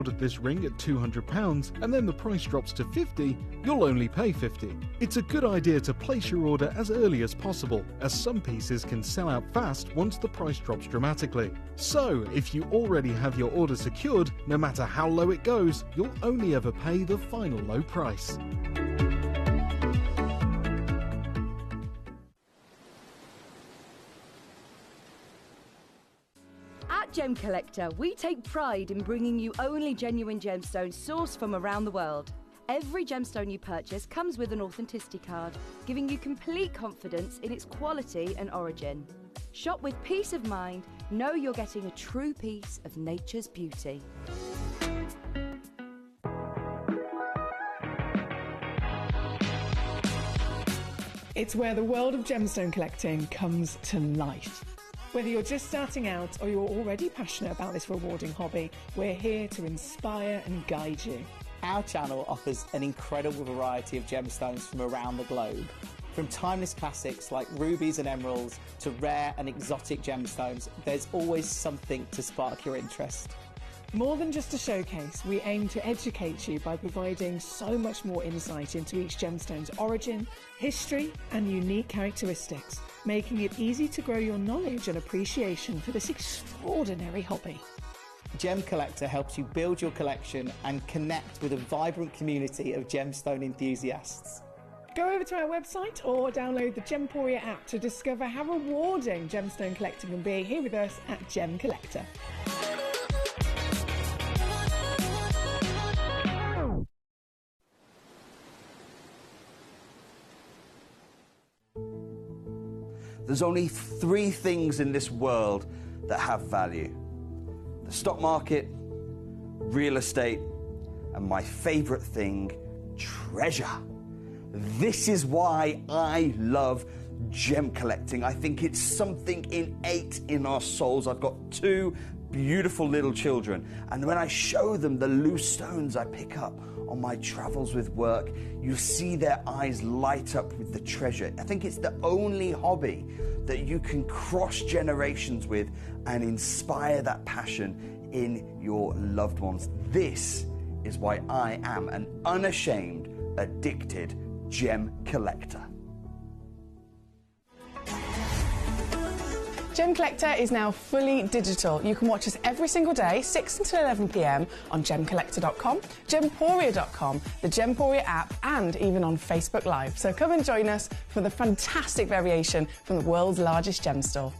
ordered this ring at £200 and then the price drops to £50, you'll only pay £50. It's a good idea to place your order as early as possible, as some pieces can sell out fast once the price drops dramatically. So, if you already have your order secured, no matter how low it goes, you'll only ever pay the final low price. At Gemcollector, we take pride in bringing you only genuine gemstones sourced from around the world. Every gemstone you purchase comes with an authenticity card, giving you complete confidence in its quality and origin. Shop with peace of mind, know you're getting a true piece of nature's beauty. It's where the world of gemstone collecting comes to life. Whether you're just starting out or you're already passionate about this rewarding hobby, we're here to inspire and guide you. Our channel offers an incredible variety of gemstones from around the globe. From timeless classics like rubies and emeralds to rare and exotic gemstones, there's always something to spark your interest. More than just a showcase, we aim to educate you by providing so much more insight into each gemstone's origin, history and unique characteristics, making it easy to grow your knowledge and appreciation for this extraordinary hobby. Gemcollector helps you build your collection and connect with a vibrant community of gemstone enthusiasts. Go over to our website or download the Gemporia app to discover how rewarding gemstone collecting can be here with us at Gemcollector. There's only 3 things in this world that have value: the stock market, real estate, and my favorite thing, treasure. This is why I love gem collecting. I think it's something innate in our souls. I've got 2 beautiful little children, and when I show them the loose stones I pick up on my travels with work, you see their eyes light up with the treasure. I think it's the only hobby that you can cross generations with and inspire that passion in your loved ones. This is why I am an unashamed, addicted gem collector. Gemcollector is now fully digital. You can watch us every single day, 6 until 11 p.m. on gemcollector.com, gemporia.com, the Gemporia app, and even on Facebook Live. So come and join us for the fantastic variation from the world's largest gem store.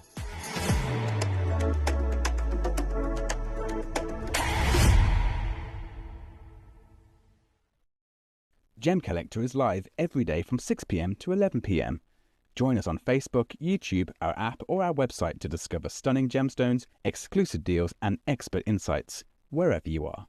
Gemcollector is live every day from 6 p.m. to 11 p.m. Join us on Facebook, YouTube, our app or our website to discover stunning gemstones, exclusive deals and expert insights, wherever you are.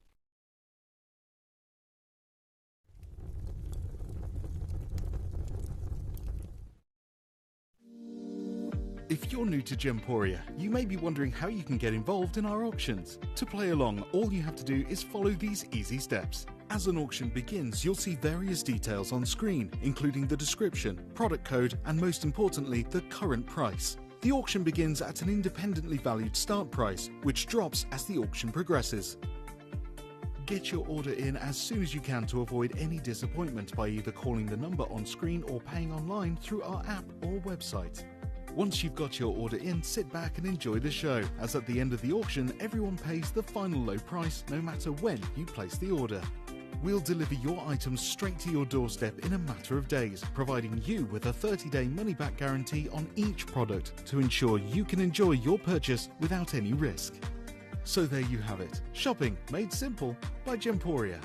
If you're new to Gemporia, you may be wondering how you can get involved in our auctions. To play along, all you have to do is follow these easy steps. As an auction begins, you'll see various details on screen, including the description, product code, and most importantly, the current price. The auction begins at an independently valued start price, which drops as the auction progresses. Get your order in as soon as you can to avoid any disappointment by either calling the number on screen or paying online through our app or website. Once you've got your order in, sit back and enjoy the show, as at the end of the auction, everyone pays the final low price no matter when you place the order. We'll deliver your items straight to your doorstep in a matter of days, providing you with a 30-day money-back guarantee on each product to ensure you can enjoy your purchase without any risk. So there you have it, shopping made simple by Gemporia.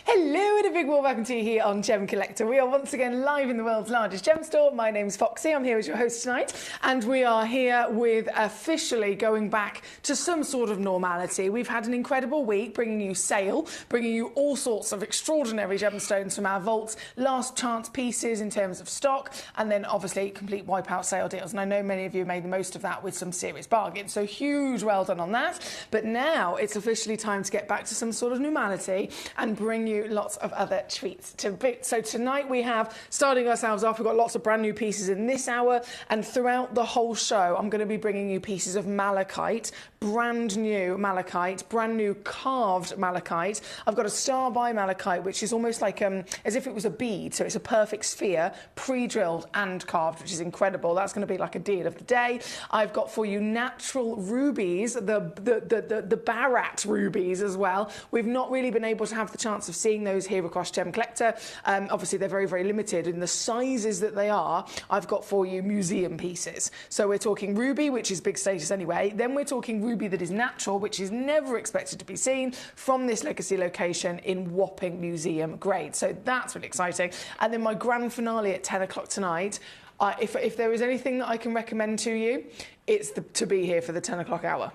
Hello and a big warm welcome to you here on Gemcollector. We are once again live in the world's largest gem store. My name's Foxy, I'm here as your host tonight, and we are here with officially going back to some sort of normality. We've had an incredible week bringing you sale, bringing you all sorts of extraordinary gemstones from our vaults, last chance pieces in terms of stock, and then obviously complete wipeout sale deals. And I know many of you made the most of that with some serious bargains, so huge well done on that. But now it's officially time to get back to some sort of normality and bring you lots of other treats to boot. So tonight we have, starting ourselves off, we've got lots of brand new pieces in this hour, and throughout the whole show I'm going to be bringing you pieces of malachite, brand new malachite, brand new carved malachite. I've got a star by malachite, which is almost like as if it was a bead. So it's a perfect sphere, pre-drilled and carved, which is incredible. That's going to be like a deal of the day. I've got for you natural rubies, the Barat rubies as well. We've not really been able to have the chance of seeing those here across Gemcollector. Obviously, they're very, very limited in the sizes that they are. I've got for you museum pieces. So we're talking ruby, which is big status anyway. Then we're talking ruby that is natural, which is never expected to be seen from this legacy location in whopping museum grade. So that's really exciting. And then my grand finale at 10 o'clock tonight. If there is anything that I can recommend to you, it's to be here for the 10 o'clock hour.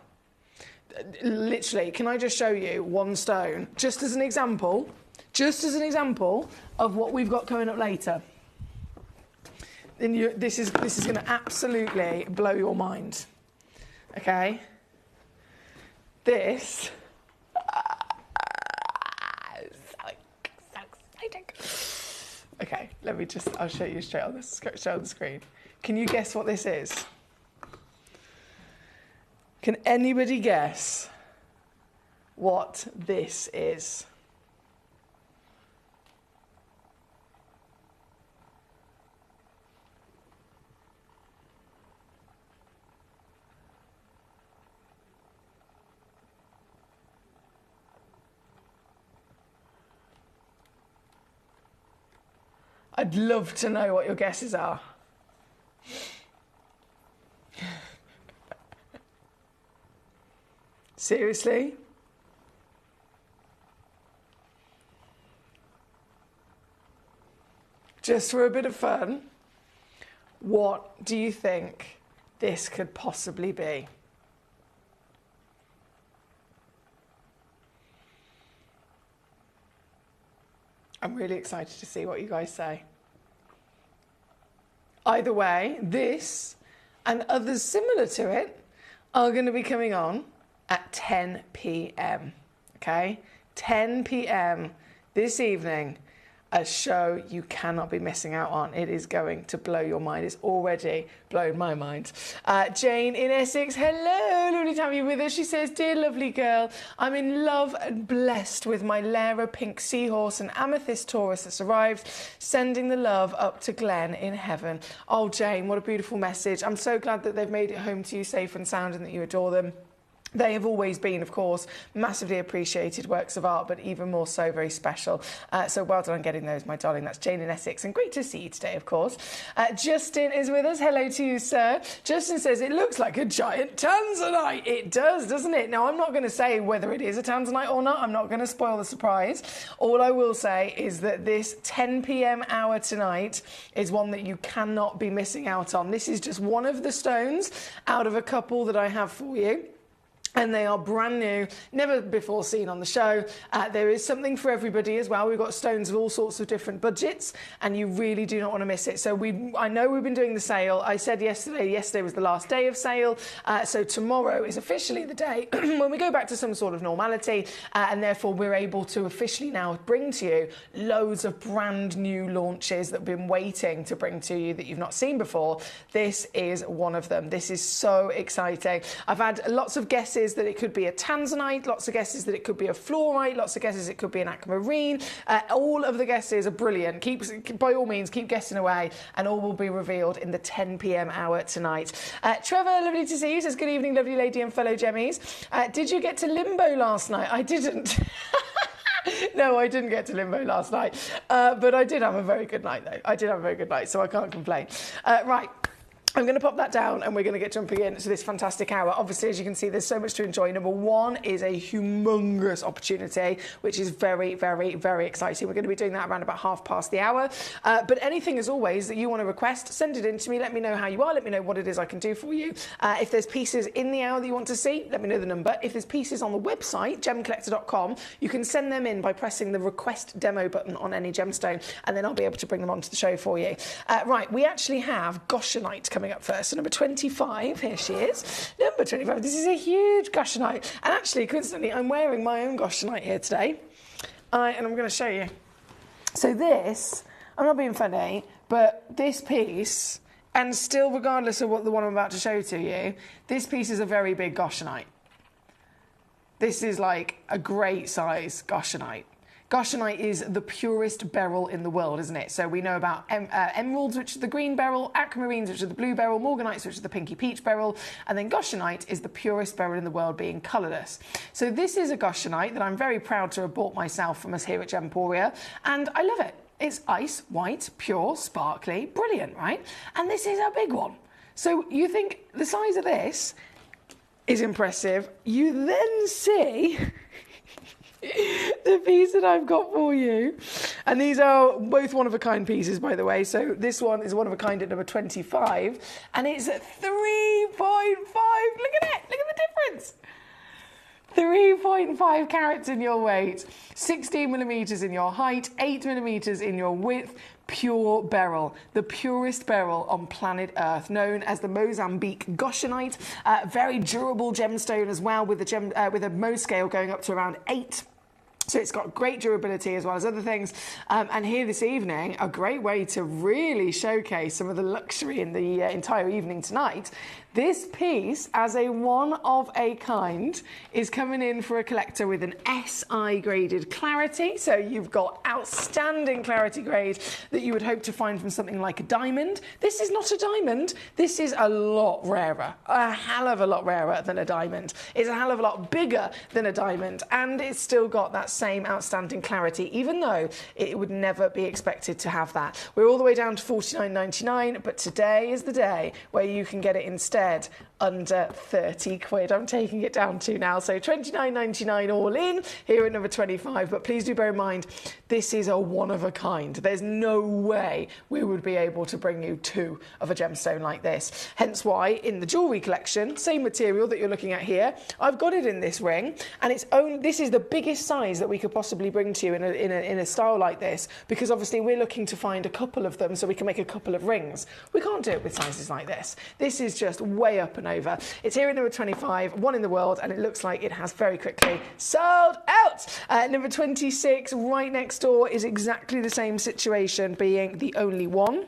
Literally, can I just show you one stone, just as an example of what we've got coming up later? Then this is going to absolutely blow your mind. Okay, this. So exciting. Okay, I'll show you straight on the screen. Can you guess what this is? Can anybody guess what this is? I'd love to know what your guesses are. Seriously? Just for a bit of fun, what do you think this could possibly be? I'm really excited to see what you guys say. Either way, this and others similar to it are going to be coming on at 10 p.m. Okay? 10 p.m. this evening. A show you cannot be missing out on. It is going to blow your mind. It's already blown my mind. Jane in Essex, hello, lovely to have you with us. She says, dear lovely girl, I'm in love and blessed with my Lara pink seahorse and amethyst Taurus that's arrived, sending the love up to Glenn in heaven. Oh, Jane, what a beautiful message. I'm so glad that they've made it home to you safe and sound and that you adore them. They have always been, of course, massively appreciated works of art, but even more so very special. So well done on getting those, my darling. That's Jane in Essex, and great to see you today, of course. Justin is with us. Hello to you, sir. Justin says, it looks like a giant tanzanite. It does, doesn't it? Now, I'm not going to say whether it is a tanzanite or not. I'm not going to spoil the surprise. All I will say is that this 10 p.m. hour tonight is one that you cannot be missing out on. This is just one of the stones out of a couple that I have for you. And they are brand new, never before seen on the show. There is something for everybody as well. We've got stones of all sorts of different budgets, and you really do not want to miss it. So I know we've been doing the sale. I said yesterday was the last day of sale. So tomorrow is officially the day when we go back to some sort of normality, and therefore we're able to officially now bring to you loads of brand new launches that have been waiting to bring to you that you've not seen before. This is one of them. This is so exciting. I've had lots of guesses that it could be a tanzanite, lots of guesses that it could be a fluorite, lots of guesses it could be an aquamarine. All of the guesses are brilliant. By all means, keep guessing away, and all will be revealed in the 10 p.m. hour tonight. Trevor, lovely to see you, says, good evening, lovely lady and fellow Gemmies. Did you get to Limbo last night? I didn't. No, I didn't get to Limbo last night, but I did have a very good night, though. I did have a very good night, so I can't complain. Right. I'm going to pop that down and we're going to get jumping into this fantastic hour. Obviously, as you can see, there's so much to enjoy. Number one is a humongous opportunity, which is very, very, very exciting. We're going to be doing that around about 1:30 the hour. But anything, as always, that you want to request, send it in to me. Let me know how you are. Let me know what it is I can do for you. If there's pieces in the hour that you want to see, let me know the number. If there's pieces on the website, gemcollector.com, you can send them in by pressing the request demo button on any gemstone, and then I'll be able to bring them onto the show for you. Right, we actually have Goshenite coming up first. So number 25, here she is. Number 25, this is a huge Goshenite. And actually, coincidentally, I'm wearing my own Goshenite here today. And I'm going to show you. So this, I'm not being funny, but this piece, and still regardless of what the one I'm about to show to you, this piece is a very big Goshenite. This is like a great size goshenite. Goshenite is the purest beryl in the world, isn't it? So we know about emeralds, which is the green beryl, aquamarines, which are the blue beryl, morganites, which is the pinky peach beryl, and then goshenite is the purest beryl in the world, being colourless. So this is a goshenite that I'm very proud to have bought myself from us here at Gemporia, and I love it. It's ice, white, pure, sparkly, brilliant, right? And this is a big one. So you think the size of this is impressive. You then see the piece that I've got for you. And these are both one-of-a-kind pieces, by the way. So this one is one-of-a-kind at number 25, and it's at 3.5. Look at it. Look at the difference. 3.5 carats in your weight, 16 millimetres in your height, 8 millimetres in your width. Pure beryl, the purest beryl on planet Earth, known as the Mozambique goshenite. Very durable gemstone as well, with a Mohs scale going up to around 8. So it's got great durability as well as other things. And here this evening, a great way to really showcase some of the luxury in the entire evening tonight. This piece, as a one-of-a-kind, is coming in for a collector with an SI graded clarity. So you've got outstanding clarity grade that you would hope to find from something like a diamond. This is not a diamond. This is a lot rarer, a hell of a lot rarer than a diamond. It's a hell of a lot bigger than a diamond, and it's still got that same outstanding clarity, even though it would never be expected to have that. We're all the way down to $49.99, but today is the day where you can get it instead under 30 quid. I'm taking it down to now, so $29.99 all in here at number 25. But please do bear in mind, this is a one of a kind. There's no way we would be able to bring you two of a gemstone like this. Hence why in the jewellery collection, same material that you're looking at here, I've got it in this ring, and this is the biggest size that we could possibly bring to you in a style like this, because obviously we're looking to find a couple of them so we can make a couple of rings. We can't do it with sizes like this. This is just way up and over. It's here at number 25, one in the world, and it looks like it has very quickly sold out. Number 26, right next door, is exactly the same situation, being the only one.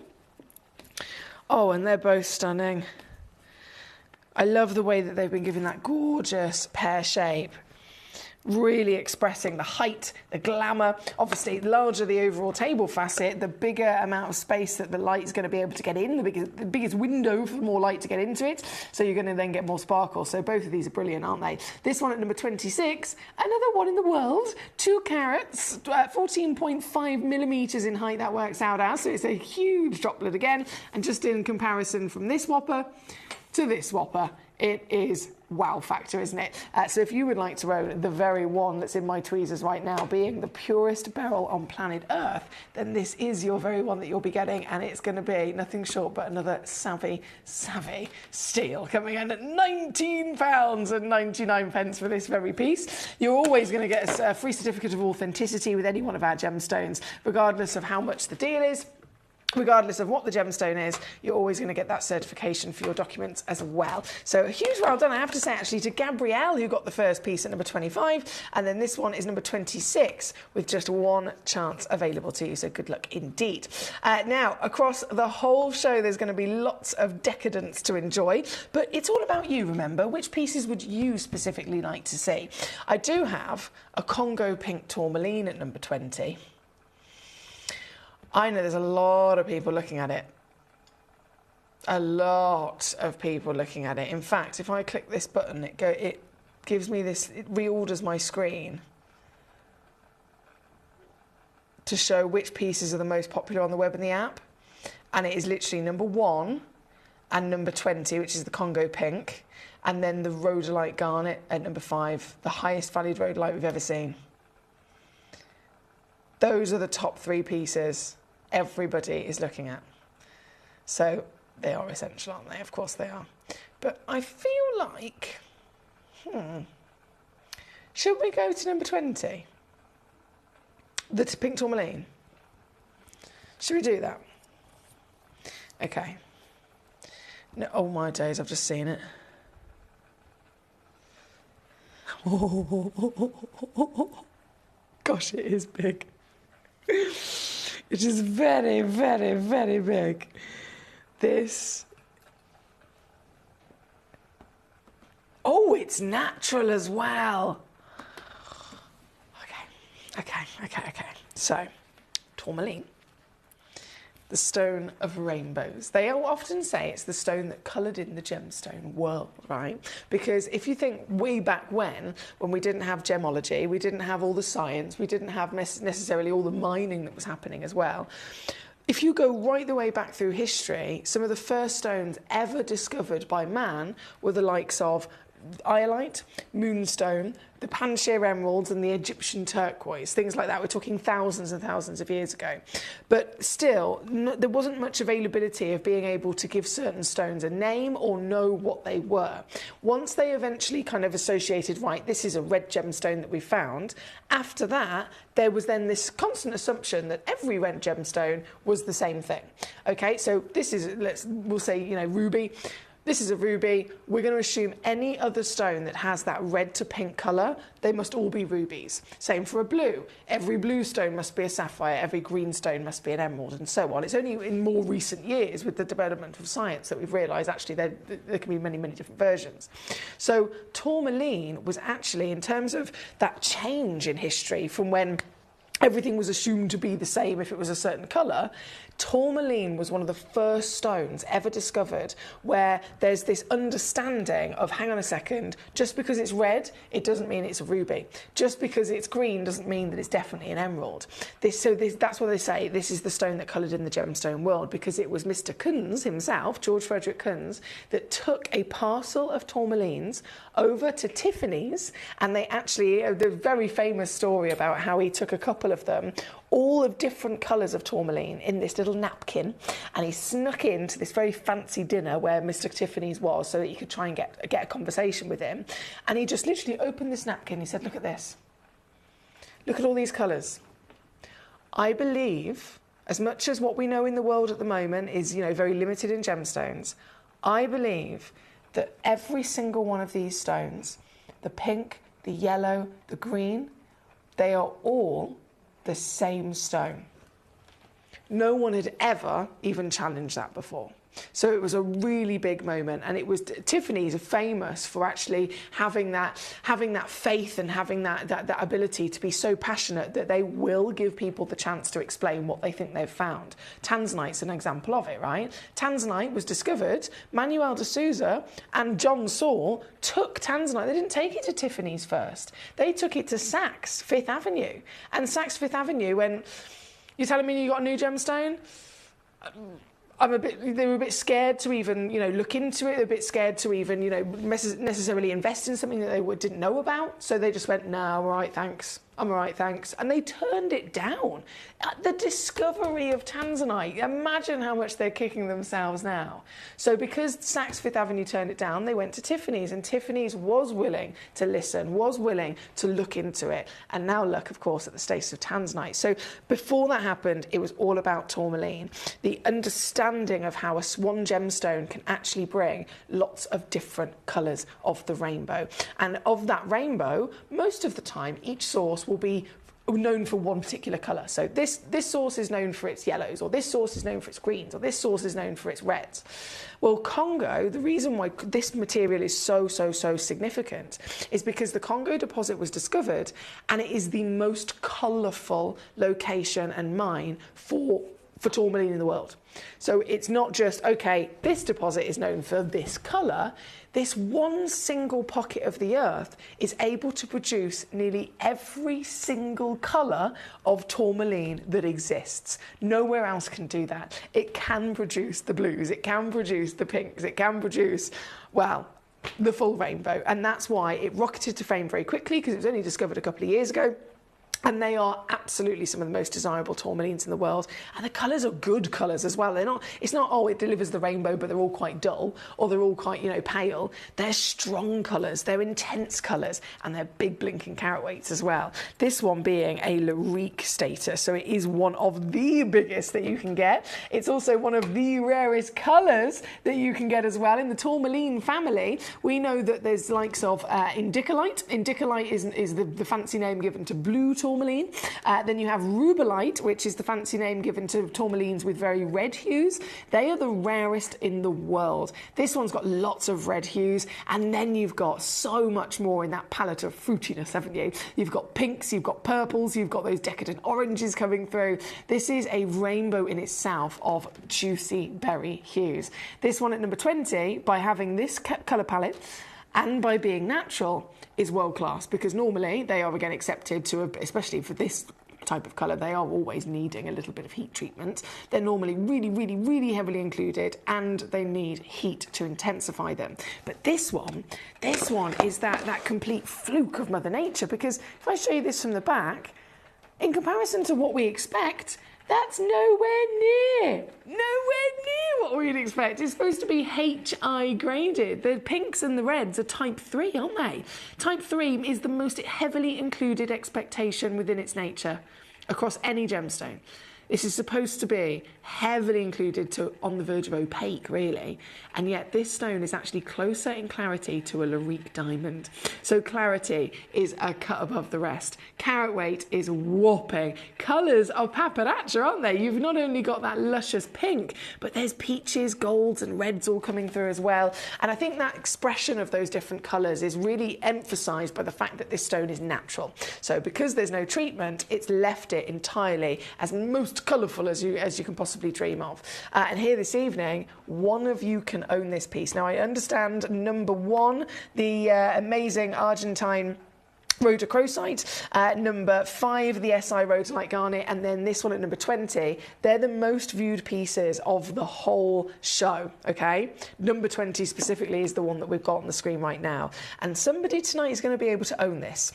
Oh, and they're both stunning. I love the way that they've been given that gorgeous pear shape. Really expressing the height, the glamour. Obviously, the larger the overall table facet, the bigger amount of space that the light is going to be able to get in, the biggest window for more light to get into it, so you're going to then get more sparkle. So both of these are brilliant, aren't they? This one at number 26, another one in the world, 2 carats, 14.5 millimetres in height, that works out as, so it's a huge droplet again, and just in comparison from this whopper to this whopper, it is wow factor, isn't it? So if you would like to own the very one that's in my tweezers right now, being the purest beryl on planet Earth, then this is your very one that you'll be getting, and it's going to be nothing short but another savvy steal, coming in at £19.99 for this very piece. You're always going to get a free certificate of authenticity with any one of our gemstones, regardless of how much the deal is. Regardless of what the gemstone is, you're always going to get that certification for your documents as well. So a huge well done, I have to say, actually, to Gabrielle, who got the first piece at number 25, and then this one is number 26, with just one chance available to you, so good luck indeed. Now, across the whole show, there's going to be lots of decadence to enjoy, but it's all about you, remember. Which pieces would you specifically like to see? I do have a Congo pink tourmaline at number 20. I know there's a lot of people looking at it. A lot of people looking at it. In fact, if I click this button, it gives me this, it reorders my screen to show which pieces are the most popular on the web and the app. And it is literally number 1 and number 20, which is the Congo pink, and then the rhodolite garnet at number 5, the highest valued rhodolite we've ever seen. Those are the top 3 pieces everybody is looking at. So they are essential, aren't they? Of course they are. But I feel like, should we go to number 20? The pink tourmaline? Should we do that? Okay. No, oh my days, I've just seen it. Gosh, it is big. It is very, very, very big. This. Oh, it's natural as well. So, tourmaline, the stone of rainbows. They often say it's the stone that coloured in the gemstone world, right? Because if you think way back when we didn't have gemology, we didn't have all the science, we didn't have necessarily all the mining that was happening as well. If you go right the way back through history, some of the first stones ever discovered by man were the likes of iolite, moonstone, the Panjshir emeralds and the Egyptian turquoise, things like that. We're talking thousands and thousands of years ago. But still, there wasn't much availability of being able to give certain stones a name or know what they were. Once they eventually kind of associated, right, this is a red gemstone that we found, after that, there was then this constant assumption that every red gemstone was the same thing. Okay, so this is, we'll say, you know, ruby. This is a ruby. We're going to assume any other stone that has that red to pink colour, they must all be rubies. Same for a blue. Every blue stone must be a sapphire, every green stone must be an emerald, and so on. It's only in more recent years with the development of science that we've realised actually there can be many, many different versions. So tourmaline was actually, in terms of that change in history from when everything was assumed to be the same if it was a certain colour, tourmaline was one of the first stones ever discovered where there's this understanding of, hang on a second, just because it's red, it doesn't mean it's a ruby. Just because it's green doesn't mean that it's definitely an emerald. That's what they say, this is the stone that coloured in the gemstone world, because it was Mr. Kunz himself, George Frederick Kunz, that took a parcel of tourmalines over to Tiffany's, and they actually, the very famous story about how he took a couple of them, all of different colours of tourmaline in this little napkin, and he snuck into this very fancy dinner where Mr. Tiffany's was so that he could try and get a conversation with him. And he just literally opened this napkin. He said, look at this. Look at all these colours. I believe, as much as what we know in the world at the moment is, you know, very limited in gemstones, I believe that every single one of these stones, the pink, the yellow, the green, they are all the same stone. No one had ever even challenged that before. So it was a really big moment, and it was Tiffany's are famous for actually having that faith and having that ability to be so passionate that they will give people the chance to explain what they think they've found. Tanzanite's an example of it, right? Tanzanite was discovered, Manuel de Souza and John Saul took Tanzanite. They didn't take it to Tiffany's first. They took it to Saks Fifth Avenue. And Saks Fifth Avenue went, you're telling me you got a new gemstone? They were a bit scared to even, you know, look into it. They're a bit scared to even, you know, necessarily invest in something that they didn't know about. So they just went, no, all right, thanks. I'm all right, thanks. And they turned it down. At the discovery of Tanzanite, imagine how much they're kicking themselves now. So because Saks Fifth Avenue turned it down, they went to Tiffany's, and Tiffany's was willing to listen, was willing to look into it. And now look, of course, at the status of Tanzanite. So before that happened, it was all about tourmaline. The understanding of how one gemstone can actually bring lots of different colours of the rainbow. And of that rainbow, most of the time, each source will be known for one particular colour. So this source is known for its yellows, or this source is known for its greens, or this source is known for its reds. Well, Congo, the reason why this material is so significant is because the Congo deposit was discovered, and it is the most colourful location and mine for tourmaline in the world. So it's not just, okay, this deposit is known for this colour. This one single pocket of the earth is able to produce nearly every single colour of tourmaline that exists. Nowhere else can do that. It can produce the blues, it can produce the pinks, it can produce, well, the full rainbow. And that's why it rocketed to fame very quickly, because it was only discovered a couple of years ago. And they are absolutely some of the most desirable tourmalines in the world. And the colours are good colours as well. It's not, oh, it delivers the rainbow, but they're all quite dull, or they're all quite, you know, pale. They're strong colours, they're intense colours, and they're big blinking carat weights as well. This one being a Larique status, so it is one of the biggest that you can get. It's also one of the rarest colours that you can get as well. In the tourmaline family, we know that there's likes of indicolite. Indicolite is the fancy name given to blue tourmaline. tourmaline. Then you have rubellite, which is the fancy name given to tourmalines with very red hues. They are the rarest in the world. This one's got lots of red hues, and then you've got so much more in that palette of fruitiness, haven't you? You've got pinks, you've got purples, you've got those decadent oranges coming through. This is a rainbow in itself of juicy berry hues. This one at number 20, by having this colour palette and by being natural, is world class, because normally they are again accepted to, especially for this type of colour, they are always needing a little bit of heat treatment. They're normally really, really, really heavily included, and they need heat to intensify them. But this one is that complete fluke of Mother Nature, because if I show you this from the back, in comparison to what we expect, that's nowhere near what we'd expect. It's supposed to be HI graded. The pinks and the reds are type 3, aren't they? Type 3 is the most heavily included expectation within its nature across any gemstone. This is supposed to be heavily included to on the verge of opaque, really. And yet this stone is actually closer in clarity to a Larique diamond. So clarity is a cut above the rest. Carat weight is whopping. Colours are paparazzi, aren't they? You've not only got that luscious pink, but there's peaches, golds and reds all coming through as well. And I think that expression of those different colours is really emphasised by the fact that this stone is natural. So because there's no treatment, it's left it entirely as most colourful as you can possibly dream of. And here this evening, one of you can own this piece. Now, I understand number 1, the amazing Argentine rhodochrosite, number 5, the SI rhodolite garnet, and then this one at number 20. They're the most viewed pieces of the whole show, okay? Number 20 specifically is the one that we've got on the screen right now. And somebody tonight is going to be able to own this.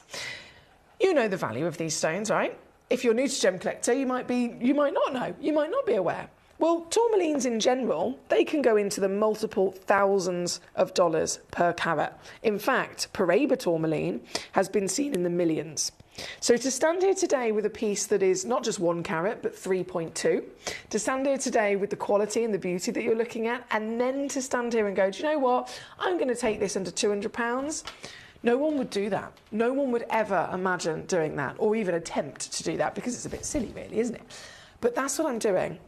You know the value of these stones, right? If you're new to Gemcollector, you might not know, you might not be aware. Well, tourmalines in general, they can go into the multiple thousands of dollars per carat. In fact, Paraiba tourmaline has been seen in the millions. So to stand here today with a piece that is not just 1 carat, but 3.2, to stand here today with the quality and the beauty that you're looking at, and then to stand here and go, do you know what, I'm going to take this under £200, no one would do that. No one would ever imagine doing that, or even attempt to do that, because it's a bit silly, really, isn't it? But that's what I'm doing.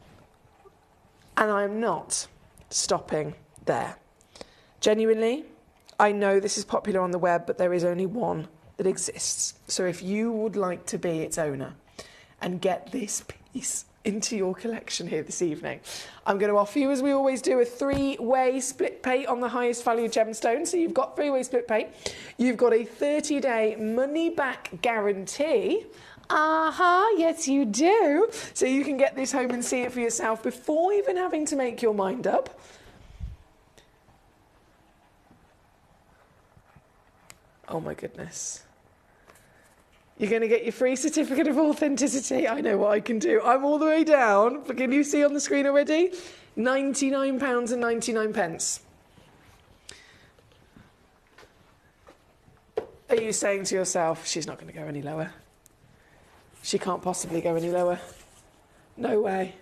And I'm not stopping there. Genuinely, I know this is popular on the web, but there is only one that exists. So if you would like to be its owner and get this piece into your collection here this evening, I'm going to offer you, as we always do, a 3-way split pay on the highest value gemstone. So you've got 3-way split pay. You've got a 30-day money-back guarantee. Yes you do. So you can get this home and see it for yourself before even having to make your mind up. Oh my goodness. You're going to get your free certificate of authenticity. I know what I can do. I'm all the way down. But can you see on the screen already? £99.99. Are you saying to yourself, she's not going to go any lower? She can't possibly go any lower. No way.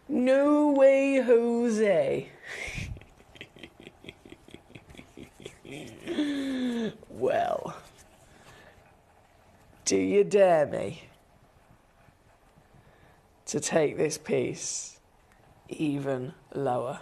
No way, Jose. Well, do you dare me to take this piece even lower?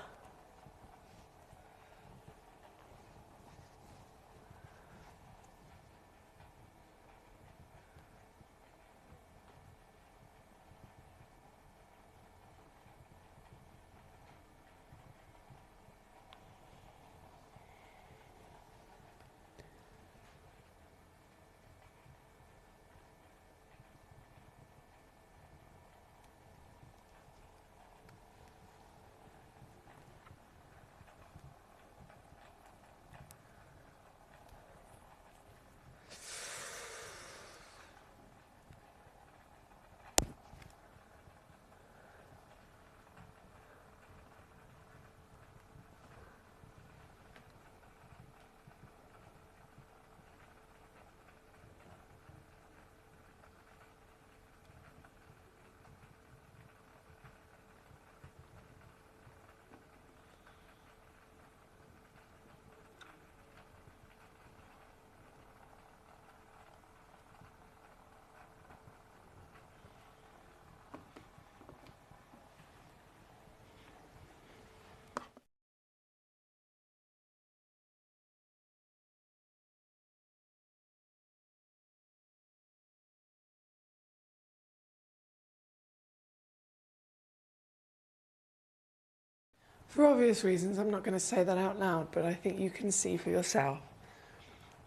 For obvious reasons, I'm not going to say that out loud, but I think you can see for yourself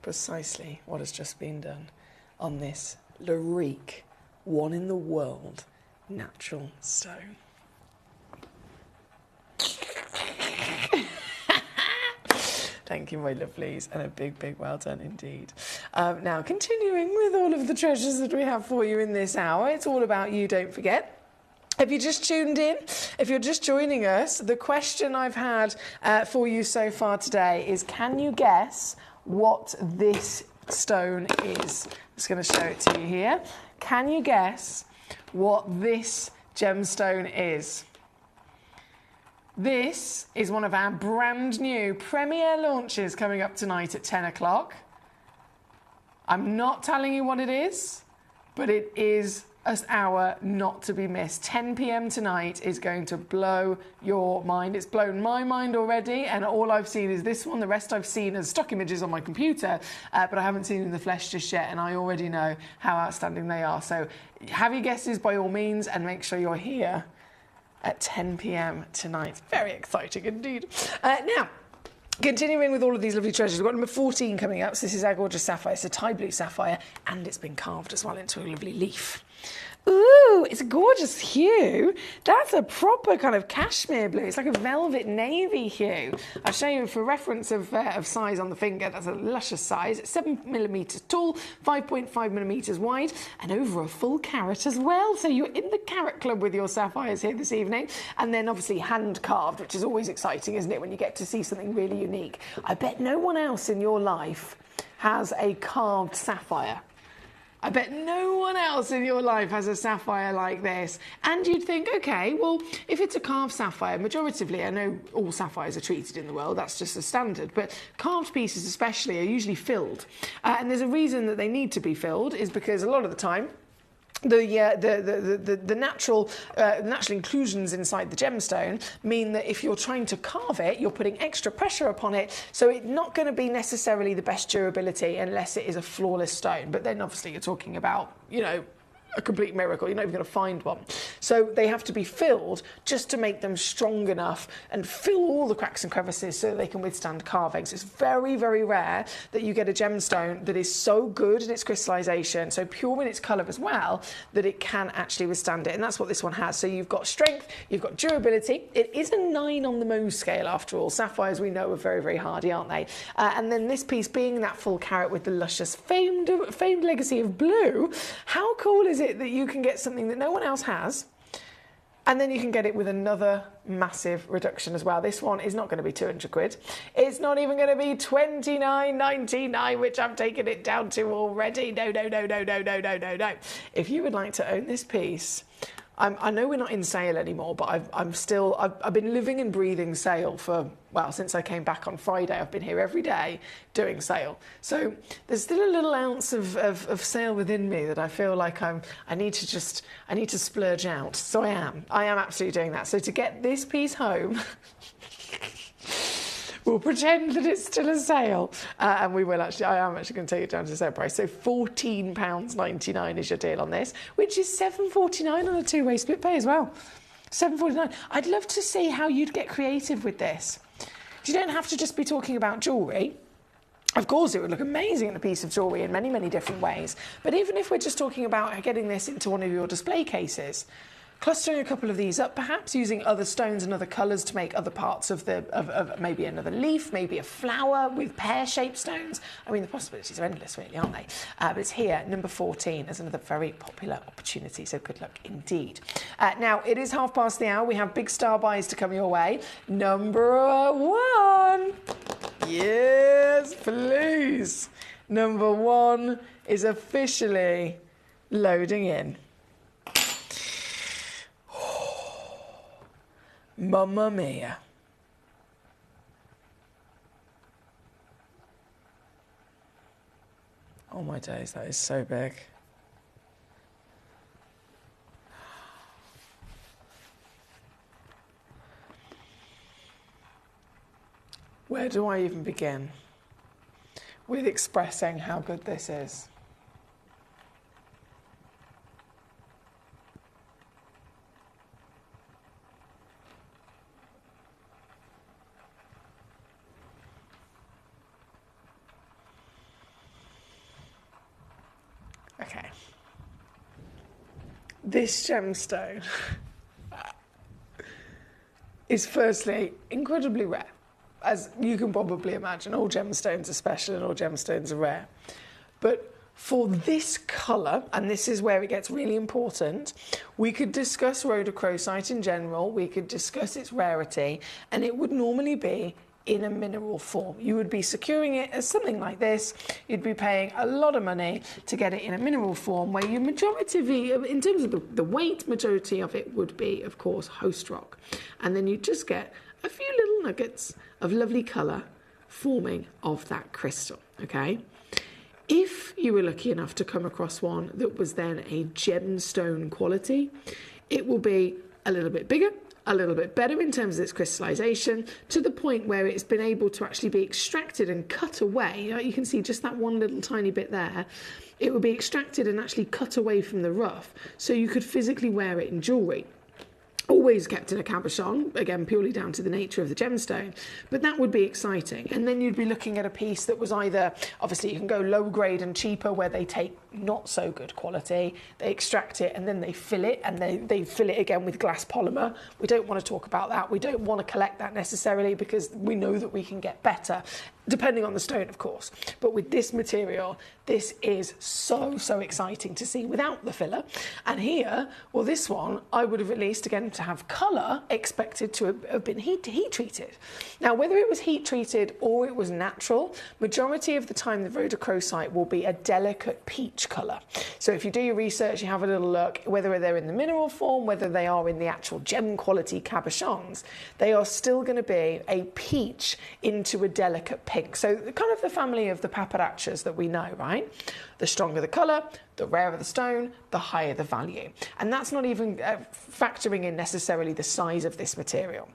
precisely what has just been done on this Larique, one in the world, natural stone. Thank you, my lovelies, and a big, big well done indeed. Now, continuing with all of the treasures that we have for you in this hour, it's all about you, don't forget. If you just tuned in, if you're just joining us, the question I've had for you so far today is, can you guess what this stone is? I'm just going to show it to you here. Can you guess what this gemstone is? This is one of our brand new premiere launches coming up tonight at 10 o'clock. I'm not telling you what it is, but it is an hour not to be missed. 10 p.m. tonight is going to blow your mind. It's blown my mind already, and all I've seen is this one. The rest I've seen as stock images on my computer, but I haven't seen in the flesh just yet, and I already know how outstanding they are. So have your guesses by all means, and make sure you're here at 10 p.m. tonight. Very exciting indeed. Now, continuing with all of these lovely treasures, we've got number 14 coming up. So this is our gorgeous sapphire. It's a Thai blue sapphire, and it's been carved as well into a lovely leaf. Ooh, it's a gorgeous hue. That's a proper kind of cashmere blue. It's like a velvet navy hue. I'll show you for reference of size on the finger. That's a luscious size. It's 7mm tall, 5.5mm wide, and over a full carat as well. So you're in the carat club with your sapphires here this evening. And then obviously hand carved, which is always exciting, isn't it, when you get to see something really unique. I bet no one else in your life has a carved sapphire. I bet no one else in your life has a sapphire like this. And you'd think, okay, well, if it's a carved sapphire, majoritively, I know all sapphires are treated in the world, that's just a standard, but carved pieces especially are usually filled. And there's a reason that they need to be filled, is because a lot of the time, the natural inclusions inside the gemstone mean that if you're trying to carve it, you're putting extra pressure upon it, so it's not going to be necessarily the best durability unless it is a flawless stone. But then obviously you're talking about, you know, a complete miracle. You're not even going to find one. So they have to be filled just to make them strong enough and fill all the cracks and crevices so that they can withstand carving. So it's very, very rare that you get a gemstone that is so good in its crystallization, so pure in its color as well, that it can actually withstand it. And that's what this one has. So you've got strength, you've got durability. It is a 9 on the Mohs scale after all. Sapphires, we know, are very, very hardy, aren't they? And then this piece being that full carat with the luscious famed legacy of blue. How cool is it that you can get something that no one else has, and then you can get it with another massive reduction as well? This one is not going to be 200 quid. It's not even going to be £29.99, which I've taken it down to already. No. If you would like to own this piece, I know we're not in sale anymore, but I've been living and breathing sale for, well, since I came back on Friday. I've been here every day doing sale. So there's still a little ounce of sale within me that I feel like I need to splurge out. So I am absolutely doing that. So to get this piece home, we'll pretend that it's still a sale, and we will actually. I am actually going to take it down to the sale price. So £14.99 is your deal on this, which is £7.49 on a two-way split pay as well. £7.49. I'd love to see how you'd get creative with this. You don't have to just be talking about jewellery. Of course, it would look amazing in a piece of jewellery in many, many different ways. But even if we're just talking about getting this into one of your display cases, clustering a couple of these up, perhaps using other stones and other colours to make other parts of maybe another leaf, maybe a flower with pear-shaped stones. I mean, the possibilities are endless, really, aren't they? But it's here, number 14, as another very popular opportunity, so good luck indeed. Now, it is 1:30 the hour. We have big star buys to come your way. Number 1. Yes, please. Number 1 is officially loading in. Mamma mia. Oh my days, that is so big. Where do I even begin with expressing how good this is? Okay. This gemstone is firstly incredibly rare. As you can probably imagine, all gemstones are special and all gemstones are rare. But for this colour, and this is where it gets really important, we could discuss rhodochrosite in general, we could discuss its rarity, and it would normally be in a mineral form. You would be securing it as something like this. You'd be paying a lot of money to get it in a mineral form, where your majority of it, in terms of the weight, majority of it would be, of course, host rock. And then you just get a few little nuggets of lovely colour forming of that crystal, okay? If you were lucky enough to come across one that was then a gemstone quality, it will be a little bit bigger, a little bit better in terms of its crystallization, to the point where it's been able to actually be extracted and cut away. You can see just that one little tiny bit there. It will be extracted and actually cut away from the rough, so you could physically wear it in jewellery. Always kept in a cabochon, again purely down to the nature of the gemstone, but that would be exciting. And then you'd be looking at a piece that was either, obviously you can go low grade and cheaper, where they take not so good quality, they extract it and then they fill it, and they fill it again with glass polymer. We don't want to talk about that. We don't want to collect that necessarily, because we know that we can get better, depending on the stone, of course. But with this material, this is so exciting to see without the filler. And here, well, this one, I would have at least, again, to have colour, expected to have been heat treated. Now, whether it was heat treated or it was natural, majority of the time the rhodochrosite will be a delicate peach colour. So if you do your research, you have a little look, whether they're in the mineral form, whether they are in the actual gem quality cabochons, they are still going to be a peach into a delicate pink. So kind of the family of the paparachas that we know, right? The stronger the colour, the rarer the stone, the higher the value. And that's not even factoring in necessarily the size of this material.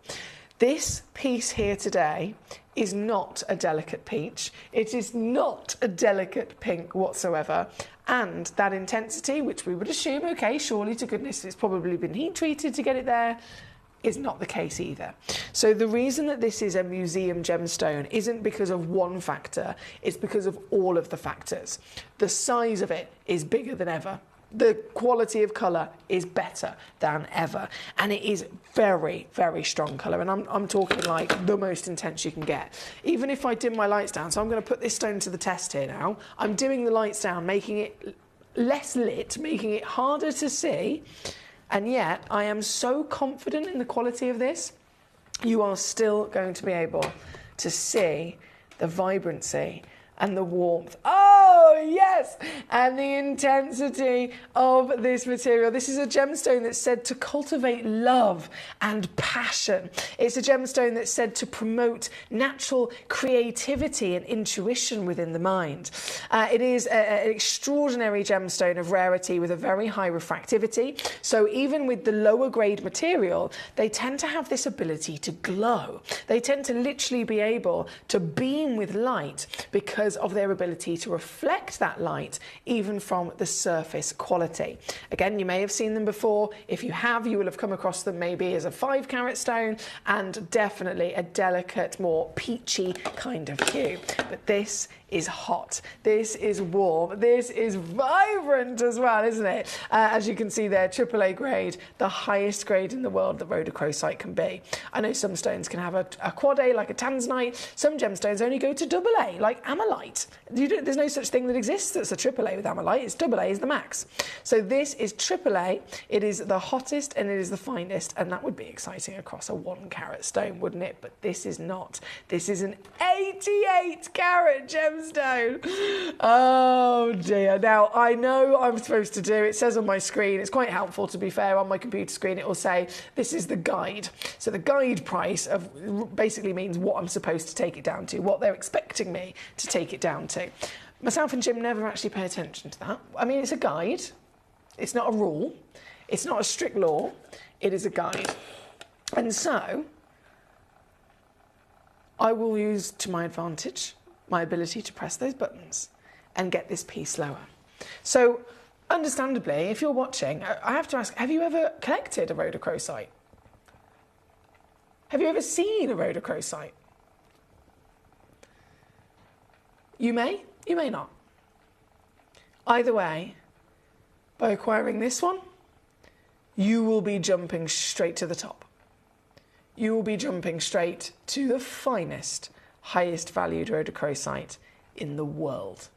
This piece here today is not a delicate peach. It is not a delicate pink whatsoever. And that intensity, which we would assume, okay, surely to goodness it's probably been heat treated to get it there, is not the case either. So the reason that this is a museum gemstone isn't because of one factor, it's because of all of the factors. The size of it is bigger than ever. The quality of colour is better than ever. And it is very strong colour. And I'm talking like the most intense you can get. Even if I dim my lights down, so I'm going to put this stone to the test here now. I'm dimming the lights down, making it less lit, making it harder to see. And yet, I am so confident in the quality of this, you are still going to be able to see the vibrancy and the warmth. Oh, yes! And the intensity of this material. This is a gemstone that's said to cultivate love and passion. It's a gemstone that's said to promote natural creativity and intuition within the mind. It is an extraordinary gemstone of rarity with a very high refractivity. So even with the lower grade material, they tend to have this ability to glow. They tend to literally be able to beam with light because of their ability to reflect that light even from the surface quality. Again, you may have seen them before. If you have, you will have come across them maybe as a 5-carat stone, and definitely a delicate, more peachy kind of hue. But this is hot, this is warm, this is vibrant as well, isn't it? As you can see there, AAA grade, the highest grade in the world that rhodochrosite can be. I know some stones can have a quad A like a tanzanite, some gemstones only go to AA like amylite. There's no such thing that exists that's a AAA with amylite, it's AA is the max. So this is AAA, it is the hottest and it is the finest, and that would be exciting across a 1-carat stone, wouldn't it? But this is not. This is an 88-carat gemstone. Oh dear. Now, I know I'm supposed to do, it says on my screen, it's quite helpful to be fair, on my computer screen it will say this is the guide. So the guide price of basically means what I'm supposed to take it down to, what they're expecting me to take it down to. Myself and Jim never actually pay attention to that. I mean, it's a guide. It's not a rule. It's not a strict law. It is a guide. And so I will use to my advantage my ability to press those buttons and get this piece lower. So, understandably, if you're watching, I have to ask, have you ever collected a rhodochrosite? Have you ever seen a rhodochrosite? You may not. Either way, by acquiring this one, you will be jumping straight to the top. You will be jumping straight to the finest, highest valued rhodochrosite in the world.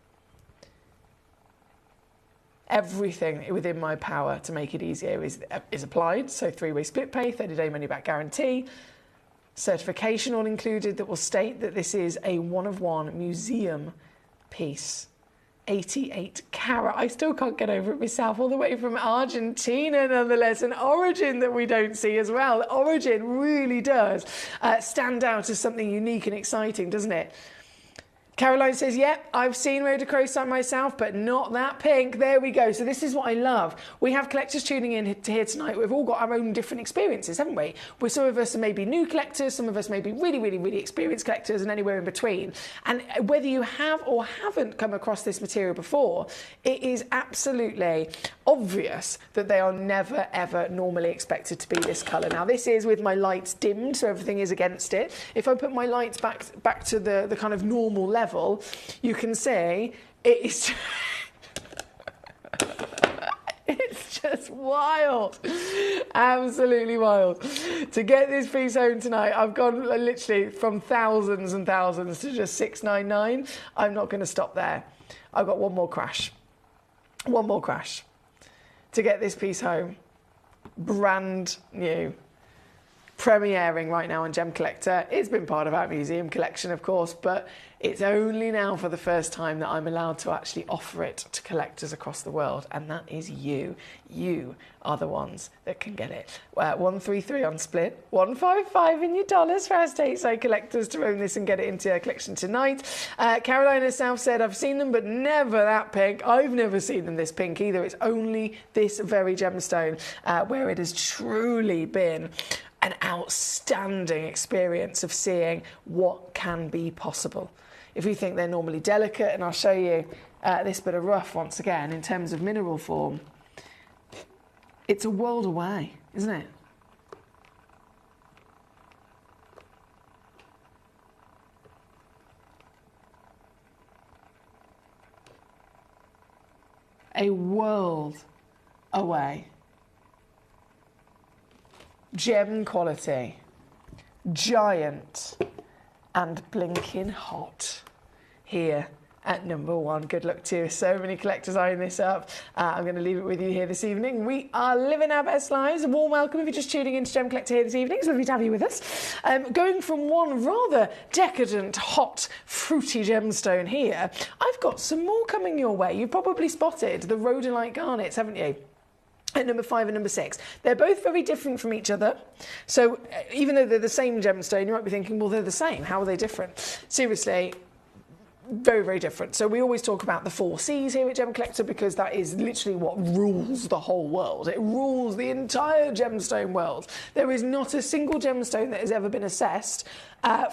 Everything within my power to make it easier is applied. So 3-way split pay, 30-day money-back guarantee, certification all included that will state that this is a one-of-one museum piece. 88 carat. I still can't get over it myself, all the way from Argentina nonetheless, an origin that we don't see as well. Origin really does stand out as something unique and exciting, doesn't it? Caroline says, yep, I've seen rhodochrosite myself, but not that pink. There we go. So this is what I love. We have collectors tuning in here tonight. We've all got our own different experiences, haven't we? Where some of us are maybe new collectors, some of us may be really, really, really experienced collectors, and anywhere in between. And whether you have or haven't come across this material before, it is absolutely obvious that they are never, ever normally expected to be this colour. Now, this is with my lights dimmed, so everything is against it. If I put my lights back to the kind of normal level, you can see it is it's just wild, absolutely wild. To get this piece home tonight, I've gone literally from thousands and thousands to just $6.99. I'm not going to stop there. I've got one more crash to get this piece home, brand new, premiering right now on Gemcollector. It's been part of our museum collection, of course, but it's only now for the first time that I'm allowed to actually offer it to collectors across the world, and that is you. You are the ones that can get it. 133 on split, 155 in your dollars for our stateside collectors to own this and get it into your collection tonight. Caroline herself said, I've seen them, but never that pink. I've never seen them this pink either. It's only this very gemstone where it has truly been an outstanding experience of seeing what can be possible. If you think they're normally delicate, and I'll show you this bit of rough once again in terms of mineral form, it's a world away, isn't it? A world away. Gem quality, giant and blinking hot here at number one. Good luck to you. So many collectors eyeing this up. I'm going to leave it with you here this evening. We are living our best lives. A warm welcome if you're just tuning into Gemcollector here this evening. It's lovely to have you with us. Going from one rather decadent, hot, fruity gemstone here, I've got some more coming your way. You've probably spotted the rhodolite garnets, haven't you? At number 5 and number 6. They're both very different from each other. So even though they're the same gemstone, you might be thinking, well, they're the same. How are they different? Seriously, very, very different. So we always talk about the 4 Cs here at Gemcollector because that is literally what rules the whole world. It rules the entire gemstone world. There is not a single gemstone that has ever been assessed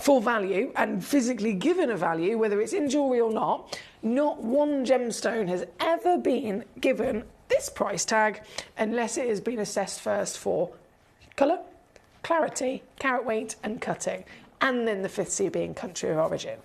for value and physically given a value, whether it's in jewellery or not. Not one gemstone has ever been given this price tag unless it has been assessed first for colour, clarity, carat weight and cutting, and then the 5th C being country of origin.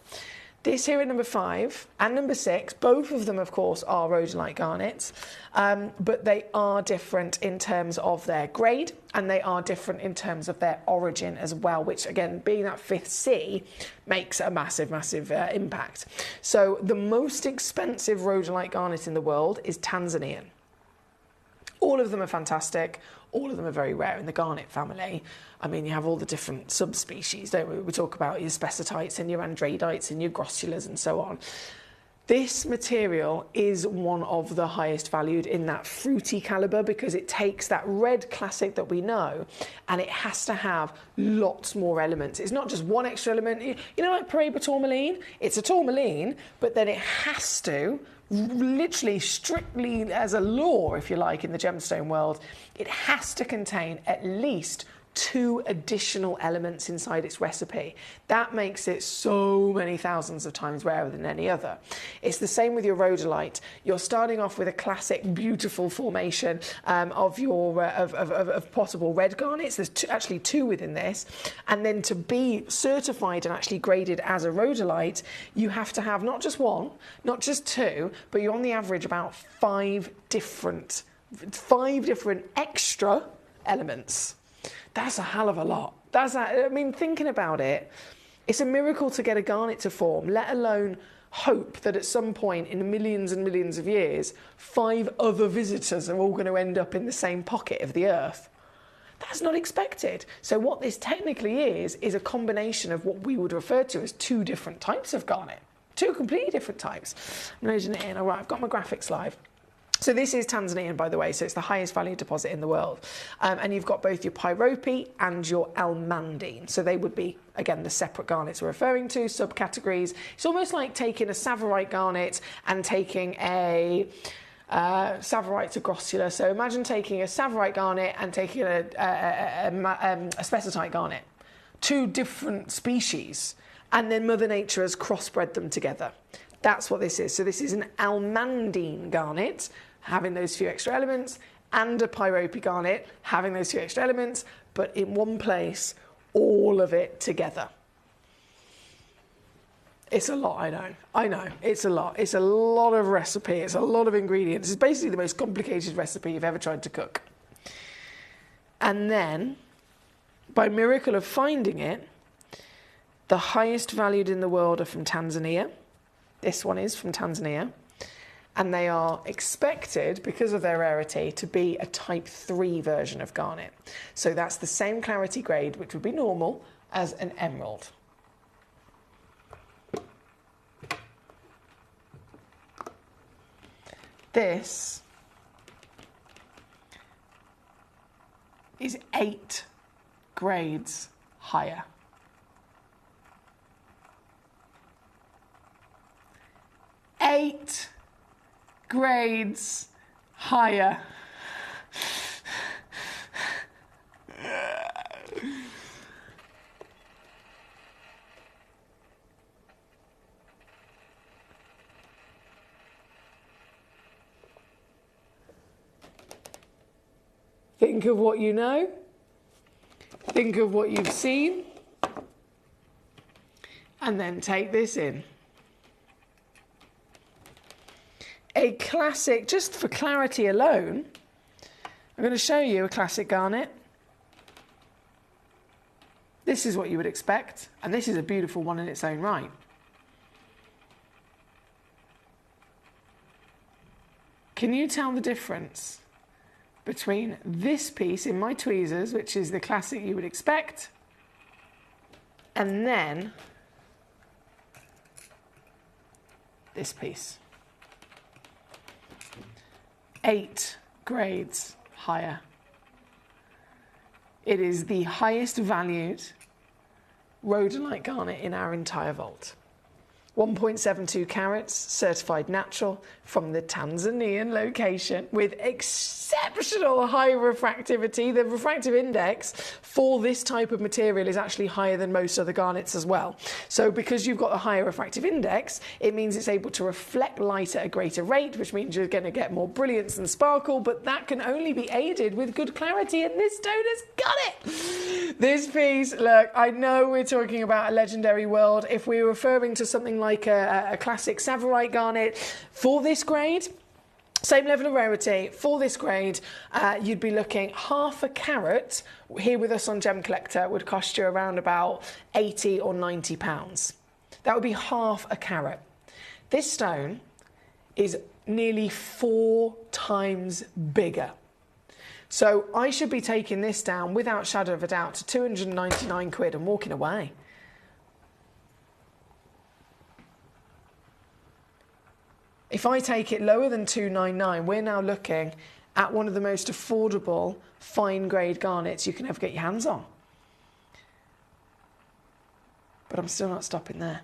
This here at number 5 and number 6, both of them of course are rhodolite garnets, but they are different in terms of their grade and they are different in terms of their origin as well, which again, being that 5th C, makes a massive, massive impact. So the most expensive rhodolite garnet in the world is Tanzanian. All of them are fantastic. All of them are very rare in the garnet family. I mean, you have all the different subspecies, don't we? We talk about your spessartites and your andradites and your grossulas and so on. This material is one of the highest valued in that fruity calibre because it takes that red classic that we know and it has to have lots more elements. It's not just one extra element. You know, like Paraiba tourmaline? It's a tourmaline, but then it has to, literally strictly as a law, if you like, in the gemstone world, it has to contain at least 2 additional elements inside its recipe. That makes it so many thousands of times rarer than any other. It's the same with your rhodolite. You're starting off with a classic, beautiful formation of your of possible red garnets. There's actually 2 within this, and then to be certified and actually graded as a rhodolite, you have to have not just 1, not just 2, but you're on the average about 5 different 5 different extra elements. That's a hell of a lot. I mean, thinking about it, it's a miracle to get a garnet to form, let alone hope that at some point in millions and millions of years, 5 other visitors are all going to end up in the same pocket of the Earth. That's not expected. So what this technically is a combination of what we would refer to as 2 different types of garnet. 2 completely different types. I'm loading it in. All right, I've got my graphics live. So this is Tanzanian, by the way, so it's the highest value deposit in the world. And you've got both your pyrope and your almandine. So they would be, again, the separate garnets we're referring to, subcategories. It's almost like taking a Savorite garnet and taking a Savorite to grossular. So imagine taking a Savorite garnet and taking a spessartite garnet. 2 different species. And then Mother Nature has crossbred them together. That's what this is. So this is an almandine garnet, having those few extra elements, and a pyrope garnet, having those few extra elements, but in one place, all of it together. It's a lot, I know, it's a lot. It's a lot of recipe, it's a lot of ingredients. It's basically the most complicated recipe you've ever tried to cook. And then, by miracle of finding it, the highest valued in the world are from Tanzania. This one is from Tanzania. And they are expected, because of their rarity, to be a type 3 version of garnet. So that's the same clarity grade, which would be normal, as an emerald. This is 8 grades higher. 8 grades higher. Think of what you know. Think of what you've seen. And then take this in. A classic, just for clarity alone, I'm going to show you a classic garnet. This is what you would expect, and this is a beautiful one in its own right. Can you tell the difference between this piece in my tweezers, which is the classic you would expect, and then this piece? 8 grades higher. It is the highest valued rhodolite garnet in our entire vault. 1.72 carats, certified natural from the Tanzanian location with exceptional high refractivity. The refractive index for this type of material is actually higher than most other garnets as well. So because you've got a higher refractive index, it means it's able to reflect light at a greater rate, which means you're going to get more brilliance and sparkle, but that can only be aided with good clarity, and this stone has got it. This piece, look, I know we're talking about a legendary world. If we're referring to something like a classic Savorite garnet, for this grade, same level of rarity, for this grade, you'd be looking half a carat here with us on Gemcollector would cost you around about 80 or 90 pounds. That would be half a carat. This stone is nearly 4 times bigger. So I should be taking this down without shadow of a doubt to 299 quid and walking away. If I take it lower than 299, we're now looking at one of the most affordable fine grade garnets you can ever get your hands on. But I'm still not stopping there.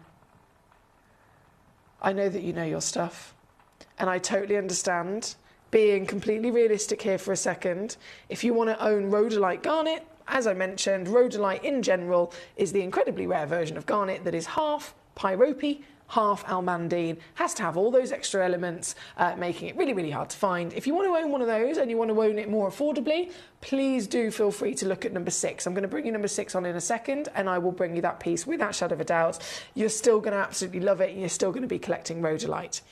I know that you know your stuff, and I totally understand being completely realistic here for a second. If you want to own rhodolite garnet, as I mentioned, rhodolite in general is the incredibly rare version of garnet that is half pyrope, half almandine, has to have all those extra elements, making it really, really hard to find. If you want to own one of those and you want to own it more affordably, please do feel free to look at number 6. I'm going to bring you number 6 on in a second, and I will bring you that piece without shadow of a doubt. You're still going to absolutely love it, and you're still going to be collecting rhodolite.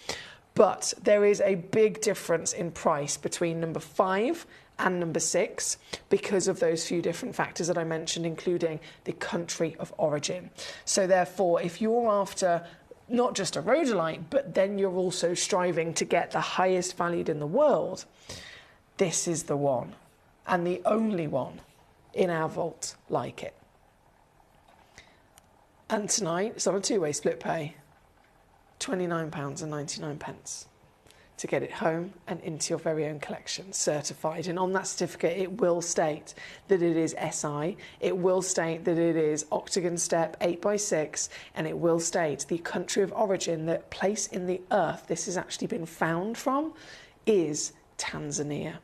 But there is a big difference in price between number 5 and number 6 because of those few different factors that I mentioned, including the country of origin. So therefore, if you're after not just a rhodolite, but then you're also striving to get the highest valued in the world, this is the one and the only one in our vault like it. And tonight it's on a two-way split pay, £29.99 to get it home and into your very own collection, certified. And on that certificate, it will state that it is SI, it will state that it is octagon step 8x6, and it will state the country of origin, the place in the earth this has actually been found from is Tanzania.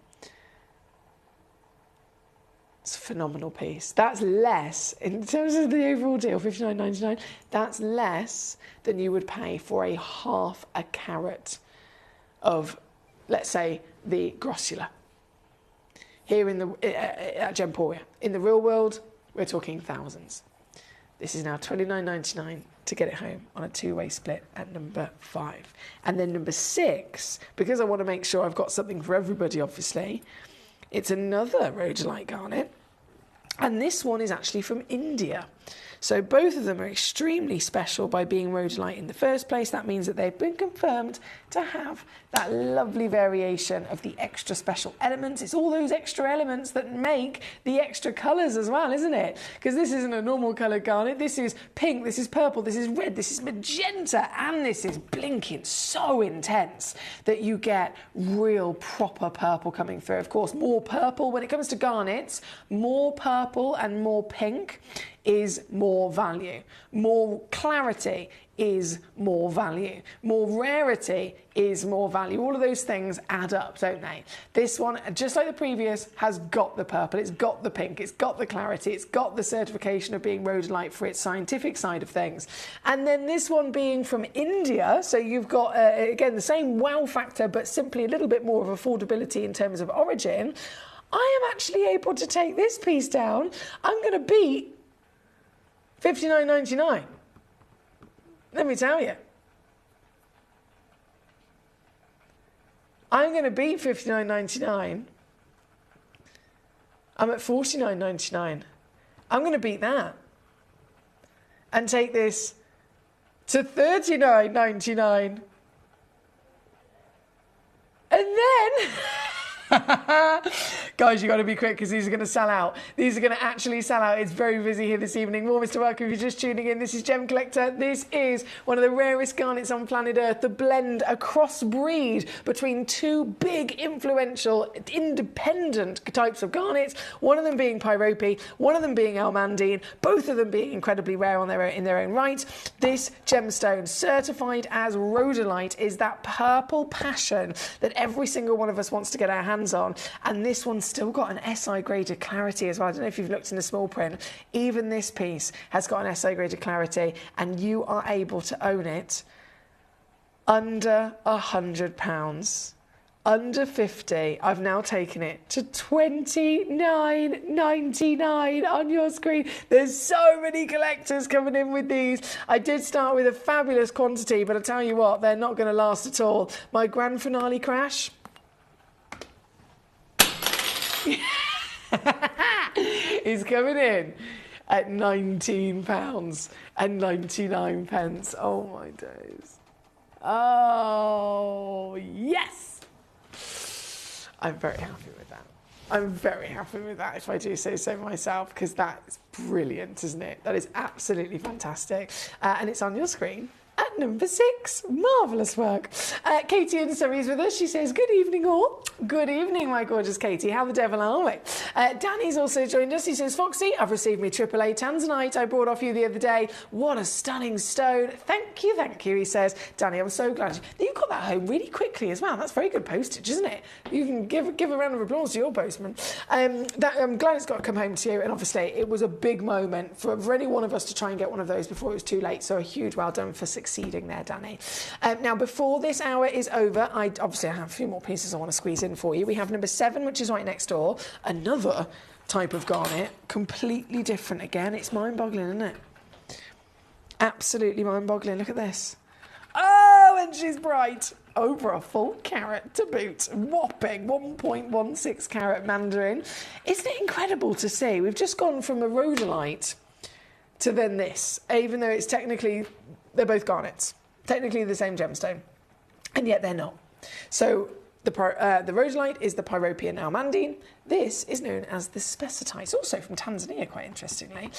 It's a phenomenal piece. That's less, in terms of the overall deal, $59.99, that's less than you would pay for a half a carat of, let's say, the Grossula here in at Gemporia. In the real world, we're talking thousands. This is now $29.99 to get it home on a two-way split at number 5. And then number 6, because I want to make sure I've got something for everybody, obviously, it's another rhodolite garnet. And this one is actually from India. So both of them are extremely special by being rhodolite in the first place. That means that they've been confirmed to have that lovely variation of the extra special elements. It's all those extra elements that make the extra colours as well, isn't it? Because this isn't a normal coloured garnet. This is pink, this is purple, this is red, this is magenta, and this is blinking so intense that you get real proper purple coming through. Of course, more purple, when it comes to garnets, more purple and more pink is more value. More clarity is more value. More rarity is more value. All of those things add up, don't they? This one, just like the previous, has got the purple, it's got the pink, it's got the clarity, it's got the certification of being rhodolite for its scientific side of things. And then this one being from India, so you've got, again, the same wow factor, but simply a little bit more of affordability in terms of origin. I am actually able to take this piece down. I'm going to beat $59.99. Let me tell you. I'm going to beat $59.99. I'm at $49.99. I'm going to beat that and take this to $39.99. And then guys, you got to be quick because these are going to sell out. These are going to actually sell out. It's very busy here this evening. Warmest welcome if you're just tuning in. This is Gem Collector. This is one of the rarest garnets on planet Earth. The blend, a crossbreed between two big, influential, independent types of garnets. One of them being Pyrope, one of them being Almandine, both of them being incredibly rare in their own right. This gemstone, certified as rhodolite, is that purple passion that every single one of us wants to get our hands on, and this one's still got an SI graded clarity as well. I don't know if you've looked in the small print. Even this piece has got an SI graded clarity, and you are able to own it under £100, under 50. I've now taken it to $29.99 on your screen. There's so many collectors coming in with these. I did start with a fabulous quantity, but I tell you what, they're not going to last at all. My grand finale crash is coming in at £19.99. Oh my days. Oh yes, I'm very happy with that. I'm very happy with that, if I do say so myself, because that is brilliant, isn't it? That is absolutely fantastic. And it's on your screen at number 6. Marvellous work. Katie in Surrey is with us. She says, good evening all. Good evening, my gorgeous Katie. How the devil are we? Danny's also joined us. He says, Foxy, I've received me AAA Tanzanite I brought off you the other day. What a stunning stone. Thank you, he says. Danny, I'm so glad you got that home really quickly as well. That's very good postage, isn't it? You can give a round of applause to your postman. I'm glad it's got to come home to you, and obviously it was a big moment for any one of us to try and get one of those before it was too late, so a huge well done for succeeding there, Danny. Now, before this hour is over, I have a few more pieces I want to squeeze in for you. We have number 7, which is right next door. Another type of garnet, completely different again. It's mind-boggling, isn't it? Absolutely mind-boggling. Look at this. Oh, and she's bright. over a full carat to boot. Whopping 1.16 carat mandarin. Isn't it incredible to see? We've just gone from a rhodolite to then this, even though it's technically, they're both garnets, technically the same gemstone, and yet they're not. So the rhodolite is the pyropian almandine. This is known as the spessartite. It's also from Tanzania, quite interestingly.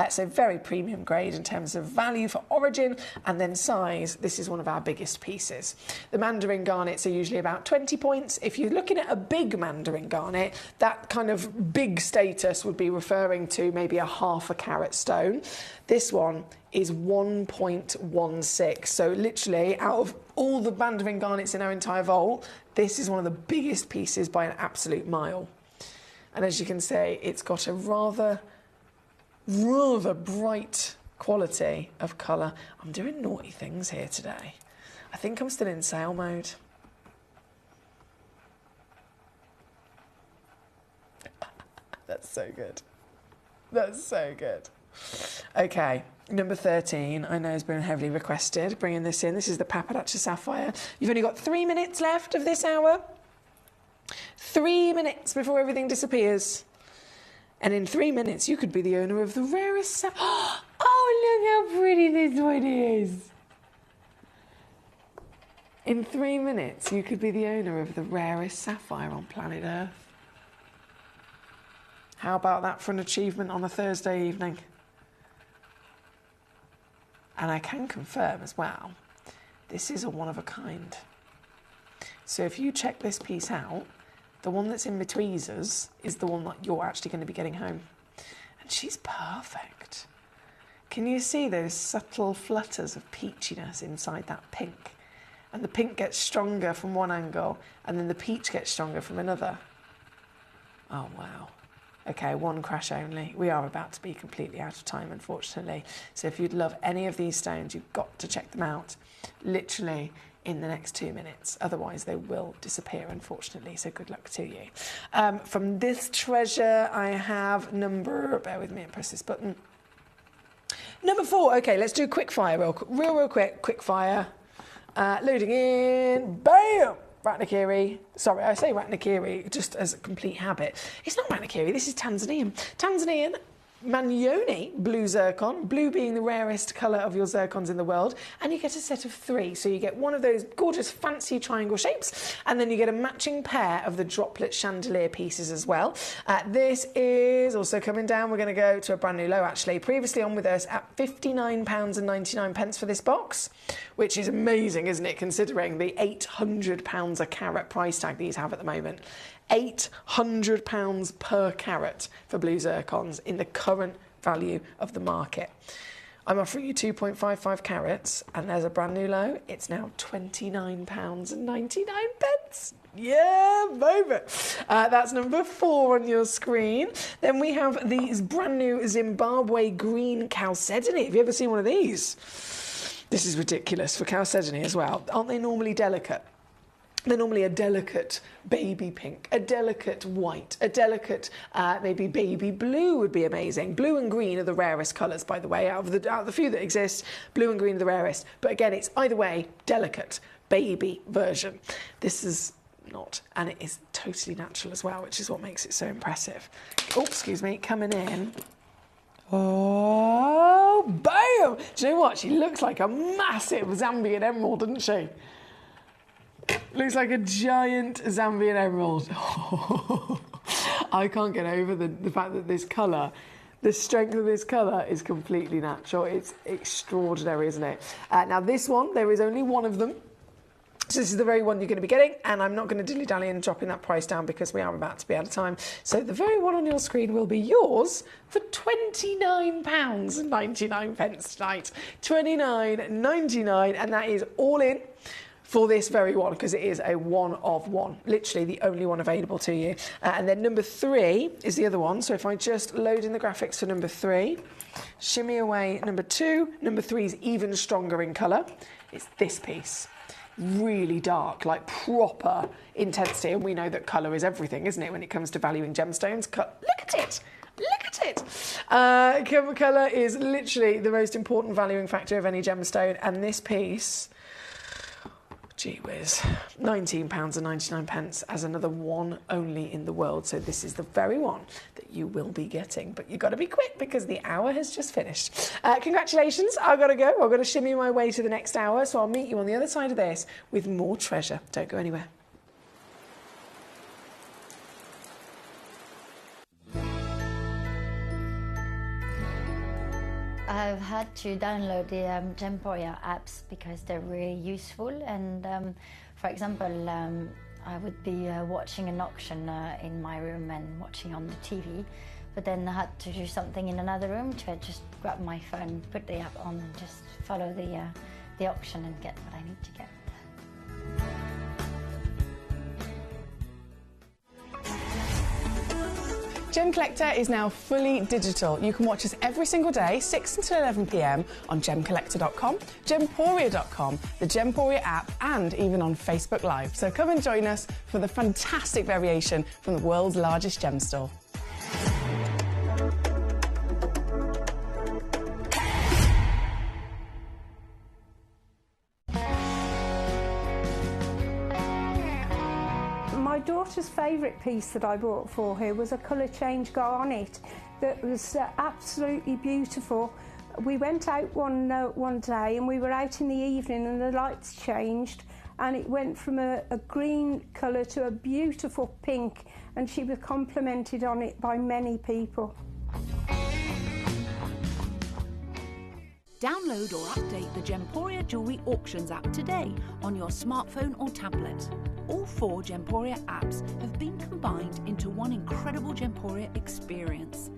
So very premium grade in terms of value for origin, and then size. This is one of our biggest pieces. The mandarin garnets are usually about 20 points. If you're looking at a big mandarin garnet, that kind of big status would be referring to maybe a half a carat stone. This one is 1.16. So literally, out of all the mandarin garnets in our entire vault, this is one of the biggest pieces by an absolute mile. And as you can see, it's got a rather bright quality of colour. I'm doing naughty things here today. I think I'm still in sale mode. That's so good. That's so good. Okay, number 13, I know has been heavily requested, bringing this in. This is the Papadacha Sapphire. You've only got 3 minutes left of this hour. 3 minutes before everything disappears. And in 3 minutes, you could be the owner of the rarest sapphire. Oh, look how pretty this one is. In 3 minutes, you could be the owner of the rarest sapphire on planet Earth. How about that for an achievement on a Thursday evening? And I can confirm as well, this is a one of a kind. So if you check this piece out, the one that's in between us is the one that you're actually going to be getting home. And she's perfect. Can you see those subtle flutters of peachiness inside that pink? And the pink gets stronger from one angle, and then the peach gets stronger from another. Oh, wow. Okay, one crash only. We are about to be completely out of time, unfortunately. So if you'd love any of these stones, you've got to check them out literally in the next 2 minutes. Otherwise, they will disappear, unfortunately. So good luck to you. From this treasure, I have number... Bear with me and press this button. Number 4. Okay, let's do quick fire real quick. Quick fire. Loading in. Bam! Ratnakiri. Sorry, I say Ratnakiri just as a complete habit. It's not Ratnakiri, this is Tanzanian. Tanzanian Manyoni blue zircon, blue being the rarest colour of your zircons in the world, and you get a set of 3. So you get one of those gorgeous fancy triangle shapes, and then you get a matching pair of the droplet chandelier pieces as well. This is also coming down. We're going to go to a brand new low, actually. Previously on with us at £59.99 for this box, which is amazing, isn't it, considering the £800 a carat price tag these have at the moment. £800 per carat for blue zircons in the current value of the market. I'm offering you 2.55 carats, and there's a brand new low. It's now £29.99. Yeah, baby. That's number 4 on your screen. Then we have these brand new Zimbabwe green chalcedony. Have you ever seen one of these? This is ridiculous for chalcedony as well. Aren't they normally delicate? They're normally a delicate baby pink, a delicate white, a delicate maybe baby blue would be amazing. Blue and green are the rarest colours, by the way, out of the few that exist. Blue and green are the rarest. But again, it's either way, delicate, baby version. This is not, and it is totally natural as well, which is what makes it so impressive. Oh, excuse me, coming in. Oh, bam! Do you know what? She looks like a massive Zambian emerald, doesn't she? Looks like a giant Zambian emerald. I can't get over the fact that this colour, the strength of this colour is completely natural. It's extraordinary, isn't it? Now this one, there is only one of them. So this is the very one you're going to be getting, and I'm not going to dilly-dally and dropping that price down because we are about to be out of time. So the very one on your screen will be yours for £29.99 tonight. £29.99, and that is all in for this very one, because it is a one of one, literally the only one available to you. And then number 3 is the other one. So if I just load in the graphics for number 3, shimmy away number 2. Number 3 is even stronger in colour. It's this piece. Really dark, like proper intensity. And we know that colour is everything, isn't it, when it comes to valuing gemstones? Look at it. Look at it. Colour is literally the most important valuing factor of any gemstone. And this piece... Gee whiz. £19.99 as another one only in the world. So this is the very one that you will be getting. But you've got to be quick because the hour has just finished. Congratulations. I've got to go. I've got to shimmy my way to the next hour. So I'll meet you on the other side of this with more treasure. Don't go anywhere. I've had to download the Gemporia apps because they're really useful, and for example I would be watching an auction in my room and watching on the TV, but then I had to do something in another room, to just grab my phone, put the app on and just follow the auction and get what I need to get. Gemcollector is now fully digital. You can watch us every single day, 6 until 11 p.m. on gemcollector.com, gemporia.com, the Gemporia app, and even on Facebook Live. So come and join us for the fantastic variation from the world's largest gem store. My daughter's favourite piece that I bought for her was a colour change garnet that was absolutely beautiful. We went out one day and we were out in the evening and the lights changed and it went from a green colour to a beautiful pink, and she was complimented on it by many people. Download or update the Gemporia Jewellery Auctions app today on your smartphone or tablet. All 4 Gemporia apps have been combined into one incredible Gemporia experience.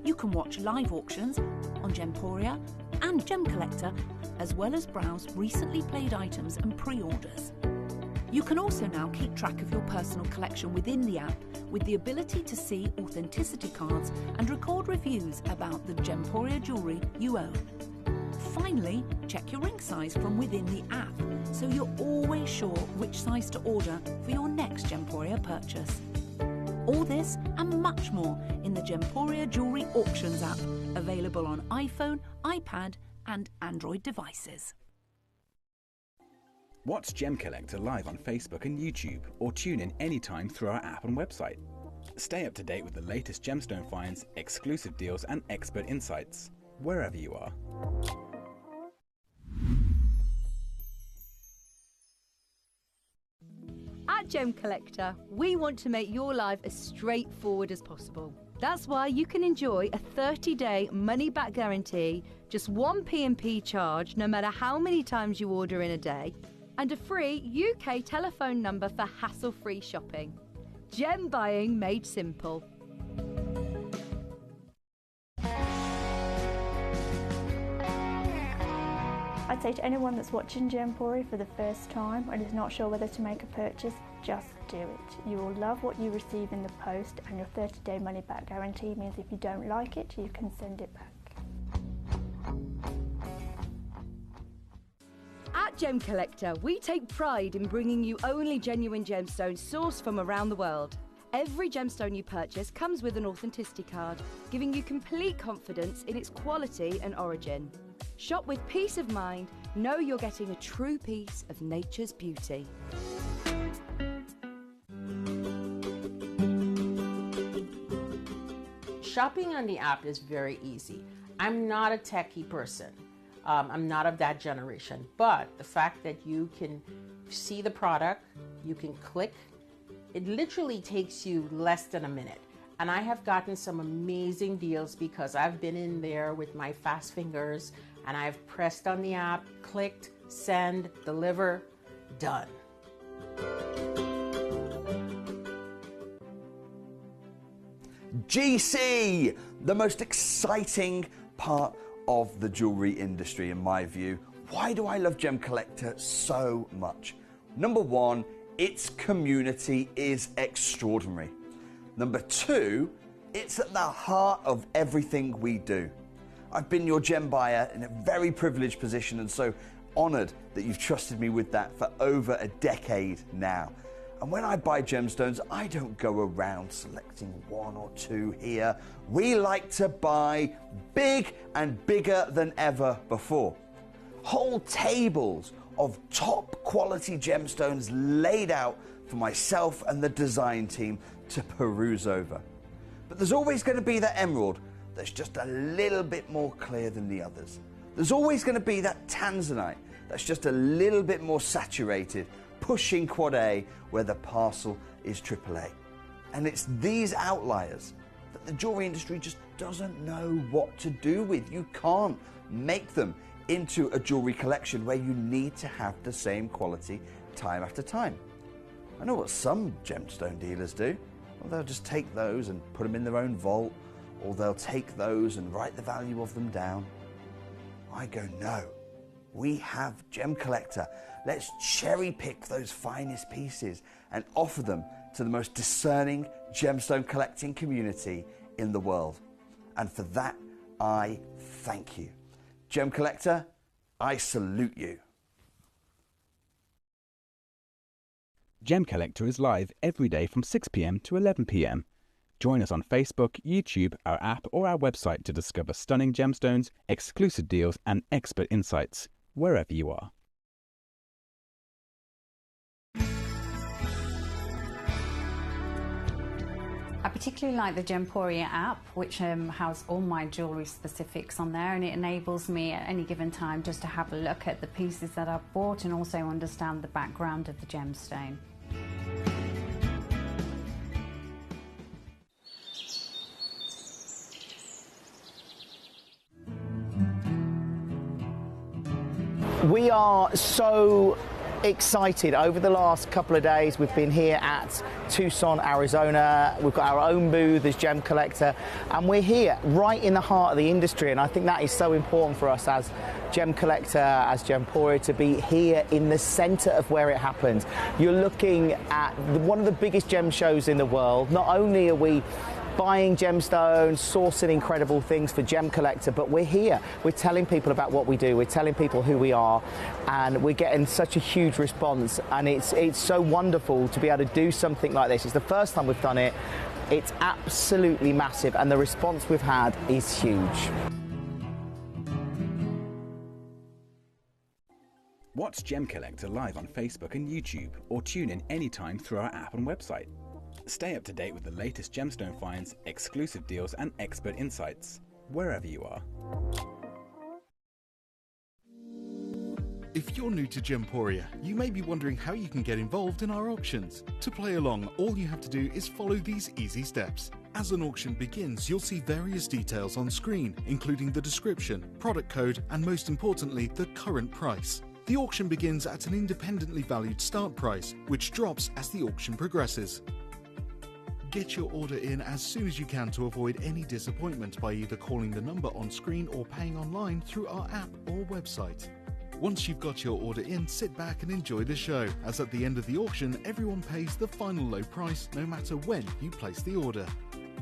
You can watch live auctions on Gemporia and Gemcollector, as well as browse recently played items and pre-orders. You can also now keep track of your personal collection within the app, with the ability to see authenticity cards and record reviews about the Gemporia jewellery you own. Finally, check your ring size from within the app, so you're always sure which size to order for your next Gemporia purchase. All this and much more in the Gemporia Jewellery Auctions app, available on iPhone, iPad and Android devices. Watch Gemcollector live on Facebook and YouTube, or tune in anytime through our app and website. Stay up to date with the latest gemstone finds, exclusive deals and expert insights, wherever you are. At Gemcollector, we want to make your life as straightforward as possible. That's why you can enjoy a 30-day money-back guarantee, just one P&P charge no matter how many times you order in a day, and a free UK telephone number for hassle-free shopping. Gem buying made simple. I'd say to anyone that's watching Gemporia for the first time and is not sure whether to make a purchase, just do it. You will love what you receive in the post, and your 30-day money-back guarantee means if you don't like it, you can send it back. At Gemcollector, we take pride in bringing you only genuine gemstones sourced from around the world. Every gemstone you purchase comes with an authenticity card, giving you complete confidence in its quality and origin. Shop with peace of mind, know you're getting a true piece of nature's beauty. Shopping on the app is very easy. I'm not a techie person. I'm not of that generation, but the fact that you can see the product, you can click, it literally takes you less than a minute. And I have gotten some amazing deals because I've been in there with my fast fingers and I've pressed on the app, clicked, send, deliver, done. GC, the most exciting part of the jewellery industry in my view. Why do I love Gemcollector so much? Number one, its community is extraordinary. Number two, it's at the heart of everything we do. I've been your gem buyer in a very privileged position and so honoured that you've trusted me with that for over a decade now. And when I buy gemstones, I don't go around selecting one or two here. We like to buy big and bigger than ever before. Whole tables of top quality gemstones laid out for myself and the design team to peruse over. But there's always going to be that emerald that's just a little bit more clear than the others. There's always going to be that tanzanite that's just a little bit more saturated, pushing quad A where the parcel is AAA. And it's these outliers that the jewelry industry just doesn't know what to do with. You can't make them into a jewelry collection where you need to have the same quality time after time. I know what some gemstone dealers do. Well, they'll just take those and put them in their own vault, or they'll take those and write the value of them down. I go, no, we have Gemcollector. Let's cherry pick those finest pieces and offer them to the most discerning gemstone collecting community in the world. And for that, I thank you. Gemcollector, I salute you. Gemcollector is live every day from 6 p.m. to 11 p.m. Join us on Facebook, YouTube, our app or our website to discover stunning gemstones, exclusive deals and expert insights, wherever you are. I particularly like the Gemporia app, which has all my jewellery specifics on there, and it enables me at any given time just to have a look at the pieces that I've bought and also understand the background of the gemstone. We are so excited. Over the last couple of days we've been here at Tucson, Arizona. We've got our own booth as Gemcollector, and we're here right in the heart of the industry, and I think that is so important for us as Gemcollector, as Gemporia, to be here in the center of where it happens. You're looking at one of the biggest gem shows in the world. Not only are we buying gemstones, sourcing incredible things for Gemcollector, but we're here. We're telling people about what we do. We're telling people who we are, and we're getting such a huge response. And it's so wonderful to be able to do something like this. It's the first time we've done it. It's absolutely massive, and the response we've had is huge. Watch Gemcollector live on Facebook and YouTube, or tune in anytime through our app and website. Stay up to date with the latest gemstone finds, exclusive deals and expert insights, wherever you are. If you're new to Gemporia, you may be wondering how you can get involved in our auctions. To play along, all you have to do is follow these easy steps. As an auction begins, you'll see various details on screen, including the description, product code, and most importantly, the current price. The auction begins at an independently valued start price, which drops as the auction progresses. Get your order in as soon as you can to avoid any disappointment by either calling the number on screen or paying online through our app or website. Once you've got your order in, sit back and enjoy the show, as at the end of the auction, everyone pays the final low price no matter when you place the order.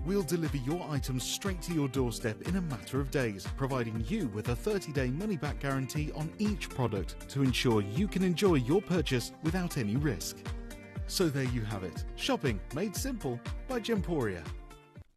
We'll deliver your items straight to your doorstep in a matter of days, providing you with a 30-day money-back guarantee on each product to ensure you can enjoy your purchase without any risk. So there you have it, shopping made simple by Gemporia.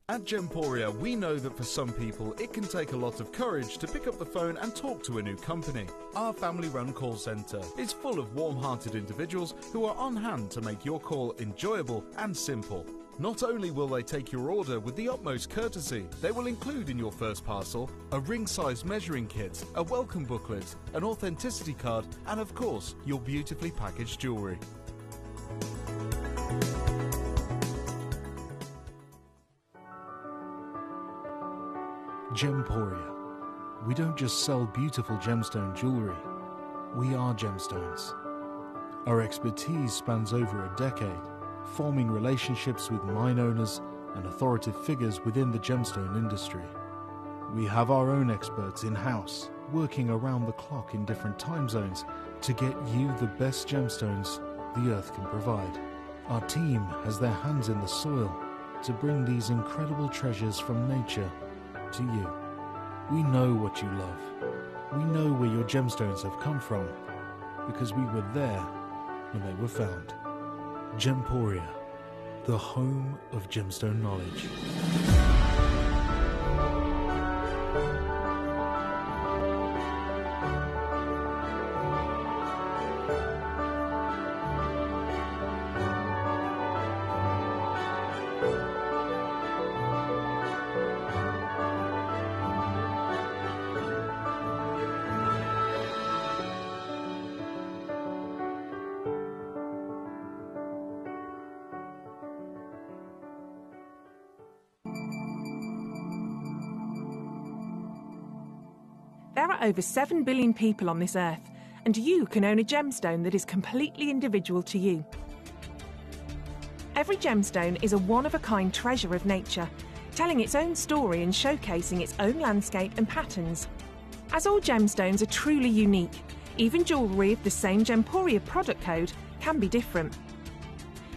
At Gemporia, we know that for some people it can take a lot of courage to pick up the phone and talk to a new company. Our family-run call centre is full of warm-hearted individuals who are on hand to make your call enjoyable and simple. Not only will they take your order with the utmost courtesy, they will include in your first parcel a ring-size measuring kit, a welcome booklet, an authenticity card, and of course, your beautifully packaged jewellery. Gemporia. We don't just sell beautiful gemstone jewellery, we are gemstones. Our expertise spans over a decade, forming relationships with mine owners and authoritative figures within the gemstone industry. We have our own experts in-house, working around the clock in different time zones to get you the best gemstones the earth can provide. Our team has their hands in the soil to bring these incredible treasures from nature to you. We know what you love. We know where your gemstones have come from, because we were there when they were found. Gemporia, the home of gemstone knowledge. There are over 7 billion people on this earth, and you can own a gemstone that is completely individual to you. Every gemstone is a one-of-a-kind treasure of nature, telling its own story and showcasing its own landscape and patterns. As all gemstones are truly unique, even jewellery of the same Gemporia product code can be different.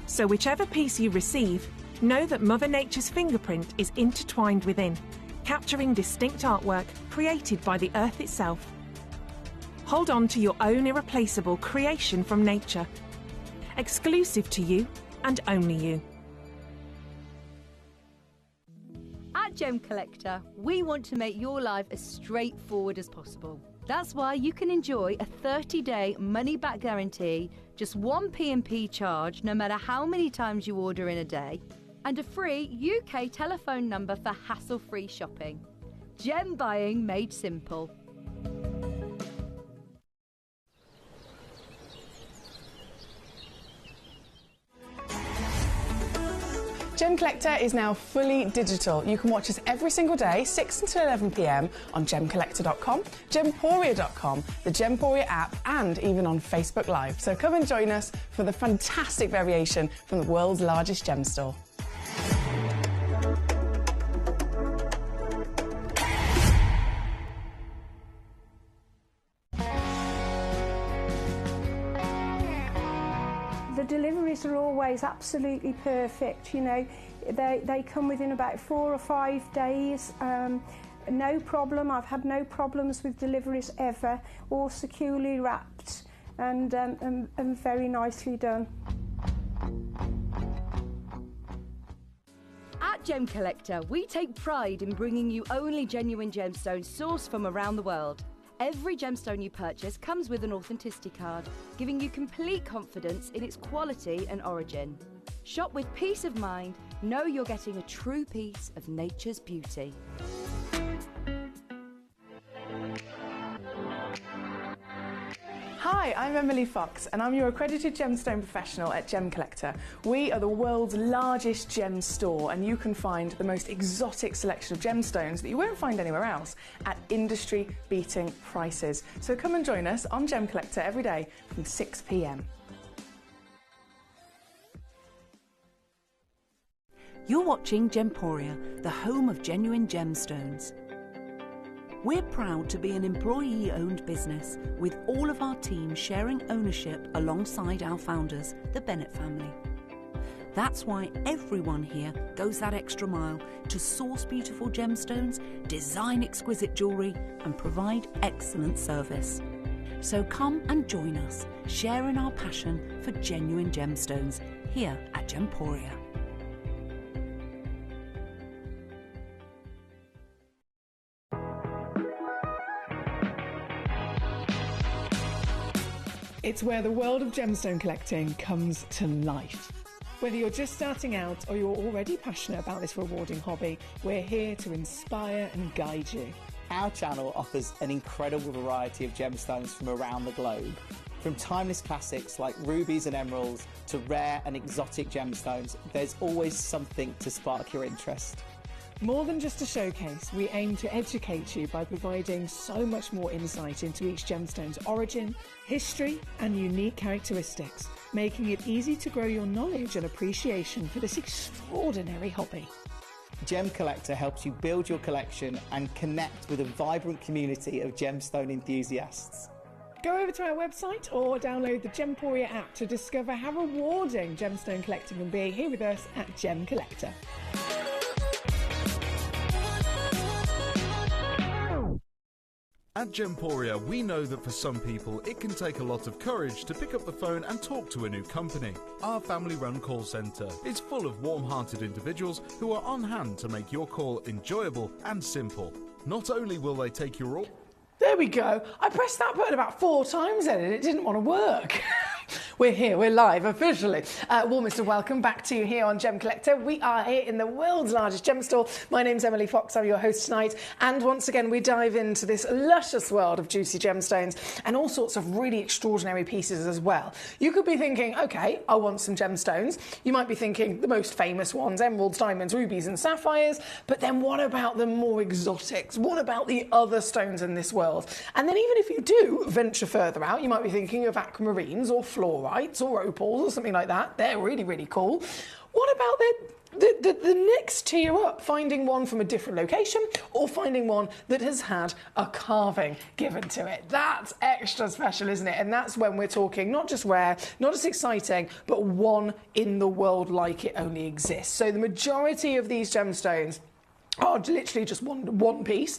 So whichever piece you receive, know that Mother Nature's fingerprint is intertwined within, capturing distinct artwork created by the earth itself. Hold on to your own irreplaceable creation from nature, exclusive to you and only you. At Gemcollector, we want to make your life as straightforward as possible. That's why you can enjoy a 30-day money-back guarantee, just one P&P charge no matter how many times you order in a day, and a free UK telephone number for hassle-free shopping. Gem buying made simple. Gemcollector is now fully digital. You can watch us every single day, 6 until 11 p.m. on gemcollector.com, gemporia.com, the Gemporia app, and even on Facebook Live. So come and join us for the fantastic variation from the world's largest gem store. The deliveries are always absolutely perfect, you know. They come within about 4 or 5 days. No problem. I've had no problems with deliveries ever. All securely wrapped and very nicely done. At Gemcollector, we take pride in bringing you only genuine gemstones sourced from around the world. Every gemstone you purchase comes with an authenticity card, giving you complete confidence in its quality and origin. Shop with peace of mind, know you're getting a true piece of nature's beauty. Hi, I'm Emily Fox and I'm your accredited gemstone professional at Gemcollector. We are the world's largest gem store and you can find the most exotic selection of gemstones that you won't find anywhere else at industry-beating prices. So come and join us on Gemcollector every day from 6 p.m. You're watching Gemporia, the home of genuine gemstones. We're proud to be an employee-owned business with all of our team sharing ownership alongside our founders, the Bennett family. That's why everyone here goes that extra mile to source beautiful gemstones, design exquisite jewellery and provide excellent service. So come and join us, sharing our passion for genuine gemstones here at Gemporia. It's where the world of gemstone collecting comes to life. Whether you're just starting out or you're already passionate about this rewarding hobby, we're here to inspire and guide you. Our channel offers an incredible variety of gemstones from around the globe. From timeless classics like rubies and emeralds to rare and exotic gemstones, there's always something to spark your interest. More than just a showcase, we aim to educate you by providing so much more insight into each gemstone's origin, history and unique characteristics, making it easy to grow your knowledge and appreciation for this extraordinary hobby. Gemcollector helps you build your collection and connect with a vibrant community of gemstone enthusiasts. Go over to our website or download the Gemporia app to discover how rewarding gemstone collecting can be here with us at Gemcollector. At Gemporia, we know that for some people, it can take a lot of courage to pick up the phone and talk to a new company. Our family-run call centre is full of warm-hearted individuals who are on hand to make your call enjoyable and simple. Not only will they take your order... There we go. I pressed that button about 4 times then and it didn't want to work. We're here, we're live officially. Warmest of welcome back to you here on Gem Collector. We are here in the world's largest gem store. My name's Emily Fox, I'm your host tonight. And once again, we dive into this luscious world of juicy gemstones and all sorts of really extraordinary pieces as well. You could be thinking, okay, I want some gemstones. You might be thinking the most famous ones, emeralds, diamonds, rubies and sapphires. But then what about the more exotics? What about the other stones in this world? And then even if you do venture further out, you might be thinking of aquamarines or fluorites or opals or something like that. They're really, really cool. What about the next tier up, finding one from a different location or finding one that has had a carving given to it? That's extra special, isn't it? And that's when we're talking not just rare, not just exciting, but one in the world like it only exists. So the majority of these gemstones are literally just one piece,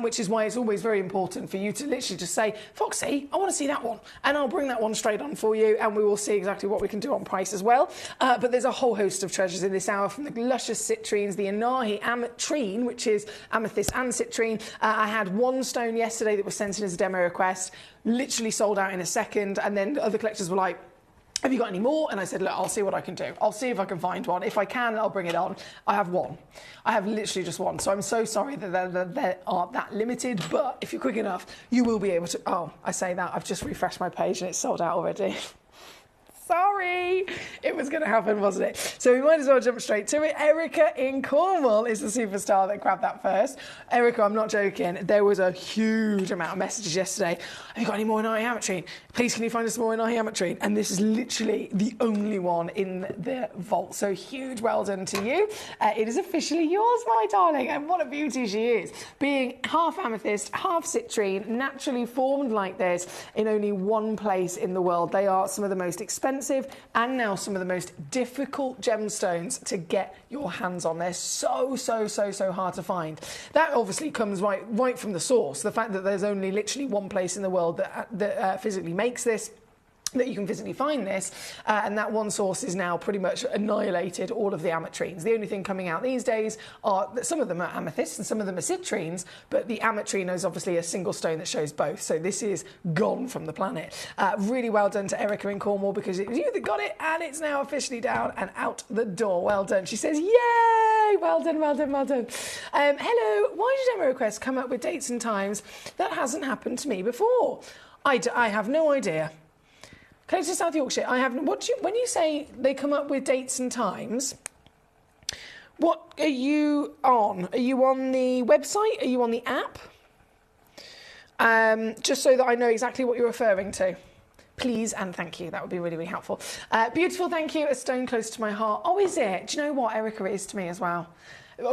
which is why it's always very important for you to literally just say, Foxy, I want to see that one. And I'll bring that one straight on for you, and we will see exactly what we can do on price as well. But there's a whole host of treasures in this hour, from the luscious citrines, the Anahi ametrine, which is amethyst and citrine. I had one stone yesterday that was sent in as a demo request, literally sold out in a second, and then other collectors were like, have you got any more? And I said, look, I'll see what I can do. I'll see if I can find one. If I can, I'll bring it on. I have one. I have literally just one. So I'm so sorry that they are that limited, but if you're quick enough, you will be able to. Oh, I say that. I've just refreshed my page and it's sold out already. Sorry, it was going to happen, wasn't it? So we might as well jump straight to it. Erica in Cornwall is the superstar that grabbed that first. Erica, I'm not joking. There was a huge amount of messages yesterday. Have you got any more in ametrine? Please, can you find us more in ametrine? And this is literally the only one in the vault. So huge well done to you. It is officially yours, my darling. And what a beauty she is. Being half amethyst, half citrine, naturally formed like this in only one place in the world. They are some of the most expensive and now some of the most difficult gemstones to get your hands on. They're so hard to find. That obviously comes right from the source. The fact that there's only literally one place in the world that physically makes this, that you can physically find this, and that one source is now pretty much annihilated all of the ametrines. The only thing coming out these days are that some of them are amethysts and some of them are citrines, but the ametrine is obviously a single stone that shows both, so this is gone from the planet. Really well done to Erica in Cornwall, because it was you that got it, and it's now officially down and out the door. Well done. She says, yay! Well done, well done, well done. Hello, why did demo requests come up with dates and times? That hasn't happened to me before. I have no idea. Collector South Yorkshire, I have. When you say they come up with dates and times, what are you on? Are you on the website? Are you on the app? Just so that I know exactly what you're referring to. Please and thank you. That would be really, really helpful. Beautiful, thank you. A stone close to my heart. Oh, is it? Do you know what, Erica, it is to me as well.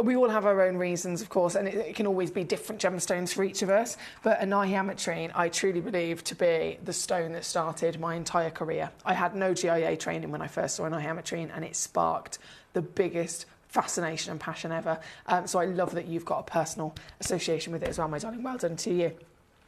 We all have our own reasons, of course, and it can always be different gemstones for each of us. But Anahi ametrine, I truly believe to be the stone that started my entire career. I had no GIA training when I first saw Anahi ametrine, and it sparked the biggest fascination and passion ever. So I love that you've got a personal association with it as well, my darling. Well done to you.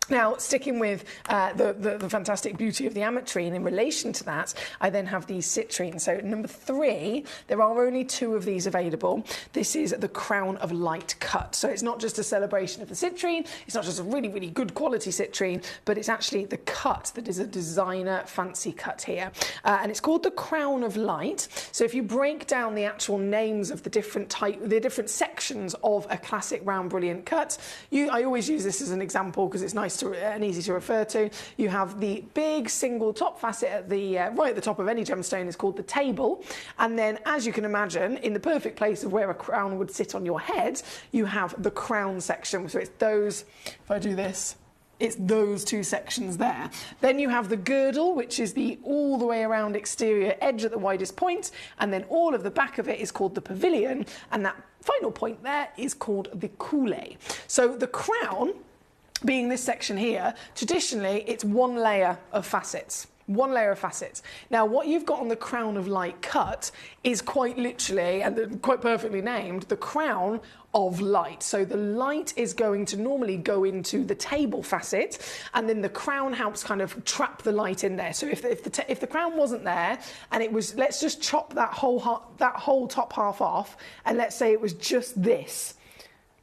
Now, sticking with the fantastic beauty of the ametrine, in relation to that, I then have these citrines. So number 3, there are only 2 of these available. This is the Crown of Light cut. So it's not just a celebration of the citrine, it's not just a really, really good quality citrine, but it's actually the cut that is a designer fancy cut here. And it's called the Crown of Light. So if you break down the actual names of the different sections of a classic round brilliant cut, I always use this as an example because it's nice and easy to refer to. You have the big single top facet at the right at the top of any gemstone is called the table, and then, as you can imagine, in the perfect place of where a crown would sit on your head, you have the crown section. So it's those, if I do this, it's those 2 sections there. Then you have the girdle, which is the all the way around exterior edge at the widest point, and then all of the back of it is called the pavilion, and that final point there is called the coulée. So the crown, being this section here, traditionally it's one layer of facets. One layer of facets. Now, what you've got on the Crown of Light cut is quite literally, and quite perfectly named, the Crown of Light. So the light is going to normally go into the table facet, and then the crown helps kind of trap the light in there. So if the crown wasn't there, and it was, let's just chop that whole top half off, and let's say it was just this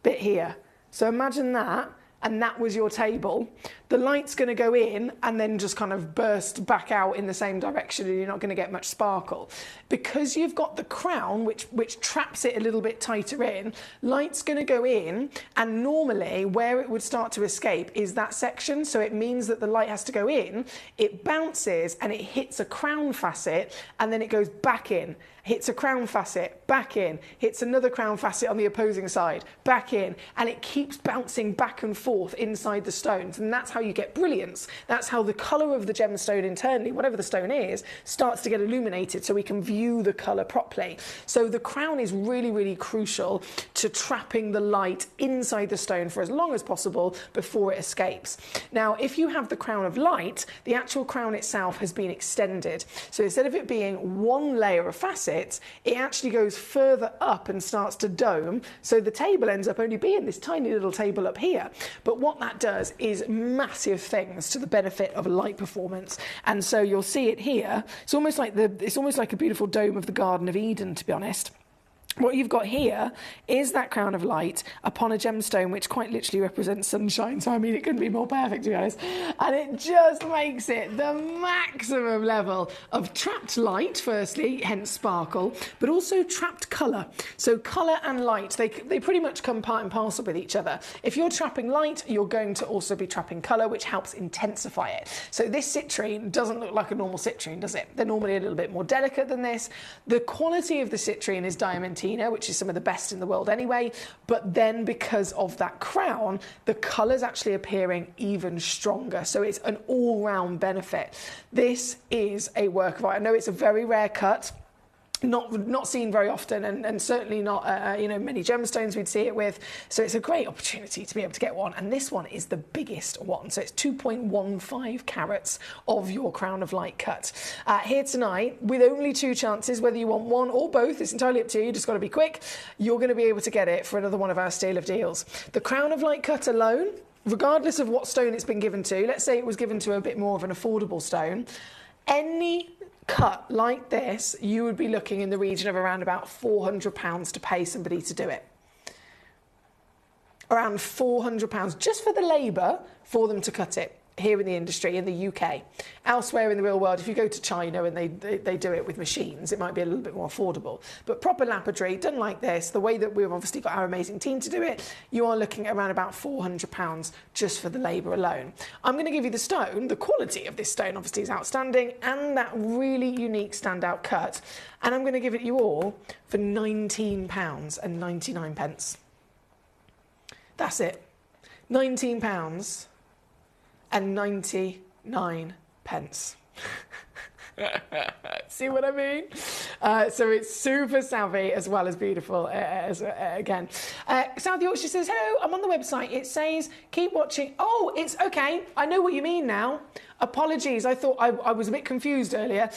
bit here. So imagine that. and that was your table, the light's going to go in and then just kind of burst back out in the same direction, and you're not going to get much sparkle. Because you've got the crown, which traps it a little bit tighter in, light's going to go in, and normally where it would start to escape is that section, so it means that the light has to go in, it bounces and it hits a crown facet, and then it goes back in, hits a crown facet, back in, hits another crown facet on the opposing side, back in, and it keeps bouncing back and forth inside the stones, and that's how you get brilliance. That's how the colour of the gemstone internally, whatever the stone is, starts to get illuminated so we can view the colour properly. So the crown is really, really crucial to trapping the light inside the stone for as long as possible before it escapes. Now, if you have the crown of light, the actual crown itself has been extended. So instead of it being one layer of facets, it actually goes further up and starts to dome. So the table ends up only being this tiny little table up here. But what that does is massive things to the benefit of light performance. And so you'll see it here. It's almost like a beautiful dome of the Garden of Eden, to be honest. What you've got here is that crown of light upon a gemstone, which quite literally represents sunshine. So, I mean, it couldn't be more perfect, to be honest. And it just makes it the maximum level of trapped light, firstly, hence sparkle, but also trapped colour. So colour and light, they pretty much come part and parcel with each other. If you're trapping light, you're going to also be trapping colour, which helps intensify it. So this citrine doesn't look like a normal citrine, does it? They're normally a little bit more delicate than this. The quality of the citrine is diamantine, which is some of the best in the world anyway, but then because of that crown, the colour's actually appearing even stronger, so it's an all-round benefit. This is a work of art. I know it's a very rare cut, not seen very often, and certainly not many gemstones we'd see it with, so it's a great opportunity to be able to get one. And this one is the biggest one, so it's 2.15 carats of your crown of light cut here tonight, with only 2 chances, whether you want one or both. It's entirely up to you. You just got to be quick. You're going to be able to get it for another one of our steal of deals. The crown of light cut alone, regardless of what stone it's been given to, let's say it was given to a bit more of an affordable stone, any cut like this, you would be looking in the region of around about £400 to pay somebody to do it. Around £400 just for the labour for them to cut it here in the industry in the UK. Elsewhere in the real world, if you go to China and they do it with machines, it might be a little bit more affordable. But proper lapidary, done like this, the way that we've obviously got our amazing team to do it, you are looking at around about £400 just for the labour alone. I'm going to give you the stone. The quality of this stone obviously is outstanding, and that really unique standout cut. And I'm going to give it you all for £19.99. That's it. £19.99. See what I mean? So it's super savvy as well as beautiful again. South Yorkshire says, hello, I'm on the website. It says, keep watching. Oh, it's okay. I know what you mean now. Apologies, I thought I was a bit confused earlier.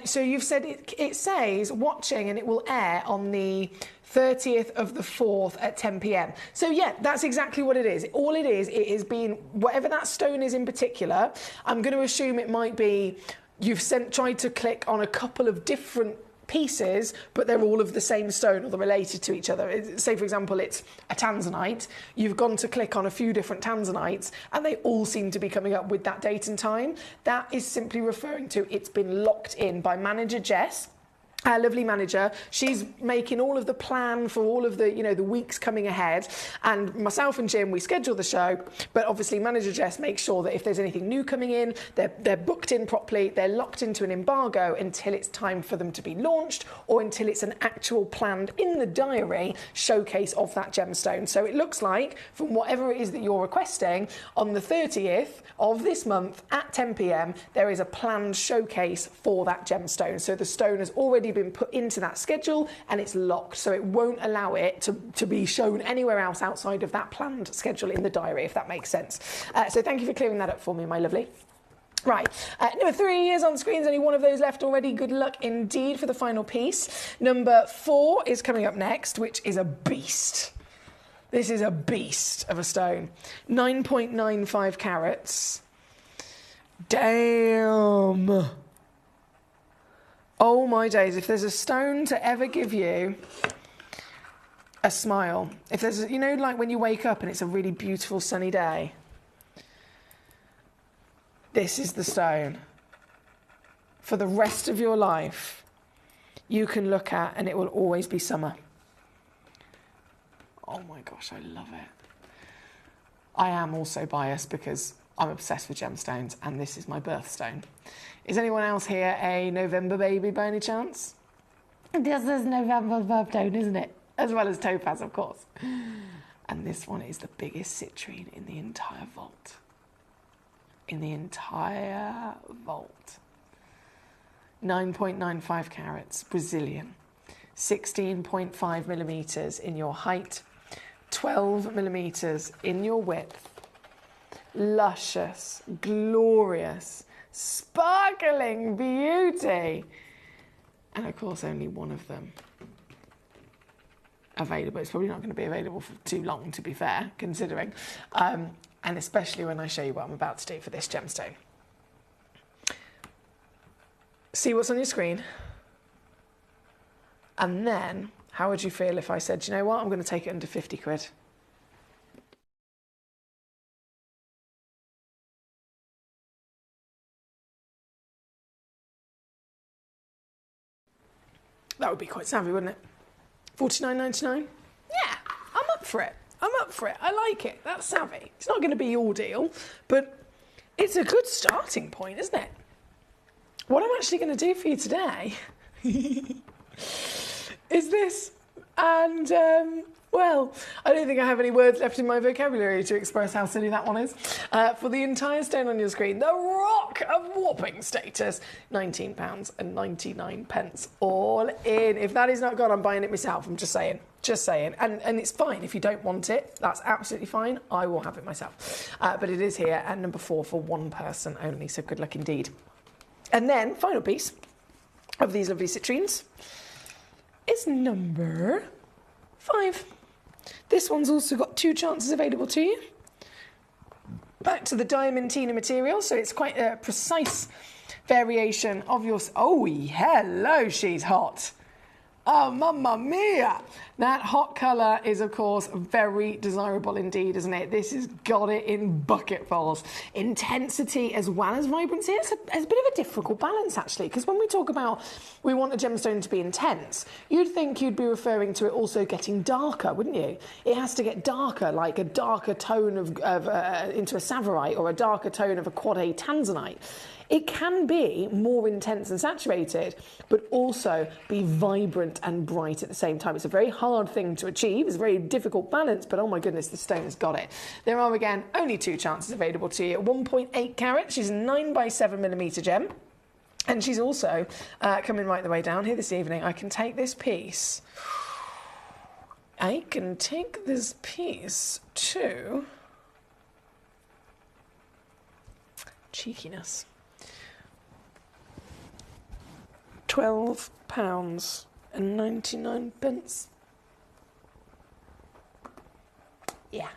So you've said it says watching, and it will air on the 30th of the 4th at 10 p.m. So yeah, that's exactly what it is. All it is being, whatever that stone is in particular, I'm going to assume it might be, you've tried to click on a couple of different pieces, but they're all of the same stone or they're related to each other. Say, for example, it's a tanzanite. You've gone to click on a few different tanzanites and they all seem to be coming up with that date and time. That is simply referring to it's been locked in by manager Jess, our lovely manager. She's making all of the plan for all of the, the weeks coming ahead. And myself and Jim, we schedule the show, but obviously manager Jess makes sure that if there's anything new coming in, they're booked in properly, they're locked into an embargo until it's time for them to be launched, or until it's an actual planned in the diary showcase of that gemstone. So it looks like, from whatever it is that you're requesting, on the 30th of this month at 10 p.m, there is a planned showcase for that gemstone. So the stone has already been put into that schedule and it's locked, so it won't allow it to be shown anywhere else outside of that planned schedule in the diary, if that makes sense. So thank you for clearing that up for me, my lovely. Right, number 3 is on screen. There's only one of those left already. Good luck indeed for the final piece. Number 4 is coming up next, which is a beast. This is a beast of a stone. 9.95 carats. Damn. Oh my days, if there's a stone to ever give you a smile. If there's, you know, like when you wake up and it's a really beautiful sunny day, this is the stone. For the rest of your life, you can look at and it will always be summer. Oh my gosh, I love it. I am also biased because I'm obsessed with gemstones and this is my birthstone. Is anyone else here a November baby by any chance? This is November birthstone, isn't it? As well as topaz, of course. And this one is the biggest citrine in the entire vault. In the entire vault. 9.95 carats, Brazilian. 16.5 millimeters in your height. 12 millimeters in your width. Luscious, glorious, sparkling beauty. And of course, only one of them available. It's probably not going to be available for too long, to be fair, considering. And especially when I show you what I'm about to do for this gemstone. See what's on your screen. And then, how would you feel if I said, you know what, I'm going to take it under 50 quid? That would be quite savvy, wouldn't it? $49.99? Yeah, I'm up for it. I'm up for it. I like it. That's savvy. It's not going to be your deal, but it's a good starting point, isn't it? What I'm actually going to do for you today is this. And, well, I don't think I have any words left in my vocabulary to express how silly that one is. For the entire stone on your screen, the rock of whopping status, £19.99, all in. If that is not gone, I'm buying it myself. I'm just saying. Just saying. And it's fine. If you don't want it, that's absolutely fine. I will have it myself. But it is here at number 4 for one person only, so good luck indeed. And then, final piece of these lovely citrines is number 5. This one's also got 2 chances available to you. Back to the diamantina material, so it's quite a precise variation of your... Oh, hello, she's hot. Oh, mamma mia. That hot colour is, of course, very desirable indeed, isn't it? This has got it in bucketfuls. Intensity as well as vibrancy. It's a bit of a difficult balance, actually, because when we talk about we want a gemstone to be intense, you'd think you'd be referring to it also getting darker, wouldn't you? It has to get darker, like a darker tone of into a savarite or a darker tone of a quad A tanzanite. It can be more intense and saturated, but also be vibrant and bright at the same time. It's a very hard thing to achieve. It's a very difficult balance, but oh my goodness, the stone has got it. There are, again, only 2 chances available to you. 1.8 carat, she's a 9x7 millimetre gem. And she's also coming right the way down here this evening. I can take this piece. I can take this piece to... cheekiness. £12.99. Yeah.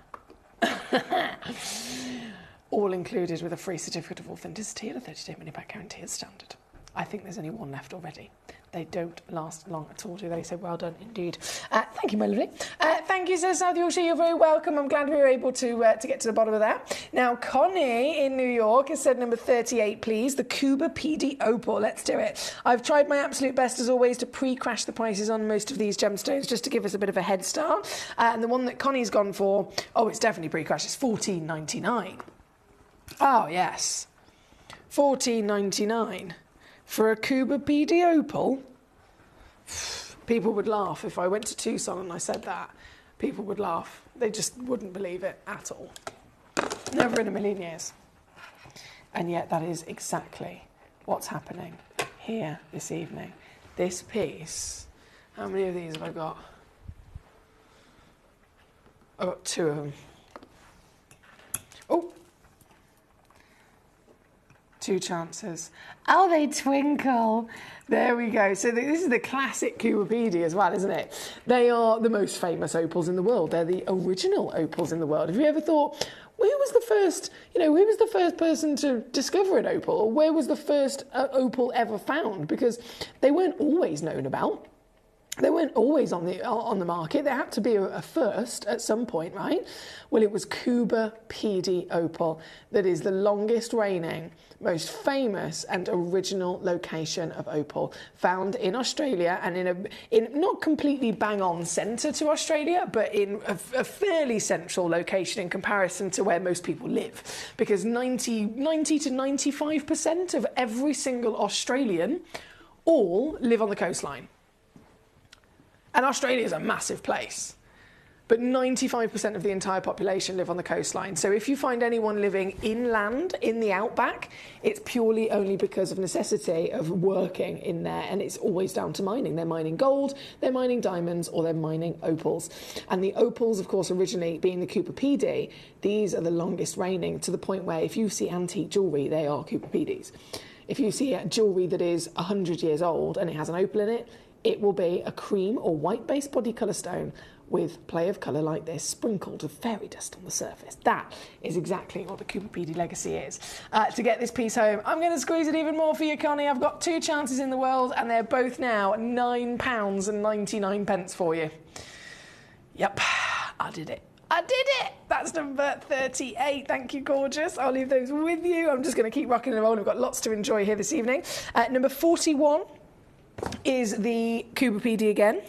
All included with a free certificate of authenticity and a 30-day money-back guarantee as standard. I think there's only one left already. They don't last long at all, do they? So well done indeed. Thank you, my lovely. Thank you, Sir South Yorkshire. You're very welcome. I'm glad we were able to get to the bottom of that. Now, Connie in New York has said number 38, please. The Cuba PD Opal. Let's do it. I've tried my absolute best, as always, to pre-crash the prices on most of these gemstones just to give us a bit of a head start. And the one that Connie's gone for, oh, it's definitely pre-crashed. It's $14.99. Oh, yes. $14.99. For a Cuba PD Opal, people would laugh. If I went to Tucson and I said that, people would laugh. They just wouldn't believe it at all. Never in a million years. And yet that is exactly what's happening here this evening. This piece, how many of these have I got? I've got 2 of them. Oh! 2 chances. Oh, they twinkle. There we go. So this is the classic Cuba PD as well, isn't it? They are the most famous opals in the world. They're the original opals in the world. Have you ever thought, who was the first, who was the first person to discover an opal? Or where was the first opal ever found? Because they weren't always known about. They weren't always on the market. There had to be a first at some point, right? Well, it was Cooper PD Opal that is the longest reigning, most famous and original location of opal, found in Australia, and in not completely bang on centre to Australia, but in a fairly central location in comparison to where most people live, because 90 to 95% of every single Australian all live on the coastline. And Australia is a massive place, but 95% of the entire population live on the coastline. So if you find anyone living inland in the outback, it's purely only because of necessity of working in there, and it's always down to mining. They're mining gold, they're mining diamonds, or they're mining opals. And the opals, of course, originally being the Cooper PD, these are the longest reigning, to the point where if you see antique jewellery, they are Cooper PDs. If you see jewellery that is 100 years old and it has an opal in it, it will be a cream or white-based body colour stone with play of colour like this, sprinkled with fairy dust on the surface. That is exactly what the Cooper PD legacy is. To get this piece home, I'm going to squeeze it even more for you, Connie. I've got 2 chances in the world, and they're both now £9.99 for you. Yep, I did it. I did it! That's number 38. Thank you, gorgeous. I'll leave those with you. I'm just going to keep rocking and rolling. We've got lots to enjoy here this evening. Number 41 is the Cooper PD again.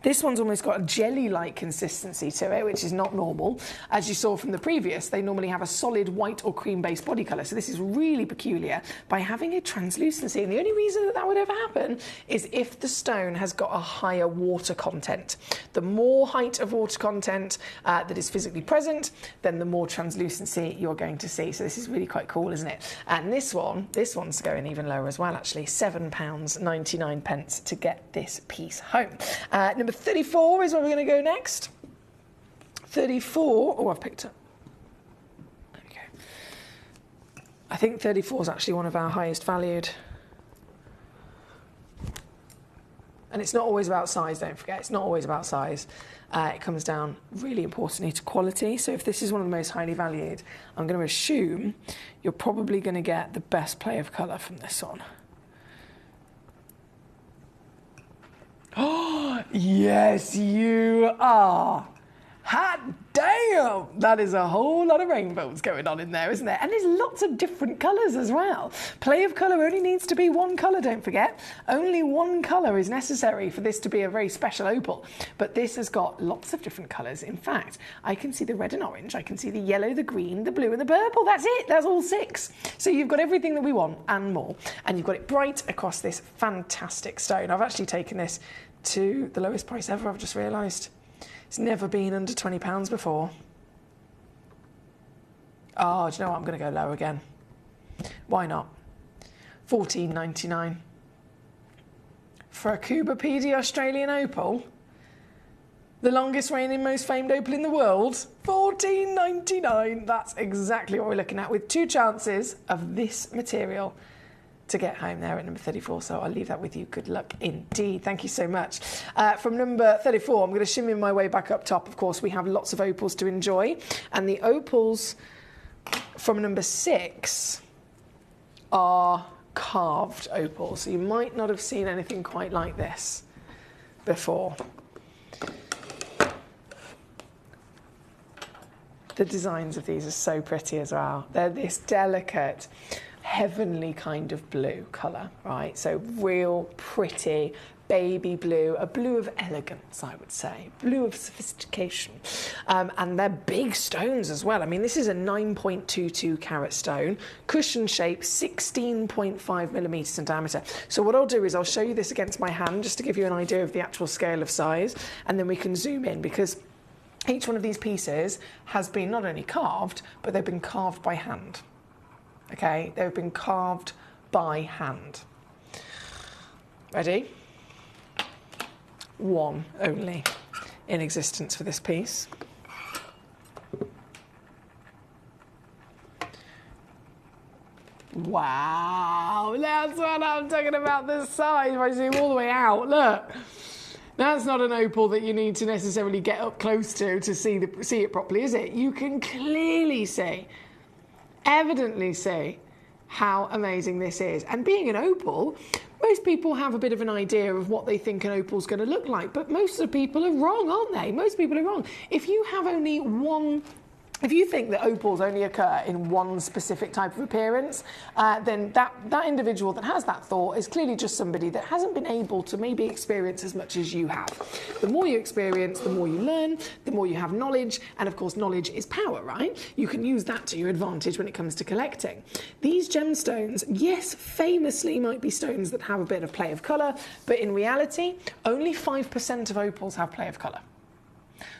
This one's almost got a jelly-like consistency to it, which is not normal. As you saw from the previous, they normally have a solid white or cream-based body colour, so this is really peculiar by having a translucency. And the only reason that would ever happen is if the stone has got a higher water content. The more height of water content that is physically present, then the more translucency you're going to see. So this is really quite cool, isn't it? And this one's going even lower as well, actually. £7.99 to get this piece home. Number 34 is where we're going to go next. 34. Oh, I've picked up. There we go. I think 34 is actually one of our highest valued. And it's not always about size, don't forget. It's not always about size. It comes down, really importantly, to quality. So if this is one of the most highly valued, I'm going to assume you're probably going to get the best play of colour from this one. Oh, yes, you are. Hot damn! That is a whole lot of rainbows going on in there, isn't there? And there's lots of different colours as well. Play of colour only needs to be one colour, don't forget. Only one colour is necessary for this to be a very special opal. But this has got lots of different colours. In fact, I can see the red and orange, I can see the yellow, the green, the blue and the purple. That's it. That's all 6. So you've got everything that we want and more. And you've got it bright across this fantastic stone. I've actually taken this to the lowest price ever, I've just realised. It's never been under £20 before. Oh, do you know what? I'm going to go low again. Why not? $14.99 for a Cooper PD Australian opal. The longest reigning, most famed opal in the world. $14.99. That's exactly what we're looking at, with 2 chances of this material to get home there at number 34, so I'll leave that with you. Good luck indeed. Thank you so much. From number 34, I'm going to shimmy my way back up top. Of course, we have lots of opals to enjoy, and the opals from number 6 are carved opals, so you might not have seen anything quite like this before. The designs of these are so pretty as well. They're this delicate, heavenly kind of blue colour, right? So real pretty baby blue, a blue of elegance, I would say, blue of sophistication. And they're big stones as well. I mean, this is a 9.22 carat stone, cushion shape, 16.5 millimetres in diameter. So what I'll do is I'll show you this against my hand just to give you an idea of the actual scale of size, and then we can zoom in, because each one of these pieces has been not only carved, but they've been carved by hand. Okay, they've been carved by hand. Ready? 1 only in existence for this piece. Wow, that's what I'm talking about, the size. If I zoom all the way out, look. That's not an opal that you need to necessarily get up close to see it properly, is it? You can clearly see, evidently see, how amazing this is. And being an opal, most people have a bit of an idea of what they think an opal's going to look like, but most of the people are wrong, aren't they? Most people are wrong. If you have only one... If you think that opals only occur in one specific type of appearance, then that individual that has that thought is clearly just somebody that hasn't been able to maybe experience as much as you have. The more you experience, the more you learn, the more you have knowledge, and of course knowledge is power, right? You can use that to your advantage when it comes to collecting. These gemstones, yes, famously might be stones that have a bit of play of colour, but in reality, only 5% of opals have play of colour.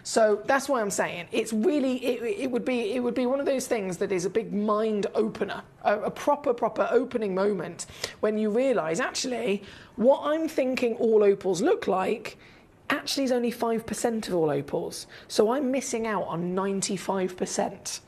So that's why I'm saying it's really, it would be one of those things that is a big mind opener, a proper opening moment when you realise, actually, what I'm thinking all opals look like actually is only 5% of all opals. So I'm missing out on 95%.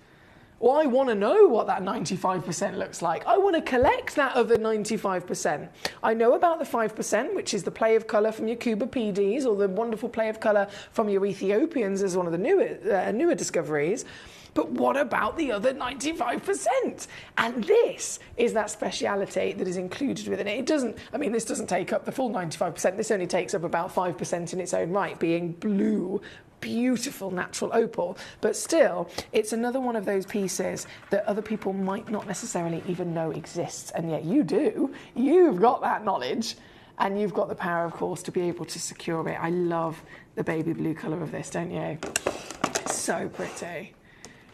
Well, I want to know what that 95% looks like. I want to collect that other 95%. I know about the 5%, which is the play of colour from your Cuba PDs, or the wonderful play of colour from your Ethiopians as one of the newer discoveries. But what about the other 95%? And this is that speciality that is included within it. It doesn't, I mean, this doesn't take up the full 95%. This only takes up about 5% in its own right, being blue, beautiful natural opal, but still it's another one of those pieces that other people might not necessarily even know exists, and yet you do. You've got that knowledge, and you've got the power, of course, to be able to secure it. I love the baby blue colour of this, don't you? It's so pretty.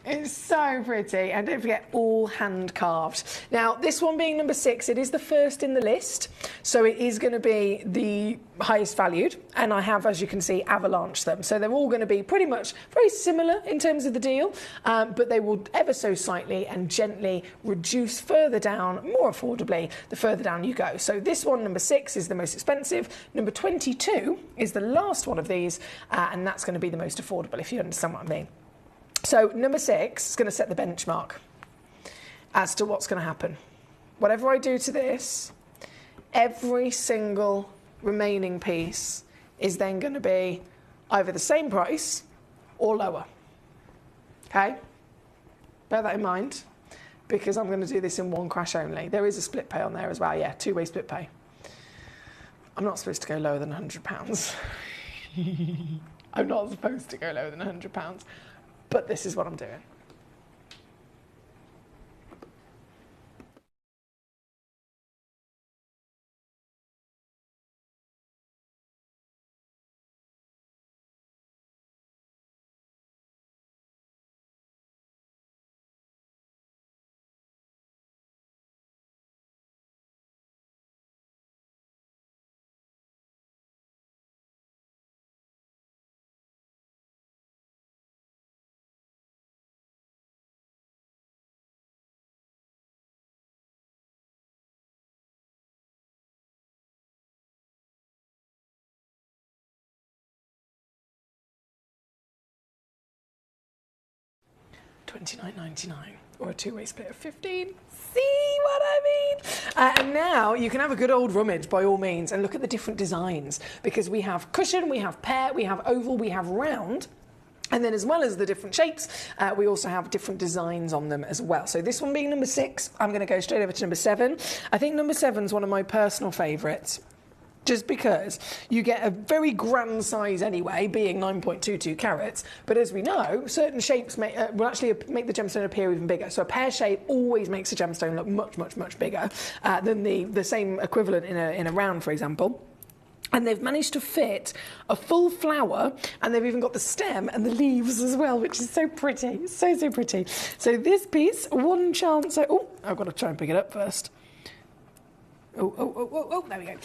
It's so pretty, and don't forget, all hand carved. Now, this one being number 6, it is the first in the list, so it is going to be the highest valued, and I have, as you can see, avalanche them. So they're all going to be pretty much very similar in terms of the deal, but they will ever so slightly and gently reduce further down, more affordably, the further down you go. So this one, number 6, is the most expensive. Number 22 is the last one of these, and that's going to be the most affordable, if you understand what I mean. So number 6 is going to set the benchmark as to what's going to happen. Whatever I do to this, every single remaining piece is then going to be either the same price or lower. Okay? Bear that in mind, because I'm going to do this in one crash only. There is a split pay on there as well, yeah, two-way split pay. I'm not supposed to go lower than £100. I'm not supposed to go lower than £100. But this is what I'm doing. $29.99 or a two-way split of 15. See what I mean? And now you can have a good old rummage by all means and look at the different designs, because we have cushion, we have pear, we have oval, we have round. And then as well as the different shapes, we also have different designs on them as well. So this one being number 6, I'm going to go straight over to number 7. I think number 7 is one of my personal favourites, just because you get a very grand size anyway, being 9.22 carats. But as we know, certain shapes will actually make the gemstone appear even bigger. So a pear shape always makes a gemstone look much, much, much bigger than the same equivalent in a round, for example. And they've managed to fit a full flower, and they've even got the stem and the leaves as well, which is so pretty. So, so pretty. So this piece, one chance... Oh, I've got to try and pick it up first. Oh, there we go.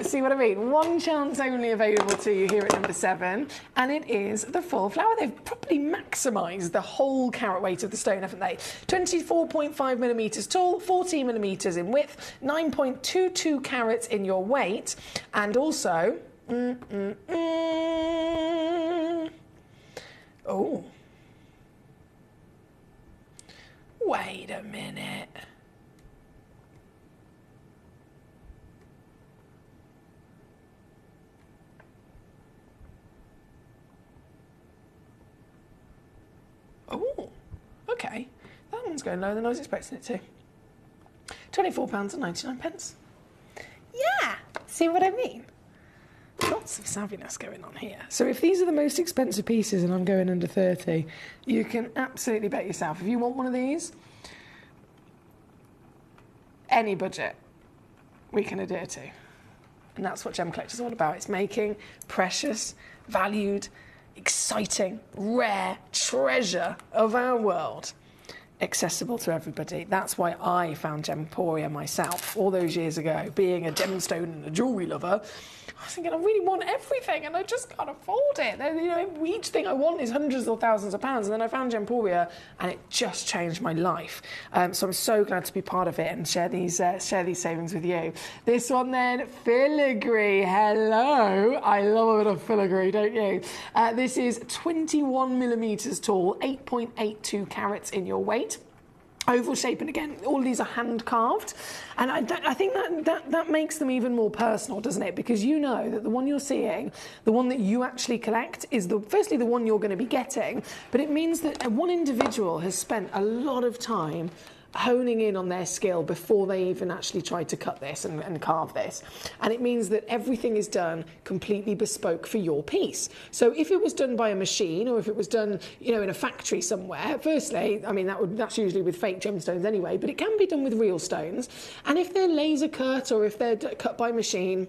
See what I mean? One chance only available to you here at number 7, and it is the full flower. They've properly maximised the whole carat weight of the stone, haven't they? 24.5 millimetres tall, 14 millimetres in width, 9.22 carats in your weight, and also... Oh. Wait a minute. Oh, okay. That one's going lower than I was expecting it to. £24.99. Yeah, See what I mean? Lots of savviness going on here. So if these are the most expensive pieces and I'm going under 30, you can absolutely bet yourself, if you want one of these, any budget, we can adhere to. And that's what Gemcollector's all about. It's making precious, valued, exciting, rare treasure of our world accessible to everybody. That's why I found Gemporia myself all those years ago. Being a gemstone and a jewellery lover, I was thinking, I really want everything and I just can't afford it. You know, each thing I want is hundreds or thousands of pounds. And then I found Gemporia and it just changed my life. So I'm so glad to be part of it and share these savings with you. This one then, filigree. Hello. I love a bit of filigree, don't you? This is 21 millimetres tall, 8.82 carats in your weight. Oval shape, and again, all of these are hand carved, and I think that makes them even more personal, doesn't it? Because you know that the one you're seeing, the one that you actually collect, is firstly the one you're going to be getting, but it means that one individual has spent a lot of time honing in on their skill before they even actually tried to cut this and carve this. And it means that everything is done completely bespoke for your piece. So if it was done by a machine or if it was done, you know, in a factory somewhere, firstly, I mean, that's usually with fake gemstones anyway, but it can be done with real stones. And if they're laser cut or if they're cut by machine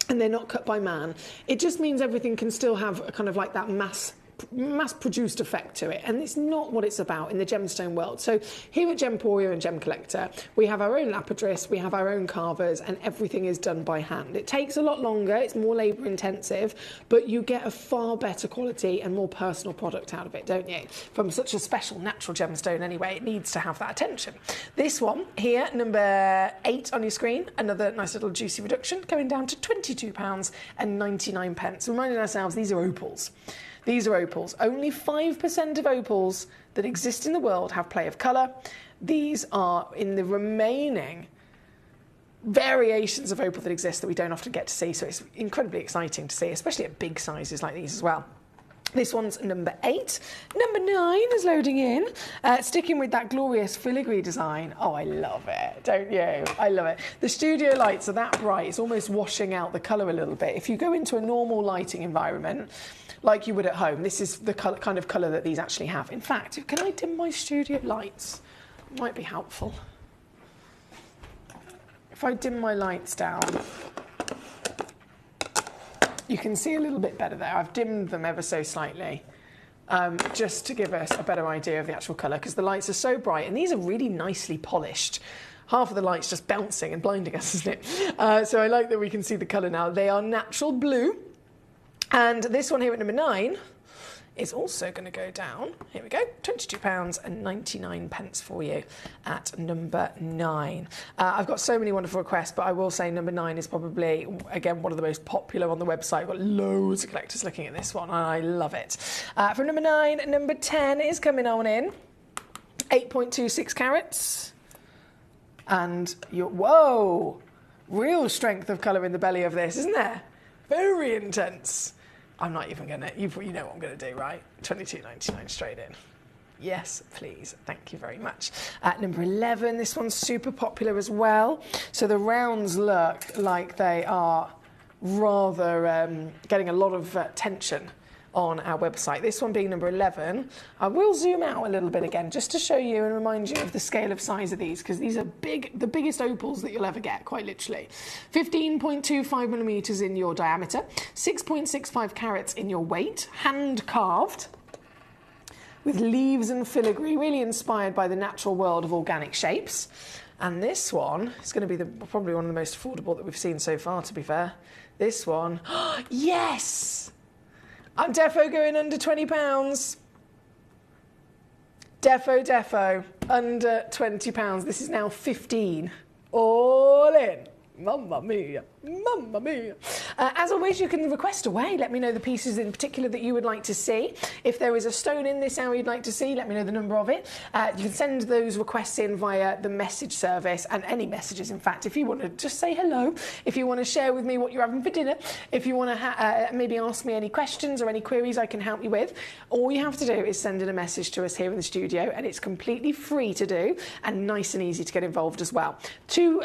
and they're not cut by man, it just means everything can still have a kind of like that mass-produced effect to it, and it's not what it's about in the gemstone world. So here at Gemporia and Gemcollector, we have our own lapidarists, we have our own carvers, and everything is done by hand. It takes a lot longer, it's more labour intensive, but you get a far better quality and more personal product out of it, don't you? From such a special natural gemstone anyway, it needs to have that attention. This one here, number 8 on your screen, another nice little juicy reduction, going down to £22.99. Reminding ourselves, these are opals. These are opals. Only 5% of opals that exist in the world have play of colour. These are in the remaining variations of opal that exist that we don't often get to see, so it's incredibly exciting to see, especially at big sizes like these as well. This one's number 8. Number 9 is loading in. Sticking with that glorious filigree design. Oh, I love it, don't you? I love it. The studio lights are that bright, it's almost washing out the colour a little bit. If you go into a normal lighting environment, like you would at home, this is the kind of colour that these actually have. In fact, can I dim my studio lights? Might be helpful. If I dim my lights down, you can see a little bit better there. I've dimmed them ever so slightly, just to give us a better idea of the actual colour, because the lights are so bright, and these are really nicely polished. Half of the light's just bouncing and blinding us, isn't it? So I like that we can see the colour now. They are natural blue. And this one here at number 9 is also going to go down. Here we go, £22.99 for you at number 9. I've got so many wonderful requests, but I will say number 9 is probably, again, one of the most popular on the website. I've got loads of collectors looking at this one, and I love it. From number 9, number 10 is coming on in. 8.26 carats. And whoa, real strength of colour in the belly of this, isn't there? Very intense. I'm not even going to, you know what I'm going to do, right? £22.99 straight in. Yes, please. Thank you very much. At number 11, this one's super popular as well. So the rounds look like they are rather getting a lot of attention on our website. This one being number 11. I will zoom out a little bit again just to show you and remind you of the scale of size of these, because these are big, the biggest opals that you'll ever get, quite literally. 15.25 millimetres in your diameter, 6.65 carats in your weight, hand carved, with leaves and filigree, really inspired by the natural world of organic shapes. And this one is going to be probably one of the most affordable that we've seen so far, to be fair. This one, yes! I'm defo going under £20. Defo, under £20. This is now 15. All in. Mamma mia, mamma mia. As always, you can request away. Let me know the pieces in particular that you would like to see. If there is a stone in this hour you'd like to see, let me know the number of it. You can send those requests in via the message service, and any messages, in fact, if you want to just say hello, if you want to share with me what you're having for dinner, if you want to maybe ask me any questions or any queries I can help you with, all you have to do is send in a message to us here in the studio, and it's completely free to do and nice and easy to get involved as well. Two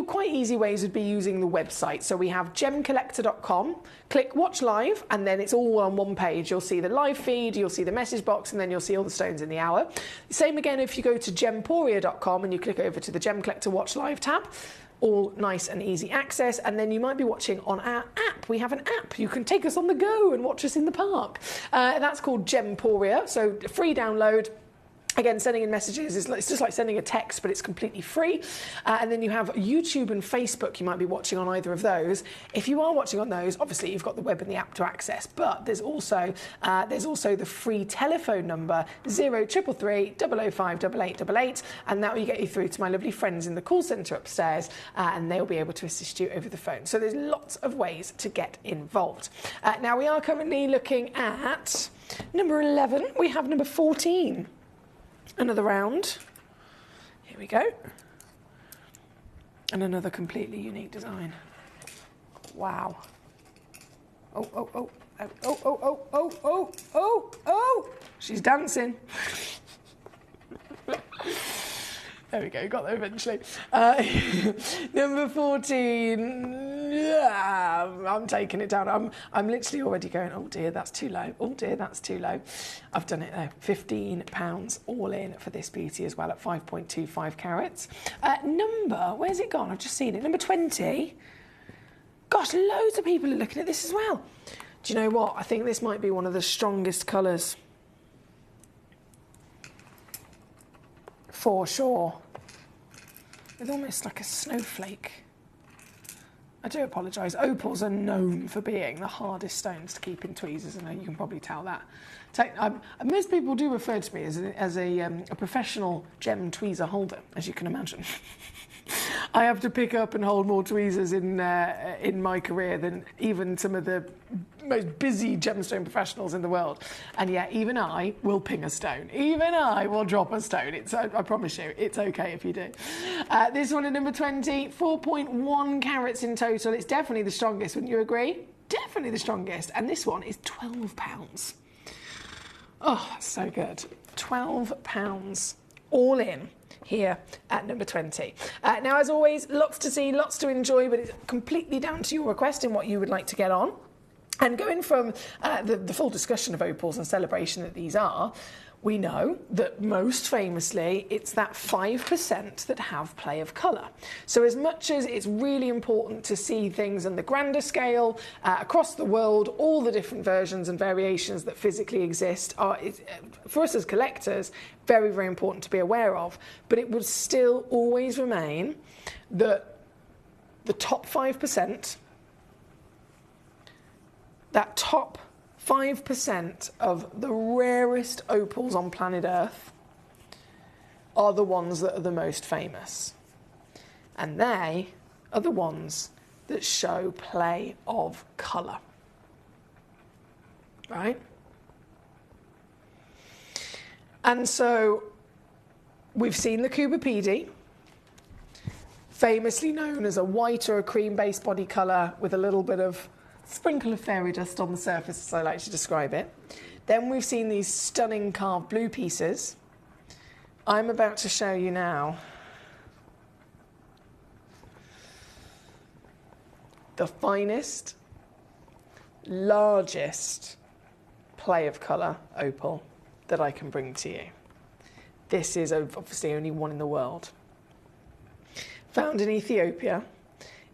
quite easy ways would be using the website. So we have gemcollector.com. Click watch live, and then it's all on one page. You'll see the live feed, you'll see the message box, and then you'll see all the stones in the hour. Same again if you go to gemporia.com and you click over to the Gem Collector Watch Live tab. All nice and easy access, and then you might be watching on our app. We have an app. You can take us on the go and watch us in the park. That's called Gemporia, so free download. Again, sending in messages it's just like sending a text, but it's completely free. And then you have YouTube and Facebook. You might be watching on either of those. If you are watching on those, obviously you've got the web and the app to access. But there's also the free telephone number 0333 005 8888, and that will get you through to my lovely friends in the call centre upstairs, and they'll be able to assist you over the phone. So there's lots of ways to get involved. Now we are currently looking at number 11. We have number 14. Another round. Here we go. And another completely unique design. Wow. Oh, oh, oh, oh, oh, oh, oh, oh, oh, oh, oh. She's dancing. There we go, got there eventually. Number 14. Yeah, I'm taking it down. I'm literally already going, oh dear, that's too low. Oh dear, that's too low. I've done it though. £15 all in for this beauty as well at 5.25 carats. Where's it gone? I've just seen it. Number 20. Gosh, loads of people are looking at this as well. Do you know what? I think this might be one of the strongest colours. For sure. It's almost like a snowflake. I do apologise. Opals are known for being the hardest stones to keep in tweezers, and you can probably tell that. Most people do refer to me as a professional gem tweezer holder, as you can imagine. I have to pick up and hold more tweezers in my career than even some of the most busy gemstone professionals in the world. And yet, even I will ping a stone. Even I will drop a stone. I promise you, it's okay if you do. This one at number 20, 4.1 carats in total. It's definitely the strongest, wouldn't you agree? Definitely the strongest. And this one is £12. Oh, that's so good. £12 all in here at number 20. Now, as always, lots to see, lots to enjoy, but it's completely down to your request and what you would like to get on. And going from the full discussion of opals and celebration that these are, we know that most famously it's that 5% that have play of colour. So as much as it's really important to see things on the grander scale across the world, all the different versions and variations that physically exist are, for us as collectors, very, very important to be aware of. But it would still always remain that the top 5%, that top 5% of the rarest opals on planet Earth are the ones that are the most famous. And they are the ones that show play of colour. Right? And so we've seen the Kubapedi, famously known as a white or a cream-based body colour with a little bit of sprinkle of fairy dust on the surface, as I like to describe it. Then we've seen these stunning carved blue pieces. I'm about to show you now the finest, largest play of colour opal that I can bring to you. This is obviously only one in the world. Found in Ethiopia.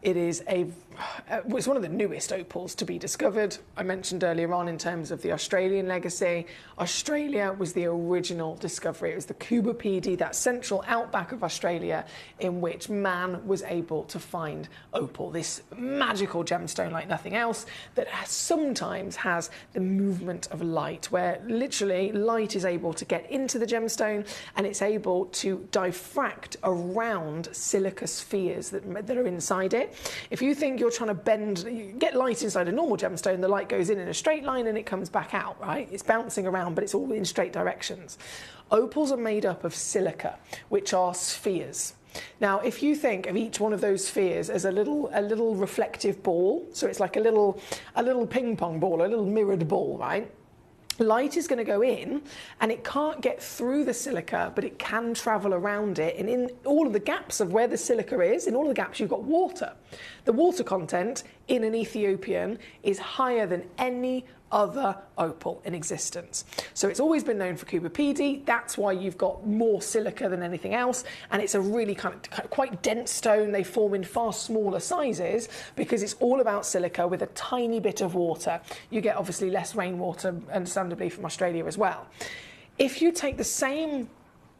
It is it's one of the newest opals to be discovered. I mentioned earlier on in terms of the Australian legacy. Australia was the original discovery. It was the Kubapedi, that central outback of Australia, in which man was able to find opal, this magical gemstone like nothing else that sometimes has the movement of light, where literally light is able to get into the gemstone and it's able to diffract around silica spheres that are inside it. If you think you're trying to bend. You get light inside a normal gemstone, the light goes in a straight line and it comes back out, right? It's bouncing around, but it's all in straight directions. Opals are made up of silica, which are spheres. Now, if you think of each one of those spheres as a little reflective ball, so it's like a little ping pong ball, a little mirrored ball, right? Light is going to go in and it can't get through the silica, but it can travel around it. And in all of the gaps of where the silica is, in all of the gaps, you've got water. The water content in an Ethiopian is higher than any other opal in existence. So it's always been known for Kubapedi. That's why you've got more silica than anything else. And it's a really kind of quite dense stone. They form in far smaller sizes because it's all about silica with a tiny bit of water. You get obviously less rainwater, understandably, from Australia as well. If you take the same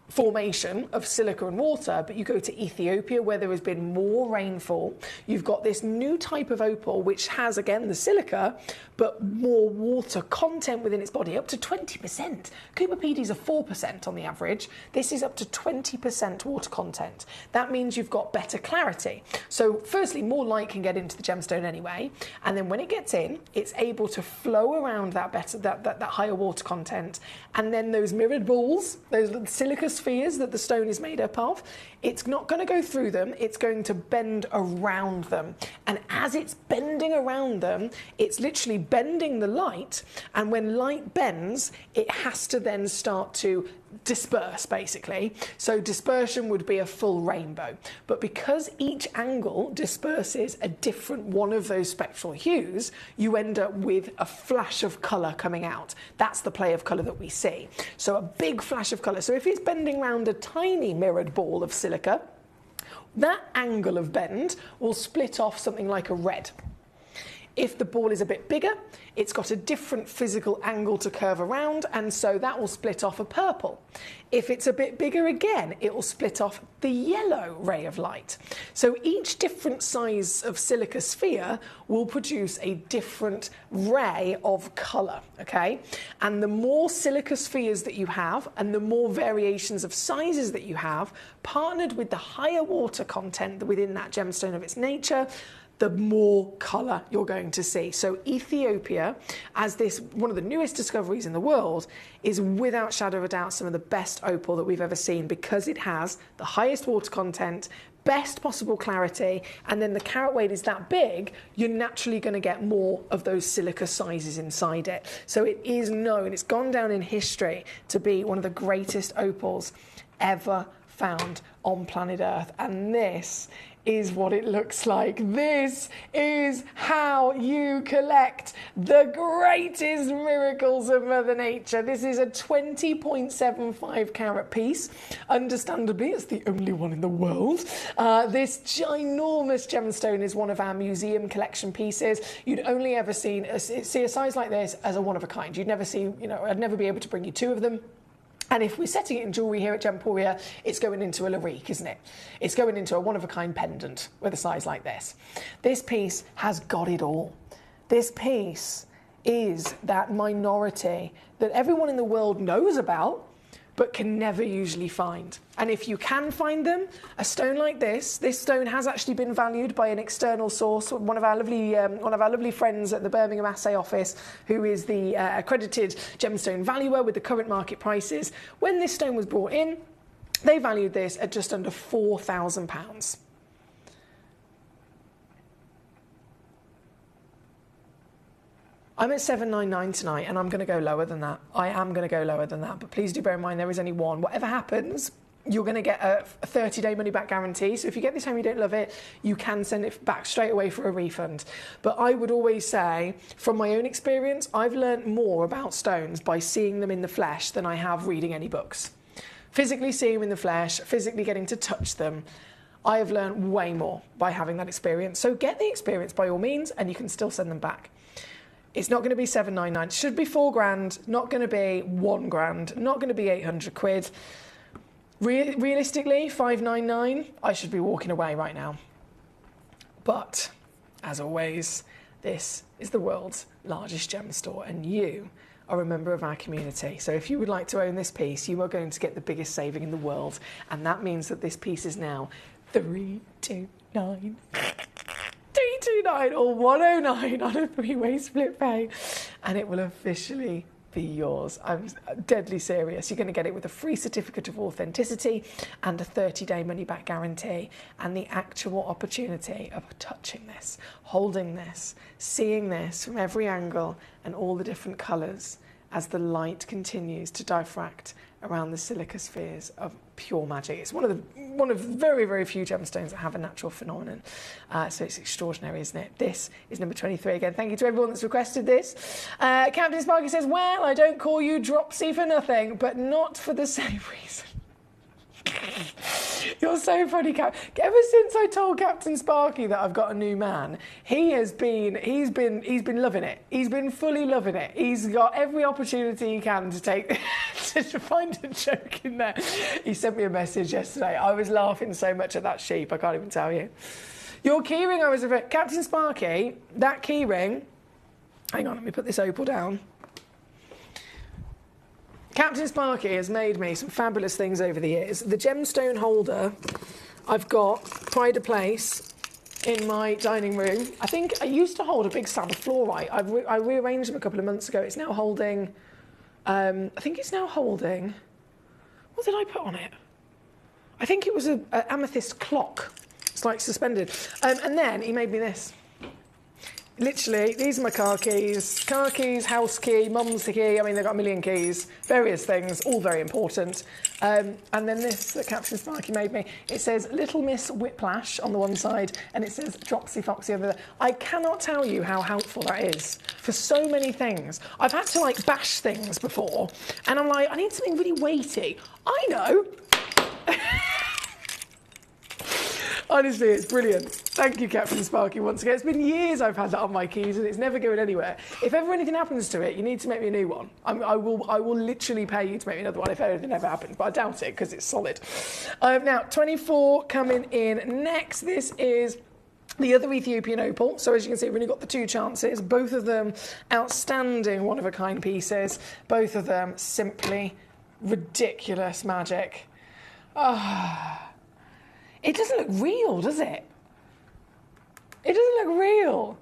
formation of silica and water, but you go to Ethiopia where there has been more rainfall, you've got this new type of opal which has, again, the silica, but more water content within its body, up to 20%. Kubapedis are 4% on the average. This is up to 20% water content. That means you've got better clarity. So firstly, more light can get into the gemstone anyway, and then when it gets in, it's able to flow around that higher water content, and then those mirrored balls, those silica spheres that the stone is made up of, it's not going to go through them, it's going to bend around them. And as it's bending around them, it's literally bending the light, and when light bends, it has to then start to disperse, basically. So dispersion would be a full rainbow. But because each angle disperses a different one of those spectral hues, you end up with a flash of colour coming out. That's the play of colour that we see. So a big flash of colour. So if it's bending around a tiny mirrored ball of silica, that angle of bend will split off something like a red. If the ball is a bit bigger, it's got a different physical angle to curve around, and so that will split off a purple. If it's a bit bigger again, it will split off the yellow ray of light. So each different size of silica sphere will produce a different ray of colour, okay? And the more silica spheres that you have, and the more variations of sizes that you have, partnered with the higher water content within that gemstone of its nature, the more colour you're going to see. So Ethiopia, as this one of the newest discoveries in the world, is without shadow of a doubt some of the best opal that we've ever seen, because it has the highest water content, best possible clarity, and then the carat weight is that big, you're naturally going to get more of those silica sizes inside it. So it is known, it's gone down in history to be one of the greatest opals ever found on planet Earth. And this is what it looks like. This is how you collect the greatest miracles of Mother Nature. This is a 20.75 carat piece. Understandably, it's the only one in the world. This ginormous gemstone is one of our museum collection pieces. You'd only ever see a size like this as a one of a kind. You'd never see, I'd never be able to bring you two of them. And if we're setting it in jewellery here at Gemporia, it's going into a larique, isn't it? It's going into a one-of-a-kind pendant with a size like this. This piece has got it all. This piece is that minority that everyone in the world knows about, but can never usually find. And if you can find them, a stone like this stone has actually been valued by an external source, one of our lovely friends at the Birmingham Assay Office, who is the accredited gemstone valuer with the current market prices. When this stone was brought in, they valued this at just under £4,000. I'm at 799 tonight, and I'm going to go lower than that. I am going to go lower than that, but please do bear in mind there is only one. Whatever happens, you're going to get a 30-day money-back guarantee. So if you get this home and you don't love it, you can send it back straight away for a refund. But I would always say, from my own experience, I've learnt more about stones by seeing them in the flesh than I have reading any books. Physically seeing them in the flesh, physically getting to touch them, I have learnt way more by having that experience. So get the experience by all means, and you can still send them back. It's not going to be 799. It should be £4,000. Not going to be £1,000. Not going to be 800 quid. Realistically, 599. I should be walking away right now. But as always, this is the world's largest gem store, and you are a member of our community. So if you would like to own this piece, you are going to get the biggest saving in the world, and that means that this piece is now 329. 329. $329 or $109 on a 3-way split pay, and it will officially be yours. I'm deadly serious. You're going to get it with a free certificate of authenticity and a 30-day money-back guarantee, and the actual opportunity of touching this, holding this, seeing this from every angle and all the different colours as the light continues to diffract around the silica spheres of pure magic. It's one of very, very few gemstones that have a natural phenomenon. So it's extraordinary, isn't it? This is number 23 again. Thank you to everyone that's requested this. Captain Sparky says, well, I don't call you Dropsy for nothing, but not for the same reason. You're so funny, Cap. Ever since I told Captain Sparky that I've got a new man, he's been loving it. He's been fully loving it. He's got every opportunity he can to take to find a joke in there. He sent me a message yesterday. I was laughing so much at that sheep, I can't even tell you. Your keyring, I was afraid. Captain Sparky, that keyring. Hang on, let me put this opal down. Captain Sparky has made me some fabulous things over the years. The gemstone holder, I've got pride of place in my dining room. I think I used to hold a big slab of fluorite. I rearranged them a couple of months ago. It's now holding, I think it's now holding, what did I put on it? I think it was an amethyst clock. It's like suspended. And then he made me this. Literally, these are my car keys, house key, mum's key. I mean, they've got a million keys, various things, all very important. And then this that Captain Sparky made me, it says Little Miss Whiplash on the one side, and it says Dropsy Foxy over there. I cannot tell you how helpful that is for so many things. I've had to like bash things before, and I'm like, I need something really weighty. I know. Honestly, it's brilliant. Thank you, Captain Sparky, once again. It's been years I've had that on my keys, and it's never going anywhere. If ever anything happens to it, you need to make me a new one. I will literally pay you to make me another one if anything ever happens, but I doubt it because it's solid. Now, 24 coming in next. This is the other Ethiopian opal. So as you can see, we've only got the two chances. Both of them outstanding one-of-a-kind pieces. Both of them simply ridiculous magic. It doesn't look real, does it? It doesn't look real.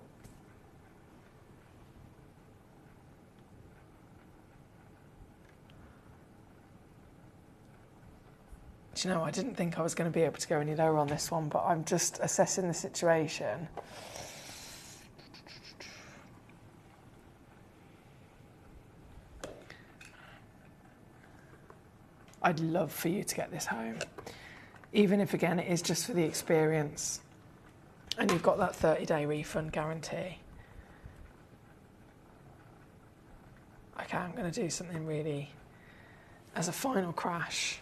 Do you know, I didn't think I was going to be able to go any lower on this one, but I'm just assessing the situation. I'd love for you to get this home. Even if, again, it is just for the experience. And you've got that 30-day refund guarantee. Okay, I'm going to do something really as a final crash.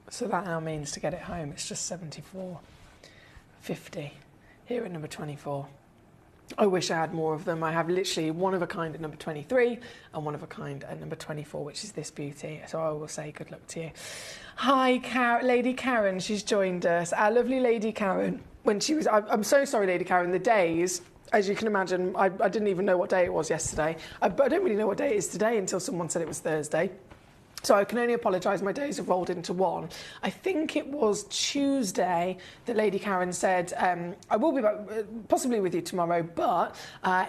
So that now means to get it home, it's just $74.50 here at number 24. I wish I had more of them. I have literally one of a kind at number 23 and one of a kind at number 24, which is this beauty. So I will say good luck to you. Hi, Lady Karen. She's joined us. Our lovely Lady Karen. When she was, I'm so sorry, Lady Karen. The days, as you can imagine, I didn't even know what day it was yesterday. But I don't really know what day it is today until someone said it was Thursday. So I can only apologise, my days have rolled into one. I think it was Tuesday that Lady Karen said, I will be back, possibly with you tomorrow, but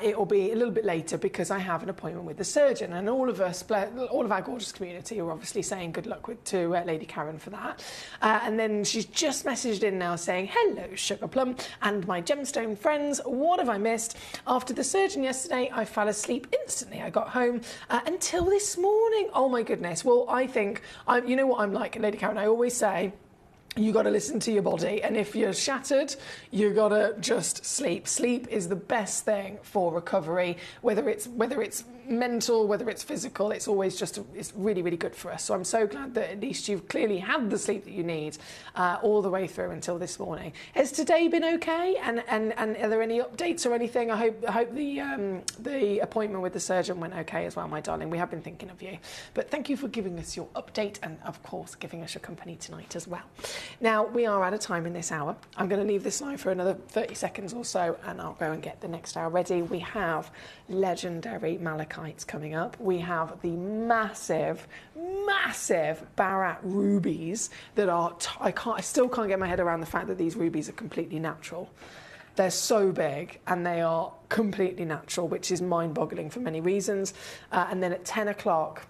it will be a little bit later because I have an appointment with the surgeon. And all of us, all of our gorgeous community are obviously saying good luck to Lady Karen for that. And then she's just messaged in now saying, hello, Sugar Plum and my gemstone friends, what have I missed? After the surgeon yesterday, I fell asleep instantly. I got home until this morning. Oh my goodness. Well, I think, you know what I'm like, Lady Karen, I always say, you got to listen to your body, and if you're shattered, you got to just sleep. Sleep is the best thing for recovery, whether it's mental, whether it's physical, it's always just, it's really, really good for us. So I'm so glad that at least you've clearly had the sleep that you need all the way through until this morning. Has today been okay? And are there any updates or anything? I hope the appointment with the surgeon went okay as well, my darling. We have been thinking of you. But thank you for giving us your update and, of course, giving us your company tonight as well. Now, we are out of time in this hour. I'm going to leave this live for another 30 seconds or so, and I'll go and get the next hour ready. We have legendary malachites coming up. We have the massive Barat rubies that are, I still can't get my head around the fact that these rubies are completely natural. They're so big and they are completely natural, which is mind-boggling for many reasons. And then at 10 o'clock,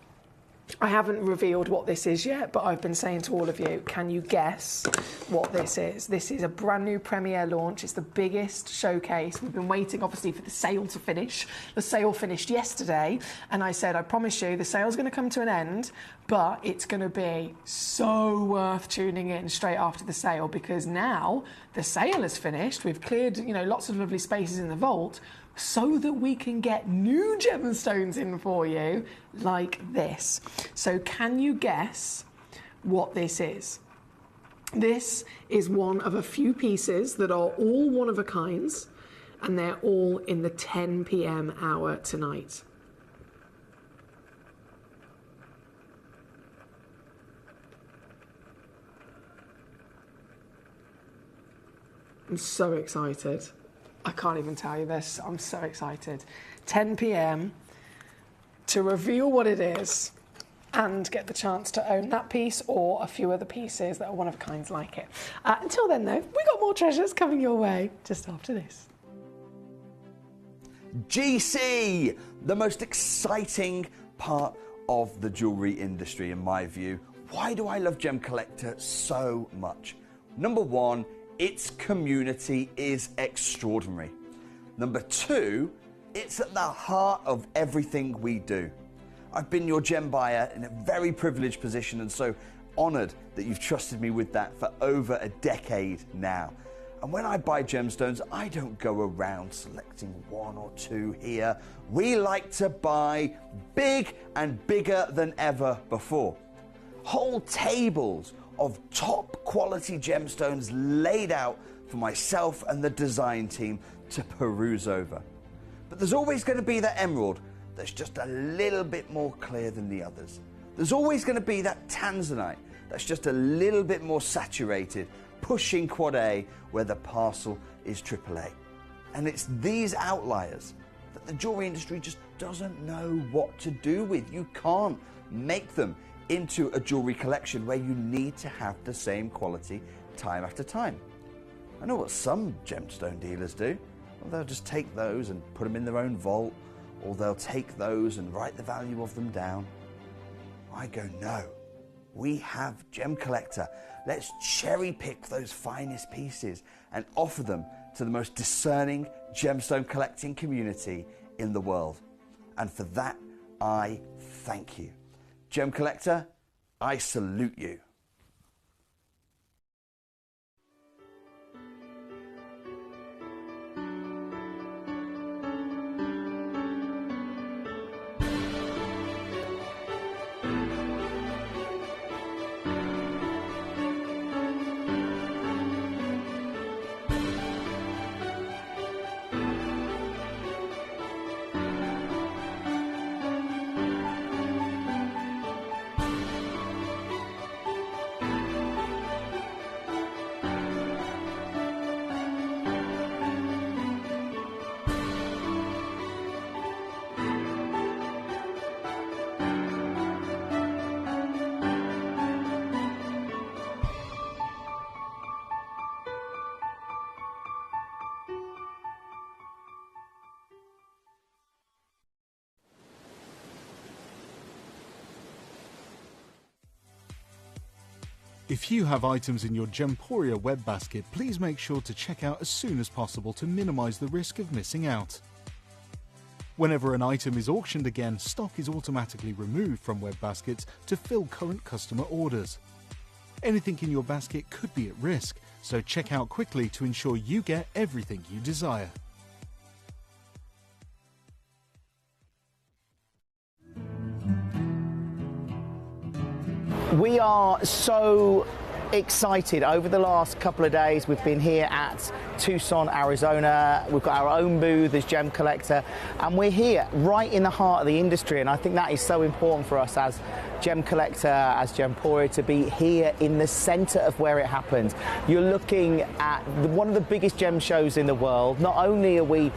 I haven't revealed what this is yet, but I've been saying to all of you, can you guess what this is? This is a brand new premiere launch. It's the biggest showcase. We've been waiting, obviously, for the sale to finish. The sale finished yesterday, and I said, I promise you, the sale's going to come to an end, but it's going to be so worth tuning in straight after the sale, because now the sale is finished. We've cleared, you know, lots of lovely spaces in the vault, so that we can get new gemstones in for you like this. So can you guess what this is? This is one of a few pieces that are all one of a kinds, and they're all in the 10 p.m. hour tonight. I'm so excited. I can't even tell you this. I'm so excited. 10 p.m. to reveal what it is and get the chance to own that piece or a few other pieces that are one of a kinds like it. Until then, though, we got more treasures coming your way just after this. GC, the most exciting part of the jewellery industry, in my view. Why do I love Gemcollector so much? Number one, its community is extraordinary. Number two, it's at the heart of everything we do. I've been your gem buyer in a very privileged position, and so honoured that you've trusted me with that for over a decade now. And when I buy gemstones, I don't go around selecting one or two here. We like to buy big and bigger than ever before. Whole tables of top quality gemstones laid out for myself and the design team to peruse over. But there's always going to be that emerald that's just a little bit more clear than the others. There's always going to be that tanzanite that's just a little bit more saturated, pushing quad A where the parcel is AAA. And it's these outliers that the jewelry industry just doesn't know what to do with. You can't make them into a jewelry collection where you need to have the same quality time after time. I know what some gemstone dealers do. Well, they'll just take those and put them in their own vault, or they'll take those and write the value of them down. I go, no, we have Gemcollector. Let's cherry pick those finest pieces and offer them to the most discerning gemstone collecting community in the world. And for that, I thank you. Gemcollector, I salute you. If you have items in your Gemporia web basket, please make sure to check out as soon as possible to minimise the risk of missing out. Whenever an item is auctioned again, stock is automatically removed from web baskets to fill current customer orders. Anything in your basket could be at risk, so check out quickly to ensure you get everything you desire. We are so excited. Over the last couple of days, we've been here at Tucson, Arizona. We've got our own booth as Gemcollector, and we're here right in the heart of the industry, and I think that is so important for us as Gemcollector, as Gemporia, to be here in the centre of where it happens. You're looking at one of the biggest gem shows in the world. Not only are we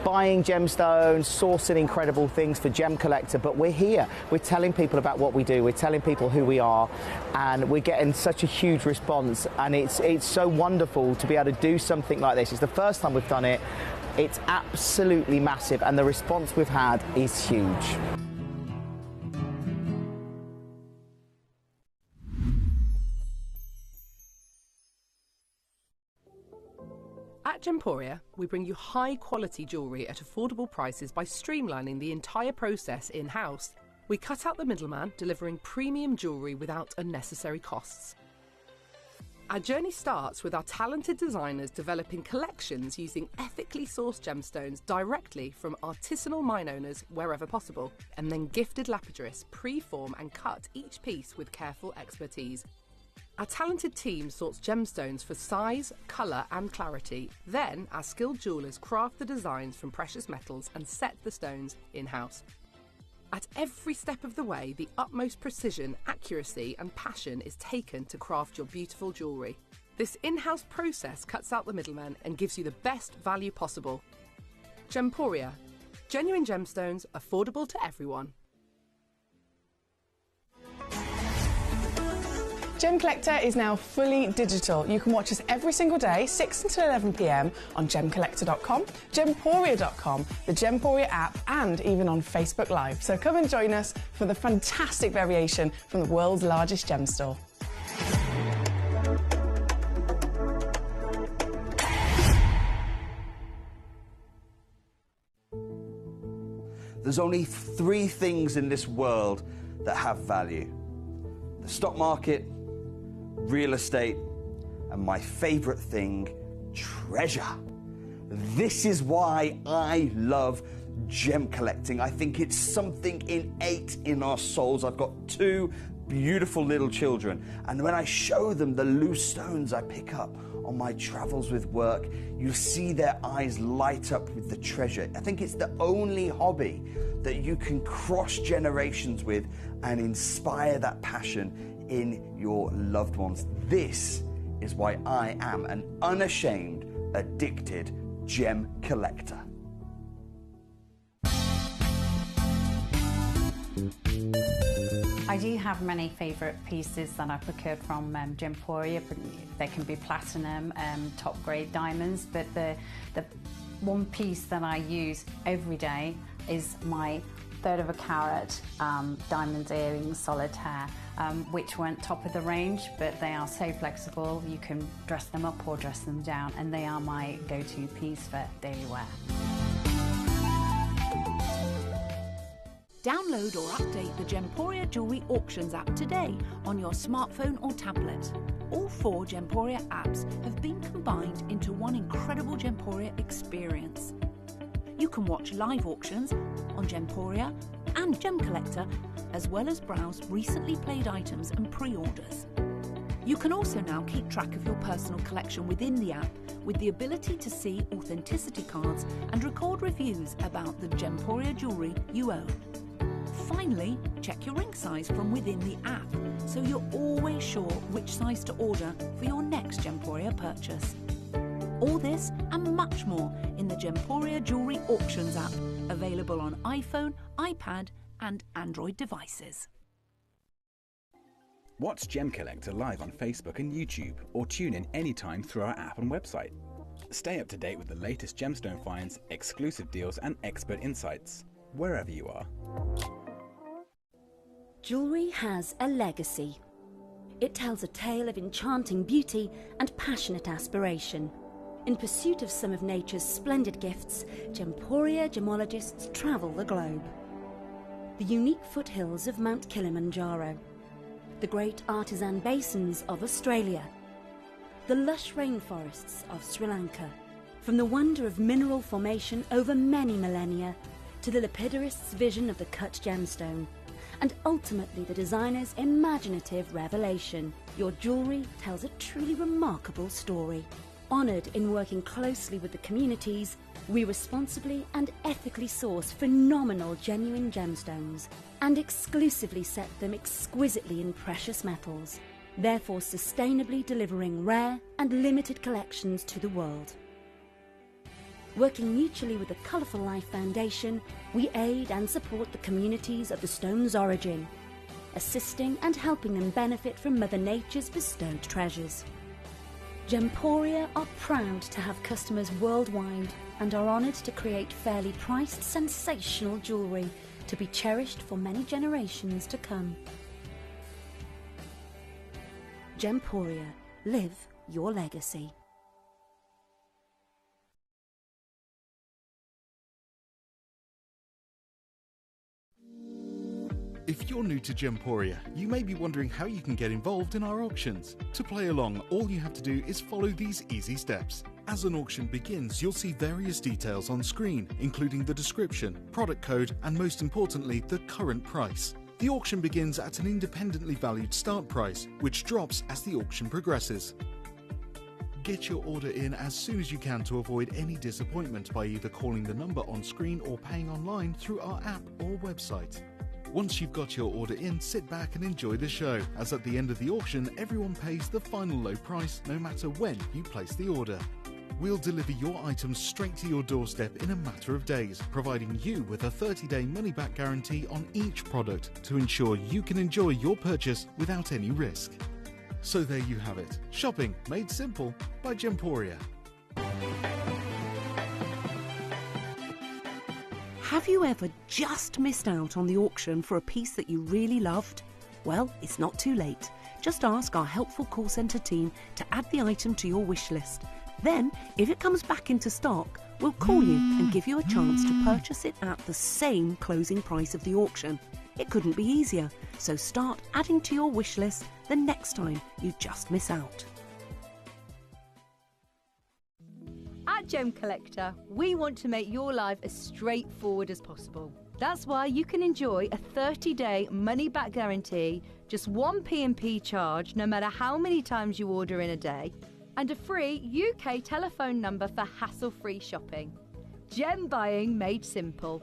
buying gemstones, sourcing incredible things for Gemcollector, but we're here. We're telling people about what we do. We're telling people who we are, and we're getting such a huge response. And it's so wonderful to be able to do something like this. It's the first time we've done it. It's absolutely massive, and the response we've had is huge. At Gemporia, we bring you high-quality jewellery at affordable prices by streamlining the entire process in-house. We cut out the middleman, delivering premium jewellery without unnecessary costs. Our journey starts with our talented designers developing collections using ethically sourced gemstones directly from artisanal mine owners wherever possible, and then gifted lapidarists pre-form and cut each piece with careful expertise. Our talented team sorts gemstones for size, colour and clarity. Then our skilled jewellers craft the designs from precious metals and set the stones in-house. At every step of the way, the utmost precision, accuracy and passion is taken to craft your beautiful jewellery. This in-house process cuts out the middleman and gives you the best value possible. Gemporia. Genuine gemstones, affordable to everyone. Gemcollector is now fully digital. You can watch us every single day, 6 until 11 p.m. on gemcollector.com, gemporia.com, the Gemporia app, and even on Facebook Live. So come and join us for the fantastic variation from the world's largest gem store. There's only 3 things in this world that have value: the stock market, real estate, and my favorite thing, treasure. This is why I love gem collecting. I think it's something innate in our souls. I've got 2 beautiful little children, and when I show them the loose stones I pick up on my travels with work, you'll see their eyes light up with the treasure. I think it's the only hobby that you can cross generations with and inspire that passion in your loved ones. This is why I am an unashamed, addicted gem collector. I do have many favourite pieces that I procured from Gemporia. They can be platinum, top grade diamonds, but the one piece that I use every day is my 1/3 of a carat diamond earrings solitaire, which weren't top of the range, but they are so flexible. You can dress them up or dress them down, and they are my go-to piece for daily wear. Download or update the Gemporia Jewellery Auctions app today on your smartphone or tablet. All 4 Gemporia apps have been combined into one incredible Gemporia experience. You can watch live auctions on Gemporia and Gemcollector, as well as browse recently played items and pre-orders. You can also now keep track of your personal collection within the app, with the ability to see authenticity cards and record reviews about the Gemporia jewellery you own. Finally, check your ring size from within the app, so you're always sure which size to order for your next Gemporia purchase. All this and much more in the Gemporia Jewellery Auctions app, available on iPhone, iPad and Android devices. Watch Gemcollector live on Facebook and YouTube, or tune in anytime through our app and website. Stay up to date with the latest gemstone finds, exclusive deals and expert insights, wherever you are. Jewellery has a legacy. It tells a tale of enchanting beauty and passionate aspiration. In pursuit of some of nature's splendid gifts, Gemporia gemologists travel the globe. The unique foothills of Mount Kilimanjaro, the great artisan basins of Australia, the lush rainforests of Sri Lanka. From the wonder of mineral formation over many millennia to the lapidarists' vision of the cut gemstone, and ultimately the designer's imaginative revelation. Your jewellery tells a truly remarkable story. Honoured in working closely with the communities, we responsibly and ethically source phenomenal genuine gemstones and exclusively set them exquisitely in precious metals, therefore sustainably delivering rare and limited collections to the world. Working mutually with the Colourful Life Foundation, we aid and support the communities of the stone's origin, assisting and helping them benefit from Mother Nature's bestowed treasures. Gemporia are proud to have customers worldwide and are honoured to create fairly priced, sensational jewellery to be cherished for many generations to come. Gemporia, live your legacy. If you're new to Gemporia, you may be wondering how you can get involved in our auctions. To play along, all you have to do is follow these easy steps. As an auction begins, you'll see various details on screen, including the description, product code, and most importantly, the current price. The auction begins at an independently valued start price, which drops as the auction progresses. Get your order in as soon as you can to avoid any disappointment by either calling the number on screen or paying online through our app or website. Once you've got your order in, sit back and enjoy the show, as at the end of the auction, everyone pays the final low price no matter when you place the order. We'll deliver your items straight to your doorstep in a matter of days, providing you with a 30-day money-back guarantee on each product to ensure you can enjoy your purchase without any risk. So there you have it, shopping made simple by Gemporia. Have you ever just missed out on the auction for a piece that you really loved? Well, it's not too late. Just ask our helpful call centre team to add the item to your wish list. Then, if it comes back into stock, we'll call you and give you a chance to purchase it at the same closing price of the auction. It couldn't be easier, so start adding to your wish list the next time you just miss out. At Gemcollector, we want to make your life as straightforward as possible. That's why you can enjoy a 30-day money-back guarantee, just one P&P charge no matter how many times you order in a day, and a free UK telephone number for hassle-free shopping. Gem buying made simple.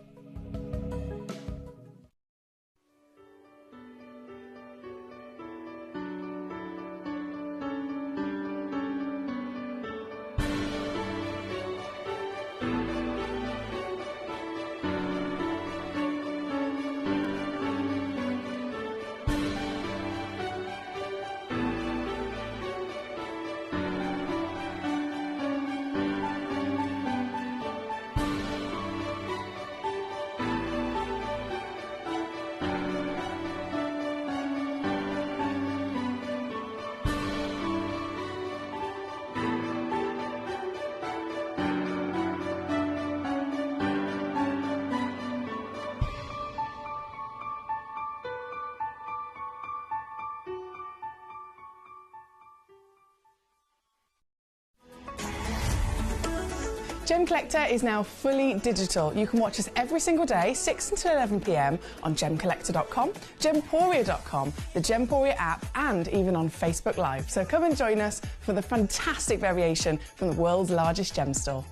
Gemcollector is now fully digital. You can watch us every single day, 6 until 11 p.m. on gemcollector.com, gemporia.com, the Gemporia app, and even on Facebook Live. So come and join us for the fantastic variation from the world's largest gem store.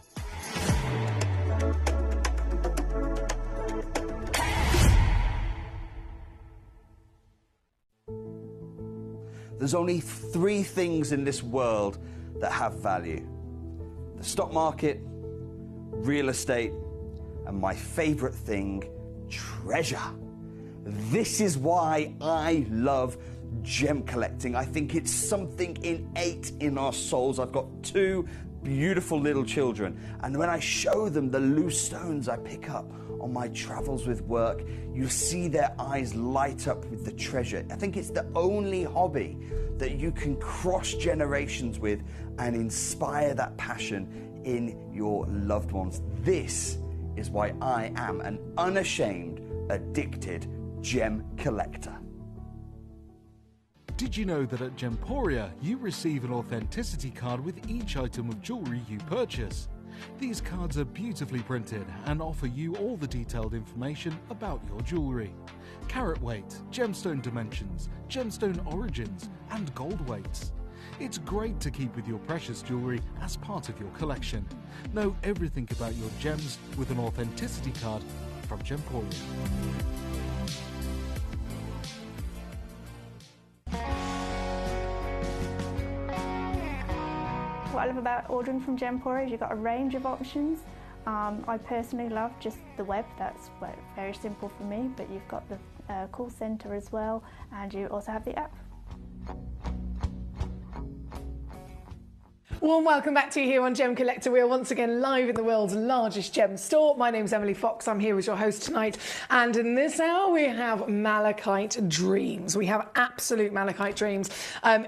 There's only 3 things in this world that have value: the stock market, real estate, and my favourite thing, treasure. This is why I love gem collecting. I think it's something innate in our souls. I've got 2 beautiful little children, and when I show them the loose stones I pick up on my travels with work, you'll see their eyes light up with the treasure. I think it's the only hobby that you can cross generations with and inspire that passion in your loved ones. This is why I am an unashamed, addicted gem collector. Did you know that at Gemporia you receive an authenticity card with each item of jewellery you purchase? These cards are beautifully printed and offer you all the detailed information about your jewellery. Carat weight, gemstone dimensions, gemstone origins, and gold weights. It's great to keep with your precious jewellery as part of your collection. Know everything about your gems with an authenticity card from Gemporia. What I love about ordering from Gemporia is you've got a range of options. I personally love just the web, that's very simple for me, but you've got the call centre as well, and you also have the app. Well, welcome back to you here on Gemcollector. We are once again live in the world's largest gem store. My name's Emily Fox. I'm here as your host tonight. And in this hour, we have malachite dreams. We have absolute malachite dreams.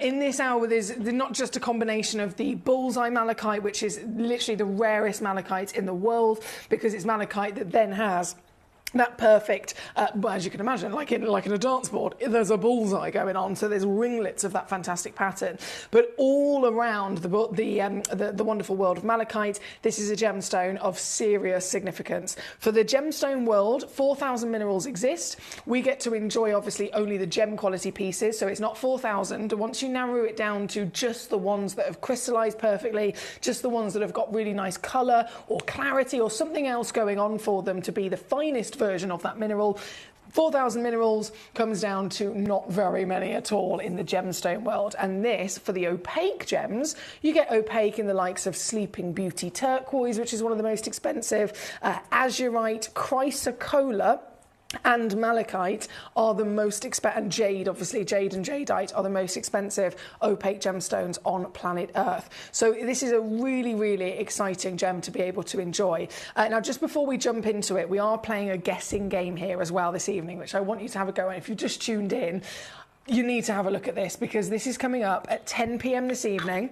In this hour, there's not just a combination of the bullseye malachite, which is literally the rarest malachite in the world, because it's malachite that then has that perfect, as you can imagine, like in a dance board, there's a bullseye going on, so there's ringlets of that fantastic pattern. But all around the wonderful world of malachite, this is a gemstone of serious significance. For the gemstone world, 4,000 minerals exist. We get to enjoy, obviously, only the gem quality pieces, so it's not 4,000. Once you narrow it down to just the ones that have crystallized perfectly, just the ones that have got really nice color or clarity or something else going on for them to be the finest version of that mineral, 4,000 minerals comes down to not very many at all in the gemstone world. And this, for the opaque gems, you get opaque in the likes of Sleeping Beauty turquoise, which is one of the most expensive, azurite, chrysocolla, and malachite are the most expensive, and jade, obviously, jade and jadeite are the most expensive opaque gemstones on planet Earth. So this is a really, really exciting gem to be able to enjoy. Now, just before we jump into it, we are playing a guessing game here as well this evening, which I want you to have a go at. If you just tuned in, you need to have a look at this, because this is coming up at 10 p.m. this evening.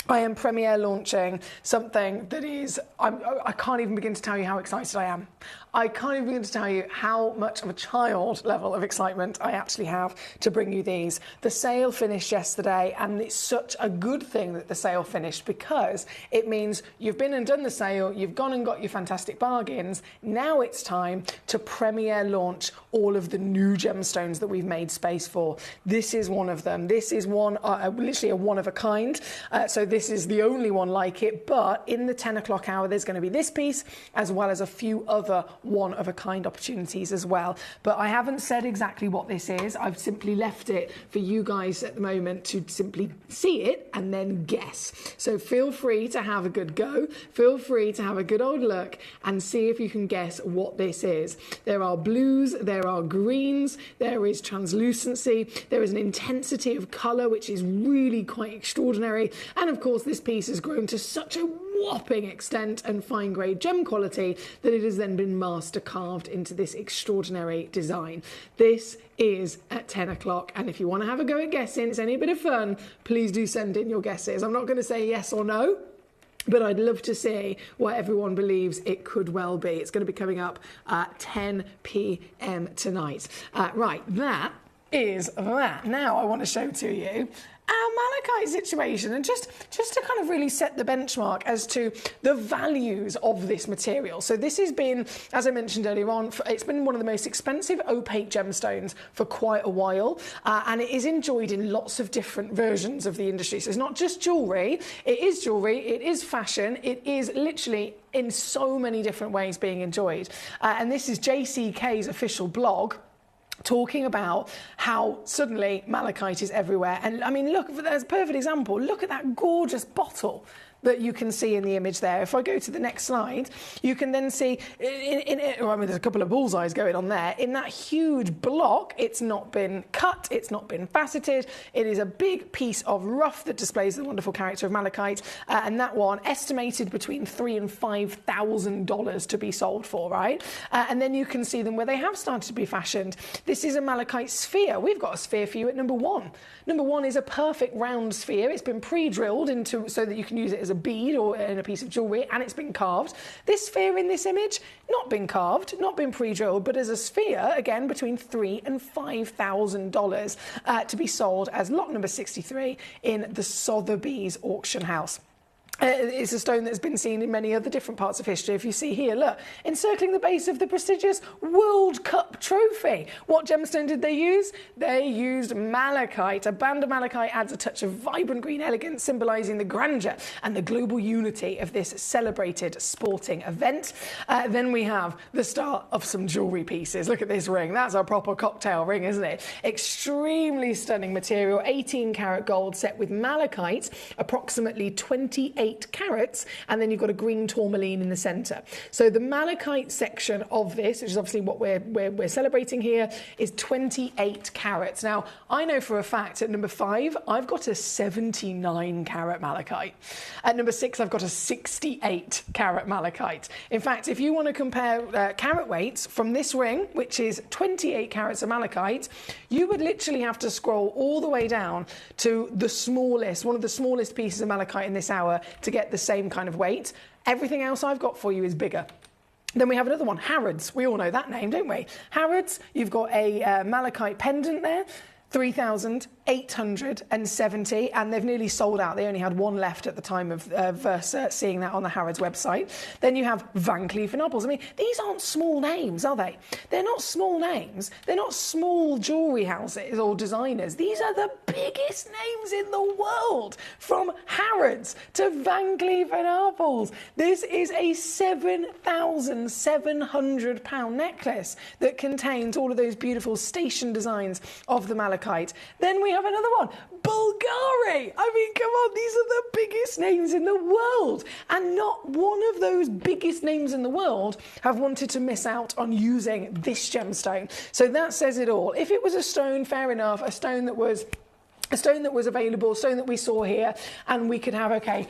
I am premiere launching something that is, I can't even begin to tell you how excited I am. I can't even begin to tell you how much of a child level of excitement I actually have to bring you these. The sale finished yesterday, and it's such a good thing that the sale finished, because it means you've been and done the sale, you've gone and got your fantastic bargains. Now it's time to premiere launch all of the new gemstones that we've made space for. This is one of them. This is one, literally a one of a kind. So this is the only one like it, but in the 10 o'clock hour, there's going to be this piece, as well as a few other one-of-a-kind opportunities as well. But I haven't said exactly what this is. I've simply left it for you guys at the moment to simply see it and then guess. So feel free to have a good go. Feel free to have a good old look and see if you can guess what this is. There are blues, there are greens, there is translucency, there is an intensity of colour which is really quite extraordinary, and of course this piece has grown to such a whopping extent and fine grade gem quality that it has then been master carved into this extraordinary design. This is at 10 o'clock, and if you want to have a go at guessing, it's any bit of fun, please do send in your guesses. I'm not going to say yes or no, but I'd love to see what everyone believes it could well be. It's going to be coming up at 10 p.m. tonight. Right, that is that. Now I want to show to you our malachite situation, and just to kind of really set the benchmark as to the values of this material. So this has been, as I mentioned earlier on, it's been one of the most expensive opaque gemstones for quite a while, and it is enjoyed in lots of different versions of the industry. So it's not just jewellery, it is fashion, it is literally in so many different ways being enjoyed. And this is JCK's official blog, talking about how suddenly malachite is everywhere. And I mean, look, there's a perfect example. Look at that gorgeous bottle that you can see in the image there. If I go to the next slide, you can then see, there's a couple of bullseyes going on there. In that huge block, it's not been cut, it's not been faceted. It is a big piece of rough that displays the wonderful character of malachite. And that one, estimated between $3,000 and $5,000 to be sold for, right? And then you can see them where they have started to be fashioned. This is a malachite sphere. We've got a sphere for you at number one. Number one is a perfect round sphere. It's been pre-drilled into so that you can use it as a bead or in a piece of jewellery, and it's been carved. This sphere in this image, not been carved, not been pre-drilled, but as a sphere, again, between $3,000 and $5,000 to be sold as lot number 63 in the Sotheby's auction house. It's a stone that's been seen in many other different parts of history. If you see here, look, encircling the base of the prestigious World Cup trophy. What gemstone did they use? They used malachite. A band of malachite adds a touch of vibrant green elegance, symbolising the grandeur and the global unity of this celebrated sporting event. Then we have the start of some jewellery pieces. Look at this ring. That's a proper cocktail ring, isn't it? Extremely stunning material, 18-carat gold set with malachite, approximately 28 carats, and then you've got a green tourmaline in the centre. So the malachite section of this, which is obviously what we're celebrating here, is 28 carats. Now, I know for a fact at number 5, I've got a 79-carat malachite. At number 6, I've got a 68-carat malachite. In fact, if you want to compare carat weights from this ring, which is 28 carats of malachite, you would literally have to scroll all the way down to the smallest, one of the smallest pieces of malachite in this hour to get the same kind of weight. Everything else I've got for you is bigger. Then we have another one, Harrods. We all know that name, don't we? Harrods, you've got a malachite pendant there, 3,870, and they've nearly sold out. They only had one left at the time of seeing that on the Harrods website. Then you have Van Cleef & Arpels. I mean, these aren't small names, are they? They're not small names. They're not small jewellery houses or designers. These are the biggest names in the world, from Harrods to Van Cleef & Arpels. This is a £7,700 necklace that contains all of those beautiful station designs of the malachite. Then we have another one, Bulgari. I mean, come on, these are the biggest names in the world. And not one of those biggest names in the world have wanted to miss out on using this gemstone. So that says it all. If it was a stone, fair enough, a stone that was available, a stone that we saw here, and we could have, okay,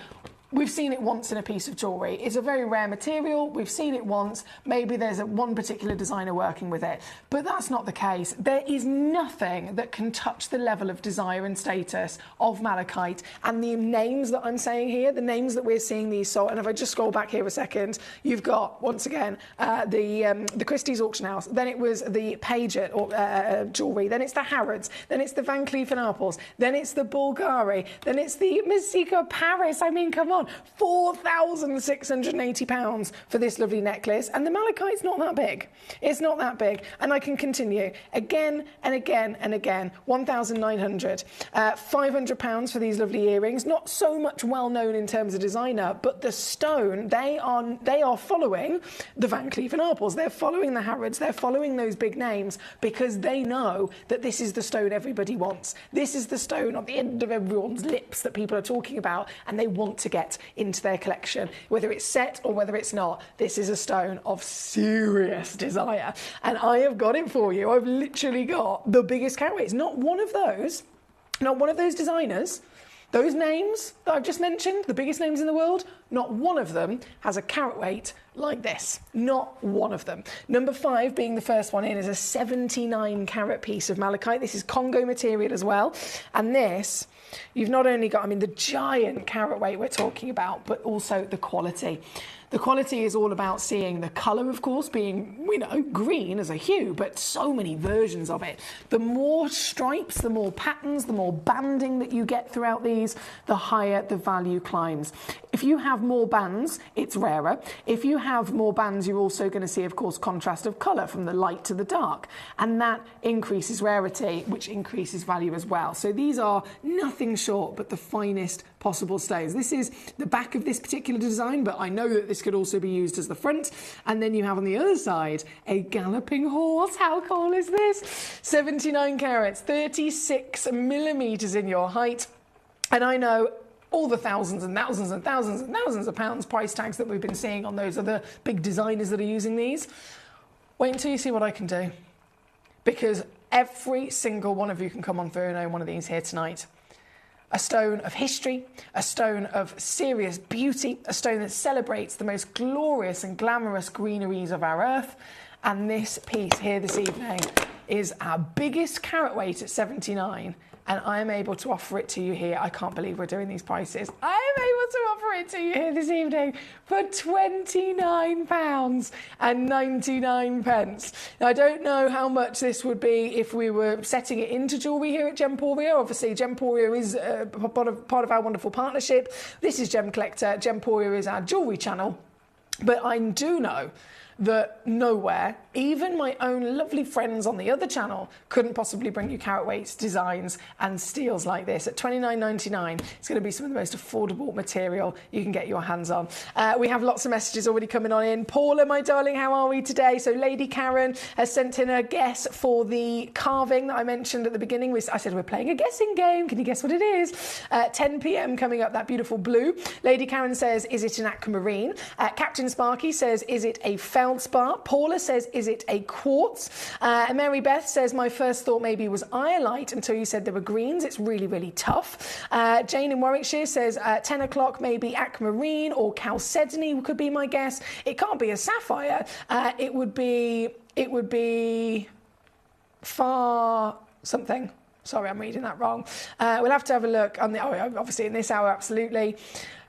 we've seen it once in a piece of jewellery. It's a very rare material. We've seen it once. Maybe there's one particular designer working with it. But that's not the case. There is nothing that can touch the level of desire and status of malachite. And the names that I'm saying here, the names that we're seeing these sold, and if I just scroll back here a second, you've got, once again, the Christie's auction house. Then it was the Paget jewellery. Then it's the Harrods. Then it's the Van Cleef & Arpels. Then it's the Bulgari. Then it's the Messika Paris. I mean, come on. £4,680 for this lovely necklace, and the malachite's not that big. It's not that big, and I can continue again and again and again. 1,900, £500 for these lovely earrings. Not so much well known in terms of designer, but the stone, they are following the Van Cleef & Arpels. They're following the Harrods. They're following those big names because they know that this is the stone everybody wants. This is the stone on the end of everyone's lips that people are talking about, and they want to get into their collection, whether it's set or whether it's not. This is a stone of serious desire, and I have got it for you. I've literally got the biggest carat weights. Not one of those designers, those names that I've just mentioned, the biggest names in the world, not one of them has a carat weight like this. Not one of them. Number 5, being the first one in, is a 79-carat piece of malachite. This is Congo material as well. And this, you've not only got, I mean, the giant carat weight we're talking about, but also the quality. The quality is all about seeing the colour, of course, being, we know, green as a hue, but so many versions of it. The more stripes, the more patterns, the more banding that you get throughout these, the higher the value climbs. If you have more bands, it's rarer. If you have more bands, you're also going to see, of course, contrast of colour from the light to the dark. And that increases rarity, which increases value as well. So these are nothing short but the finest possible stones. This is the back of this particular design, but I know that this could also be used as the front. And then you have on the other side a galloping horse. How cool is this? 79 carats, 36 millimetres in your height. And I know all the thousands and thousands and thousands and thousands of pounds price tags that we've been seeing on those other big designers that are using these. Wait until you see what I can do. Because every single one of you can come on through and own one of these here tonight. A stone of history, a stone of serious beauty, a stone that celebrates the most glorious and glamorous greeneries of our earth. And this piece here this evening is our biggest carat weight at 79 and I am able to offer it to you here. I can't believe we're doing these prices. I am able to offer it to you here this evening for £29.99. Now, I don't know how much this would be if we were setting it into jewellery here at Gemporia. Obviously, Gemporia is part of our wonderful partnership. This is Gemcollector. Gemporia is our jewellery channel. But I do know that nowhere, even my own lovely friends on the other channel, couldn't possibly bring you carat weights, designs and steels like this. At $29.99, it's going to be some of the most affordable material you can get your hands on. We have lots of messages already coming on in. Paula, my darling, how are we today? So Lady Karen has sent in a guess for the carving that I mentioned at the beginning. I said we're playing a guessing game. Can you guess what it is? 10 p.m. coming up, that beautiful blue. Lady Karen says, is it an aquamarine? Captain Sparky says, is it a feldspar? Paula says, is it a quartz? Mary Beth says, my first thought maybe was iolite until you said there were greens. It's really, really tough. Jane in Warwickshire says 10 o'clock maybe aquamarine or chalcedony could be my guess. It can't be a sapphire. It would be far something. Sorry, I'm reading that wrong. We'll have to have a look on the, obviously in this hour, absolutely.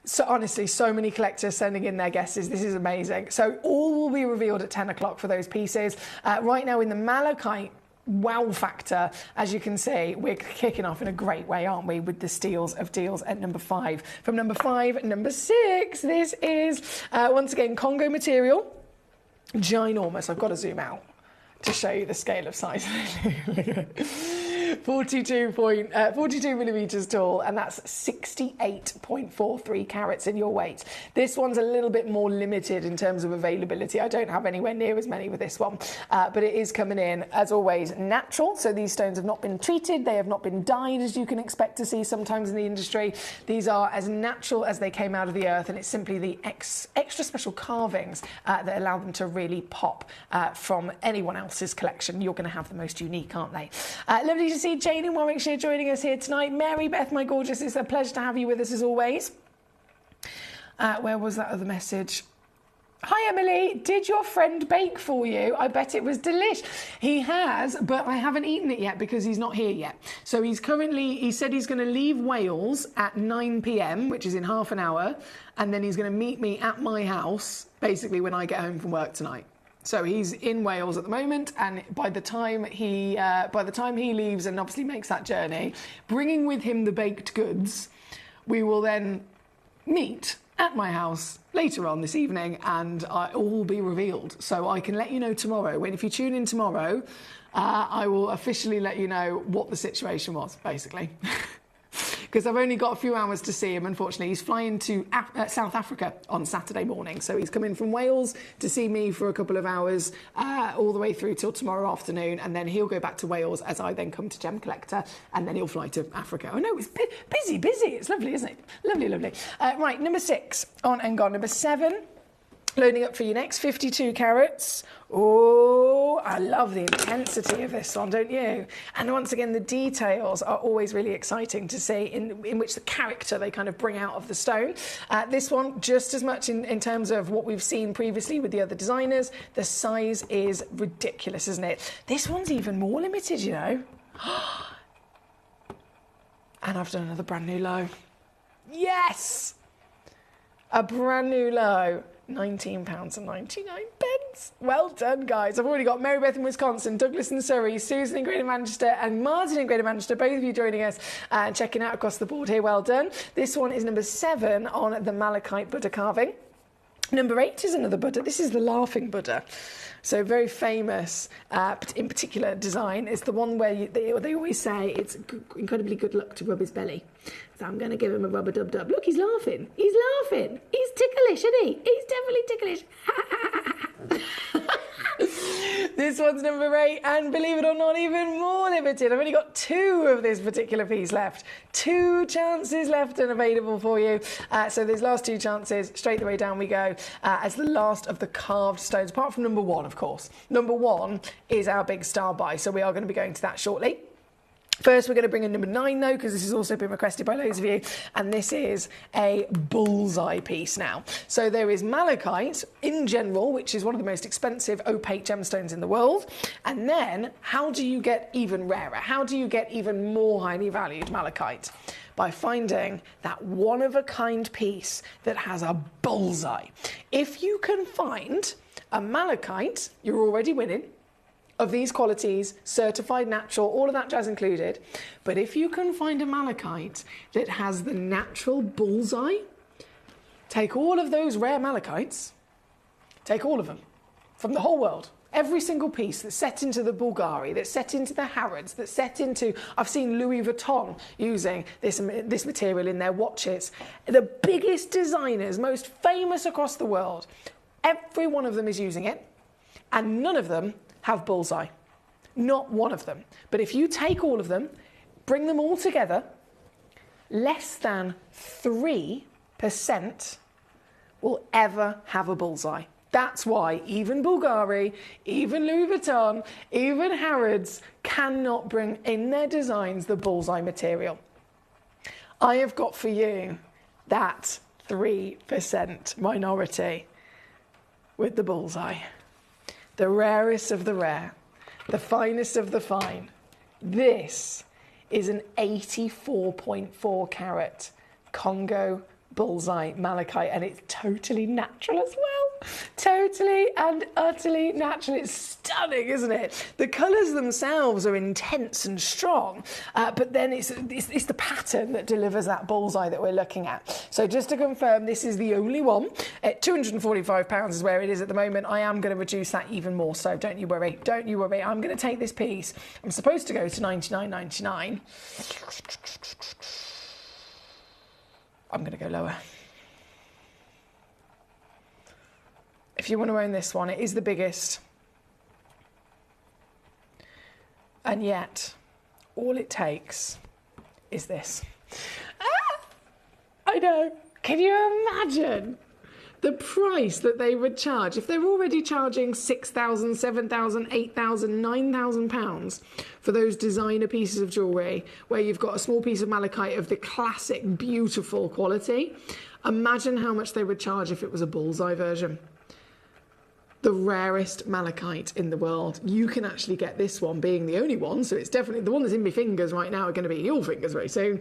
So honestly, so many collectors sending in their guesses. This is amazing. So all will be revealed at 10 o'clock for those pieces. Right now in the malachite wow factor, as you can see, we're kicking off in a great way, aren't we, with the steals of deals at number 5. From number 5, number 6, this is, once again, Congo material. Ginormous. I've got to zoom out to show you the scale of size. 42 millimetres tall, and that's 68.43 carats in your weight. This one's a little bit more limited in terms of availability. I don't have anywhere near as many with this one, but it is coming in, as always, natural. So these stones have not been treated. They have not been dyed, as you can expect to see sometimes in the industry. These are as natural as they came out of the earth, and it's simply the extra special carvings that allow them to really pop from anyone else's collection. You're going to have the most unique, aren't they? Lovely to see Jane in Warwickshire joining us here tonight. Mary Beth, my gorgeous, it's a pleasure to have you with us as always. Where was that other message? Hi Emily, did your friend bake for you? I bet it was delish. He has, but I haven't eaten it yet because he's not here yet. So he said he's going to leave Wales at 9 p.m, which is in half an hour, and then he's going to meet me at my house, basically when I get home from work tonight. So he's in Wales at the moment, and by the time he leaves and obviously makes that journey, bringing with him the baked goods, we will then meet at my house later on this evening, and all will be revealed. So I can let you know tomorrow. If you tune in tomorrow, I will officially let you know what the situation was, basically. Because I've only got a few hours to see him, unfortunately. He's flying to South Africa on Saturday morning. So he's coming from Wales to see me for a couple of hours, all the way through till tomorrow afternoon. And then he'll go back to Wales as I then come to Gemcollector. And then he'll fly to Africa. Oh, no, it's busy. It's lovely, isn't it? Lovely. Right, number 6 on and gone. Number 7. Loading up for you next, 52 carats. Oh, I love the intensity of this one, don't you? And once again, the details are always really exciting to see in which the character they kind of bring out of the stone. This one, just as much in terms of what we've seen previously with the other designers, the size is ridiculous, isn't it? This one's even more limited, you know. And I've done another brand new low. Yes! A brand new low. £19.99. Well done, guys. I've already got Mary Beth in Wisconsin, Douglas in Surrey, Susan in Greater Manchester, and Martin in Greater Manchester. Both of you joining us and checking out across the board here. Well done. This one is number 7 on the malachite Buddha carving. Number 8 is another Buddha. This is the laughing Buddha. So very famous, in particular design. It's the one where they always say it's incredibly good luck to rub his belly. So I'm going to give him a rubber dub dub. Look, he's laughing. He's laughing. He's ticklish, isn't he? He's definitely ticklish. This one's number 8, and believe it or not, even more limited. I've only got 2 of this particular piece left. 2 chances left and available for you. So these last 2 chances, straight the way down we go, as the last of the carved stones, apart from number 1, of course. Number 1 is our big star buy, so we are going to be going to that shortly. First, we're going to bring in number 9, though, because this has also been requested by loads of you, and this is a bullseye piece now. So there is malachite in general, which is one of the most expensive opaque gemstones in the world, and then how do you get even rarer? How do you get even more highly valued malachite? By finding that one-of-a-kind piece that has a bullseye. If you can find a malachite, you're already winning. Of these qualities, certified natural, all of that jazz included. But if you can find a malachite that has the natural bullseye, take all of those rare malachites, take all of them from the whole world. Every single piece that's set into the Bulgari, that's set into the Harrods, that's set into, I've seen Louis Vuitton using this material in their watches. The biggest designers, most famous across the world, every one of them is using it, and none of them have bullseye. Not one of them. But if you take all of them, bring them all together, less than 3% will ever have a bullseye. That's why even Bulgari, even Louis Vuitton, even Harrods cannot bring in their designs the bullseye material. I have got for you that 3% minority with the bullseye. The rarest of the rare, the finest of the fine. This is an 84.4 carat Congo bullseye malachite, and it's totally natural as well. Totally and utterly natural. It's stunning, isn't it? The colours themselves are intense and strong, but then it's the pattern that delivers that bullseye that we're looking at. So just to confirm, this is the only one. At £245 is where it is at the moment. I am going to reduce that even more, so don't you worry. Don't you worry. I'm going to take this piece. I'm supposed to go to $99.99. I'm going to go lower. If you want to own this one, it is the biggest. And yet, all it takes is this. I know. Can you imagine the price that they would charge if they're already charging £6,000, £7,000, £8,000, £9,000 for those designer pieces of jewellery where you've got a small piece of malachite of the classic, beautiful quality? Imagine how much they would charge if it was a bullseye version. The rarest malachite in the world. You can actually get this one, being the only one, so it's definitely the one that's in my fingers right now are going to be in your fingers very soon,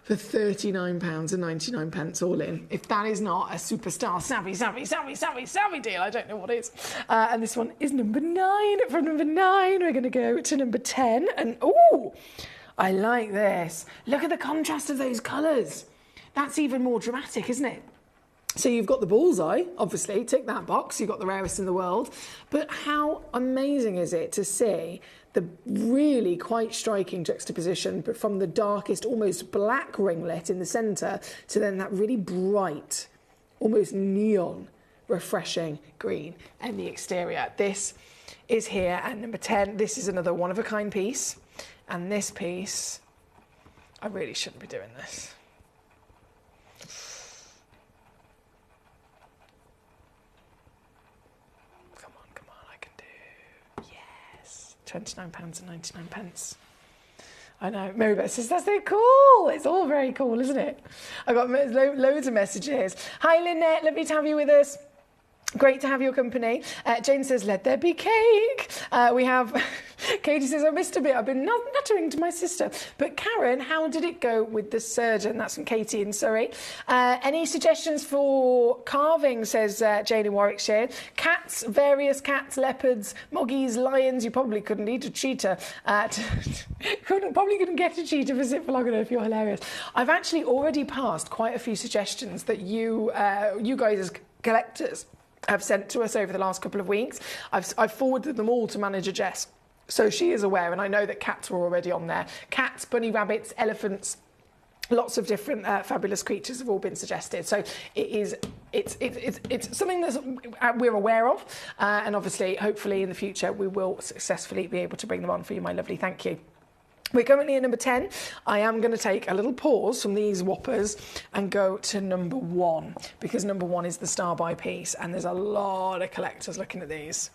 for £39.99 all in. If that is not a superstar savvy deal, I don't know what is. And this one is number 9. From number 9, we're going to go to number 10. And ooh, I like this. Look at the contrast of those colours. That's even more dramatic, isn't it? So you've got the bullseye, obviously, tick that box, you've got the rarest in the world. But how amazing is it to see the really quite striking juxtaposition, but from the darkest, almost black ringlet in the centre to then that really bright, almost neon, refreshing green in the exterior. This is here at number 10. This is another one-of-a-kind piece. And this piece, I really shouldn't be doing this. £29.99. I know. Marybeth says, that's so cool. It's all very cool, isn't it? I got loads of messages. Hi, Lynette. Lovely to have you with us. Great to have your company. Jane says, let there be cake. We have... Katie says, I missed a bit. I've been nattering to my sister. But Karen, how did it go with the surgeon? That's from Katie in Surrey. Any suggestions for carving, says Jane in Warwickshire. Cats, various cats, leopards, moggies, lions. You probably couldn't eat a cheetah. Probably couldn't get a cheetah for sit for long enough. You're hilarious. I've actually already passed quite a few suggestions that you guys as collectors have sent to us over the last couple of weeks. I've forwarded them all to Manager Jess. So she is aware, and I know that cats were already on there. Cats, bunny rabbits, elephants, lots of different fabulous creatures have all been suggested. So it's something that we're aware of, and obviously, hopefully in the future, we will successfully be able to bring them on for you, my lovely. Thank you. We're currently at number 10. I am going to take a little pause from these whoppers and go to number 1, because number 1 is the star by piece, and there's a lot of collectors looking at these,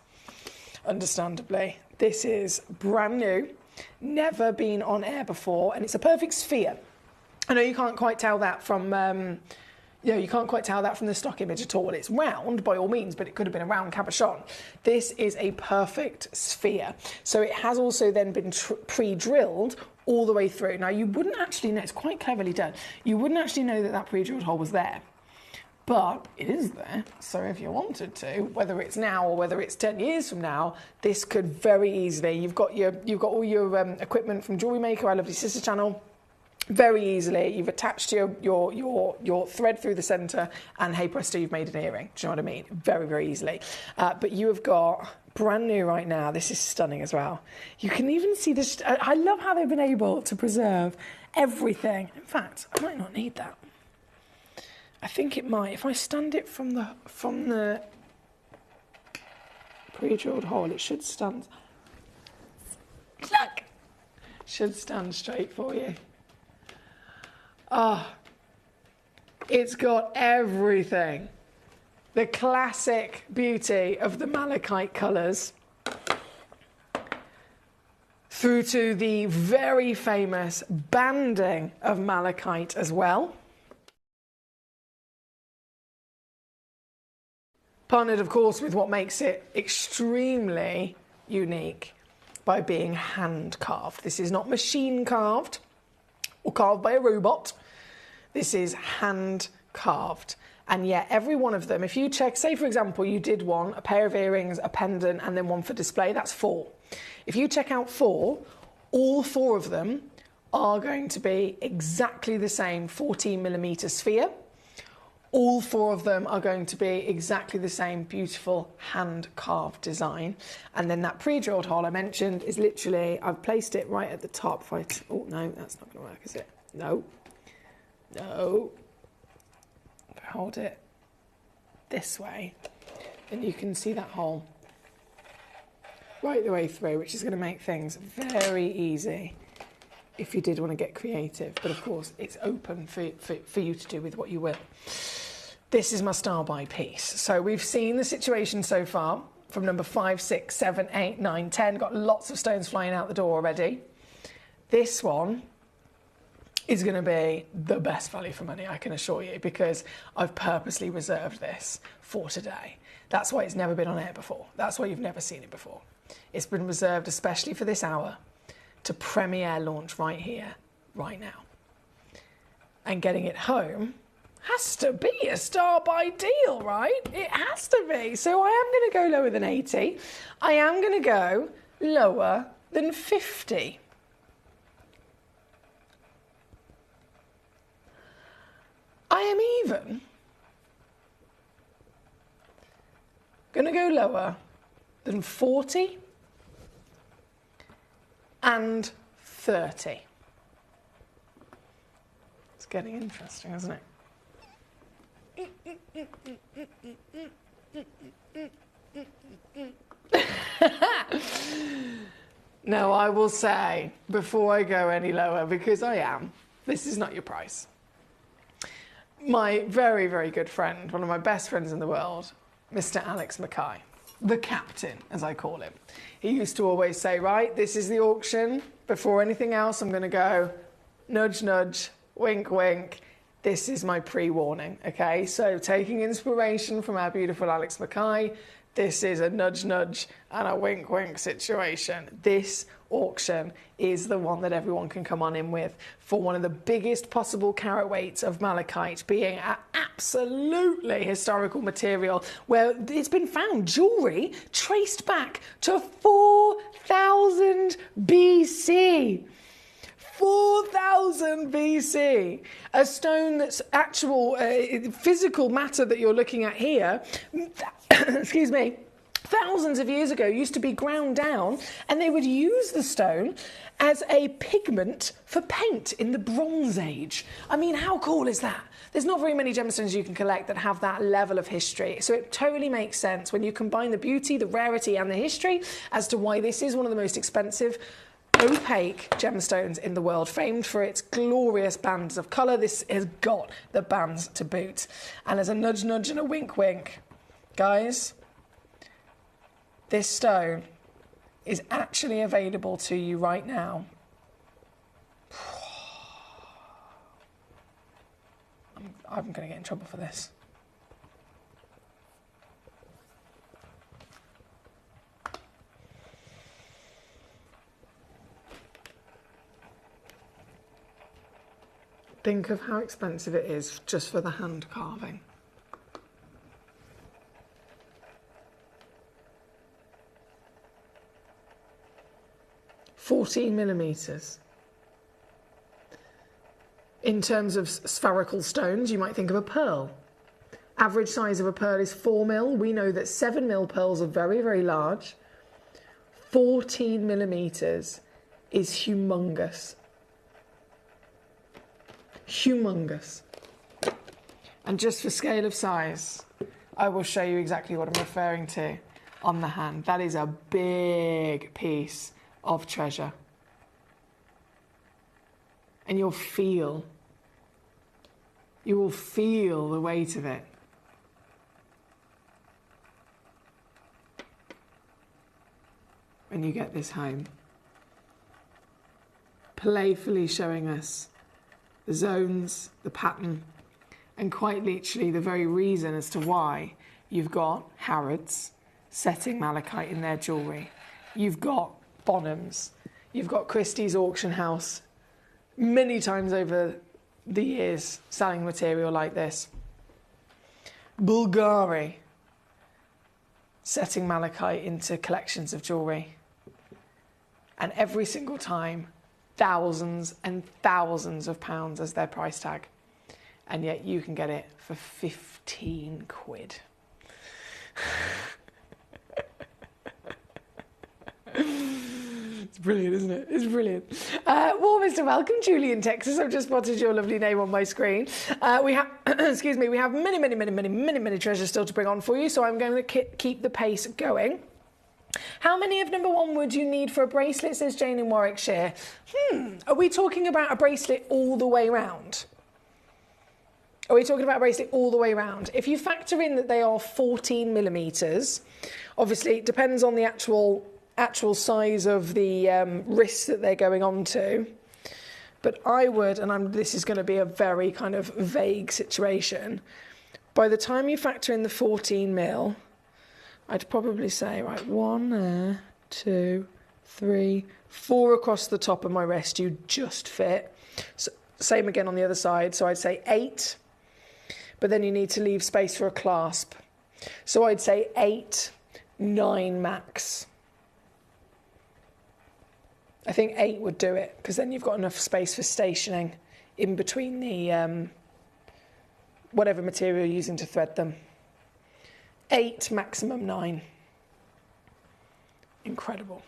understandably. This is brand new. never been on air before, and it's a perfect sphere. I know you can't quite tell that from, you can't quite tell that from the stock image at all. It's round by all means, but it could have been a round cabochon. This is a perfect sphere. So it has also then been pre-drilled all the way through. Now you wouldn't actually know, it's quite cleverly done. You wouldn't actually know that that pre-drilled hole was there. But it is there, so if you wanted to, whether it's now or whether it's 10 years from now, this could very easily. You've got all your equipment from Jewelry Maker, our lovely sister channel. Very easily, you've attached your thread through the centre, and hey presto, you've made an earring. Do you know what I mean? Very, very easily. But you have got brand new right now. This is stunning as well. You can even see this. I love how they've been able to preserve everything. In fact, I might not need that. I think it might. If I stand it from the pre-drilled hole, it should stand. Look, should stand straight for you. Ah, it's got everything. The classic beauty of the malachite colours through to the very famous banding of malachite as well. Partnered, of course, with what makes it extremely unique by being hand carved. This is not machine carved or carved by a robot. This is hand carved. And yet every one of them, if you check, say for example, you did one, a pair of earrings, a pendant, and then one for display, that's 4. If you check out 4, all 4 of them are going to be exactly the same 14mm sphere. All 4 of them are going to be exactly the same beautiful hand-carved design. And then that pre-drilled hole I mentioned is literally, I've placed it right at the top. Oh, no, that's not going to work, is it? No. No. If I hold it this way, then you can see that hole right the way through, which is going to make things very easy if you did want to get creative. But of course, it's open for you to do with what you will. This is my star buy piece. So we've seen the situation so far from number 5, 6, 7, 8, 9, 10. Got lots of stones flying out the door already. This one is going to be the best value for money, I can assure you, because I've purposely reserved this for today. That's why it's never been on air before. That's why you've never seen it before. It's been reserved especially for this hour to premiere launch right here, right now. And getting it home has to be a star buy deal, right? It has to be. So I am going to go lower than 80. I am going to go lower than 50. I am even going to go lower than 40 and 30. It's getting interesting, isn't it? Now, I will say, before I go any lower, because this is not your price. My very, very good friend, one of my best friends in the world, Mr. Alex Mackay, the captain, as I call him. He used to always say, right, this is the auction. Before anything else, I'm going to go nudge, nudge, wink, wink. This is my pre-warning, okay? So taking inspiration from our beautiful Alex Mackay, this is a nudge, nudge and a wink, wink situation. This auction is the one that everyone can come on in with for one of the biggest possible carat weights of malachite, being an absolutely historical material where it's been found jewellery traced back to 4000 BC. 4000 BC. A stone that's actual physical matter that you're looking at here, excuse me, thousands of years ago used to be ground down, and they would use the stone as a pigment for paint in the Bronze Age. I mean, how cool is that? There's not very many gemstones you can collect that have that level of history. So it totally makes sense when you combine the beauty, the rarity, and the history as to why this is one of the most expensive opaque gemstones in the world, famed for its glorious bands of colour. This has got the bands to boot. And as a nudge nudge and a wink wink, guys, this stone is actually available to you right now. I'm going to get in trouble for this. Think of how expensive it is just for the hand carving. $14mm. In terms of spherical stones, you might think of a pearl. Average size of a pearl is 4mm. We know that 7mm pearls are very, very large. 14mm is humongous. Humongous. And just for scale of size, I will show you exactly what I'm referring to on the hand. That is a big piece of treasure. And you will feel the weight of it. When you get this home. Playfully showing us the zones, the pattern, and quite literally the very reason as to why you've got Harrods setting malachite in their jewellery. You've got Bonhams. You've got Christie's auction house many times over the years selling material like this. Bulgari setting malachite into collections of jewellery. And every single time, thousands and thousands of pounds as their price tag. And yet you can get it for 15 quid. It's brilliant, isn't it? It's brilliant. Warmest of welcome, Julie in Texas. I've just spotted your lovely name on my screen. We have, excuse me, we have many treasures still to bring on for you, so I'm going to keep the pace going. How many of number one would you need for a bracelet, says Jane in Warwickshire? Are we talking about a bracelet all the way round? Are we talking about a bracelet all the way round? If you factor in that they are 14mm, obviously it depends on the actual size of the wrist that they're going on to. But I would, and this is going to be a very kind of vague situation, by the time you factor in the 14mm, I'd probably say, right, 1 there, 2, 3, 4 across the top of my wrist, you just fit. So, same again on the other side, so I'd say 8, but then you need to leave space for a clasp. So I'd say 8, 9 max. I think 8 would do it, because then you've got enough space for stationing in between the whatever material you're using to thread them. 8, maximum 9. Incredible.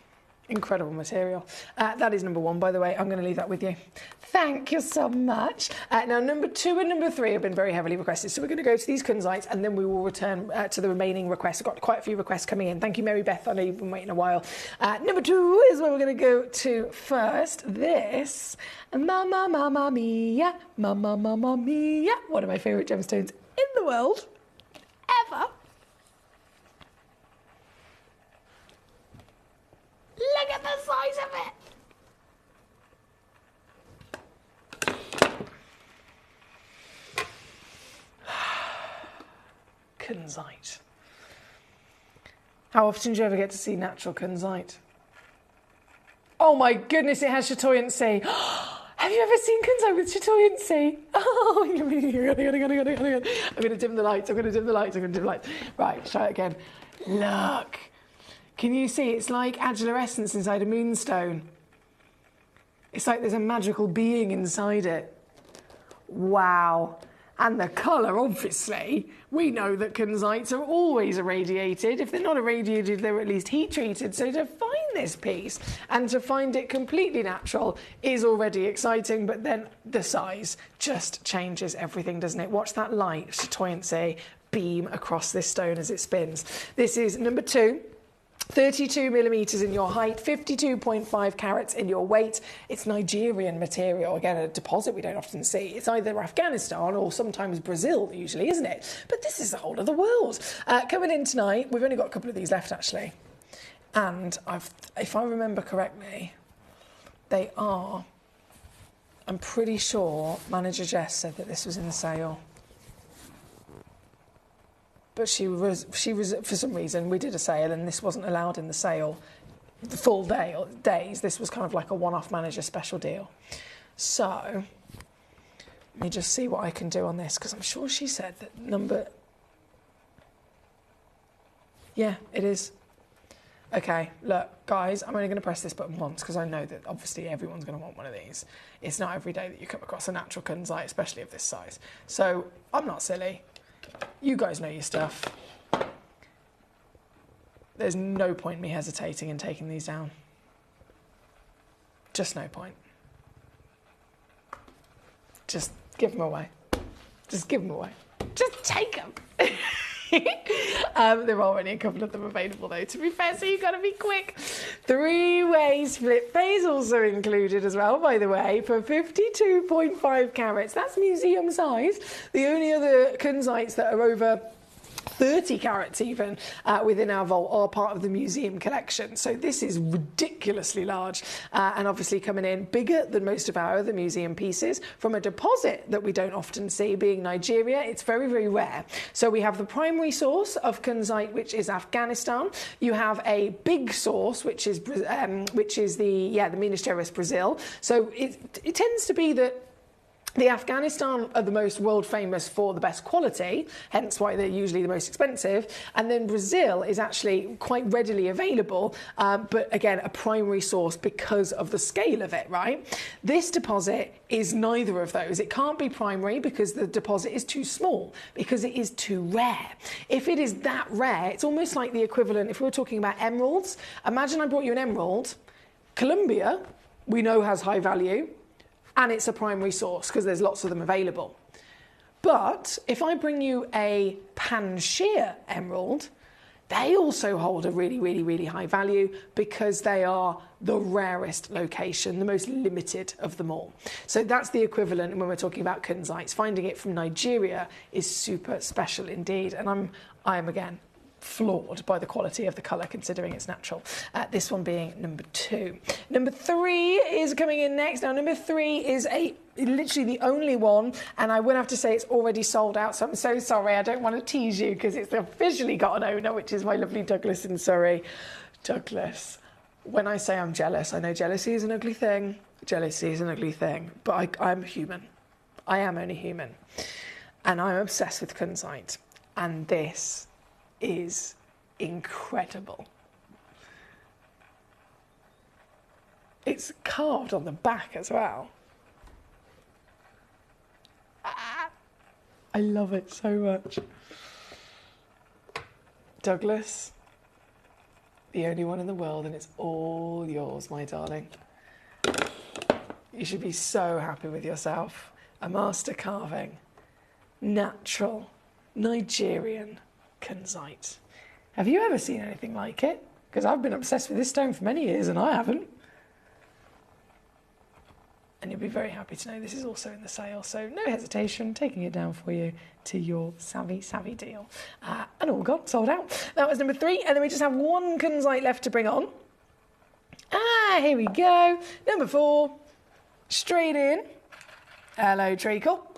Incredible material. That is number one, by the way. I'm going to leave that with you. Thank you so much. Now, number 2 and number 3 have been very heavily requested, so we're going to go to these kunzites and then we will return to the remaining requests. I've got quite a few requests coming in. Thank you, Mary Beth. I know you've been waiting a while. Number 2 is where we're going to go to first. This, Mamma Mia, Mamma Mia. One of my favourite gemstones in the world, ever. Look at the size of it. Kunzite. How often do you ever get to see natural kunzite? Oh my goodness, it has chatoyancy. Have you ever seen kunzite with chatoyancy? Oh, I'm going to dim the lights. I'm going to dim the lights. Right, try it again. Look. Can you see? It's like adulorescence inside a moonstone. It's like there's a magical being inside it. Wow. And the colour, obviously. We know that kunzites are always irradiated. If they're not irradiated, they're at least heat treated. So to find this piece and to find it completely natural is already exciting, but then the size just changes everything, doesn't it? Watch that light, chatoyancy, beam across this stone as it spins. This is number 2. 32mm in your height, 52.5 carats in your weight. It's Nigerian material, again, a deposit we don't often see. It's either Afghanistan or sometimes Brazil, usually, isn't it? But this is the whole of the world. Coming in tonight, we've only got a couple of these left, actually. And if I remember correctly, they are, I'm pretty sure Manager Jess said that this was in the sale. But she was, for some reason, we did a sale and this wasn't allowed in the sale the full days. This was kind of like a one-off Manager special deal. So, let me just see what I can do on this, because I'm sure she said that yeah, it is. Okay, look, guys, I'm only going to press this button once because I know that obviously everyone's going to want one of these. It's not every day that you come across a natural kunzite, especially of this size. So I'm not silly. You guys know your stuff. There's no point in me hesitating and taking these down. Just no point. Just give them away. Just give them away. Just take them. There are only a couple of them available though, to be fair, so you've got to be quick. 3-way split basils are included as well, by the way, for 52.5 carats. That's museum size. The only other kunzites that are over 30 carats even within our vault are part of the museum collection. So this is ridiculously large and obviously coming in bigger than most of our other museum pieces from a deposit that we don't often see, being Nigeria. It's very, very rare. So we have the primary source of kunzite, which is Afghanistan. You have a big source, which is the Minas Gerais, Brazil. So it tends to be that the Afghanistan are the most world famous for the best quality, hence why they're usually the most expensive. And then Brazil is actually quite readily available, but again, a primary source because of the scale of it, right? This deposit is neither of those. It can't be primary because the deposit is too small, because it is too rare. If it is that rare, it's almost like the equivalent, if we were talking about emeralds, imagine I brought you an emerald. Colombia, we know, has high value, and it's a primary source because there's lots of them available. But if I bring you a Panjshir emerald, they also hold a really, really, really high value because they are the rarest location, the most limited of them all. So that's the equivalent when we're talking about kunzites. Finding it from Nigeria is super special indeed. And I am again floored by the quality of the colour, considering it's natural. This one being number 2. Number 3 is coming in next. Now, number 3 is literally the only one, and I will have to say it's already sold out, so I'm so sorry. I don't want to tease you because it's officially got an owner, which is my lovely Douglas in Surrey. Douglas, when I say I'm jealous, I know jealousy is an ugly thing. Jealousy is an ugly thing, but I'm human. I am only human. And I'm obsessed with kunzite. And this is incredible. It's carved on the back as well. I love it so much. Douglas, the only one in the world, and it's all yours, my darling. You should be so happy with yourself. A master carving, natural, Nigerian kunzite. Have you ever seen anything like it? Because I've been obsessed with this stone for many years and I haven't. And you'll be very happy to know this is also in the sale, so no hesitation, taking it down for you to your savvy deal. And all gone, sold out. That was number 3, and then we just have one kunzite left to bring on. Here we go. Number 4, straight in. Hello, treacle.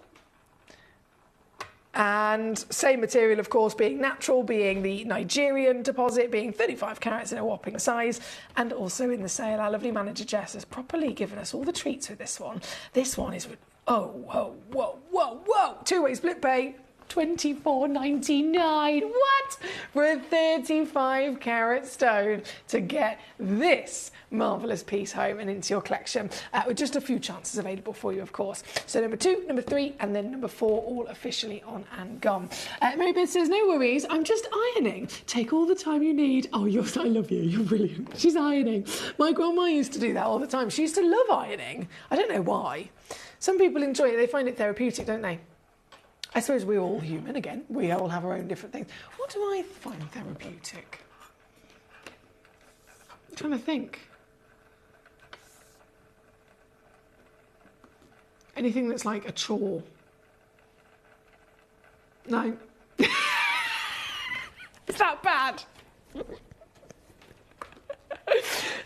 And same material, of course, being natural, being the Nigerian deposit, being 35 carats in a whopping size, and also in the sale. Our lovely manager Jess has properly given us all the treats with this one. This one is, whoa, 2-way split pay, $24.99. What? For a 35 carat stone to get this marvellous piece home and into your collection, with just a few chances available for you, of course. So number 2, number 3, and then number 4, all officially on and gone. Mary Beth says, no worries, I'm just ironing. Take all the time you need. Oh, I love you, you're brilliant. She's ironing. My grandma used to do that all the time. She used to love ironing. I don't know why. Some people enjoy it, they find it therapeutic, don't they? I suppose we're all human again. We all have our own different things. What do I find therapeutic? I'm trying to think. Anything that's like a chore. No. Is that bad?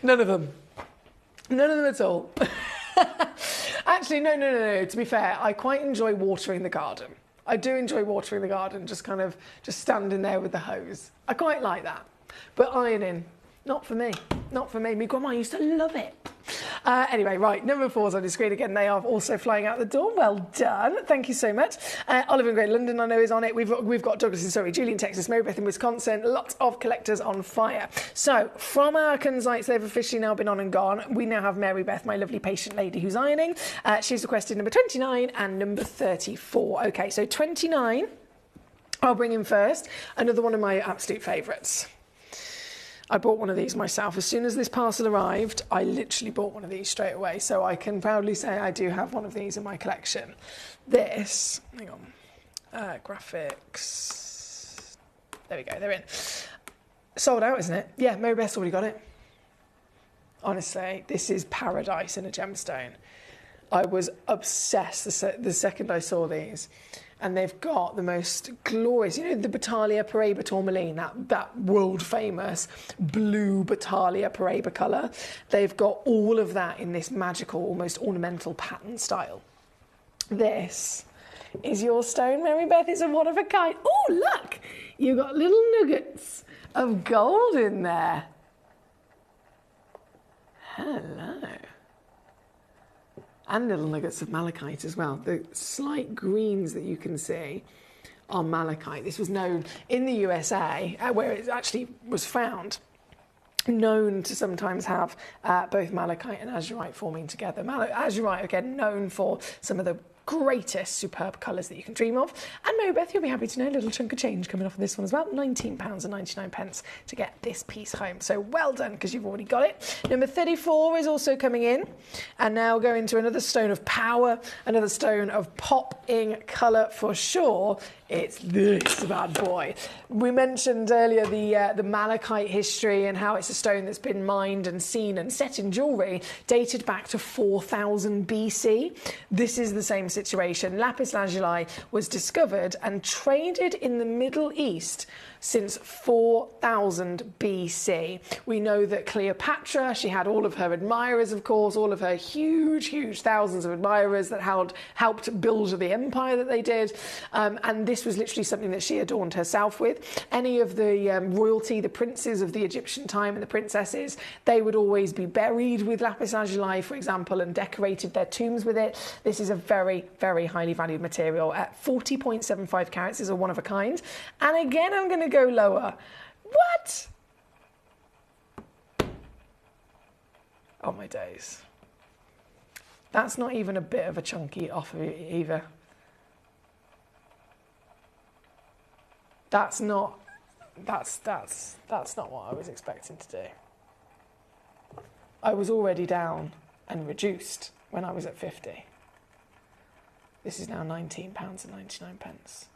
None of them. None of them at all. Actually, no. To be fair, I quite enjoy watering the garden. I do enjoy watering the garden, just standing there with the hose. I quite like that. But ironing, not for me. Not for me. My grandma used to love it. Anyway, right, number 4's on the screen again. They are also flying out the door. Well done. Thank you so much. Oliver in Great London, I know, is on it. We've got Douglas in Surrey, Julie in Texas, Mary Beth in Wisconsin. Lots of collectors on fire. So, from our Kunzites, they've officially now been on and gone. We now have Mary Beth, my lovely patient lady who's ironing. She's requested number 29 and number 34. Okay, so 29, I'll bring in first. Another one of my absolute favourites. I bought one of these myself. As soon as this parcel arrived, I literally bought one of these straight away. So I can proudly say I do have one of these in my collection. This, hang on, graphics. There we go, they're in. Sold out, isn't it? Yeah, Mary Beth's already got it. Honestly, this is paradise in a gemstone. I was obsessed the second I saw these. And they've got the most glorious, you know, the Battalia Paraiba tourmaline, that world famous blue Battalia Paraiba colour. They've got all of that in this magical, almost ornamental pattern style. This is your stone, Mary Beth. It's a one of a kind. Oh, look, you've got little nuggets of gold in there. Hello. And little nuggets of malachite as well. The slight greens that you can see are malachite. This was known in the USA, where it actually was found, known to sometimes have both malachite and azurite forming together. Azurite, again, known for some of the greatest superb colours that you can dream of. And Mary Beth, you'll be happy to know a little chunk of change coming off of this one as well. £19.99 to get this piece home. So well done, because you've already got it. Number 34 is also coming in. And now go into another stone of power, another stone of popping colour for sure. It's this bad boy. We mentioned earlier the malachite history and how it's a stone that's been mined and seen and set in jewellery dated back to 4000 BC. This is the same situation. Lapis lazuli was discovered and traded in the Middle East since 4000 BC. We know that Cleopatra, she had all of her admirers, of course, all of her huge thousands of admirers that helped build the empire that they did. And this was literally something that she adorned herself with. Any of the royalty, the princes of the Egyptian time and the princesses, they would always be buried with lapis lazuli, for example, and decorated their tombs with it. This is a very, very highly valued material. At 40.75 carats is a one of a kind. And again, I'm going to go lower. What? Oh my days. That's not even a bit of a chunky off of it either. That's not what I was expecting to do. I was already down and reduced when I was at 50. This is now £19.99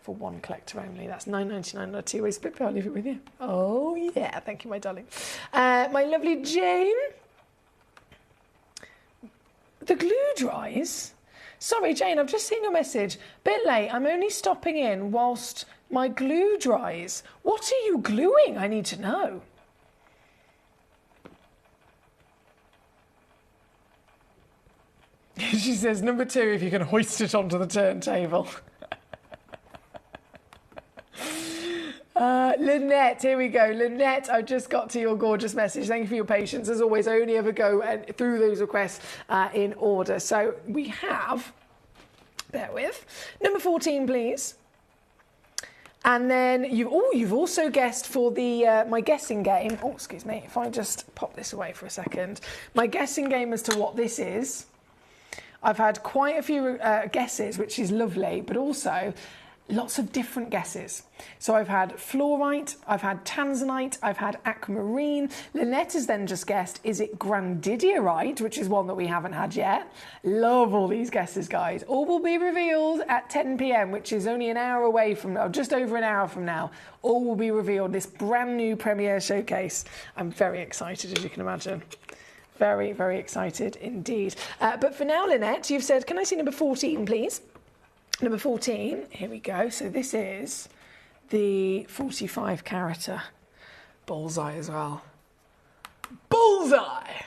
for one collector only. That's £9.99 on a two-way split pay. I'll leave it with you. Oh yeah, thank you, my darling. My lovely Jane. The glue dries. Sorry, Jane, I've just seen your message. Bit late. I'm only stopping in whilst my glue dries. What are you gluing? I need to know. She says, number 2, if you can hoist it onto the turntable. Lynette, here we go. Lynette, I just got to your gorgeous message. Thank you for your patience. As always, I only ever go through those requests in order. So we have, bear with, number 14, please. And then you've also guessed for the my guessing game. Oh, excuse me. If I just pop this away for a second. My guessing game as to what this is. I've had quite a few guesses, which is lovely, but also lots of different guesses. So I've had fluorite, I've had tanzanite, I've had aquamarine. Lynette has then just guessed, is it grandidiorite, which is one that we haven't had yet. Love all these guesses, guys. All will be revealed at 10 p.m, which is only an hour away from now, just over an hour from now. All will be revealed, this brand new premiere showcase. I'm very excited, as you can imagine. Very, very excited indeed. But for now, Lynette, you've said, can I see number 14, please? Number 14, here we go. So this is the 45 carat bullseye as well. Bullseye.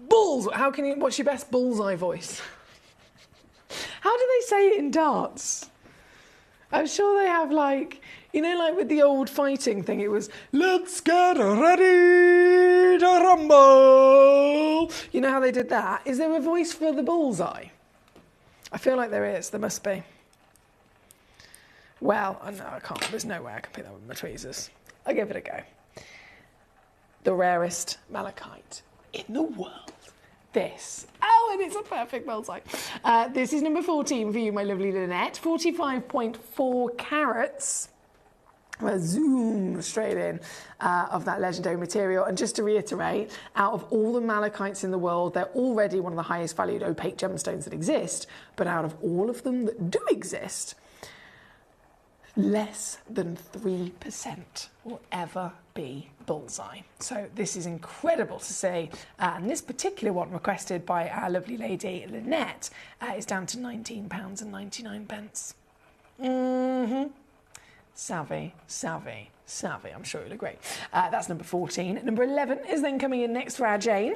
Bullseye. How can you? What's your best bullseye voice? How do they say it in darts? I'm sure they have like, you know, like with the old fighting thing, it was, let's get ready to rumble. You know how they did that? Is there a voice for the bullseye? I feel like there is. There must be. Well, no, I can't. There's no way I can pick that with my tweezers. I'll give it a go. The rarest malachite in the world. This. Oh, and it's a perfect bullseye. This is number 14 for you, my lovely Lynette. 45.4 carats. We'll zoom straight in of that legendary material. And just to reiterate, out of all the malachites in the world, they're already one of the highest valued opaque gemstones that exist. But out of all of them that do exist, less than 3% will ever be bullseye. So this is incredible to see. And this particular one, requested by our lovely lady Lynette, is down to £19.99. Savvy, savvy, savvy. I'm sure you'll agree. That's number 14. Number 11 is then coming in next for our Jane.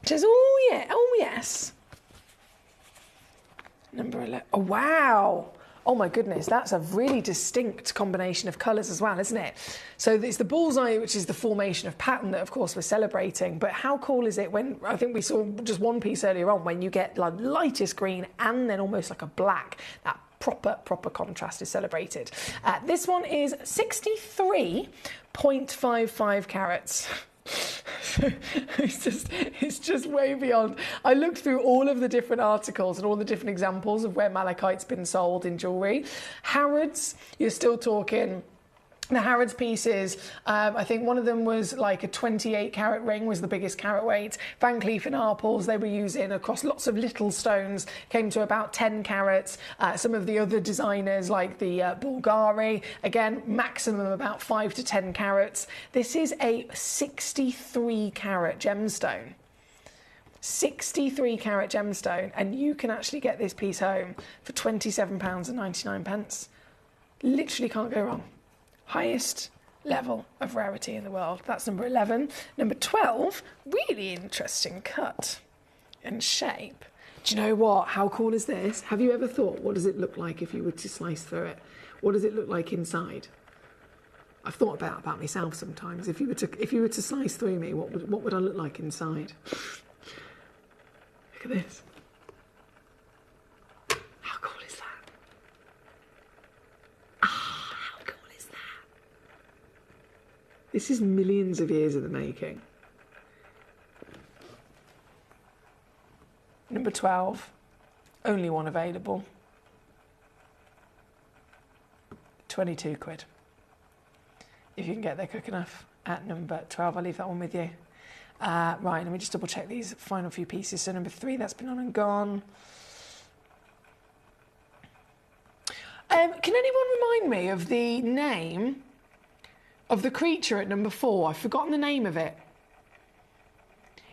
She says, oh yeah, oh yes. Number 11. Oh, wow. Oh my goodness, that's a really distinct combination of colours as well, isn't it? So it's the bullseye, which is the formation of pattern that, of course, we're celebrating. But how cool is it when, I think we saw just one piece earlier on, when you get like lightest green and then almost like a black, that proper contrast is celebrated. This one is 63.55 carats. It's just way beyond. I looked through all of the different articles and all the different examples of where malachite's been sold in jewellery. Harrods, you're still talking. The Harrods pieces, I think one of them was like a 28 carat ring was the biggest carat weight. Van Cleef & Arpels, they were using across lots of little stones, came to about 10 carats. Some of the other designers like the Bulgari, again, maximum about 5 to 10 carats. This is a 63 carat gemstone. 63 carat gemstone, and you can actually get this piece home for £27.99. Literally can't go wrong. Highest level of rarity in the world. That's number 11. Number 12, really interesting cut and shape. Do you know what? How cool is this? Have you ever thought, what does it look like if you were to slice through it? What does it look like inside? I've thought about myself sometimes. If you were to slice through me, what would I look like inside? Look at this. How cool is that? This is millions of years of the making. Number 12, only one available. 22 quid. If you can get there quick enough at number 12, I'll leave that one with you. Right, let me just double check these final few pieces. So number 3, that's been on and gone. Can anyone remind me of the name of the creature at number 4? I've forgotten the name of it.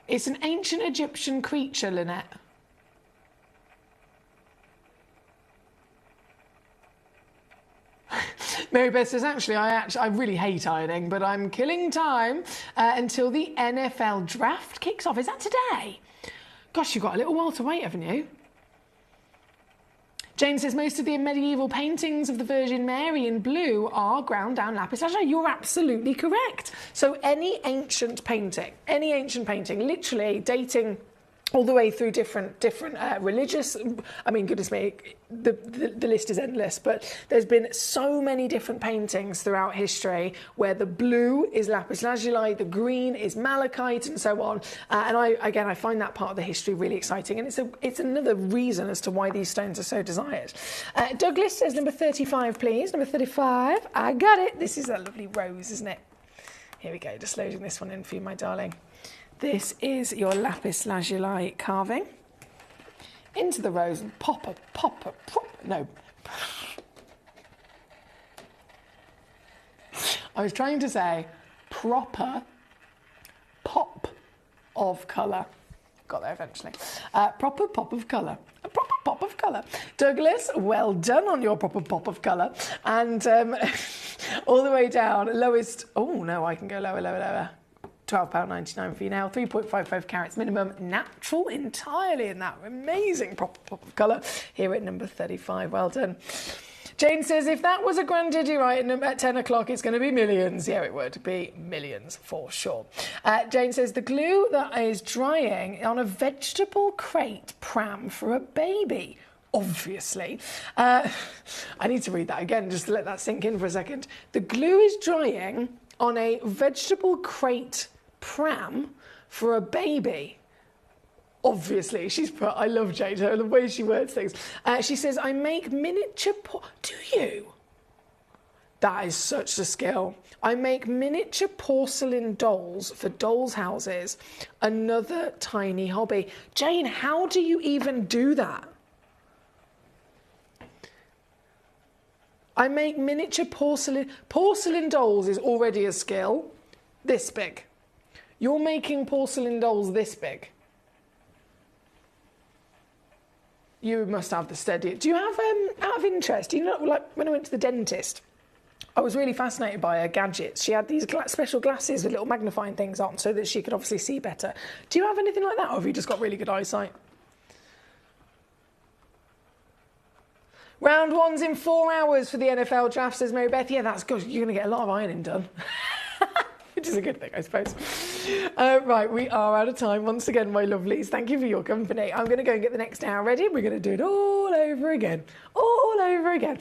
It's an ancient Egyptian creature, Lynette. Mary Beth says, actually, I really hate ironing, but I'm killing time until the NFL draft kicks off. Is that today? Gosh, you've got a little while to wait, haven't you? Jane says, most of the medieval paintings of the Virgin Mary in blue are ground down lapis lazuli. You're absolutely correct. So any ancient painting, literally dating all the way through different religious, I mean, goodness me, the list is endless, but there's been so many different paintings throughout history where the blue is lapis lazuli, the green is malachite, and so on. And I find that part of the history really exciting, and it's another reason as to why these stones are so desired. Douglas says number 35, please. Number 35. I got it. This is a lovely rose, isn't it? Here we go. Just loading this one in for you, my darling. This is your lapis lazuli carving into the rose and I was trying to say proper pop of colour. Got there eventually. Proper pop of colour. A proper pop of colour. Douglas, well done on your proper pop of colour. And all the way down, lowest... Oh, no, I can go lower, lower, lower. £12.99 for you now. 3.55 carats minimum, natural entirely in that amazing proper pop of colour here at number 35. Well done. Jane says, if that was a granddaddy right at 10 o'clock, it's going to be millions. Yeah, it would be millions for sure. Jane says, the glue that is drying on a vegetable crate pram for a baby. Obviously. I need to read that again just to let that sink in for a second. The glue is drying on a vegetable crate pram for a baby. Obviously, she's put, I love Jade, the way she words things. She says, I make miniature, do you? That is such a skill. I make miniature porcelain dolls for dolls' houses. Another tiny hobby. Jane, how do you even do that? I make miniature porcelain dolls is already a skill. This big. You're making porcelain dolls this big. You must have the steady. Do you have, out of interest, you know, like when I went to the dentist, I was really fascinated by her gadgets. She had these special glasses with little magnifying things on so that she could obviously see better. Do you have anything like that, or have you just got really good eyesight? Round one's in 4 hours for the NFL draft, says Mary Beth. Yeah, that's good. You're going to get a lot of ironing done. Which is a good thing, I suppose. Right, we are out of time. Once again, my lovelies, thank you for your company. I'm going to go and get the next hour ready. We're going to do it all over again. All over again.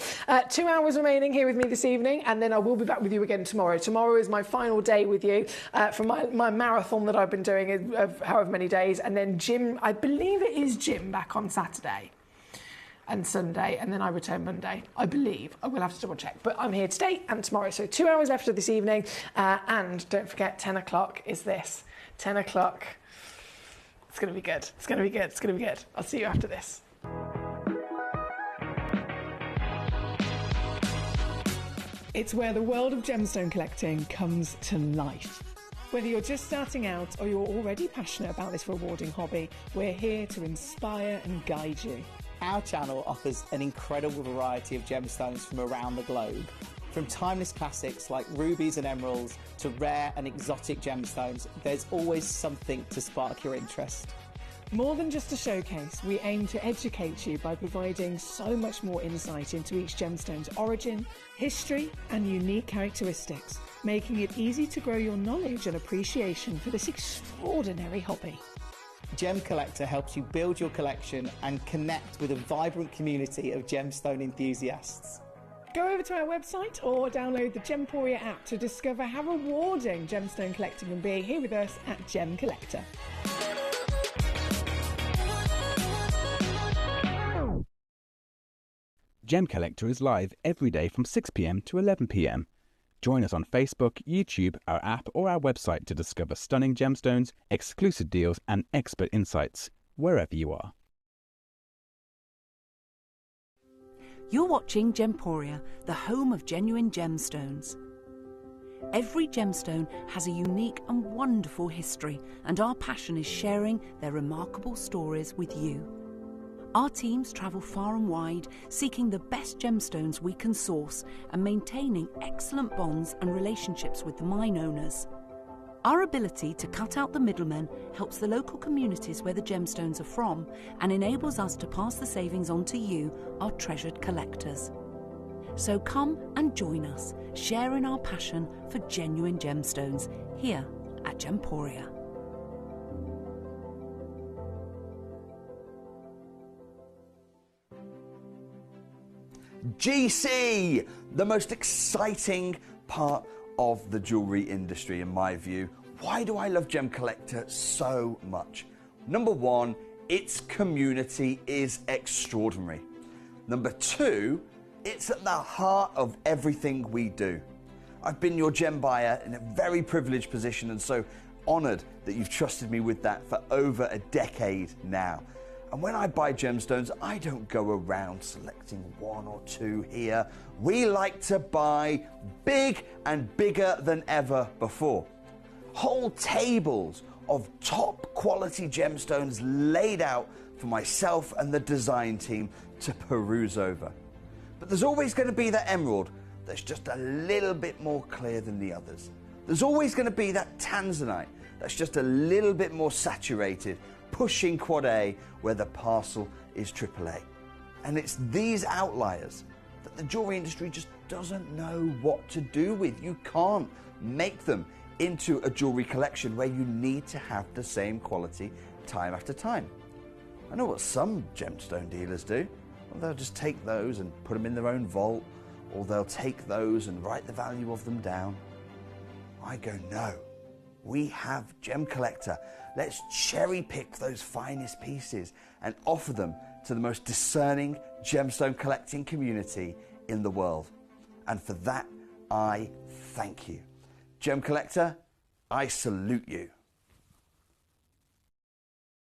2 hours remaining here with me this evening, and then I will be back with you again tomorrow. Tomorrow is my final day with you for my marathon that I've been doing of however many days. And then gym, I believe it is gym back on Saturday and Sunday, and then I return Monday, I believe. I will have to double check, but I'm here today and tomorrow, so 2 hours left of this evening, and don't forget 10 o'clock is this. 10 o'clock, it's going to be good, it's going to be good, it's going to be good. I'll see you after this. It's where the world of gemstone collecting comes to life. Whether you're just starting out or you're already passionate about this rewarding hobby, we're here to inspire and guide you. Our channel offers an incredible variety of gemstones from around the globe. From timeless classics like rubies and emeralds to rare and exotic gemstones, there's always something to spark your interest. More than just a showcase, we aim to educate you by providing so much more insight into each gemstone's origin, history and unique characteristics, making it easy to grow your knowledge and appreciation for this extraordinary hobby. Gemcollector helps you build your collection and connect with a vibrant community of gemstone enthusiasts. Go over to our website or download the Gemporia app to discover how rewarding gemstone collecting can be here with us at Gemcollector. Gemcollector is live every day from 6 p.m. to 11 p.m. Join us on Facebook, YouTube, our app or our website to discover stunning gemstones, exclusive deals and expert insights, wherever you are. You're watching Gemporia, the home of genuine gemstones. Every gemstone has a unique and wonderful history, and our passion is sharing their remarkable stories with you. Our teams travel far and wide, seeking the best gemstones we can source and maintaining excellent bonds and relationships with the mine owners. Our ability to cut out the middlemen helps the local communities where the gemstones are from and enables us to pass the savings on to you, our treasured collectors. So come and join us, sharing our passion for genuine gemstones here at Gemporia. GC, the most exciting part of the jewellery industry in my view. Why do I love Gemcollector so much? Number one, its community is extraordinary. Number two, it's at the heart of everything we do. I've been your gem buyer in a very privileged position and so honoured that you've trusted me with that for over a decade now. And when I buy gemstones, I don't go around selecting one or two here. We like to buy big and bigger than ever before. Whole tables of top quality gemstones laid out for myself and the design team to peruse over. But there's always going to be that emerald that's just a little bit more clear than the others. There's always going to be that tanzanite that's just a little bit more saturated, pushing quad A where the parcel is AAA. And it's these outliers that the jewelry industry just doesn't know what to do with. You can't make them into a jewelry collection where you need to have the same quality time after time. I know what some gemstone dealers do. Well, they'll just take those and put them in their own vault, or they'll take those and write the value of them down. I go, no, we have Gemcollector. Let's cherry pick those finest pieces and offer them to the most discerning gemstone collecting community in the world. And for that, I thank you. Gemcollector, I salute you.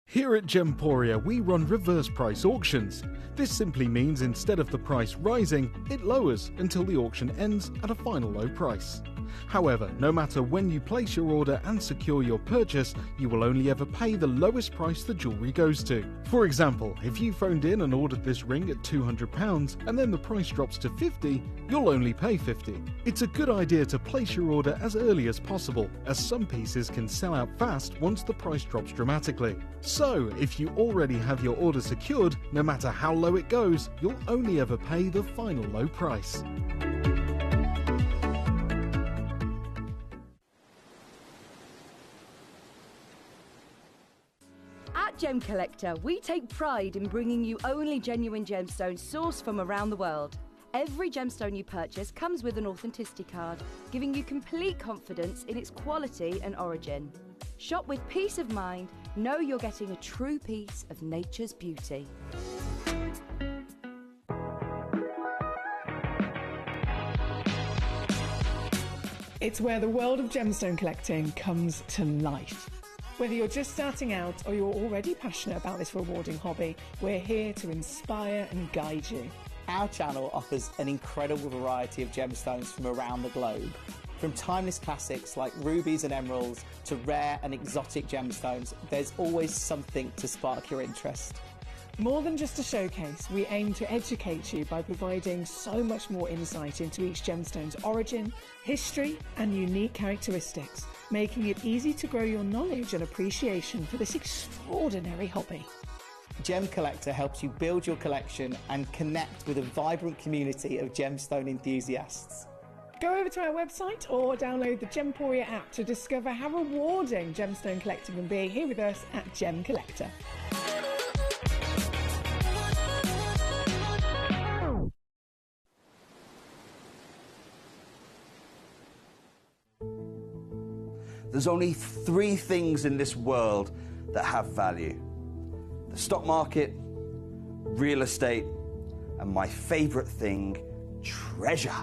Here at Gemporia, we run reverse price auctions. This simply means instead of the price rising, it lowers until the auction ends at a final low price. However, no matter when you place your order and secure your purchase, you will only ever pay the lowest price the jewellery goes to. For example, if you phoned in and ordered this ring at £200 and then the price drops to £50, you'll only pay £50. It's a good idea to place your order as early as possible, as some pieces can sell out fast once the price drops dramatically. So, if you already have your order secured, no matter how low it goes, you'll only ever pay the final low price. At Gemcollector, we take pride in bringing you only genuine gemstones sourced from around the world. Every gemstone you purchase comes with an authenticity card, giving you complete confidence in its quality and origin. Shop with peace of mind, know you're getting a true piece of nature's beauty. It's where the world of gemstone collecting comes to life. Whether you're just starting out or you're already passionate about this rewarding hobby, we're here to inspire and guide you. Our channel offers an incredible variety of gemstones from around the globe. From timeless classics like rubies and emeralds to rare and exotic gemstones, there's always something to spark your interest. More than just a showcase, we aim to educate you by providing so much more insight into each gemstone's origin, history and unique characteristics, making it easy to grow your knowledge and appreciation for this extraordinary hobby. Gemcollector helps you build your collection and connect with a vibrant community of gemstone enthusiasts. Go over to our website or download the Gemporia app to discover how rewarding gemstone collecting can be here with us at Gemcollector. There's only three things in this world that have value: the stock market, real estate, and my favorite thing, treasure.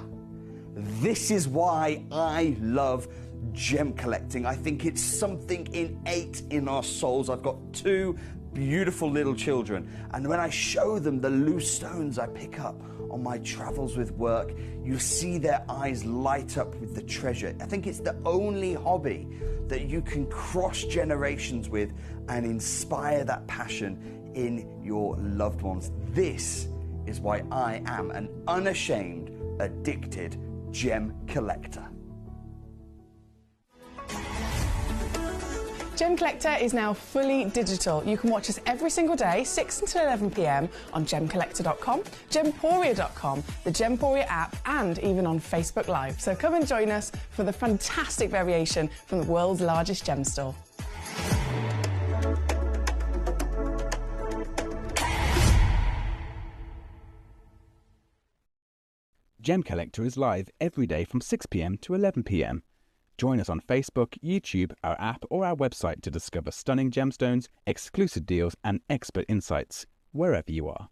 This is why I love gem collecting. I think it's something innate in our souls. I've got two beautiful little children, and when I show them the loose stones I pick up on my travels with work, you see their eyes light up with the treasure. I think it's the only hobby that you can cross generations with and inspire that passion in your loved ones. This is why I am an unashamed, addicted gem collector. Gemcollector is now fully digital. You can watch us every single day, 6 until 11 p.m. on gemcollector.com, gemporia.com, the Gemporia app, and even on Facebook Live. So come and join us for the fantastic variation from the world's largest gem store. Gemcollector is live every day from 6 p.m. to 11 p.m. Join us on Facebook, YouTube, our app or our website to discover stunning gemstones, exclusive deals and expert insights, wherever you are.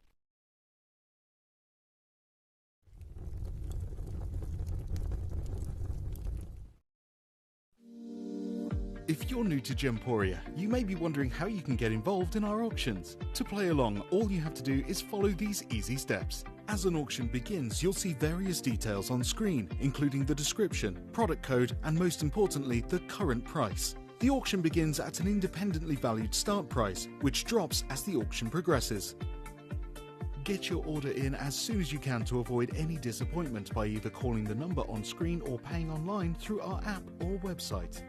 If you're new to Gemporia, you may be wondering how you can get involved in our auctions. To play along, all you have to do is follow these easy steps. As an auction begins, you'll see various details on screen, including the description, product code, and most importantly, the current price. The auction begins at an independently valued start price, which drops as the auction progresses. Get your order in as soon as you can to avoid any disappointment by either calling the number on screen or paying online through our app or website.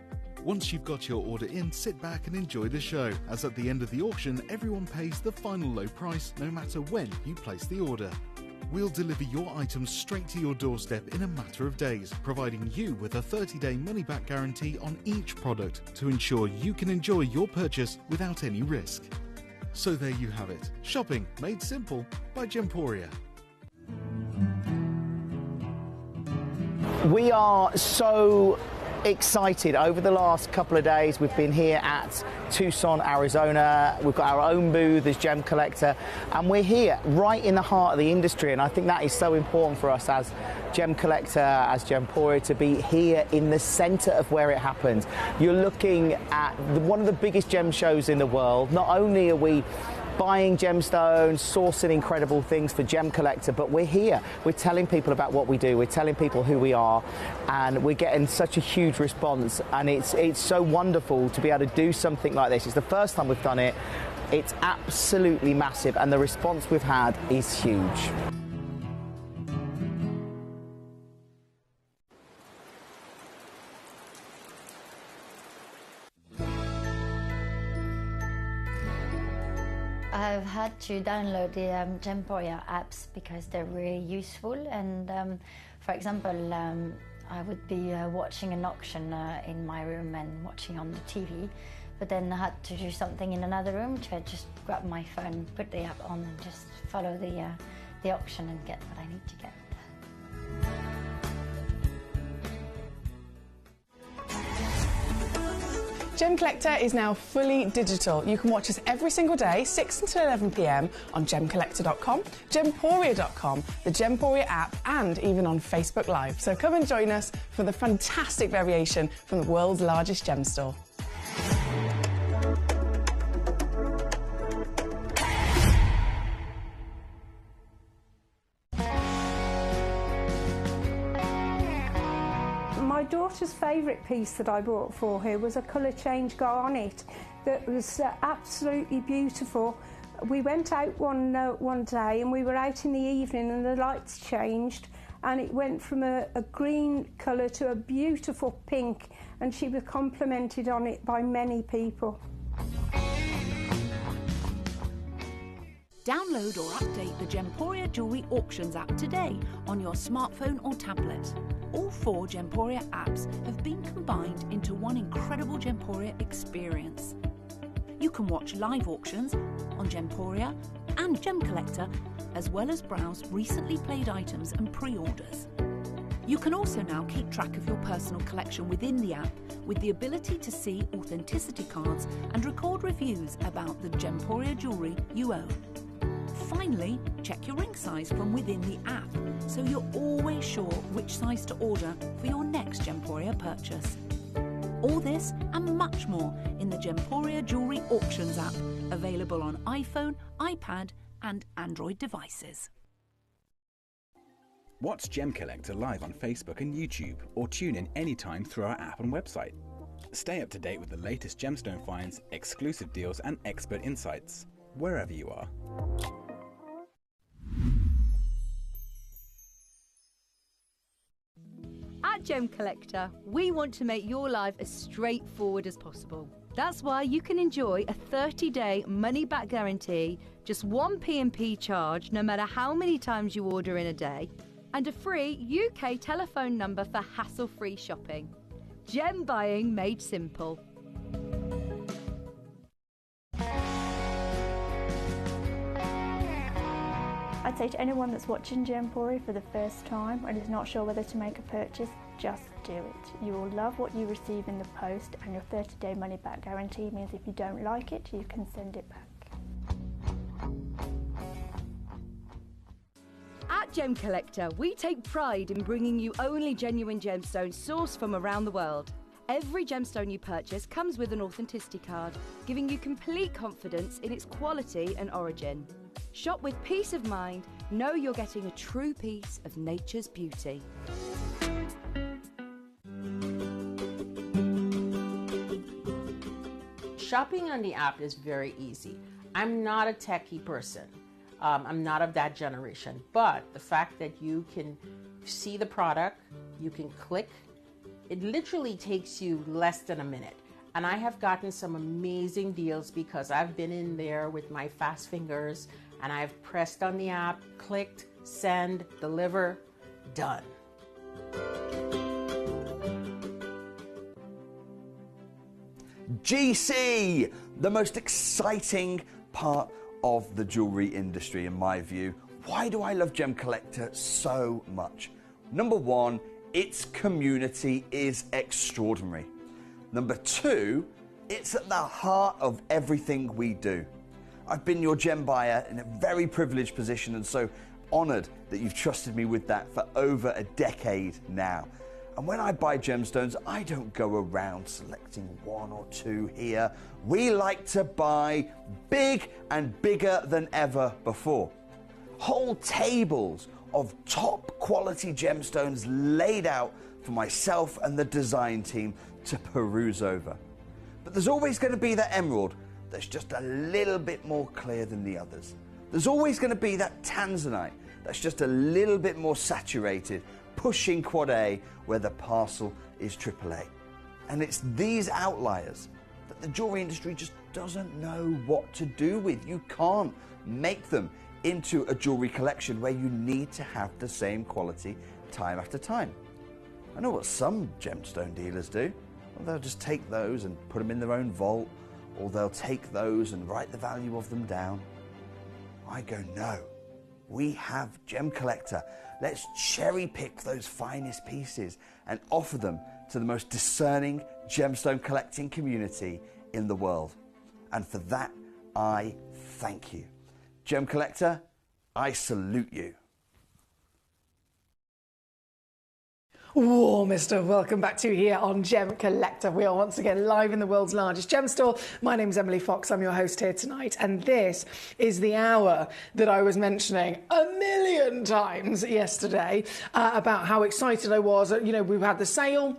Once you've got your order in, sit back and enjoy the show, as at the end of the auction, everyone pays the final low price no matter when you place the order. We'll deliver your items straight to your doorstep in a matter of days, providing you with a 30-day money-back guarantee on each product to ensure you can enjoy your purchase without any risk. So there you have it. Shopping made simple by Gemporia. We are so excited. Over the last couple of days, we've been here at Tucson, Arizona. We've got our own booth as Gemcollector, and we're here right in the heart of the industry. And I think that is so important for us as Gemcollector, as Gemporia, to be here in the centre of where it happens. You're looking at one of the biggest gem shows in the world. Not only are we buying gemstones, sourcing incredible things for Gemcollector, but we're here. We're telling people about what we do. We're telling people who we are, and we're getting such a huge response. And it's so wonderful to be able to do something like this. It's the first time we've done it. It's absolutely massive, and the response we've had is huge. I've had to download the Gemporia apps because they're really useful, and for example, I would be watching an auction in my room and watching on the TV, but then I had to do something in another room, so I just grab my phone, put the app on and just follow the auction and get what I need to get. Gemcollector is now fully digital. You can watch us every single day, 6 until 11 p.m. on gemcollector.com, gemporia.com, the Gemporia app, and even on Facebook Live. So come and join us for the fantastic variation from the world's largest gem store. My daughter's favourite piece that I bought for her was a colour change garnet that was absolutely beautiful. We went out one day and we were out in the evening and the lights changed and it went from a green colour to a beautiful pink, and she was complimented on it by many people. Download or update the Gemporia Jewellery Auctions app today on your smartphone or tablet. All 4 Gemporia apps have been combined into one incredible Gemporia experience. You can watch live auctions on Gemporia and Gemcollector, as well as browse recently played items and pre-orders. You can also now keep track of your personal collection within the app with the ability to see authenticity cards and record reviews about the Gemporia jewellery you own. Finally, check your ring size from within the app, so you're always sure which size to order for your next Gemporia purchase. All this and much more in the Gemporia Jewellery Auctions app, available on iPhone, iPad and Android devices. Watch Gemcollector live on Facebook and YouTube, or tune in anytime through our app and website. Stay up to date with the latest gemstone finds, exclusive deals and expert insights, wherever you are. At Gemcollector, we want to make your life as straightforward as possible. That's why you can enjoy a 30-day money-back guarantee, just one P&P charge no matter how many times you order in a day, and a free UK telephone number for hassle-free shopping. Gem buying made simple. I'd say to anyone that's watching Gemporia for the first time and is not sure whether to make a purchase, just do it. You will love what you receive in the post, and your 30-day money-back guarantee means if you don't like it, you can send it back. At Gemcollector, we take pride in bringing you only genuine gemstones sourced from around the world. Every gemstone you purchase comes with an authenticity card, giving you complete confidence in its quality and origin. Shop with peace of mind, know you're getting a true piece of nature's beauty. Shopping on the app is very easy. I'm not a techie person. I'm not of that generation, but the fact that you can see the product, you can click It literally takes you less than a minute. And I have gotten some amazing deals because I've been in there with my fast fingers and I've pressed on the app, clicked, send, deliver, done. GC, the most exciting part of the jewelry industry in my view. Why do I love Gemcollector so much? Number one, its community is extraordinary. Number two, it's at the heart of everything we do. I've been your gem buyer in a very privileged position and so honored that you've trusted me with that for over a decade now. And when I buy gemstones, I don't go around selecting one or two here. We like to buy big and bigger than ever before. Whole tables of top quality gemstones laid out for myself and the design team to peruse over. But there's always going to be that emerald that's just a little bit more clear than the others. There's always going to be that tanzanite that's just a little bit more saturated, pushing quad A where the parcel is AAA. And it's these outliers that the jewelry industry just doesn't know what to do with. You can't make them into a jewelry collection where you need to have the same quality time after time. I know what some gemstone dealers do. Well, they'll just take those and put them in their own vault, or they'll take those and write the value of them down. I go, no, we have Gemcollector. Let's cherry pick those finest pieces and offer them to the most discerning gemstone collecting community in the world. And for that, I thank you. Gemcollector, I salute you. Warmest of welcome back to you here on Gemcollector. We are once again live in the world's largest gem store. My name's Emily Fox. I'm your host here tonight, and this is the hour that I was mentioning a million times yesterday about how excited I was. You know, we've had the sale.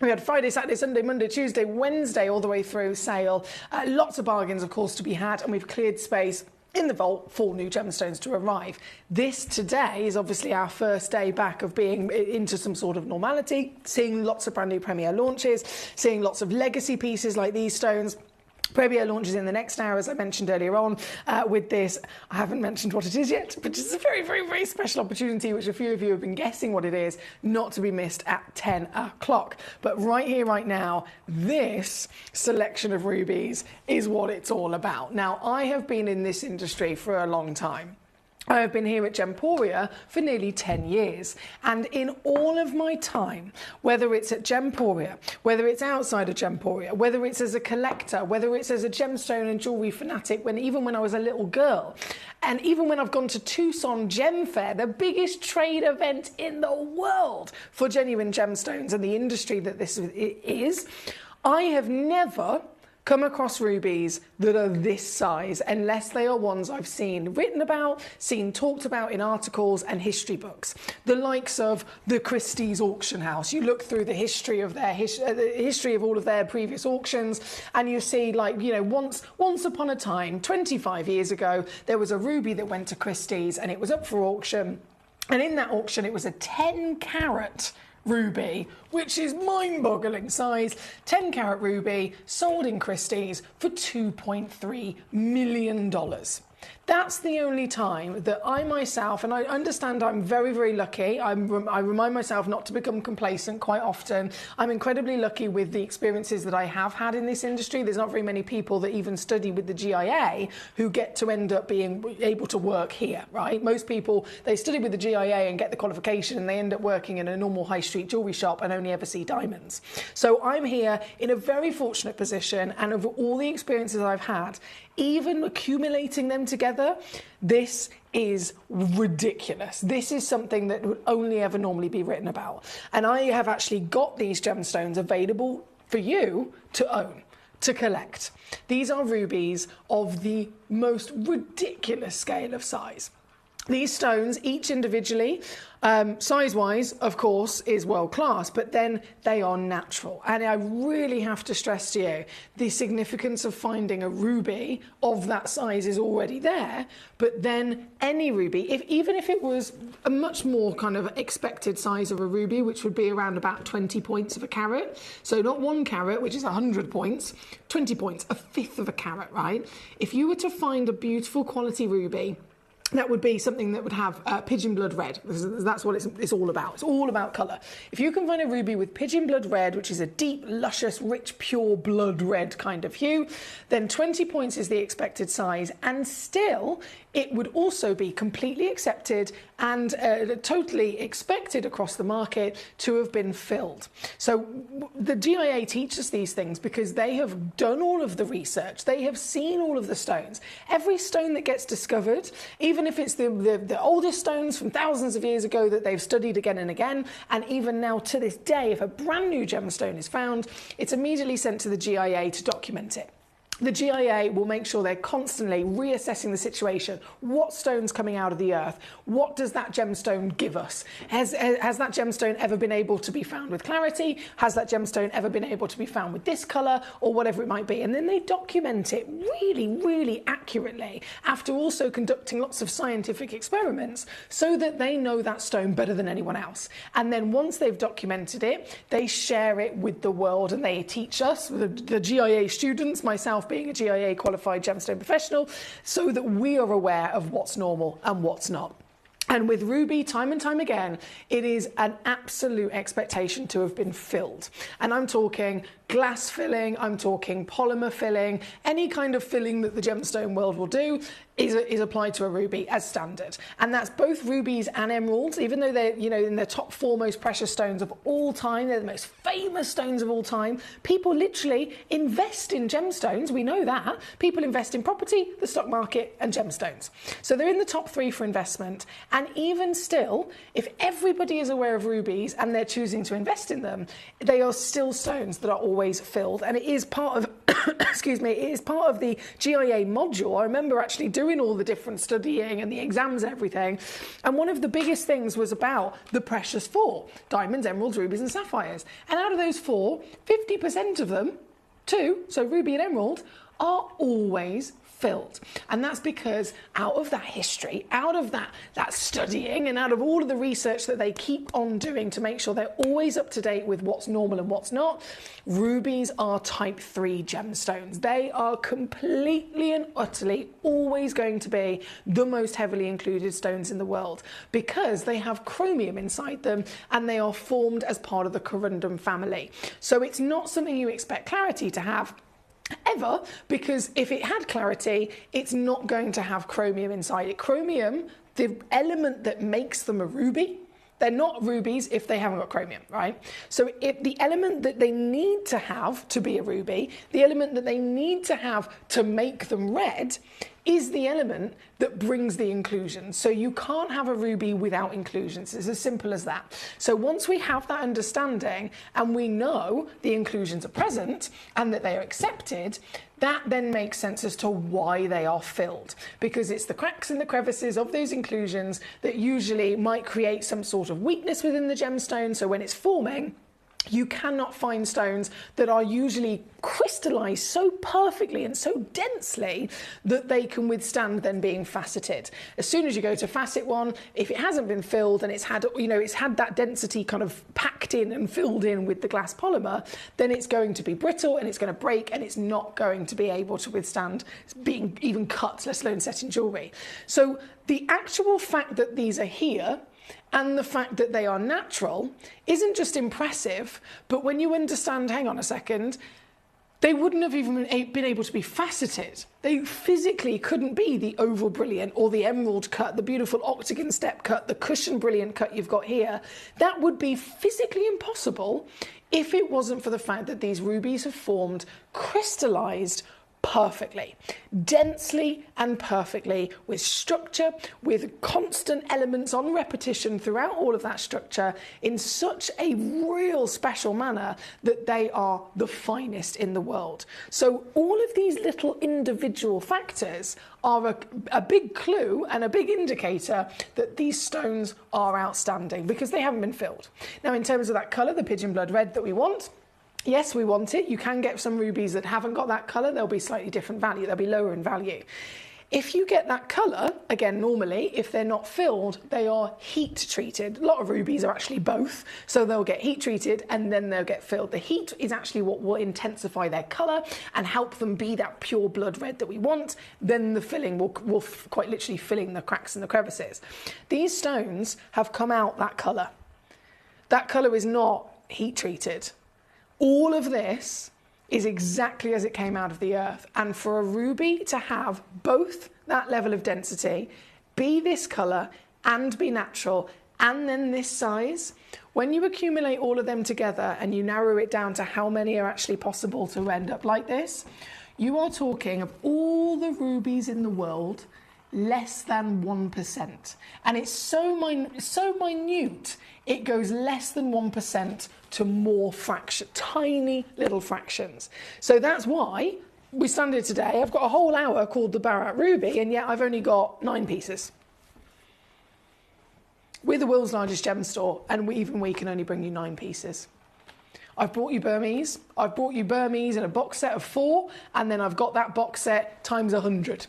We had Friday, Saturday, Sunday, Monday, Tuesday, Wednesday, all the way through sale. Lots of bargains, of course, to be had, and we've cleared space in the vault for new gemstones to arrive. This today is obviously our first day back of being into some sort of normality, seeing lots of brand new Premier launches, seeing lots of legacy pieces like these stones. Premier launches in the next hour, as I mentioned earlier on. With this, I haven't mentioned what it is yet, but it's a very, very, very special opportunity, which a few of you have been guessing what it is, not to be missed at 10 o'clock. But right here, right now, this selection of rubies is what it's all about. Now, I have been in this industry for a long time. I have been here at Gemporia for nearly 10 years, and in all of my time, whether it's at Gemporia, whether it's outside of Gemporia, whether it's as a collector, whether it's as a gemstone and jewellery fanatic, even when I was a little girl, and even when I've gone to Tucson Gem Fair, the biggest trade event in the world for genuine gemstones and the industry that this is, I have never come across rubies that are this size unless they are ones I've seen written about, seen talked about in articles and history books. The likes of the Christie's auction house. You look through the history of their the history of all of their previous auctions, and you see, like, you know, once upon a time, 25 years ago, there was a ruby that went to Christie's and it was up for auction. And in that auction, it was a 10-carat ruby, which is mind-boggling size. 10-carat ruby sold in Christie's for $2.3 million. That's the only time that I myself, and I understand I'm very, very lucky. I remind myself not to become complacent quite often. I'm incredibly lucky with the experiences that I have had in this industry. There's not very many people that even study with the GIA who get to end up being able to work here, right? Most people, they study with the GIA and get the qualification and they end up working in a normal high street jewellery shop and only ever see diamonds. So I'm here in a very fortunate position, and of all the experiences I've had, even accumulating them together, this is ridiculous. This is something that would only ever normally be written about. And I have actually got these gemstones available for you to own, to collect. These are rubies of the most ridiculous scale of size. These stones, each individually, size-wise, of course, is world-class, but then they are natural. And I really have to stress to you, the significance of finding a ruby of that size is already there, but then any ruby, even if it was a much more kind of expected size of a ruby, which would be around about 20 points of a carat, so not 1 carat, which is 100 points, 20 points, a fifth of a carat, right? If you were to find a beautiful quality ruby, that would be something that would have pigeon blood red. That's what it's all about. It's all about colour. If you can find a ruby with pigeon blood red, which is a deep, luscious, rich, pure blood red kind of hue, then 20 points is the expected size, and still it would also be completely accepted and totally expected across the market to have been filled. So the GIA teaches these things because they have done all of the research. They have seen all of the stones. Every stone that gets discovered, even if it's the oldest stones from thousands of years ago that they've studied again and again, and even now to this day, if a brand new gemstone is found, it's immediately sent to the GIA to document it. The GIA will make sure they're constantly reassessing the situation. What stone's coming out of the earth? What does that gemstone give us? Has that gemstone ever been able to be found with clarity? Has that gemstone ever been able to be found with this colour, or whatever it might be? And then they document it really, really accurately after also conducting lots of scientific experiments so that they know that stone better than anyone else. And then once they've documented it, they share it with the world and they teach us, the GIA students, myself being a GIA qualified gemstone professional, so that we are aware of what's normal and what's not. And with ruby, time and time again, it is an absolute expectation to have been filled. And I'm talking glass filling, I'm talking polymer filling, any kind of filling that the gemstone world will do is applied to a ruby as standard. And that's both rubies and emeralds, even though they're, in the top 4 most precious stones of all time, they're the most famous stones of all time. People literally invest in gemstones, we know that. People invest in property, the stock market, and gemstones. So they're in the top 3 for investment. And even still, if everybody is aware of rubies and they're choosing to invest in them, they are still stones that are always filled. And it is part of, excuse me, it is part of the GIA module. I remember actually doing all the different studying and the exams and everything. And one of the biggest things was about the precious 4, diamonds, emeralds, rubies, and sapphires. And out of those 4, 50% of them, 2, so ruby and emerald, are always filled. And that's because out of that history, out of that studying, and out of all of the research that they keep on doing to make sure they're always up to date with what's normal and what's not, rubies are type 3 gemstones. They are completely and utterly always going to be the most heavily included stones in the world because they have chromium inside them and they are formed as part of the corundum family. So it's not something you expect clarity to have ever, because if it had clarity, it's not going to have chromium inside it. Chromium, the element that makes them a ruby, they're not rubies if they haven't got chromium, right? So if the element that they need to have to be a ruby, the element that they need to have to make them red, is the element that brings the inclusions. So you can't have a ruby without inclusions. It's as simple as that. So once we have that understanding and we know the inclusions are present and that they are accepted, that then makes sense as to why they are filled, because it's the cracks and the crevices of those inclusions that usually might create some sort of weakness within the gemstone. So when it's forming, you cannot find stones that are usually crystallized so perfectly and so densely that they can withstand then being faceted. As soon as you go to facet one, if it hasn't been filled and it's had, it's had that density kind of packed in and filled in with the glass polymer, then it's going to be brittle and it's going to break and it's not going to be able to withstand being even cut, let alone set in jewelry. So the actual fact that these are here and the fact that they are natural isn't just impressive, but when you understand, hang on a second, they wouldn't have even been able to be faceted. They physically couldn't be the oval brilliant or the emerald cut, the beautiful octagon step cut, the cushion brilliant cut you've got here. That would be physically impossible if it wasn't for the fact that these rubies have formed crystallized perfectly, densely and perfectly, with structure, with constant elements on repetition throughout all of that structure, in such a real special manner that they are the finest in the world. So all of these little individual factors are a big clue and a big indicator that these stones are outstanding, because they haven't been filled. Now, in terms of that colour, the pigeon blood red that we want, yes, we want it. You can get some rubies that haven't got that colour. They'll be slightly different value. They'll be lower in value. If you get that colour, again, normally, if they're not filled, they are heat treated. A lot of rubies are actually both. So they'll get heat treated and then they'll get filled. The heat is actually what will intensify their colour and help them be that pure blood red that we want. Then the filling will quite literally filling the cracks and the crevices. These stones have come out that colour. That colour is not heat treated. All of this is exactly as it came out of the earth. And for a ruby to have both that level of density, be this colour and be natural, and then this size, when you accumulate all of them together and you narrow it down to how many are actually possible to end up like this, you are talking of all the rubies in the world, less than 1%. And it's so minute, it goes less than 1% to more tiny little fractions. So that's why we stand here today. I've got a whole hour called the Barat Ruby, and yet I've only got 9 pieces. We're the world's largest gem store, and even we can only bring you 9 pieces. I've brought you Burmese. I've brought you Burmese in a box set of 4, and then I've got that box set times 100.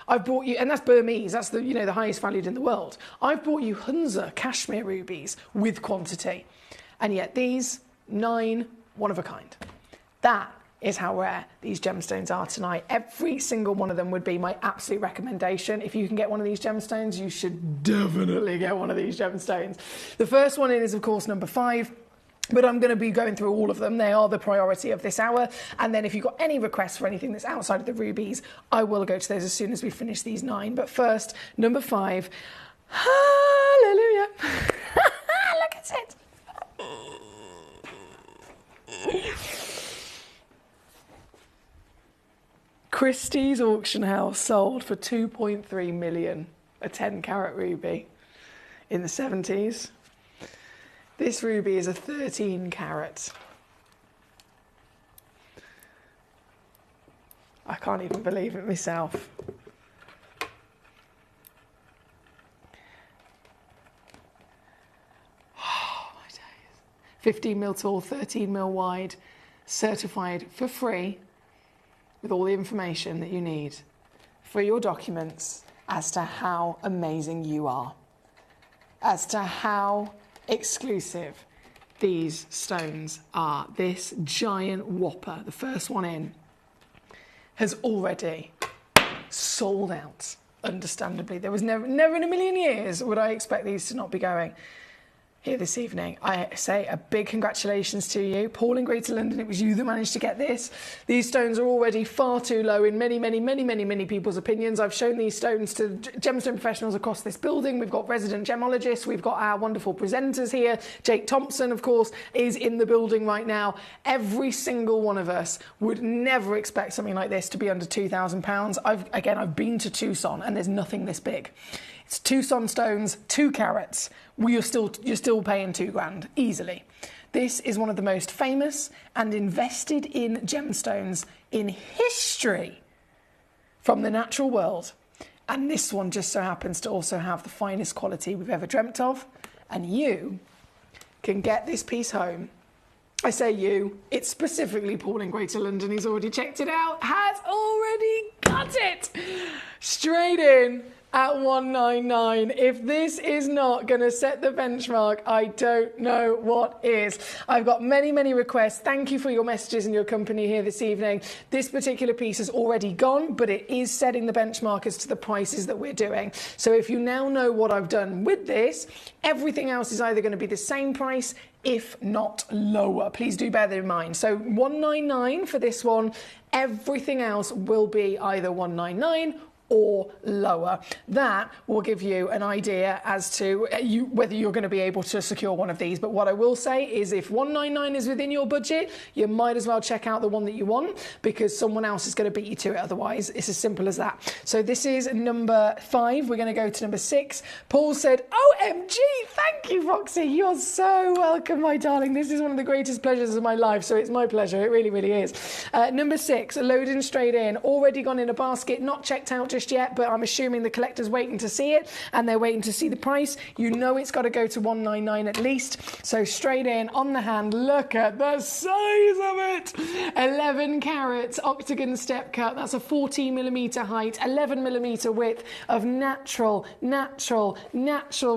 I've brought you, and that's Burmese, that's the, the highest valued in the world. I've brought you Hunza cashmere rubies with quantity. And yet these 9, one of a kind. That is how rare these gemstones are tonight. Every single one of them would be my absolute recommendation. If you can get one of these gemstones, you should definitely get one of these gemstones. The first one in is, of course, number 5. But I'm going to be going through all of them. They are the priority of this hour. And then if you've got any requests for anything that's outside of the rubies, I will go to those as soon as we finish these 9. But first, number 5. Hallelujah. Look at it. Christie's auction house sold for 2.3 million a 10-carat ruby in the 70s. This ruby is a 13-carat. I can't even believe it myself. Oh, my days. 15 mil tall, 13 mil wide, certified for free with all the information that you need for your documents as to how amazing you are, as to how exclusive these stones are. This giant whopper, the first one in, has already sold out, understandably. There was never in a million years would I expect these to not be going here this evening. I say a big congratulations to you. Paul in Greater London, it was you that managed to get this. These stones are already far too low in many people's opinions. I've shown these stones to gemstone professionals across this building. We've got resident gemologists. We've got our wonderful presenters here. Jake Thompson, of course, is in the building right now. Every single one of us would never expect something like this to be under £2,000. I've been to Tucson and there's nothing this big. It's Tucson stones, 2 carats. You're still paying £2,000 easily. This is one of the most famous and invested in gemstones in history from the natural world. And this one just so happens to also have the finest quality we've ever dreamt of. And you can get this piece home. I say you, it's specifically Paul in Greater London. He's already checked it out, has already got it straight in at $199. If this is not going to set the benchmark, I don't know what is. I've got many requests. Thank you for your messages and your company here this evening. This particular piece is already gone, but it is setting the benchmark as to the prices that we're doing. So if you now know what I've done with this, everything else is either going to be the same price, if not lower. Please do bear that in mind. So $199 for this one. Everything else will be either $199 or lower. That will give you an idea as to whether you're going to be able to secure one of these. But what I will say is if 199 is within your budget, you might as well check out the one that you want, because someone else is going to beat you to it otherwise. It's as simple as that. So this is number 5. We're going to go to number 6. Paul said, OMG, thank you, Foxy. You're so welcome, my darling. This is one of the greatest pleasures of my life, so it's my pleasure. It really, really is. Number 6, loading straight in. Already gone in a basket, not checked out just yet, but I'm assuming the collector's waiting to see it, and they're waiting to see the price. You know it's got to go to 199 at least. So straight in, on the hand, look at the size of it. 11 carats, octagon step cut. That's a 14mm height, 11mm width of natural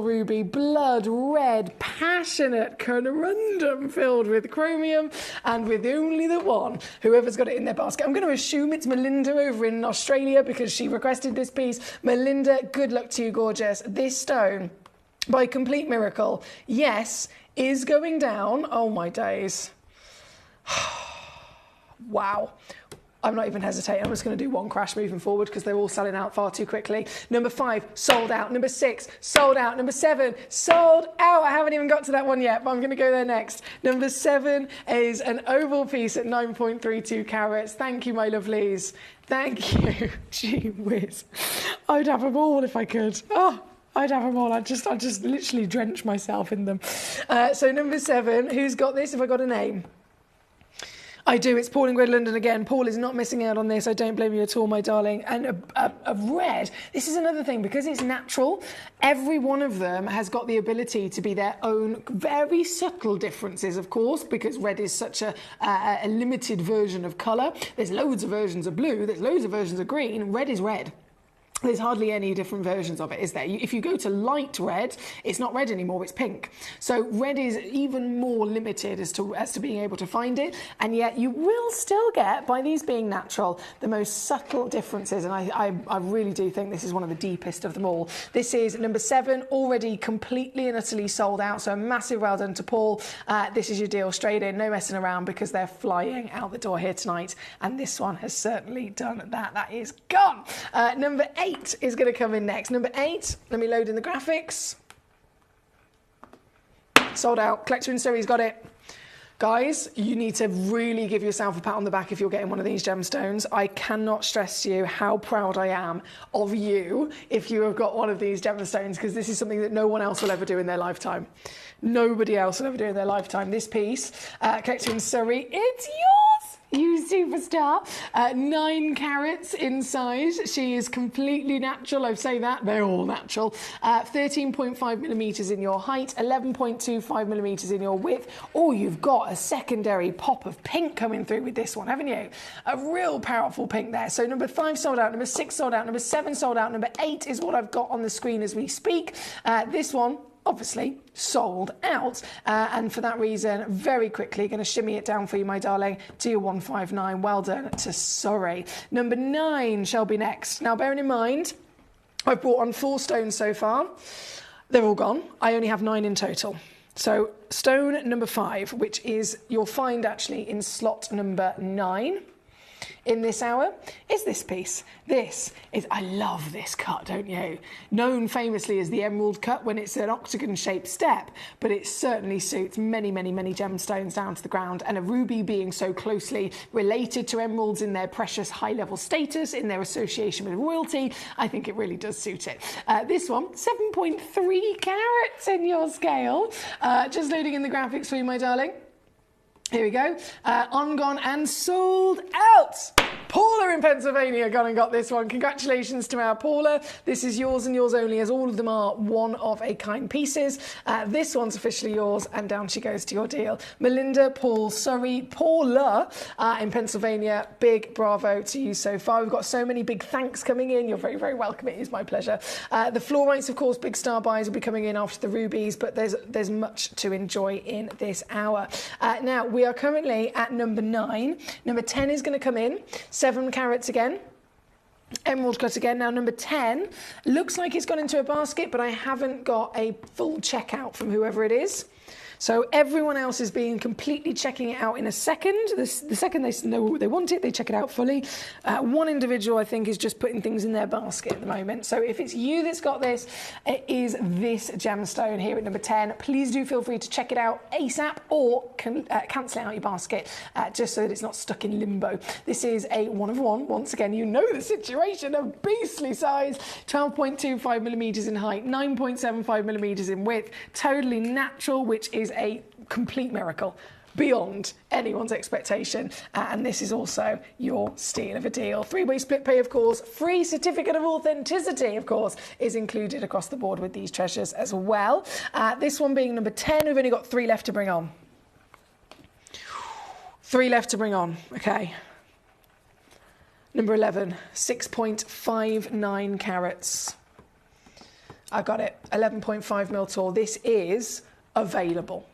ruby, blood red, passionate corundum filled with chromium, and with only the one, whoever's got it in their basket. I'm going to assume it's Melinda over in Australia because she requested this piece. Melinda, good luck to you, gorgeous. This stone, by complete miracle, yes, is going down. Oh my days. Wow. I'm not even hesitating. I'm just going to do one crash moving forward because they're all selling out far too quickly. Number 5, sold out. Number 6, sold out. Number 7, sold out. I haven't even got to that one yet, but I'm going to go there next. Number 7 is an oval piece at 9.32 carats. Thank you, my lovelies. Thank you. Gee whiz. I'd have them all if I could. Oh, I'd have them all. I'd just literally drench myself in them. So number 7, who's got this? Have I got a name? I do. It's Paul in Greater London again. Paul is not missing out on this. I don't blame you at all, my darling. And a red, this is another thing, because it's natural, every one of them has got the ability to be their own very subtle differences, of course, because red is such a limited version of colour. There's loads of versions of blue. There's loads of versions of green. Red is red. There's hardly any different versions of it, is there? If you go to light red, it's not red anymore, it's pink. So red is even more limited as to being able to find it, and yet you will still get, by these being natural, the most subtle differences, and I really do think this is one of the deepest of them all. This is number 7, already completely and utterly sold out, so a massive well done to Paul. This is your deal, straight in, no messing around, because they're flying out the door here tonight, and this one has certainly done that. That is gone. Number 8 is going to come in next. Number 8, let me load in the graphics. Sold out. Collector in Surrey's got it. Guys, you need to really give yourself a pat on the back if you're getting one of these gemstones. I cannot stress to you how proud I am of you if you have got one of these gemstones, because this is something that no one else will ever do in their lifetime. Nobody else will ever do in their lifetime. This piece, Collector in Surrey, it's yours! You superstar. 9 carats in size. She is completely natural. I say that, they're all natural. 13.5mm in your height, 11.25mm in your width. Oh, you've got a secondary pop of pink coming through with this one, haven't you? A real powerful pink there. So number 5 sold out, number 6 sold out, number 7 sold out, number 8 is what I've got on the screen as we speak. This one, obviously sold out, and for that reason, very quickly going to shimmy it down for you, my darling, to your 159. Well done to Surrey. Number 9 shall be next. Now, bearing in mind, I've brought on 4 stones so far. They're all gone. I only have 9 in total. So stone number 5, which is, you'll find actually in slot number 9 in this hour, is this piece. This is, I love this cut, don't you? Known famously as the emerald cut when it's an octagon shaped step, but it certainly suits many, many, many gemstones down to the ground, and a ruby being so closely related to emeralds in their precious high level status, in their association with royalty, I think it really does suit it. This one, 7.3 carats in your scale. Just loading in the graphics for you, my darling. Here we go. On, gone, and sold out. Paula in Pennsylvania gone and got this one. Congratulations to our Paula. This is yours and yours only, as all of them are one-of-a-kind pieces. This one's officially yours, and down she goes to your deal. Melinda, Paul, sorry, Paula in Pennsylvania. Big bravo to you so far. We've got so many big thanks coming in. You're very, very welcome. It is my pleasure. The fluorites, of course, big star buys will be coming in after the rubies, but there's much to enjoy in this hour. Now, we are currently at number 9. Number 10 is going to come in. 7 carats again. Emerald cut again. Now number 10 looks like it's gone into a basket, but I haven't got a full checkout from whoever it is. So everyone else is being completely checking it out in a second. The second they know they want it, they check it out fully. One individual, I think, is just putting things in their basket at the moment. So if it's you that's got this, it is this gemstone here at number 10. Please do feel free to check it out ASAP or cancel it out your basket just so that it's not stuck in limbo. This is a 1 of 1. Once again, you know the situation, a beastly size, 12.25 millimeters in height, 9.75 millimeters in width, totally natural, which is a complete miracle beyond anyone's expectation. And this is also your steal of a deal. 3-way split pay, of course. Free certificate of authenticity, of course, is included across the board with these treasures as well. This one being number 10, we've only got 3 left to bring on. 3 left to bring on, okay. Number 11, 6.59 carats. I got it, 11.5 mil tall. This is available.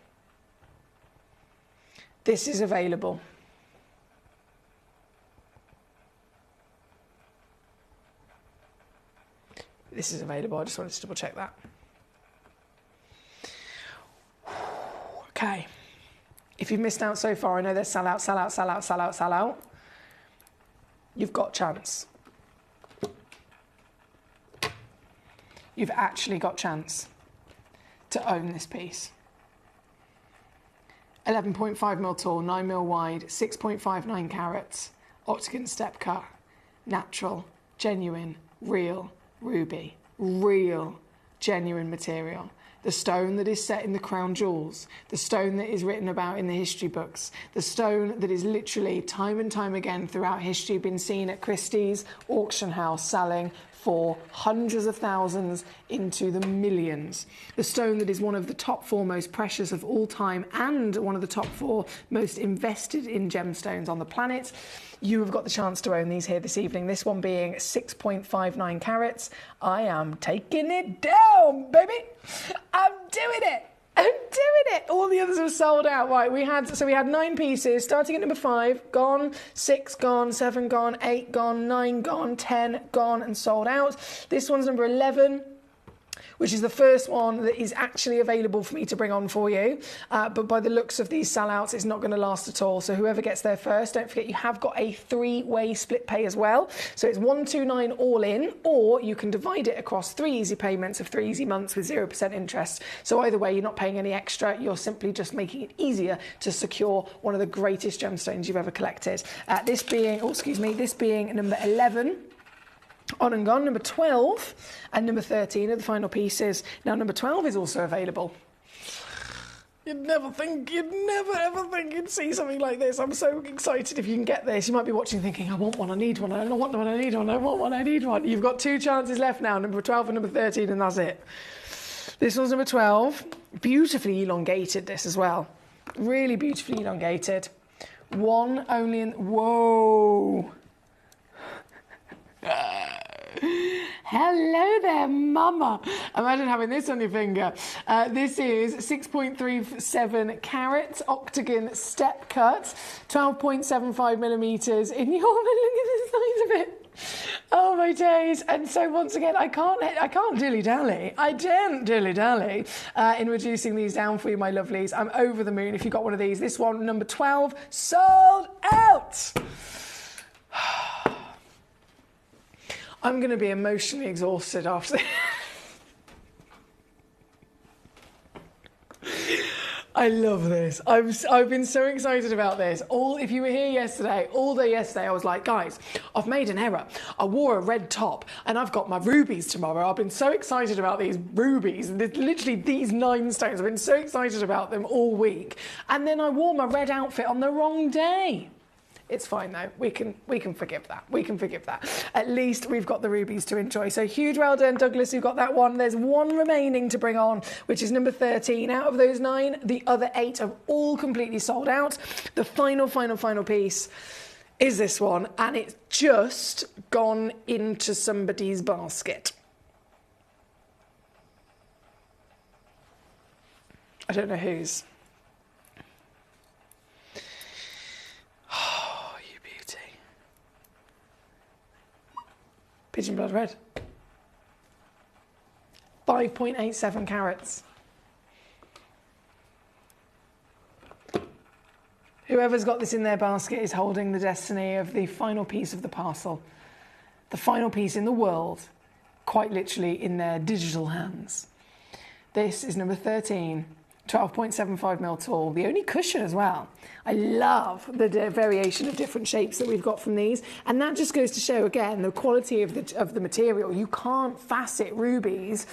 This is available. This is available. I just wanted to double check that. Okay. If you've missed out so far, I know there's sell out, sell out, sell out, sell out, sell out. You've got chance. You've actually got chance to own this piece. 11.5 mil tall, 9 mil wide, 6.59 carats, octagon step cut, natural, genuine, real ruby, real, genuine material. The stone that is set in the crown jewels, the stone that is written about in the history books, the stone that is literally time and time again throughout history been seen at Christie's auction house selling for hundreds of thousands into the millions. The stone that is one of the top 4 most precious of all time and one of the top 4 most invested in gemstones on the planet. You have got the chance to own these here this evening. This one being 6.59 carats. I am taking it down, baby. I'm doing it. I'm doing it. All the others have sold out. Right, we had 9 pieces, starting at number 5, gone, 6 gone, 7 gone, 8 gone, 9 gone, 10 gone and sold out. This one's number 11, which is the first one that is actually available for me to bring on for you. But by the looks of these sellouts, it's not going to last at all. So whoever gets there first, don't forget you have got a 3-way split pay as well. So it's 129 all in, or you can divide it across 3 easy payments of 3 easy months with 0% interest. So either way, you're not paying any extra. You're simply just making it easier to secure one of the greatest gemstones you've ever collected. This being number 11. On and gone, number 12 and number 13 are the final pieces. Now, number 12 is also available. You'd never ever think you'd see something like this. I'm so excited if you can get this. You might be watching thinking, I want one, I need one, I don't want one, I need one, I want one, I need one. You've got 2 chances left now, number 12 and number 13, and that's it. This one's number 12. Beautifully elongated, this as well. Really beautifully elongated. One only in... Whoa! Hello there, mama. Imagine having this on your finger. This is 6.37 carats, octagon step cut, 12.75 millimeters in your... Look at the size of it. Oh my days. And so once again, I can't dilly-dally. I daren't dilly-dally in reducing these down for you, my lovelies. I'm over the moon if you got one of these. This one, number 12, sold out. I'm going to be emotionally exhausted after this. I love this. I've been so excited about this. If you were here yesterday, all day yesterday, I was like, guys, I've made an error. I wore a red top and I've got my rubies tomorrow. I've been so excited about these rubies. Literally these 9 stones. I've been so excited about them all week. And then I wore my red outfit on the wrong day. It's fine though. We can forgive that. We can forgive that. At least we've got the rubies to enjoy. So huge well done, Douglas, who got that one. There's 1 remaining to bring on, which is number 13. Out of those 9, the other 8 have all completely sold out. The final piece is this one, and it's just gone into somebody's basket. I don't know whose. Pigeon blood red. 5.87 carats. Whoever's got this in their basket is holding the destiny of the final piece of the parcel. The final piece in the world, quite literally in their digital hands. This is number 13, 12.75mm tall, the only cushion as well. I love the variation of different shapes that we've got from these, and that just goes to show again the quality of the material. You can't facet rubies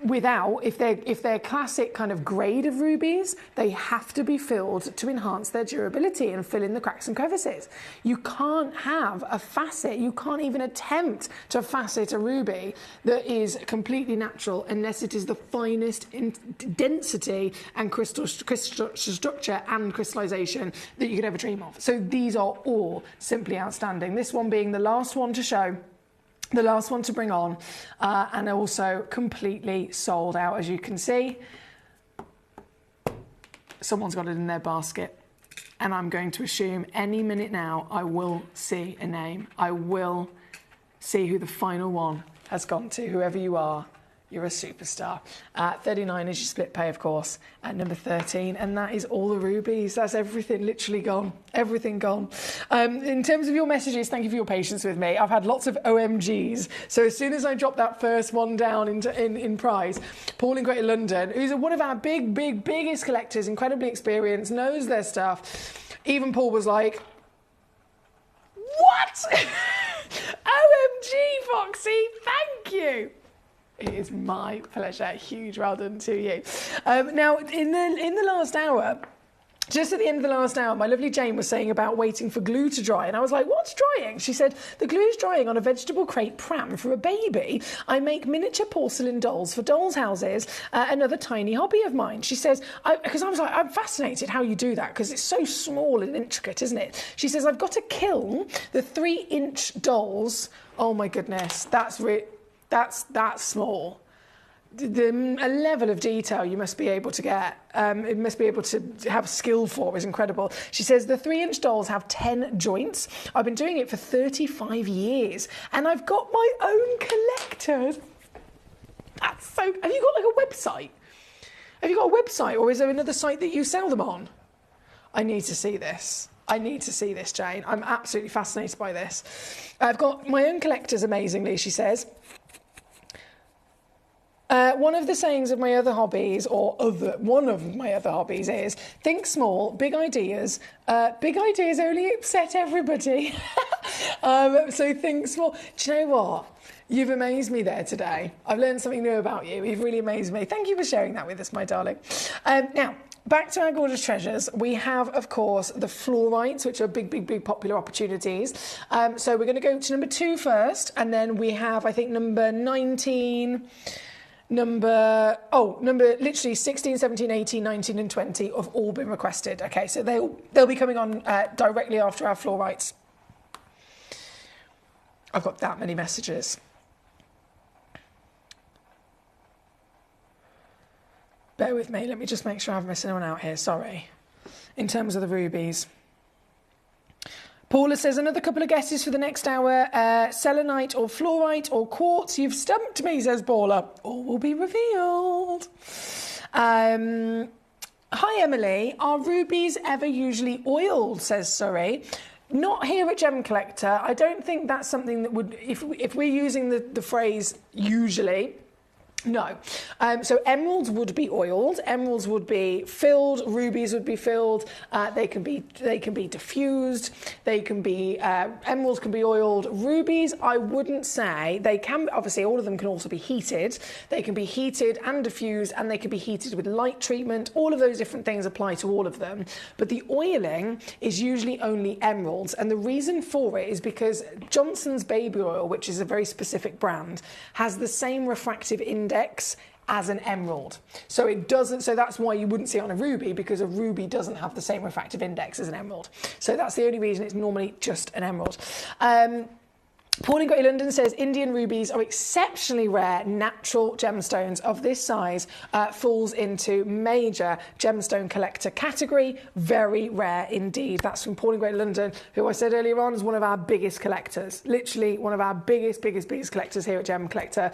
without, if they're classic kind of grade of rubies, they have to be filled to enhance their durability and fill in the cracks and crevices. You can't have a facet, you can't even attempt to facet a ruby that is completely natural unless it is the finest in density and crystal structure and crystallization that you could ever dream of. So these are all simply outstanding. This one being the last one to show, the last one to bring on, and also completely sold out, as you can see. Someone's got it in their basket, and I'm going to assume any minute now I will see a name. I will see who the final one has gone to. Whoever you are, you're a superstar. 39 is your split pay, of course, at number 13, and that is all the rubies. That's everything literally gone. Everything gone. In terms of your messages, thank you for your patience with me. I've had lots of OMGs. So as soon as I drop that first one down in prize, Paul in Greater London, who's one of our biggest collectors, incredibly experienced, knows their stuff. Even Paul was like, what? OMG, Foxy, thank you. It is my pleasure. Huge well done to you. Now, in the last hour, just at the end of the last hour, my lovely Jane was saying about waiting for glue to dry. And I was like, what's drying? She said, the glue's drying on a vegetable crate pram for a baby. I make miniature porcelain dolls for dolls' houses, another tiny hobby of mine. She says, because I was like, I'm fascinated how you do that, because it's so small and intricate, isn't it? She says, I've got to kiln the 3-inch dolls. Oh, my goodness, that's small. A level of detail you must be able to get, it must be able to have skill for is incredible. She says the 3-inch dolls have 10 joints. I've been doing it for 35 years and I've got my own collectors. That's so... Have you got like a website? Have you got a website, or is there another site that you sell them on? I need to see this. I need to see this, Jane. I'm absolutely fascinated by this. I've got my own collectors, amazingly, she says. One of the sayings of my other hobbies, one of my other hobbies is, think small, big ideas. Big ideas only upset everybody. So think small. Do you know what? You've amazed me there today. I've learned something new about you. You've really amazed me. Thank you for sharing that with us, my darling. Now, back to our gorgeous treasures. We have, of course, the fluorites, which are big popular opportunities. So we're going to go to number 2 first, and then we have, I think, number 19... Number literally 16, 17, 18, 19 and 20 have all been requested. Okay, so they'll be coming on directly after our fluorites. I've got that many messages. Bear with me, let me just make sure I haven't missed anyone out here, sorry. In terms of the rubies. Paula says, another couple of guesses for the next hour. Selenite or fluorite or quartz. You've stumped me, says Paula. All will be revealed. Hi, Emily. Are rubies ever usually oiled, says Surrey. Not here at Gemcollector. I don't think that's something that would, if we're using the phrase usually, no. So emeralds would be oiled. Emeralds would be filled. Rubies would be filled. They can be diffused. They can be emeralds can be oiled. Rubies, I wouldn't say. They can, obviously, all of them can also be heated. They can be heated and diffused, and they can be heated with light treatment. All of those different things apply to all of them. But the oiling is usually only emeralds, and the reason for it is because Johnson's Baby Oil, which is a very specific brand, has the same refractive index as an emerald. So it doesn't, so that's why you wouldn't see it on a ruby, because a ruby doesn't have the same refractive index as an emerald. So that's the only reason it's normally just an emerald. Paul in Great London says Indian rubies are exceptionally rare natural gemstones of this size, falls into major gemstone collector category. Very rare indeed. That's from Paul in Great London, who I said earlier on is one of our biggest collectors, literally one of our biggest collectors here at Gemcollector.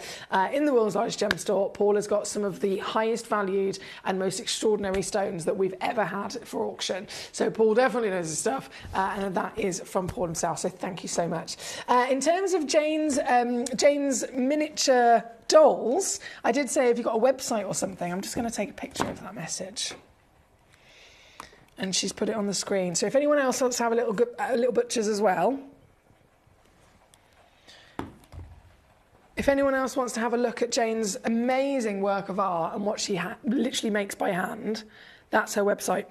In the world's largest gem store, Paul has got some of the highest valued and most extraordinary stones that we've ever had for auction. So Paul definitely knows his stuff, and that is from Paul himself. So thank you so much. In terms of Jane's miniature dolls, I did say if you've got a website or something, I'm just going to take a picture of that message. And she's put it on the screen. So if anyone else wants to have a little butchers as well. If anyone else wants to have a look at Jane's amazing work of art and what she literally makes by hand, that's her website.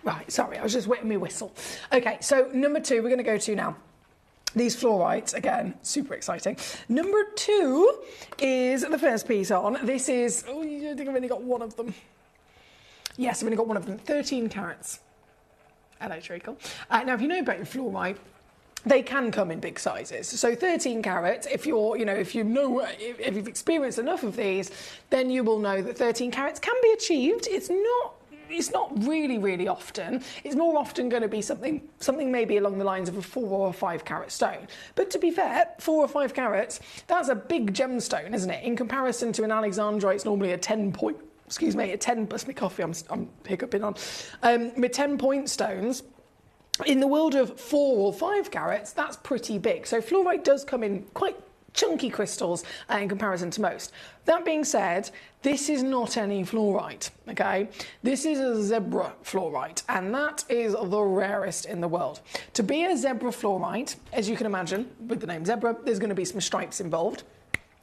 Right, sorry, I was just wetting my whistle. Okay, so number 2 we're going to go to now. These fluorites, again, super exciting. Number 2 is the first piece on. This is, I think I've only got one of them. Yes, I've only got one of them, 13 carats. Hello, treacle. Now, if you know about your fluorite, they can come in big sizes. So 13 carats, if you've experienced enough of these, then you will know that 13 carats can be achieved. It's not really often. It's more often going to be something maybe along the lines of a 4 or 5 carat stone. But to be fair, 4 or 5 carats, that's a big gemstone, isn't it? In comparison to an alexandrite, it's normally a 10 point. Excuse me, a 10. That's my coffee. I'm hiccuping on. With 10 point stones. In the world of 4 or 5 carats, that's pretty big. So fluorite does come in quite chunky crystals in comparison to most. That being said, this is not any fluorite, okay? This is a zebra fluorite, and that is the rarest in the world. To be a zebra fluorite, as you can imagine, with the name zebra, there's going to be some stripes involved.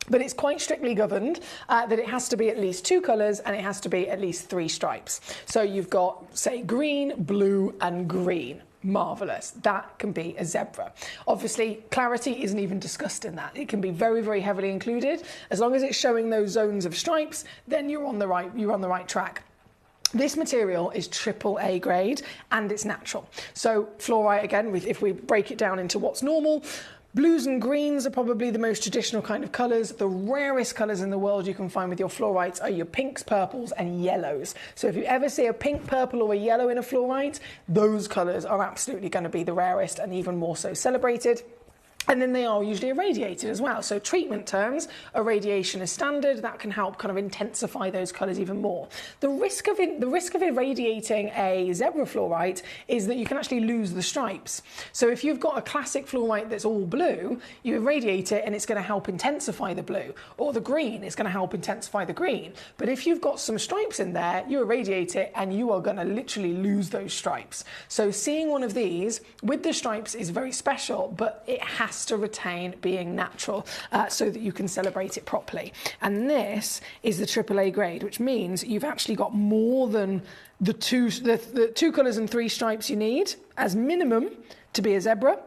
But it's quite strictly governed that it has to be at least 2 colours and it has to be at least 3 stripes. So you've got, say, green, blue and green. Marvellous. That can be a zebra. Obviously, clarity isn't even discussed in that. It can be very heavily included. As long as it's showing those zones of stripes, then you're on the right track. This material is AAA grade and it's natural. So fluorite, again, if we break it down into what's normal, blues and greens are probably the most traditional kind of colours. The rarest colours in the world you can find with your fluorites are your pinks, purples and yellows. So if you ever see a pink, purple or a yellow in a fluorite, those colours are absolutely going to be the rarest and even more so celebrated. And then they are usually irradiated as well. So treatment terms, irradiation is standard. That can help kind of intensify those colours even more. The risk of irradiating a zebra fluorite is that you can actually lose the stripes. So if you've got a classic fluorite that's all blue, you irradiate it and it's going to help intensify the blue. Or the green is going to help intensify the green. But if you've got some stripes in there, you irradiate it and you are going to literally lose those stripes. So seeing one of these with the stripes is very special, but it has to retain being natural so that you can celebrate it properly. And this is the AAA grade, which means you've actually got more than the two colours and 3 stripes you need as minimum to be a zebra.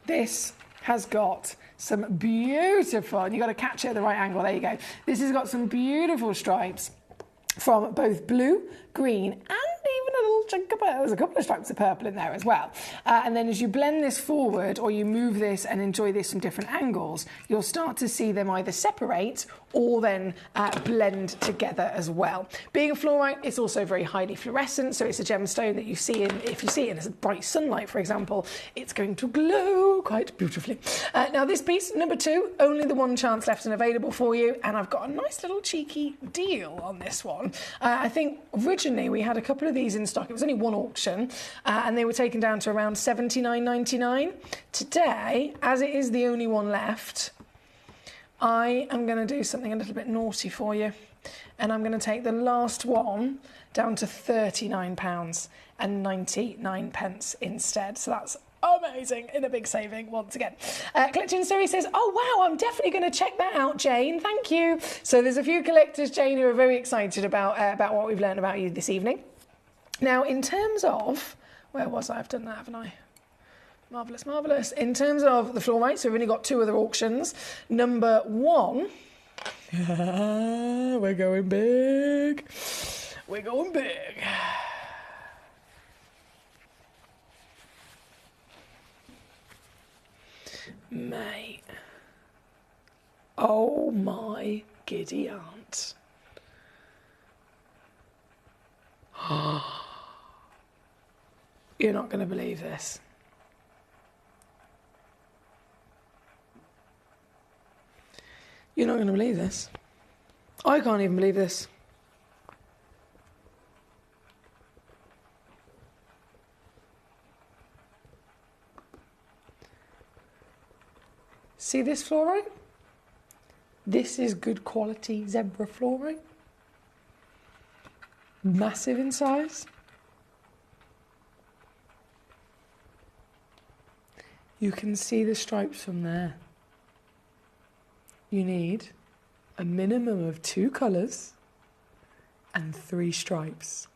This has got some beautiful, and you've got to catch it at the right angle, there you go. This has got some beautiful stripes from both blue, green and even a little chunk of purple. There's a couple of stripes of purple in there as well. And then as you blend this forward or you move this and enjoy this from different angles, you'll start to see them either separate or then blend together as well. Being a fluorite, it's also very highly fluorescent, so it's a gemstone that you see in, if you see it in bright sunlight, for example, it's going to glow quite beautifully. Now this piece, number 2, only the one chance left and available for you, and I've got a nice little cheeky deal on this one. I think originally we had a couple of these in stock. It was only one auction, and they were taken down to around $79.99. Today, as it is the only one left, I am going to do something a little bit naughty for you, and I'm going to take the last one down to £39.99 instead. So that's amazing, in a big saving once again. Collector in Surrey says, oh wow, I'm definitely going to check that out, Jane, thank you. So there's a few collectors, Jane, who are very excited about what we've learned about you this evening. Now, in terms of, where was I? I've done that, haven't I? Marvellous, marvellous. In terms of the floor mates, we've only got 2 other auctions. Number 1, we're going big. We're going big. Mate. Oh my giddy aunt. You're not going to believe this. You're not going to believe this. I can't even believe this. See this flooring? This is good quality zebra flooring. Massive in size. You can see the stripes from there. You need a minimum of 2 colours and 3 stripes.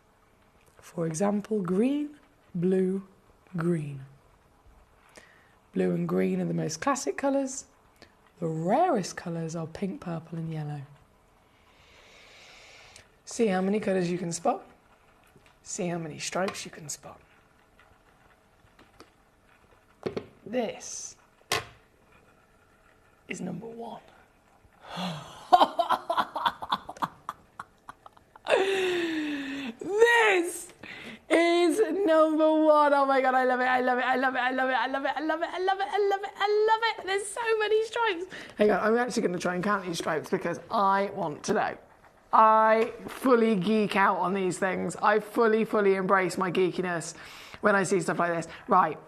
For example, green, blue, green. Blue and green are the most classic colours. The rarest colours are pink, purple and yellow. See how many colours you can spot. See how many stripes you can spot. This is number 1. This is number 1. Oh my God, I love it, I love it, I love it, I love it, I love it, I love it, I love it, I love it, I love it. There's so many stripes. Hang on, I'm actually going to try and count these stripes because I want to know. I fully geek out on these things. I fully embrace my geekiness when I see stuff like this. Right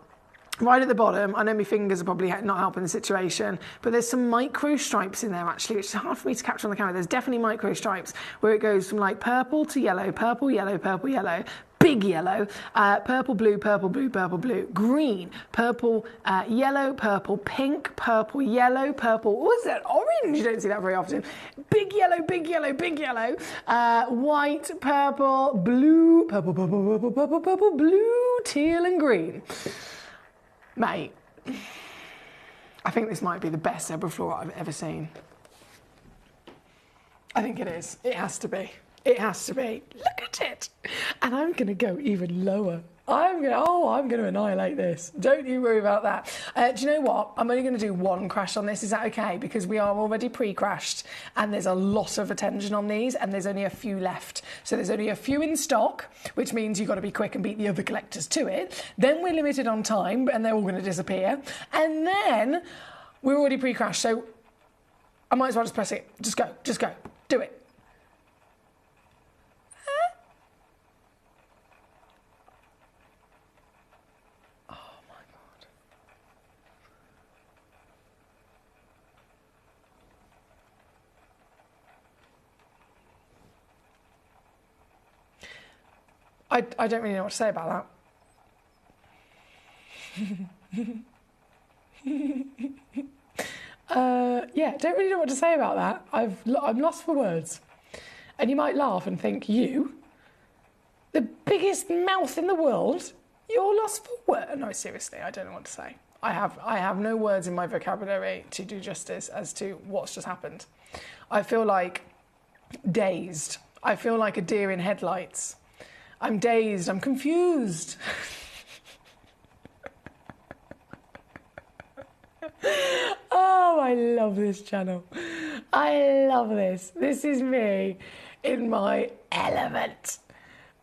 at the bottom, I know my fingers are probably not helping the situation, but there's some micro stripes in there actually, which is hard for me to capture on the camera. There's definitely micro stripes where it goes from like purple to yellow, purple, yellow, purple, yellow, big yellow, purple, blue, purple, blue, purple, blue, green, purple, yellow, purple, pink, purple, yellow, purple, what is that, orange? You don't see that very often. Big yellow, big yellow, big yellow, white, purple, blue, purple, purple, purple, purple, purple, blue, teal and green. Mate, I think this might be the best zebra floor I've ever seen. I think it is. It has to be. It has to be. Look at it. And I'm going to go even lower. I'm going to annihilate this. Don't you worry about that. Do you know what? I'm only going to do 1 crash on this. Is that okay? Because we are already pre-crashed and there's a lot of attention on these and there's only a few left. So there's only a few in stock, which means you've got to be quick and beat the other collectors to it. Then we're limited on time and they're all going to disappear. And then we're already pre-crashed. So I might as well just press it. Just go. Just go. Do it. I don't really know what to say about that. Yeah, don't really know what to say about that. I'm lost for words. And you might laugh and think, you, the biggest mouth in the world, you're lost for words. No, seriously, I don't know what to say. I have no words in my vocabulary to do justice as to what's just happened. I feel like dazed. I feel like a deer in headlights. I'm dazed, I'm confused. Oh, I love this channel. I love this. This is me in my element.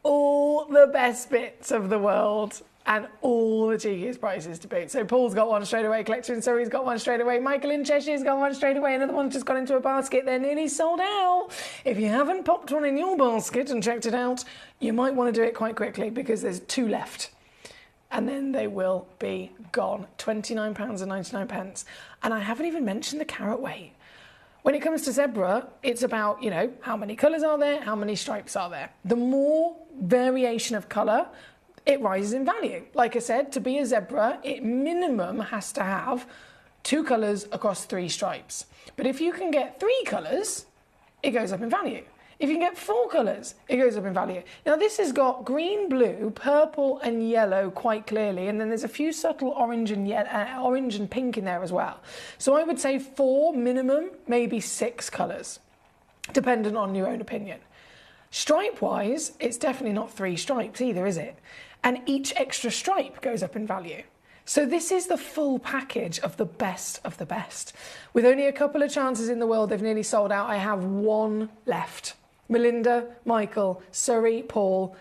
All the best bits of the world And all the cheekiest prices to boot. So Paul's got one straight away, Collector in Surrey's got one straight away, Michael in Cheshire's got one straight away, another one's just got into a basket. They're nearly sold out. If you haven't popped one in your basket and checked it out, you might want to do it quite quickly because there's 2 left. And then they will be gone. £29.99. And I haven't even mentioned the carat weight. When it comes to zebra, it's about, how many colours are there, how many stripes are there. The more variation of colour, it rises in value. Like I said, to be a zebra, it minimum has to have 2 colours across 3 stripes. But if you can get 3 colours, it goes up in value. If you can get 4 colours, it goes up in value. Now this has got green, blue, purple and yellow quite clearly, and then there's a few subtle orange and pink in there as well. So I would say 4 minimum, maybe 6 colours, dependent on your own opinion. Stripe-wise, it's definitely not 3 stripes either, is it? And each extra stripe goes up in value. So this is the full package of the best of the best. With only a couple of chances in the world, they've nearly sold out. I have 1 left. Melinda, Michael, Surrey, Paul.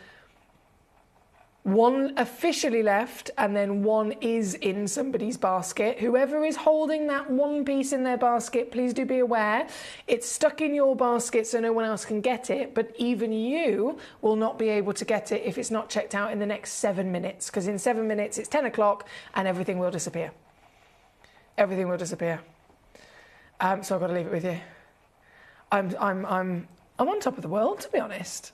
1 officially left, and then 1 is in somebody's basket. Whoever is holding that 1 piece in their basket, please do be aware. It's stuck in your basket so no one else can get it, but even you will not be able to get it if it's not checked out in the next 7 minutes, because in 7 minutes it's 10 o'clock and everything will disappear. Everything will disappear. So I've got to leave it with you. I'm on top of the world, to be honest.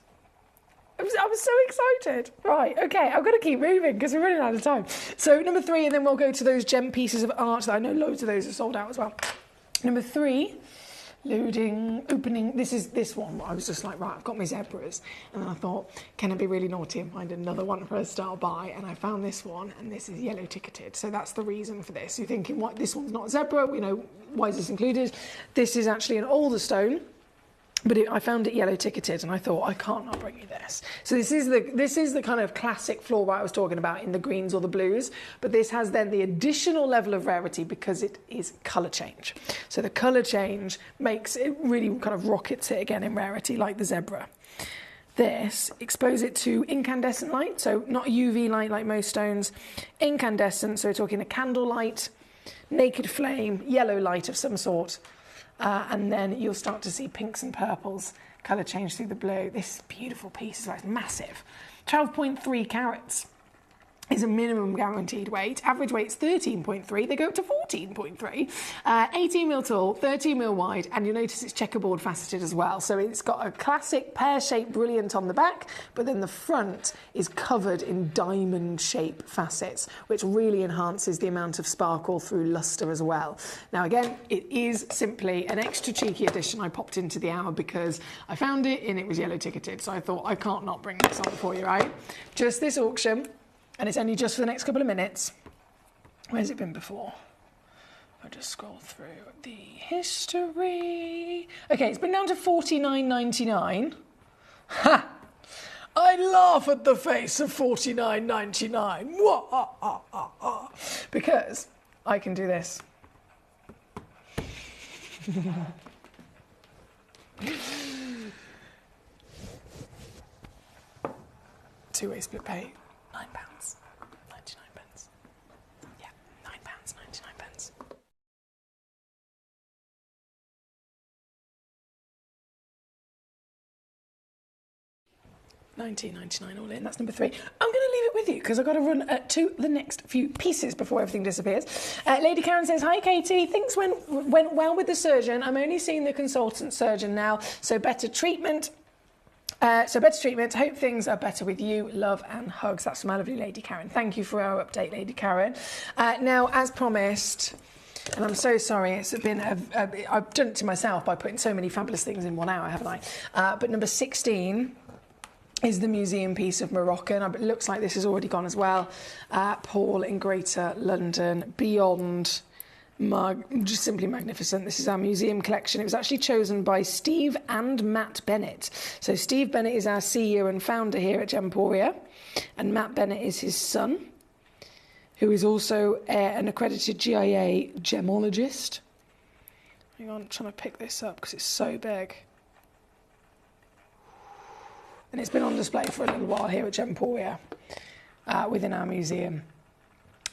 I was so excited. Right, okay, I've got to keep moving because we're running out of time. So number 3, and then we'll go to those gem pieces of art that I know loads of those are sold out as well. Number 3, loading, opening. This one. I was just like, right, I've got my zebras. And then I thought, can I be really naughty and find another one for a star buy? And I found this one, and this is yellow ticketed. So that's the reason for this. You're thinking, what? This one's not a zebra, why is this included? This is actually an older stone. But I found it yellow ticketed, and I thought, I can't not bring you this. So this is the kind of classic fluorite I was talking about in the greens or the blues, but this has then the additional level of rarity because it is colour change. So the colour change makes it really kind of rockets it again in rarity, like the zebra. This, expose it to incandescent light, so not UV light like most stones, incandescent, so we're talking a candle light, naked flame, yellow light of some sort. And then you'll start to see pinks and purples colour change through the blue. This beautiful piece is like massive. 12.3 carats is a minimum guaranteed weight. Average weight's 13.3. They go up to 14.3. 18 mil tall, 13 mil wide, and you'll notice it's checkerboard faceted as well. So it's got a classic pear-shaped brilliant on the back, but then the front is covered in diamond shape facets, which really enhances the amount of sparkle through lustre as well. Now again, it is simply an extra cheeky addition I popped into the hour because I found it and it was yellow ticketed. So I thought, I can't not bring this on for you, right? Just this auction. And it's only just for the next couple of minutes. Where's it been before? I'll just scroll through the history. Okay, it's been down to $49.99. Ha! I laugh at the face of $49.99. Because I can do this. Two-way split pay. £9.99. Yeah, £9.99. £19.99 all in. That's number 3. I'm going to leave it with you because I've got to run to the next few pieces before everything disappears. Lady Karen says, hi Katie, things went well with the surgeon. I'm only seeing the consultant surgeon now, so better treatment. Hope things are better with you. Love and hugs. That's from our lovely Lady Karen. Thank you for our update, Lady Karen. Now, as promised, and I'm so sorry, it's been I've done it to myself by putting so many fabulous things in 1 hour, haven't I? But number 16 is the museum piece of Moroccan. It looks like this has already gone as well. Paul in Greater London. Beyond just simply magnificent. This is our museum collection. It was actually chosen by Steve and Matt Bennett. So Steve Bennett is our CEO and founder here at Gemporia, and Matt Bennett is his son, who is also an accredited GIA gemologist. Hang on, I'm trying to pick this up because it's so big. And it's been on display for a little while here at Gemporia. within our museum.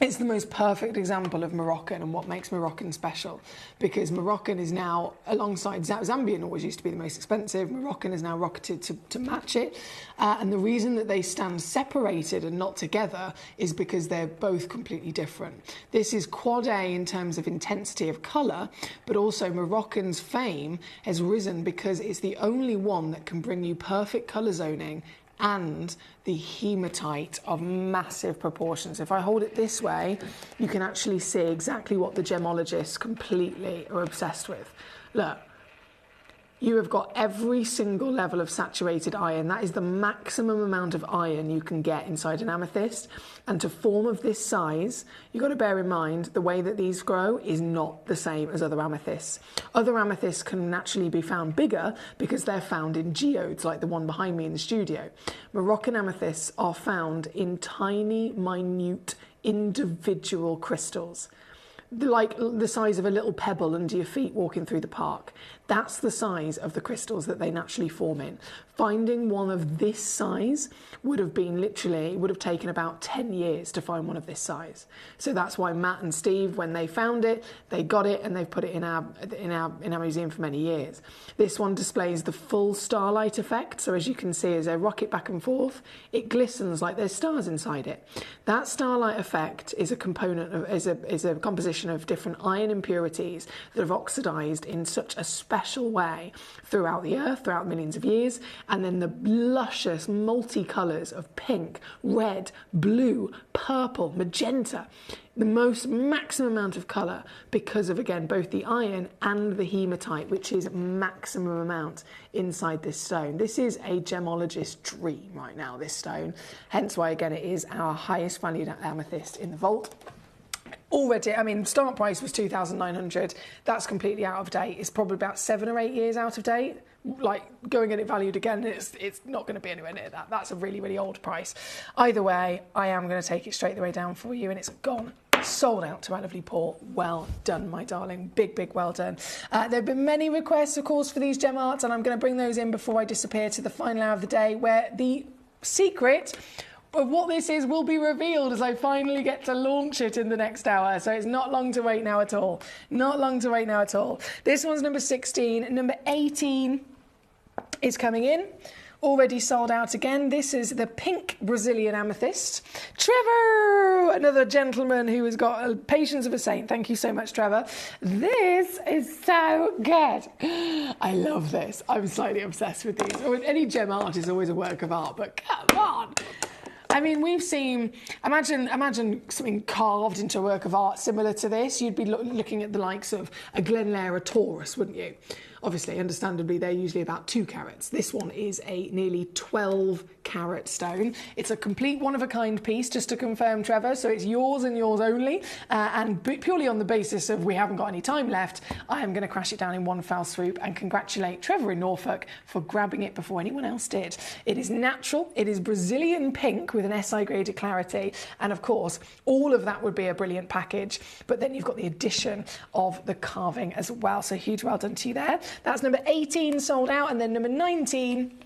It's the most perfect example of Moroccan and what makes Moroccan special, because Moroccan is now, alongside Zambian always used to be the most expensive, Moroccan is now rocketed to match it. And the reason that they stand separated and not together is because they're both completely different. This is quad A in terms of intensity of colour, but also Moroccan's fame has risen because it's the only one that can bring you perfect colour zoning and the hematite of massive proportions. If I hold it this way, you can actually see exactly what the gemologists completely are obsessed with. Look, you have got every single level of saturated iron. That is the maximum amount of iron you can get inside an amethyst. And to form of this size, you've got to bear in mind the way that these grow is not the same as other amethysts. Other amethysts can naturally be found bigger because they're found in geodes, like the one behind me in the studio. Moroccan amethysts are found in tiny, minute, individual crystals, like the size of a little pebble under your feet walking through the park. That's the size of the crystals that they naturally form in. Finding one of this size would have taken about 10 years to find one of this size. So that's why Matt and Steve, when they found it, they got it and they've put it in our museum for many years. This one displays the full starlight effect. So as you can see, as they rocket back and forth, it glistens like there's stars inside it. That starlight effect is a composition of different iron impurities that have oxidized in such a special way throughout the earth, throughout millions of years. And then the luscious multicolours of pink, red, blue, purple, magenta, the most maximum amount of colour because of, again, both the iron and the hematite, which is maximum amount inside this stone. This is a gemologist's dream right now, this stone. Hence why, again, it is our highest valued amethyst in the vault. Already, I mean, start price was 2,900. That's completely out of date. It's probably about 7 or 8 years out of date. Like, going at it valued again, it's not going to be anywhere near that. That's a really, really old price. Either way, I am going to take it straight the way down for you, and it's gone. Sold out to our lovely Paul. Well done, my darling. Big, big well done. There have been many requests, of course, for these gem arts, and I'm going to bring those in before I disappear to the final hour of the day, where the secret of what this is will be revealed as I finally get to launch it in the next hour. So it's not long to wait now at all. Not long to wait now at all. This one's number 16. Number 18 is coming in. Already sold out again. This is the pink Brazilian amethyst. Trevor, another gentleman who has got patience of a saint. Thank you so much, Trevor. This is so good. I love this. I'm slightly obsessed with these. Any gem art is always a work of art, but come on. I mean, we've seen, imagine something carved into a work of art similar to this. You'd be looking at the likes of a Glenlera Taurus, wouldn't you? Obviously, understandably, they're usually about 2 carats. This one is a nearly 12-carat stone. It's a complete one-of-a-kind piece, just to confirm, Trevor. So it's yours and yours only. And purely on the basis of we haven't got any time left, I am going to crash it down in one foul swoop and congratulate Trevor in Norfolk for grabbing it before anyone else did. It is natural. It is Brazilian pink with an SI graded clarity. And of course, all of that would be a brilliant package. But then you've got the addition of the carving as well. So huge well done to you there. That's number 18 sold out, and then number 19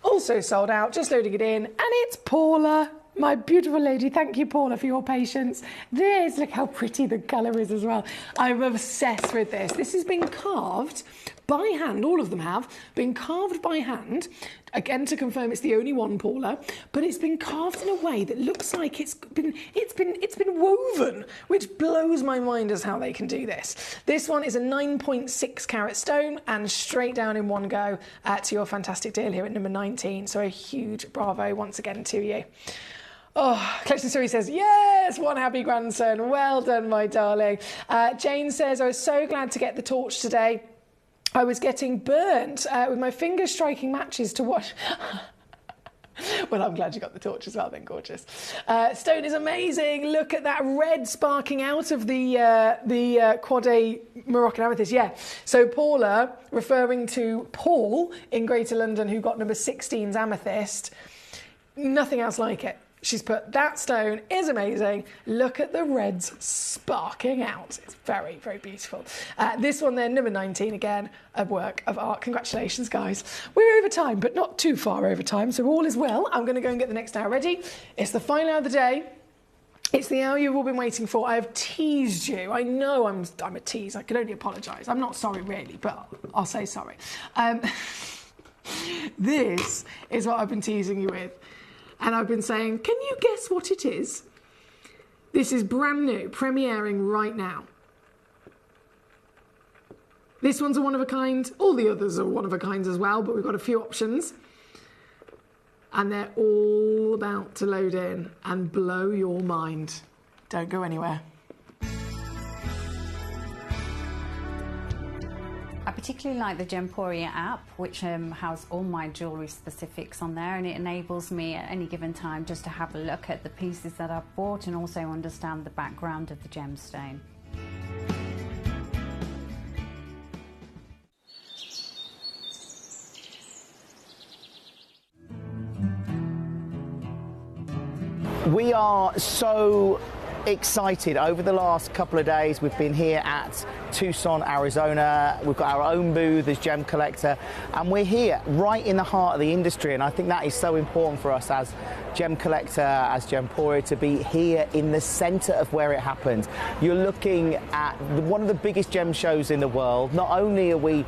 also sold out. Just loading it in, and it's Paula, my beautiful lady. Thank you, Paula, for your patience. This, look how pretty the colour is as well. I'm obsessed with this. This has been carved by hand. All of them have been carved by hand. Again, to confirm, it's the only one, Paula, but it's been carved in a way that looks like it's been woven, which blows my mind as how they can do this. This one is a 9.6 carat stone, and straight down in one go to your fantastic deal here at number 19. So a huge bravo once again to you. Oh, Collection Story says, yes, one happy grandson. Well done, my darling. Jane says, I was so glad to get the torch today. I was getting burnt with my fingers striking matches to watch. Well, I'm glad you got the torch as well then, gorgeous. Stone is amazing. Look at that red sparking out of the Quad A Moroccan amethyst. Yeah, so Paula, referring to Paul in Greater London, who got number 16's amethyst, nothing else like it. She's put, that stone is amazing. Look at the reds sparking out. It's very, very beautiful. This one then, number 19, again, a work of art. Congratulations, guys. We're over time, but not too far over time, so all is well. I'm going to go and get the next hour ready. It's the final hour of the day. It's the hour you've all been waiting for. I have teased you. I know I'm a tease. I can only apologise. I'm not sorry, really, but I'll say sorry. This is what I've been teasing you with. And I've been saying, can you guess what it is? This is brand new, premiering right now. This one's a one-of-a-kind. All the others are one-of-a-kinds as well, but we've got a few options. And they're all about to load in and blow your mind. Don't go anywhere. I particularly like the Gemporia app, which has all my jewellery specifics on there, and it enables me at any given time just to have a look at the pieces that I've bought and also understand the background of the gemstone. We are so excited. Over the last couple of days, we've been here at Tucson, Arizona. We've got our own booth as Gemcollector, and we're here right in the heart of the industry. And I think that is so important for us as Gemcollector, as Gemporia, to be here in the centre of where it happens. You're looking at one of the biggest gem shows in the world. Not only are we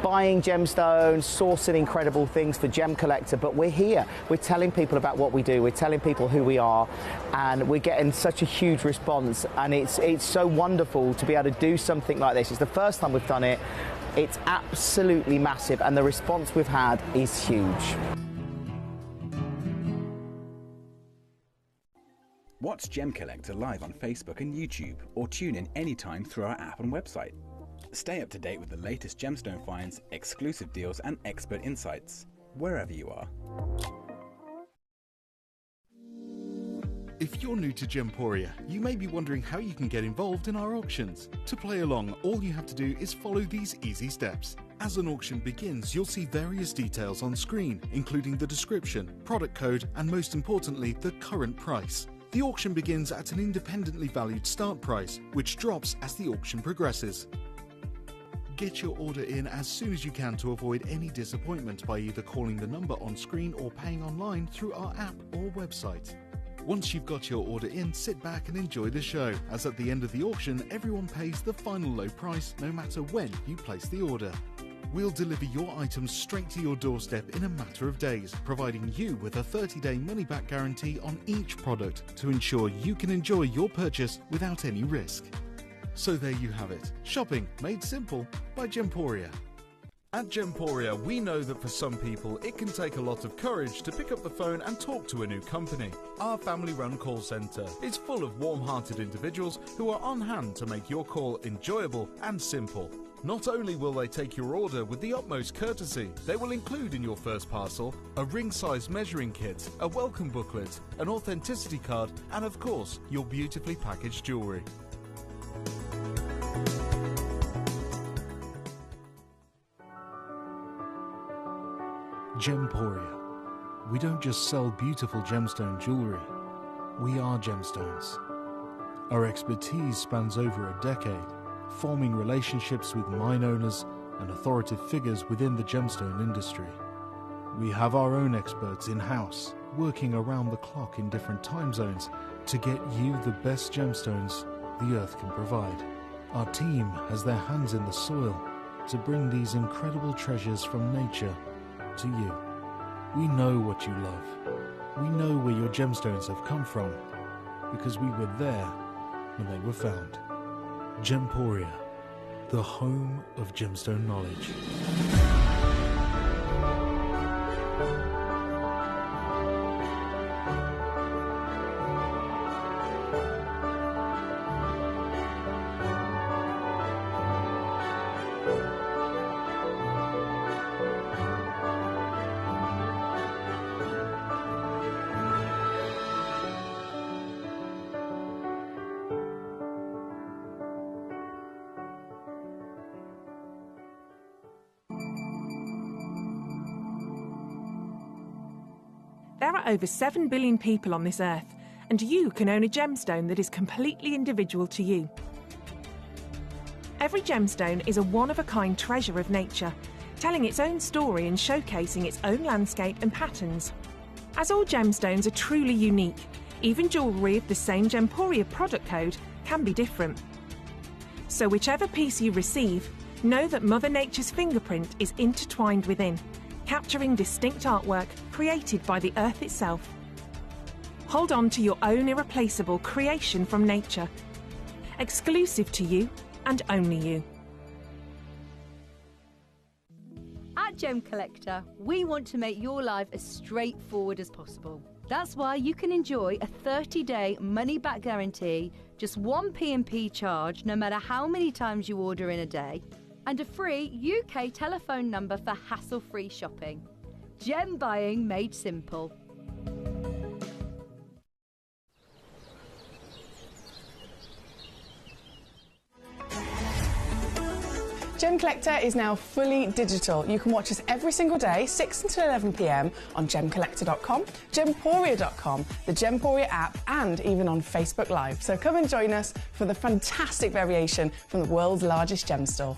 buying gemstones, sourcing incredible things for Gemcollector, but we're here. We're telling people about what we do. We're telling people who we are, and we're getting such a huge response. And it's so wonderful to be able to do something like this. It's the first time we've done it. It's absolutely massive, and the response we've had is huge. Watch Gemcollector live on Facebook and YouTube, or tune in anytime through our app and website. Stay up to date with the latest gemstone finds, exclusive deals and expert insights, wherever you are. If you're new to Gemporia, you may be wondering how you can get involved in our auctions. To play along, all you have to do is follow these easy steps. As an auction begins, you'll see various details on screen, including the description, product code, and most importantly, the current price. The auction begins at an independently valued start price, which drops as the auction progresses. Get your order in as soon as you can to avoid any disappointment by either calling the number on screen or paying online through our app or website. Once you've got your order in, sit back and enjoy the show, as at the end of the auction, everyone pays the final low price no matter when you place the order. We'll deliver your items straight to your doorstep in a matter of days, providing you with a 30-day money-back guarantee on each product to ensure you can enjoy your purchase without any risk. So there you have it. Shopping made simple by Gemporia. At Gemporia, we know that for some people, it can take a lot of courage to pick up the phone and talk to a new company. Our family-run call centre is full of warm-hearted individuals who are on hand to make your call enjoyable and simple. Not only will they take your order with the utmost courtesy, they will include in your first parcel a ring-size measuring kit, a welcome booklet, an authenticity card, and of course, your beautifully packaged jewellery. Gemporia. We don't just sell beautiful gemstone jewellery, we are gemstones. Our expertise spans over a decade, forming relationships with mine owners and authoritative figures within the gemstone industry. We have our own experts in-house, working around the clock in different time zones to get you the best gemstones the earth can provide. Our team has their hands in the soil to bring these incredible treasures from nature to you. We know what you love. We know where your gemstones have come from, because we were there when they were found. Gemporia, the home of gemstone knowledge. There are over 7 billion people on this earth, and you can own a gemstone that is completely individual to you. Every gemstone is a one-of-a-kind treasure of nature, telling its own story and showcasing its own landscape and patterns. As all gemstones are truly unique, even jewellery of the same Gemporia product code can be different. So whichever piece you receive, know that Mother Nature's fingerprint is intertwined within, capturing distinct artwork created by the earth itself. Hold on to your own irreplaceable creation from nature, exclusive to you and only you. At Gemcollector, we want to make your life as straightforward as possible. That's why you can enjoy a 30-day money-back guarantee, just one P&P charge no matter how many times you order in a day, and a free UK telephone number for hassle-free shopping. Gem buying made simple. Gemcollector is now fully digital. You can watch us every single day, 6 until 11 p.m. on gemcollector.com, gemporia.com, the Gemporia app, and even on Facebook Live. So come and join us for the fantastic variation from the world's largest gem store.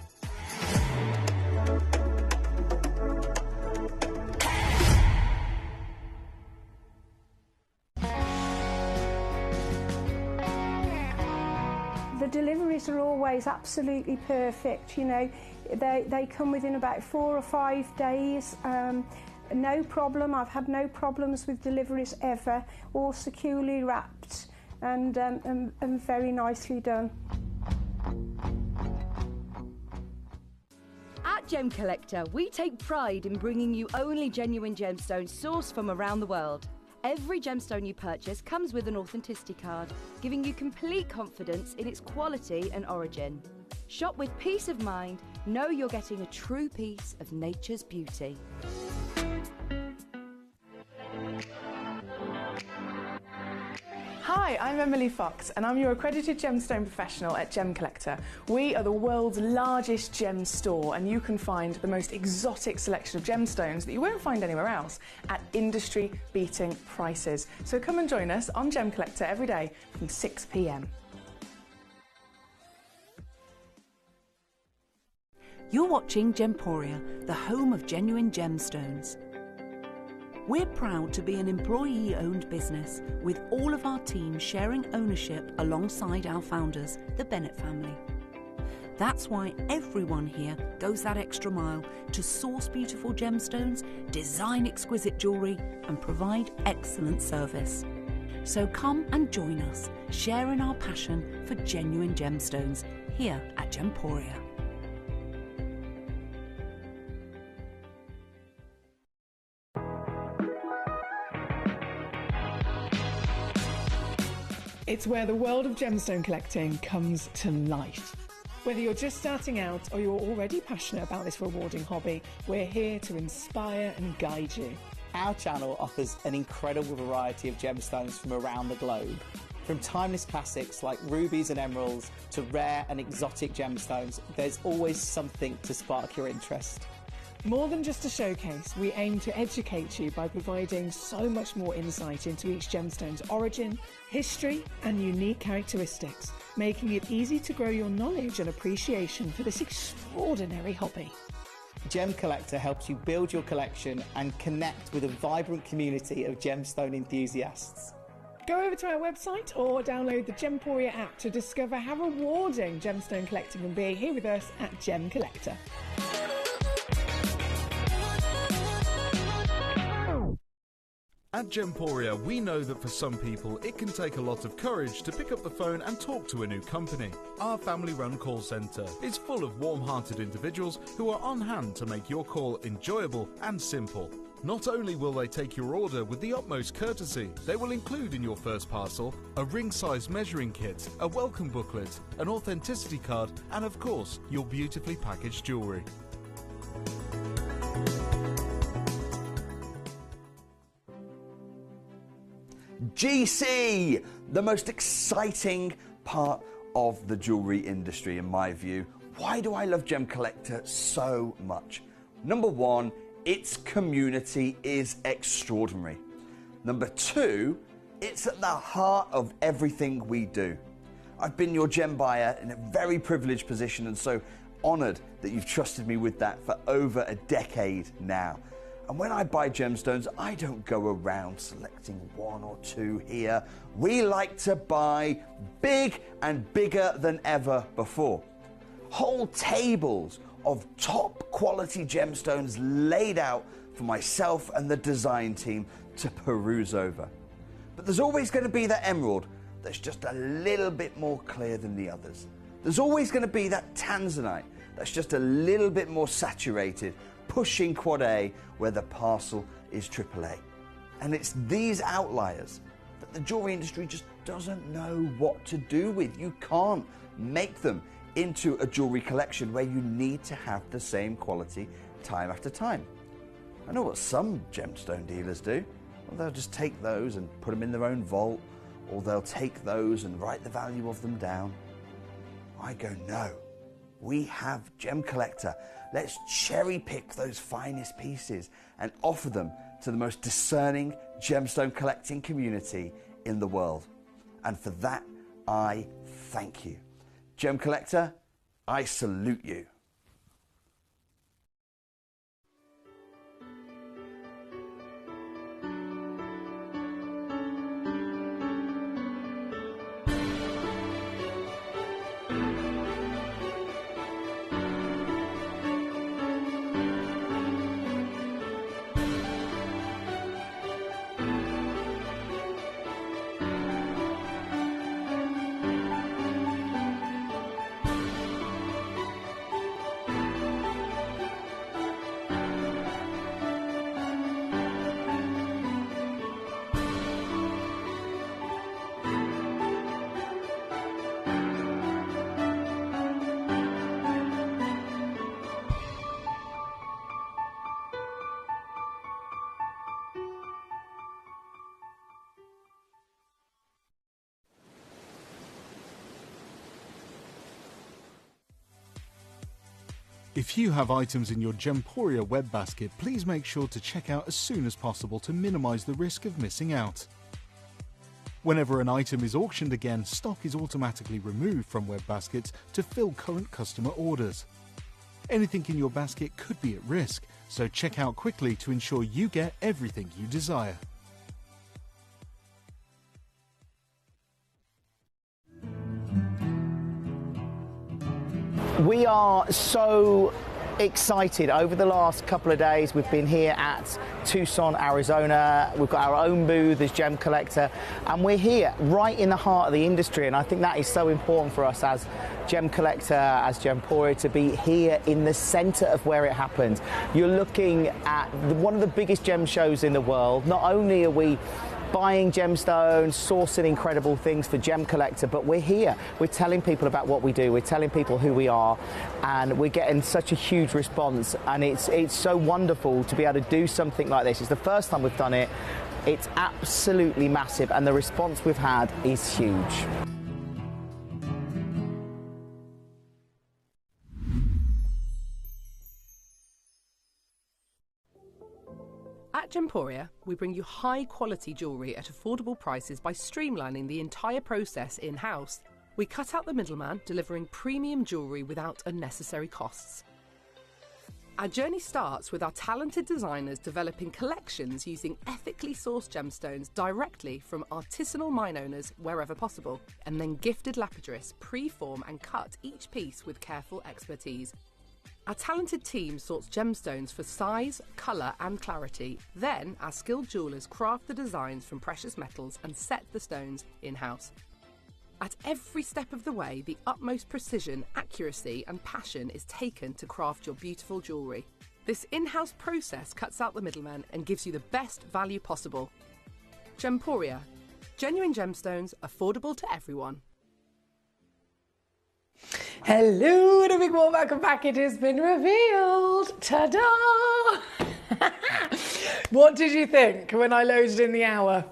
The deliveries are always absolutely perfect, you know. They come within about 4 or 5 days. No problem. I've had no problems with deliveries ever. All securely wrapped and very nicely done. At Gemcollector, we take pride in bringing you only genuine gemstones sourced from around the world. Every gemstone you purchase comes with an authenticity card, giving you complete confidence in its quality and origin. Shop with peace of mind, know you're getting a true piece of nature's beauty. Hi, I'm Emily Fox and I'm your accredited gemstone professional at Gemcollector. We are the world's largest gem store and you can find the most exotic selection of gemstones that you won't find anywhere else at industry-beating prices. So come and join us on Gemcollector every day from 6 p.m. You're watching Gemporia, the home of genuine gemstones. We're proud to be an employee-owned business with all of our team sharing ownership alongside our founders, the Bennett family. That's why everyone here goes that extra mile to source beautiful gemstones, design exquisite jewellery and provide excellent service. So come and join us, sharing our passion for genuine gemstones here at Gemporia. It's where the world of gemstone collecting comes to life. Whether you're just starting out or you're already passionate about this rewarding hobby, we're here to inspire and guide you. Our channel offers an incredible variety of gemstones from around the globe. From timeless classics like rubies and emeralds to rare and exotic gemstones, there's always something to spark your interest. More than just a showcase, we aim to educate you by providing so much more insight into each gemstone's origin, history and unique characteristics, making it easy to grow your knowledge and appreciation for this extraordinary hobby. Gemcollector helps you build your collection and connect with a vibrant community of gemstone enthusiasts. Go over to our website or download the Gemporia app to discover how rewarding gemstone collecting can be here with us at Gemcollector. At Gemporia, we know that for some people, it can take a lot of courage to pick up the phone and talk to a new company. Our family-run call centre is full of warm-hearted individuals who are on hand to make your call enjoyable and simple. Not only will they take your order with the utmost courtesy, they will include in your first parcel a ring-size measuring kit, a welcome booklet, an authenticity card, and of course, your beautifully packaged jewellery. GC, the most exciting part of the jewellery industry in my view. Why do I love Gemcollector so much? Number one, its community is extraordinary. Number 2, it's at the heart of everything we do. I've been your gem buyer in a very privileged position and so honoured that you've trusted me with that for over a decade now. And when I buy gemstones, I don't go around selecting 1 or 2 here. We like to buy big and bigger than ever before. Whole tables of top quality gemstones laid out for myself and the design team to peruse over. But there's always going to be that emerald that's just a little bit more clear than the others. There's always going to be that tanzanite that's just a little bit more saturated, pushing quad A where the parcel is AAA. And it's these outliers that the jewelry industry just doesn't know what to do with. You can't make them into a jewelry collection where you need to have the same quality time after time. I know what some gemstone dealers do. Well, they'll just take those and put them in their own vault, or they'll take those and write the value of them down. I go, no, we have Gemcollector. Let's cherry pick those finest pieces and offer them to the most discerning gemstone collecting community in the world. And for that, I thank you. Gemcollector, I salute you. If you have items in your Gemporia web basket, please make sure to check out as soon as possible to minimise the risk of missing out. Whenever an item is auctioned again, stock is automatically removed from web baskets to fill current customer orders. Anything in your basket could be at risk, so check out quickly to ensure you get everything you desire. We are so excited. Over the last couple of days, we've been here at Tucson, Arizona. We've got our own booth as Gemcollector, and we're here right in the heart of the industry. And I think that is so important for us as Gemcollector, as Gemporia, to be here in the center of where it happens. You're looking at one of the biggest gem shows in the world. Not only are we buying gemstones, sourcing incredible things for Gemcollector, but we're here. We're telling people about what we do. We're telling people who we are, and we're getting such a huge response. And it's so wonderful to be able to do something like this. It's the first time we've done it. It's absolutely massive, and the response we've had is huge. At Gemporia, we bring you high-quality jewellery at affordable prices by streamlining the entire process in-house. We cut out the middleman, delivering premium jewellery without unnecessary costs. Our journey starts with our talented designers developing collections using ethically sourced gemstones directly from artisanal mine owners wherever possible, and then gifted lapidarists pre-form and cut each piece with careful expertise. Our talented team sorts gemstones for size, colour and clarity. Then our skilled jewellers craft the designs from precious metals and set the stones in-house. At every step of the way, the utmost precision, accuracy and passion is taken to craft your beautiful jewellery. This in-house process cuts out the middleman and gives you the best value possible. Gemporia. Genuine gemstones, affordable to everyone. Hello and a big warm welcome back. It has been revealed. Ta-da! What did you think when I loaded in the hour?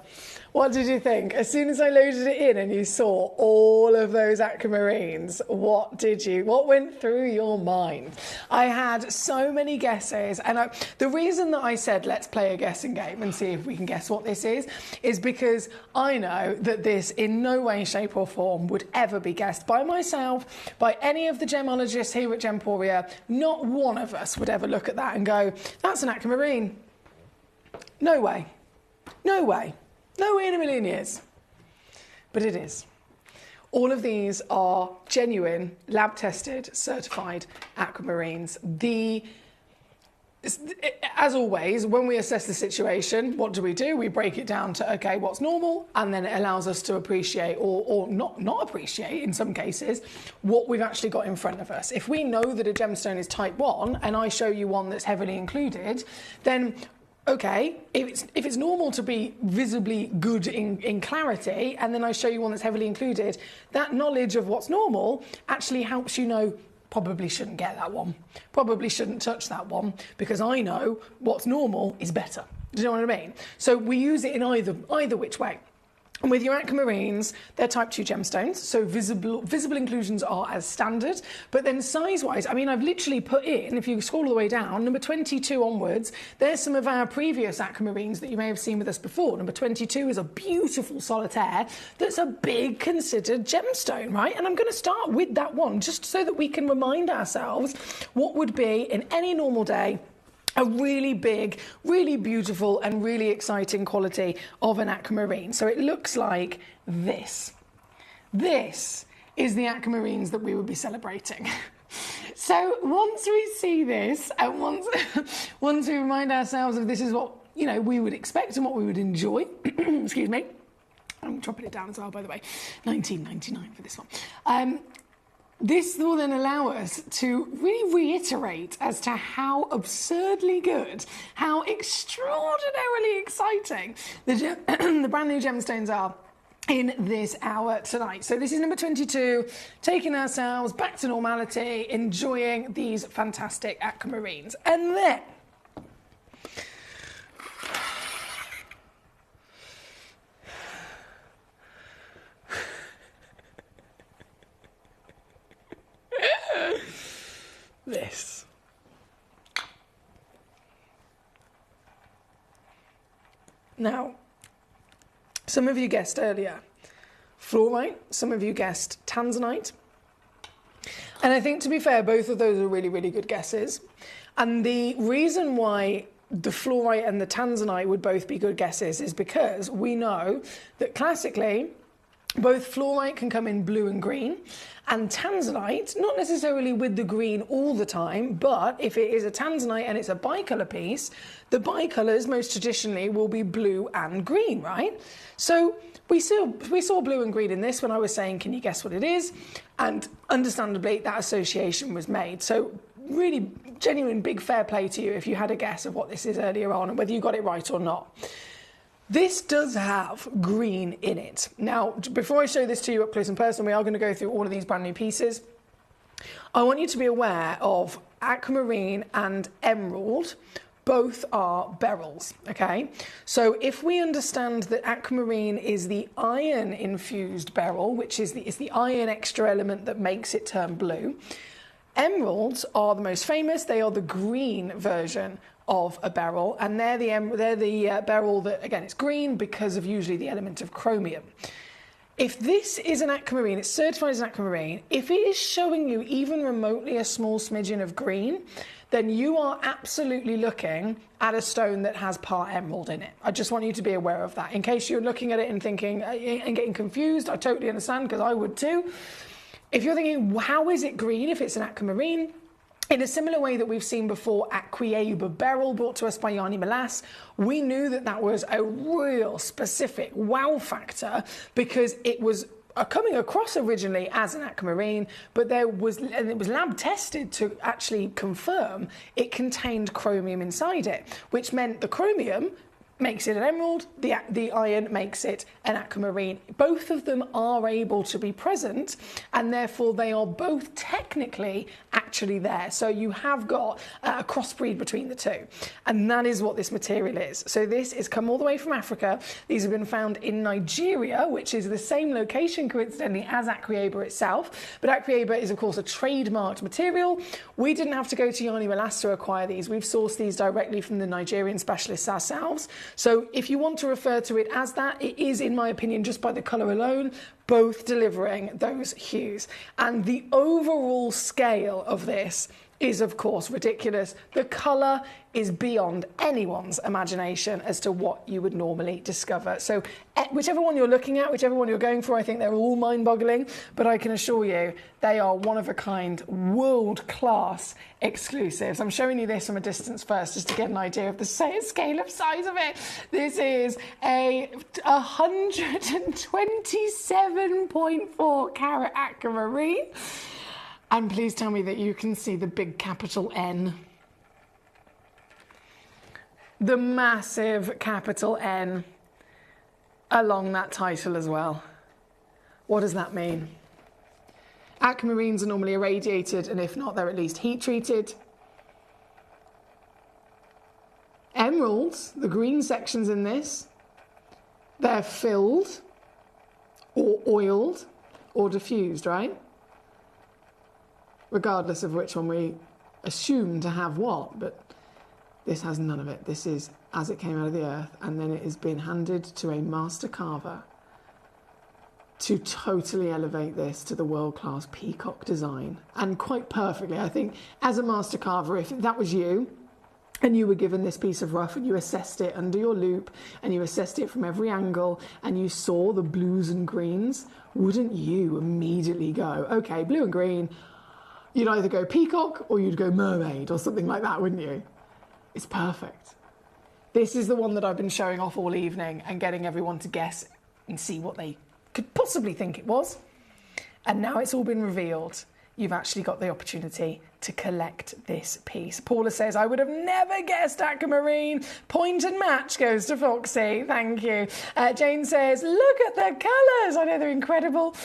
What did you think? As soon as I loaded it in and you saw all of those aquamarines, what went through your mind? I had so many guesses, and the reason that I said let's play a guessing game and see if we can guess what this is because I know that this in no way, shape or form would ever be guessed by myself, by any of the gemologists here at Gemporia. Not one of us would ever look at that and go, that's an aquamarine. No way. No way. No way in a million years. But it is. All of these are genuine, lab-tested, certified aquamarines. As always, when we assess the situation, what do? We break it down to, okay, what's normal? And then it allows us to appreciate, or not appreciate in some cases, what we've actually got in front of us. If we know that a gemstone is type 1, and I show you one that's heavily included, then okay, if it's normal to be visibly good in clarity, and then I show you one that's heavily included, that knowledge of what's normal actually helps you know, probably shouldn't get that one, probably shouldn't touch that one, because I know what's normal is better. Do you know what I mean? So we use it in either which way. And with your aquamarines, they're type 2 gemstones, so visible inclusions are as standard. But then size-wise, I mean, I've literally put in, if you scroll all the way down, number 22 onwards, there's some of our previous aquamarines that you may have seen with us before. Number 22 is a beautiful solitaire that's a big considered gemstone, right? And I'm going to start with that one, just so that we can remind ourselves what would be, in any normal day, a really big, really beautiful and really exciting quality of an aquamarine. So it looks like this. This is the aquamarines that we would be celebrating. So once we see this, and once we remind ourselves of this is what, you know, we would expect and what we would enjoy, excuse me, I'm dropping it down as well, by the way, $19.99 for this one. This will then allow us to really reiterate as to how absurdly good, how extraordinarily exciting the brand new gemstones are in this hour tonight. So this is number 22, taking ourselves back to normality, enjoying these fantastic aquamarines. And then this. Now, some of you guessed earlier fluorite, some of you guessed tanzanite. And I think, to be fair, both of those are really, really good guesses. And the reason why the fluorite and the tanzanite would both be good guesses is because we know that classically both fluorite can come in blue and green, and tanzanite, not necessarily with the green all the time, but if it is a tanzanite and it's a bicolour piece, the bicolours most traditionally will be blue and green, right? So we saw blue and green in this when I was saying, can you guess what it is? And understandably, that association was made. So really genuine big fair play to you if you had a guess of what this is earlier on and whether you got it right or not. This does have green in it. Now, before I show this to you up close and personal, we are going to go through all of these brand new pieces. I want you to be aware of aquamarine and emerald. Both are beryls, okay? So if we understand that aquamarine is the iron-infused beryl, which is the iron extra element that makes it turn blue, emeralds are the most famous. They are the green version of a beryl, and they're the beryl that, again, it's green because of usually the element of chromium. If this is an aquamarine, it's certified as an aquamarine, if it is showing you even remotely a small smidgen of green, then you are absolutely looking at a stone that has part emerald in it. I just want you to be aware of that. In case you're looking at it and thinking and getting confused, I totally understand, because I would too. If you're thinking, how is it green if it's an aquamarine? In a similar way that we've seen before, Aquaeba beryl brought to us by Yanni Melas, we knew that that was a real specific wow factor because it was coming across originally as an aquamarine, but it was lab tested to actually confirm it contained chromium inside it, which meant the chromium makes it an emerald, the iron makes it an aquamarine. Both of them are able to be present, and therefore they are both technically actually there. So you have got a crossbreed between the two, and that is what this material is. So this has come all the way from Africa. These have been found in Nigeria, which is the same location coincidentally as Aquieba itself, but Aquieba is of course a trademarked material. We didn't have to go to Yarni Malas to acquire these. We've sourced these directly from the Nigerian specialists ourselves. So if you want to refer to it as that, it is, in my opinion, just by the colour alone, both delivering those hues. And the overall scale of this is, of course, ridiculous. The colour is beyond anyone's imagination as to what you would normally discover. So whichever one you're looking at, whichever one you're going for, I think they're all mind-boggling, but I can assure you they are one-of-a-kind, world-class exclusives. I'm showing you this from a distance first just to get an idea of the scale of size of it. This is a 127.4 carat aquamarine. And please tell me that you can see the big capital N. The massive capital N along that title as well. What does that mean? Aquamarines are normally irradiated, and if not, they're at least heat treated. Emeralds, the green sections in this, they're filled or oiled or diffused, right? Regardless of which one we assume to have what, but this has none of it. This is as it came out of the earth, and then it has been handed to a master carver to totally elevate this to the world-class peacock design. And quite perfectly, I think, as a master carver, if that was you, and you were given this piece of rough and you assessed it under your loupe, and you assessed it from every angle, and you saw the blues and greens, wouldn't you immediately go, okay, blue and green, you'd either go peacock or you'd go mermaid or something like that, wouldn't you? It's perfect. This is the one that I've been showing off all evening and getting everyone to guess and see what they could possibly think it was. And now it's all been revealed. You've actually got the opportunity to collect this piece. Paula says, I would have never guessed aquamarine. Point and match goes to Foxy. Thank you. Jane says, look at the colours. I know they're incredible.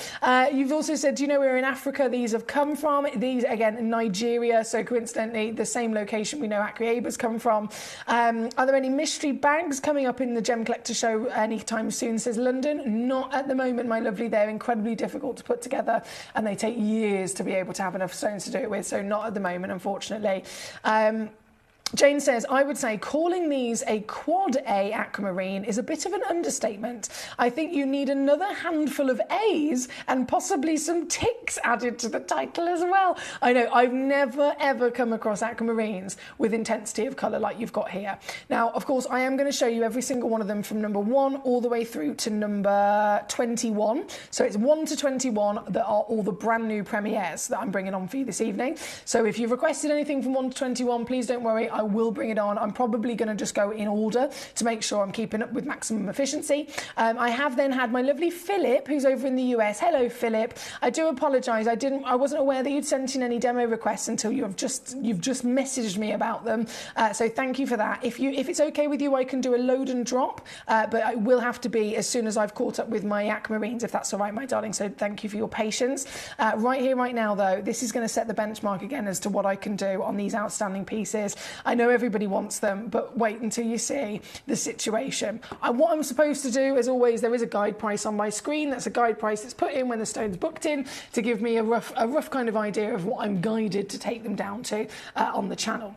You've also said, do you know where in Africa these have come from? These, again, in Nigeria. So coincidentally, the same location we know Aquieba's come from. Are there any mystery bags coming up in the Gemcollector show anytime soon? Says London. Not at the moment, my lovely. They're incredibly difficult to put together, and they take years to be able to have enough stones to do it with. So not at the moment, unfortunately. Jane says, I would say calling these a quad A aquamarine is a bit of an understatement. I think you need another handful of A's and possibly some ticks added to the title as well. I know, I've never ever come across aquamarines with intensity of colour like you've got here. Now, of course, I am going to show you every single one of them from number 1 all the way through to number 21. So it's 1 to 21 that are all the brand new premieres that I'm bringing on for you this evening. So if you've requested anything from 1 to 21, please don't worry. I will bring it on. I'm probably going to just go in order to make sure I'm keeping up with maximum efficiency. I have then had my lovely Philip, who's over in the US. Hello, Philip. I do apologise. I wasn't aware that you'd sent in any demo requests until you've just messaged me about them. So thank you for that. If it's okay with you, I can do a load and drop, but it will have to be as soon as I've caught up with my aquamarines, if that's all right, my darling. So thank you for your patience. Right here, right now, though, this is going to set the benchmark again as to what I can do on these outstanding pieces. I know everybody wants them, but wait until you see the situation. What I'm supposed to do, as always, there is a guide price on my screen. That's a guide price that's put in when the stone's booked in to give me a rough kind of idea of what I'm guided to take them down to on the channel.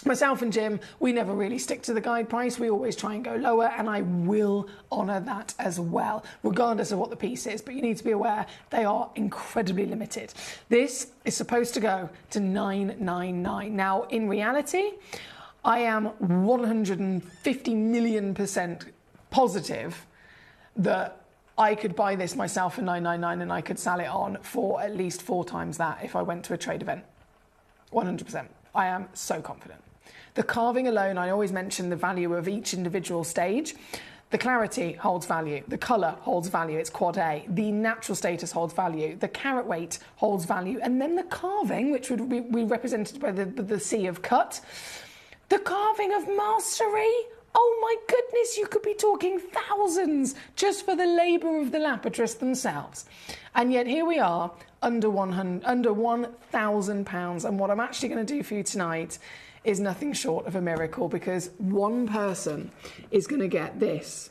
Myself and Jim, we never really stick to the guide price. We always try and go lower, and I will honour that as well, regardless of what the piece is. But you need to be aware they are incredibly limited. This is supposed to go to $999. Now, in reality, I am 150 million% positive that I could buy this myself for $999 and I could sell it on for at least 4 times that if I went to a trade event. 100%. I am so confident. The carving alone, I always mention the value of each individual stage. The clarity holds value. The colour holds value. It's quad A. The natural status holds value. The carat weight holds value. And then the carving, which would be represented by the sea of cut. The carving of mastery. Oh my goodness, you could be talking thousands just for the labour of the lapidress themselves. And yet here we are, under £1,000. And what I'm actually going to do for you tonight is nothing short of a miracle, because one person is going to get this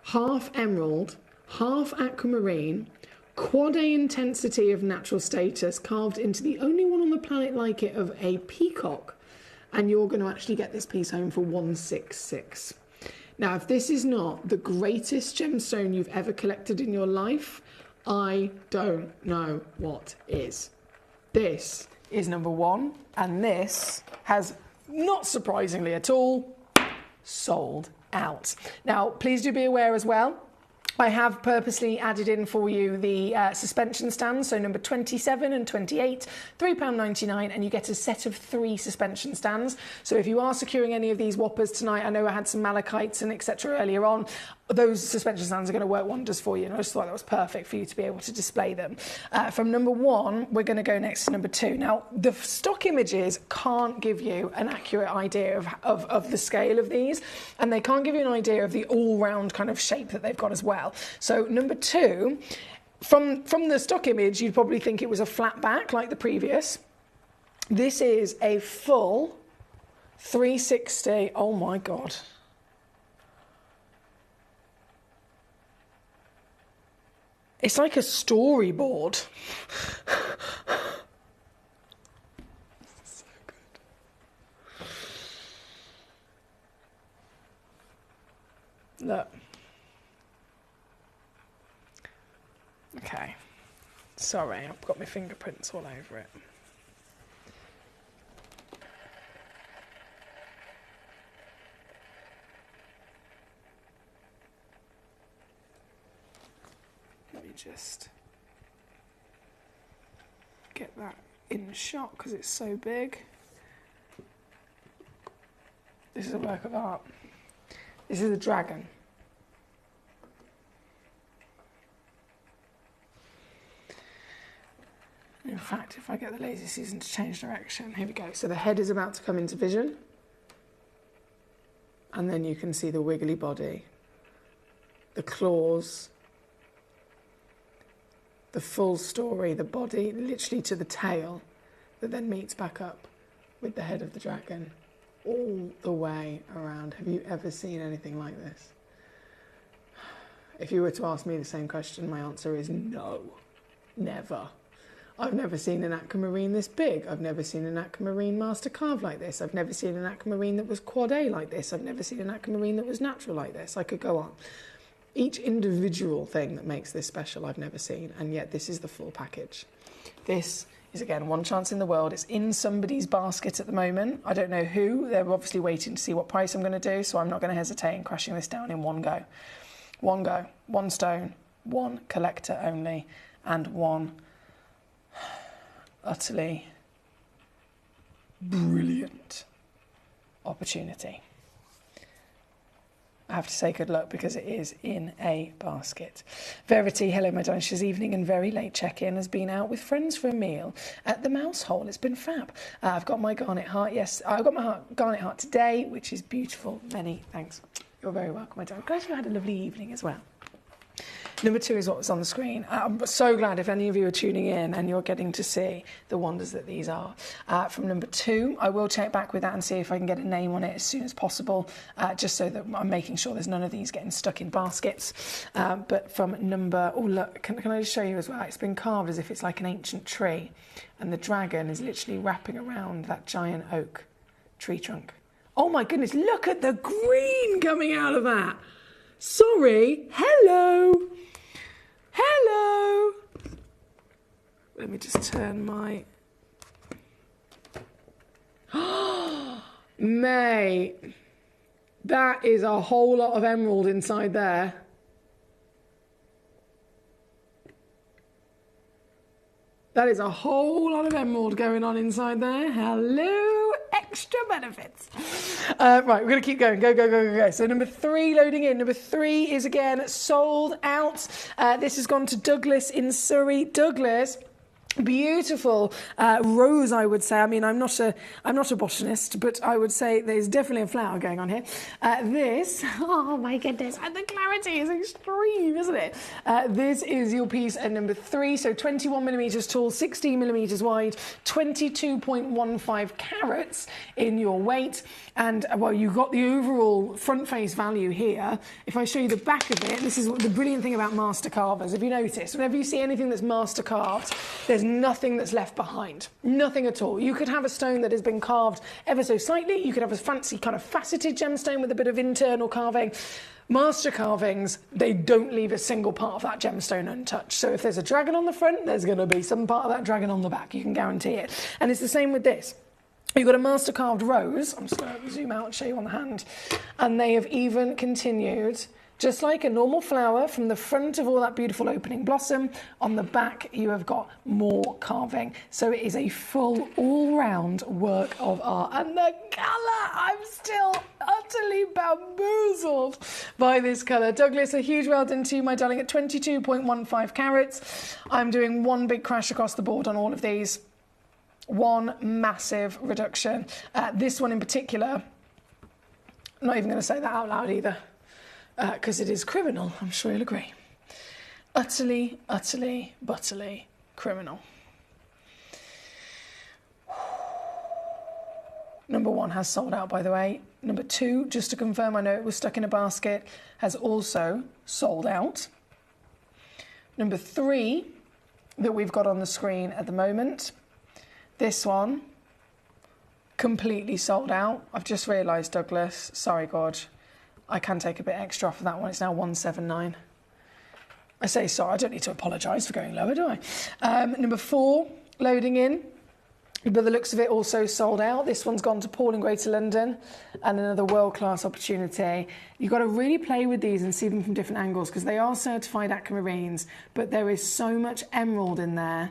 half emerald, half aquamarine, quad A intensity of natural status carved into the only one on the planet like it of a peacock. And you're going to actually get this piece home for 166. Now, if this is not the greatest gemstone you've ever collected in your life, I don't know what is. This is number one, and this has, not surprisingly at all, sold out. Now, please do be aware as well, I have purposely added in for you the suspension stands, so number 27 and 28, £3.99, and you get a set of 3 suspension stands. So if you are securing any of these whoppers tonight, I know I had some malachites and etc. earlier on, those suspension stands are going to work wonders for you, and I just thought that was perfect for you to be able to display them. From number 1, we're going to go next to number 2. Now, the stock images can't give you an accurate idea of the scale of these, and they can't give you an idea of the all-round kind of shape that they've got as well. So number 2, from the stock image, you'd probably think it was a flat back like the previous. This is a full 360. Oh my God. It's like a storyboard. So good. Look. Okay. Sorry, I've got my fingerprints all over it. Let me just get that in shot because it's so big. This is a work of art. This is a dragon. In fact, if I get the lazy Susan to change direction, here we go. So the head is about to come into vision. And then you can see the wiggly body, the claws, the full story, the body, literally to the tail, that then meets back up with the head of the dragon all the way around. Have you ever seen anything like this? If you were to ask me the same question, my answer is no, never. I've never seen an aquamarine this big. I've never seen an aquamarine master carved like this. I've never seen an aquamarine that was quad A like this. I've never seen an aquamarine that was natural like this. I could go on. Each individual thing that makes this special I've never seen, and yet this is the full package. This is, again, one chance in the world. It's in somebody's basket at the moment. I don't know who. They're obviously waiting to see what price I'm going to do, so I'm not going to hesitate in crashing this down in one go. One go, one stone, one collector only, and one utterly brilliant opportunity. I have to say good luck because it is in a basket. Verity, hello my darling, she's evening and very late check-in, has been out with friends for a meal at the Mouse Hole. It's been fab. I've got my garnet heart, yes, I've got my garnet heart today, which is beautiful. Many thanks. You're very welcome, my darling. Glad you had a lovely evening as well. Number 2 is what's on the screen. I'm so glad if any of you are tuning in and you're getting to see the wonders that these are. From number 2, I will check back with that and see if I can get a name on it as soon as possible, just so that I'm making sure there's none of these getting stuck in baskets. But from number... Oh, look, can I just show you as well? It's been carved as if it's like an ancient tree, and the dragon is literally wrapping around that giant oak tree trunk. Oh, my goodness, look at the green coming out of that. Sorry. Hello. Hello. Let me just turn my... Mate, that is a whole lot of emerald inside there. That is a whole lot of emerald going on inside there. Hello, extra benefits. Right, we're going to keep going. Go. So number 3 loading in. Number 3 is again sold out. This has gone to Douglas in Surrey. Douglas, Beautiful rose, I would say. I mean, I'm not a botanist, but I would say there's definitely a flower going on here. This, oh my goodness, and the clarity is extreme, isn't it? This is your piece at number 3, so 21 millimeters tall, 16 millimeters wide, 22.15 carats in your weight. And well, you've got the overall front face value here. If I show you the back of it, this is the brilliant thing about master carvers. If you notice, whenever you see anything that's master carved, there's nothing that's left behind. Nothing at all. You could have a stone that has been carved ever so slightly. You could have a fancy kind of faceted gemstone with a bit of internal carving. Master carvings, they don't leave a single part of that gemstone untouched. So if there's a dragon on the front, there's going to be some part of that dragon on the back. You can guarantee it. And it's the same with this. You've got a master carved rose. I'm just going to zoom out and show you on the hand. And they have even continued, just like a normal flower, from the front of all that beautiful opening blossom. On the back, you have got more carving. So it is a full, all-round work of art. And the colour, I'm still utterly bamboozled by this colour. Douglas, a huge well done to you, my darling, at 22.15 carats. I'm doing one big crash across the board on all of these. One massive reduction. This one in particular, I'm not even going to say that out loud either, because it is criminal, I'm sure you'll agree. Utterly, utterly, butterly criminal. Number 1 has sold out, by the way. Number 2, just to confirm, I know it was stuck in a basket, has also sold out. Number 3 that we've got on the screen at the moment, this one, completely sold out. I've just realised, Douglas, sorry, God, I can take a bit extra off of that one. It's now 179. I say sorry, I don't need to apologise for going lower, do I? Number 4, loading in. But the looks of it also sold out. This one's gone to Paul in Greater London, and another world-class opportunity. You've got to really play with these and see them from different angles, because they are certified aquamarines, but there is so much emerald in there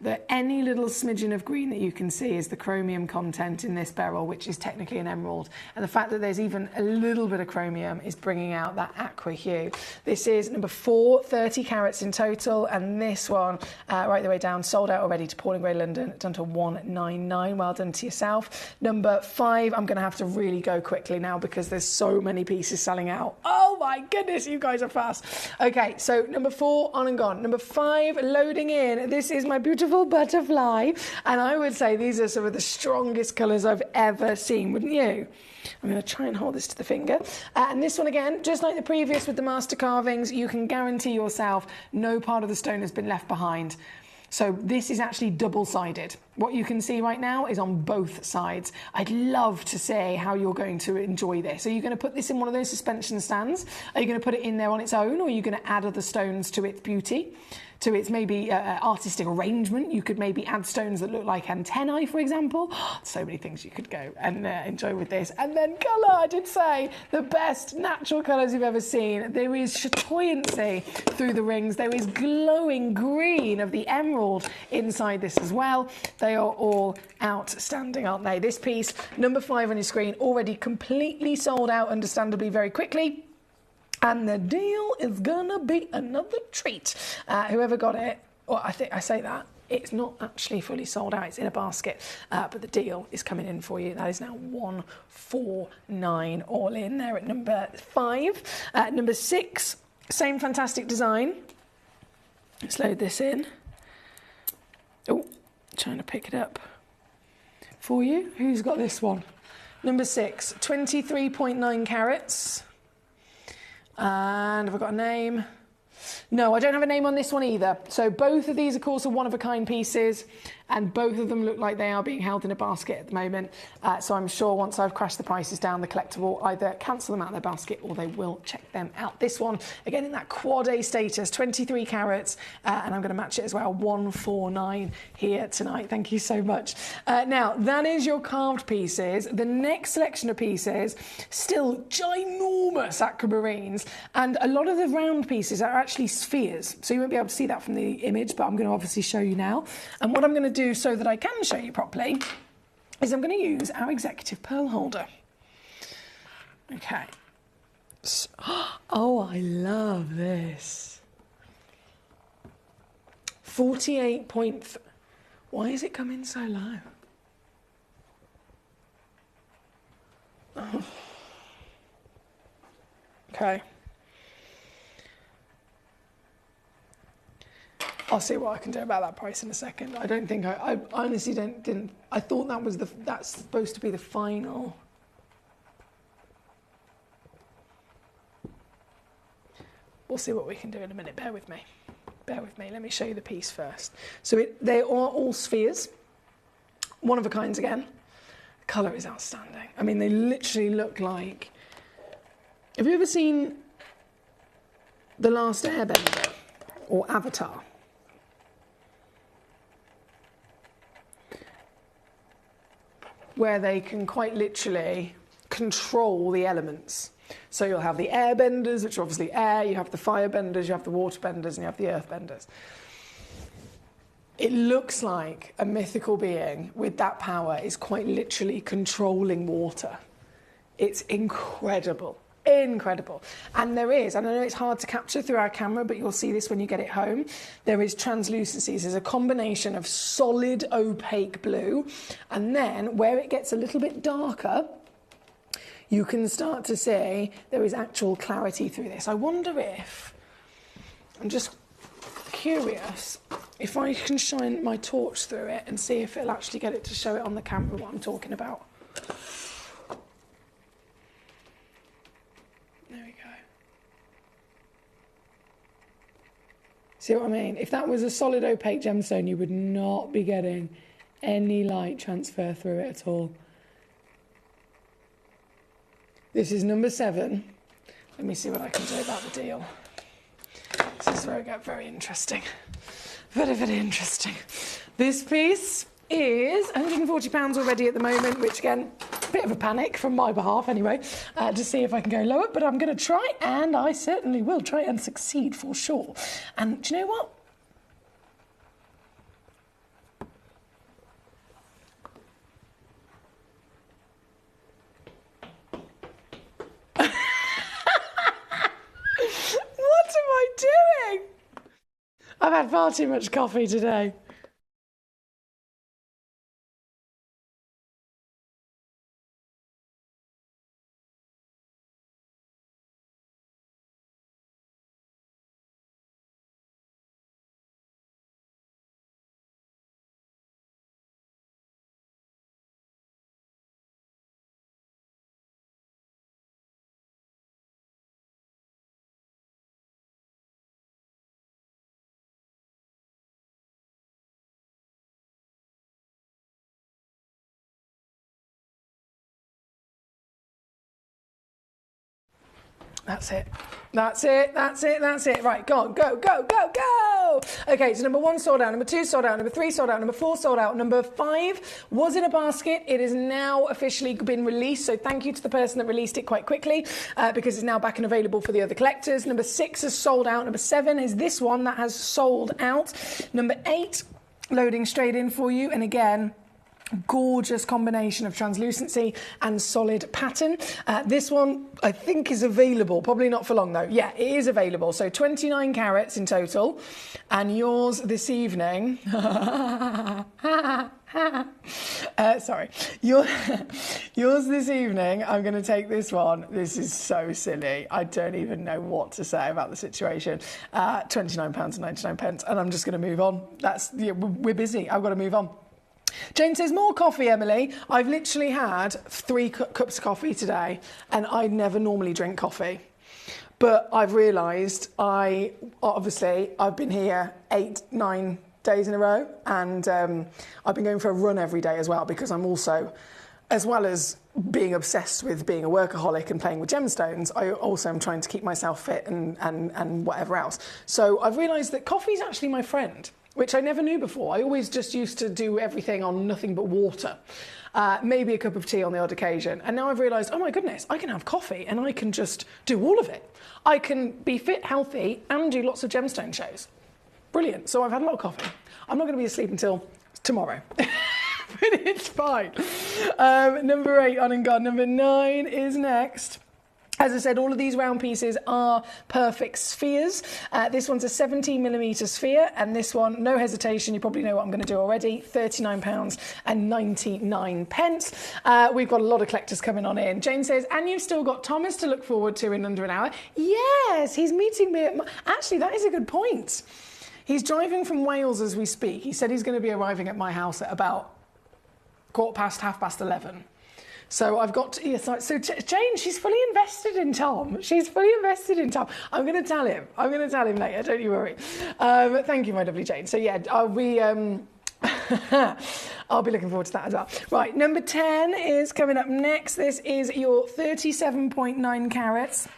that any little smidgen of green that you can see is the chromium content in this beryl, which is technically an emerald. And the fact that there's even a little bit of chromium is bringing out that aqua hue. This is number 4, 30 carats in total, and this one, right the way down, sold out already to Paul in Grey London, done to 199. Well done to yourself. Number 5, I'm going to have to really go quickly now because there's so many pieces selling out. Oh my goodness, you guys are fast. Okay, so number 4, on and gone. Number 5, loading in. This is my beautiful butterfly, and I would say these are some of the strongest colours I've ever seen, wouldn't you? I'm going to try and hold this to the finger. And this one again, just like the previous with the master carvings, you can guarantee yourself no part of the stone has been left behind. So this is actually double-sided. What you can see right now is on both sides. I'd love to see how you're going to enjoy this. Are you going to put this in one of those suspension stands? Are you going to put it in there on its own, or are you going to add other stones to its beauty? To its maybe artistic arrangement? You could maybe add stones that look like antennae, for example. So many things you could go and enjoy with this. And then colour, I did say, the best natural colours you've ever seen. There is chatoyancy through the rings. There is glowing green of the emerald inside this as well. They are all outstanding, aren't they? This piece, number 5 on your screen, already completely sold out, understandably, very quickly. And the deal is gonna be another treat. Whoever got it, well, I think I say that, it's not actually fully sold out, it's in a basket, but the deal is coming in for you. That is now 149 all in there at number 5. Number 6, same fantastic design. Let's load this in. Oh, trying to pick it up for you. Who's got this one? Number 6, 23.9 carats. And have I got a name? No, I don't have a name on this one either. So both of these, of course, are one-of-a-kind pieces, and both of them look like they are being held in a basket at the moment. So I'm sure once I've crashed the prices down, the collector will either cancel them out of their basket or they will check them out. This one, again, in that quad A status, 23 carats, and I'm going to match it as well, 149 here tonight. Thank you so much. Now, that is your carved pieces. The next selection of pieces, still ginormous aquamarines, and a lot of the round pieces are actually spheres. So you won't be able to see that from the image, but I'm going to obviously show you now. And what I'm going to do so that I can show you properly is I'm going to use our executive pearl holder. Okay. So, oh, I love this. 48 point... Why is it coming so low? Oh. Okay. I'll see what I can do about that price in a second. I don't think I honestly didn't. I thought that's supposed to be the final. We'll see what we can do in a minute. Bear with me. Bear with me. Let me show you the piece first. So they are all spheres, one of a kinds again. The colour is outstanding. I mean, they literally look like. Have you ever seen The Last Airbender or Avatar? Where they can quite literally control the elements. So you'll have the airbenders, which are obviously air, you have the firebenders, you have the waterbenders, and you have the earthbenders. It looks like a mythical being with that power is quite literally controlling water. It's incredible. Incredible. And there is, and I know it's hard to capture through our camera, but you'll see this when you get it home, there is translucencies. There's a combination of solid opaque blue, and then where it gets a little bit darker, you can start to see there is actual clarity through this. I wonder if, I'm just curious, if I can shine my torch through it and see if it'll actually get it to show it on the camera what I'm talking about. There we go. See what I mean? If that was a solid opaque gemstone, you would not be getting any light transfer through it at all. This is number 7. Let me see what I can do about the deal. This is very interesting. Very, very interesting. This piece is £140 already at the moment, which again, a bit of a panic from my behalf anyway, to see if I can go lower, but I'm going to try, and I certainly will try and succeed for sure. And do you know what? What am I doing? I've had far too much coffee today. That's it. That's it. That's it. That's it. Right, go on. Go, go, go, go. Okay, so number 1 sold out, number 2 sold out, number 3 sold out, number 4 sold out, number 5 was in a basket. It has now officially been released, so thank you to the person that released it quite quickly because it's now back and available for the other collectors. Number 6 has sold out. Number 7 is this one that has sold out. Number 8, loading straight in for you, and again, gorgeous combination of translucency and solid pattern. This one I think is available, probably not for long though. Yeah, it is available. So 29 carats in total, and yours this evening. Sorry, yours this evening. I'm going to take this one. This is so silly. I don't even know what to say about the situation. £29.99, and I'm just going to move on. We're busy. I've got to move on. Jane says, more coffee, Emily. I've literally had 3 cups of coffee today, and I never normally drink coffee. But I've realised I've been here 8-9 days in a row, and I've been going for a run every day as well, because I'm also, as well as being obsessed with being a workaholic and playing with gemstones, I also am trying to keep myself fit and whatever else. So I've realised that coffee is actually my friend, which I never knew before. I always just used to do everything on nothing but water. Maybe a cup of tea on the odd occasion. And now I've realised, oh my goodness, I can have coffee and I can just do all of it. I can be fit, healthy, and do lots of gemstone shows. Brilliant. So I've had a lot of coffee. I'm not going to be asleep until tomorrow. But it's fine. Number 8 on and gone. Number 9 is next. As I said, all of these round pieces are perfect spheres. This one's a 17mm sphere, and this one, no hesitation, you probably know what I'm going to do already, £39.99. We've got a lot of collectors coming on in. Jane says, and you've still got Thomas to look forward to in under an hour. Yes, he's meeting me at... Actually, that is a good point. He's driving from Wales as we speak. He said he's going to be arriving at my house at about 11:15. So I've got to, yes, so Jane, she's fully invested in Tom. She's fully invested in Tom. I'm going to tell him. I'm going to tell him later. Don't you worry. Thank you, my lovely Jane. So yeah, I'll be looking forward to that as well. Right, number 10 is coming up next. This is your 37.9 carats.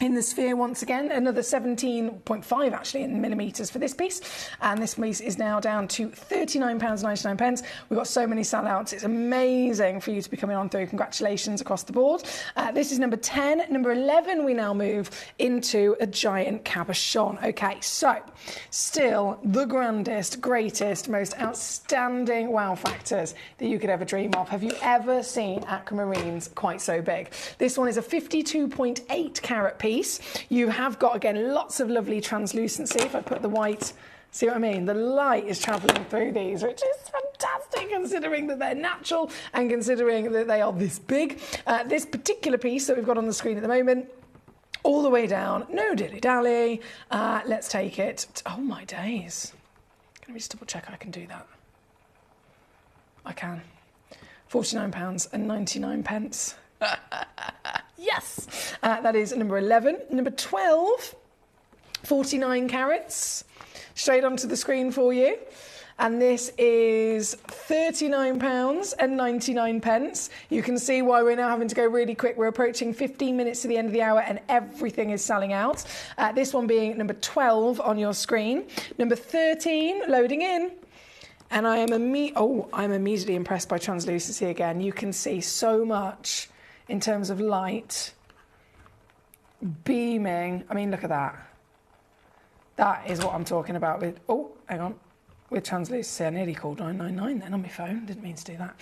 In the sphere once again, another 17.5 actually in millimetres for this piece, and this piece is now down to £39.99. We've got so many sellouts. It's amazing for you to be coming on through. Congratulations across the board. This is number 10. Number 11, we now move into a giant cabochon. Okay, so still the grandest, greatest, most outstanding wow factors that you could ever dream of. Have you ever seen aquamarines quite so big? This one is a 52.8 carat piece. You have got, again, lots of lovely translucency. If I put the white, see what I mean? The light is travelling through these, which is fantastic considering that they're natural and considering that they are this big. This particular piece that we've got on the screen at the moment, all the way down, no dilly-dally. Let's take it. Oh, my days. Let me just double check I can do that. I can. £49.99. Yes, that is number 11. Number 12, 49 carats, straight onto the screen for you. And this is £39.99. You can see why we're now having to go really quick. We're approaching 15 minutes to the end of the hour and everything is selling out. This one being number 12 on your screen. Number 13, loading in. And I'm immediately impressed by translucency again. You can see so much in terms of light beaming. I mean, look at that. That is what I'm talking about with, oh, hang on, with translucency. I nearly called 999 then on my phone. Didn't mean to do that.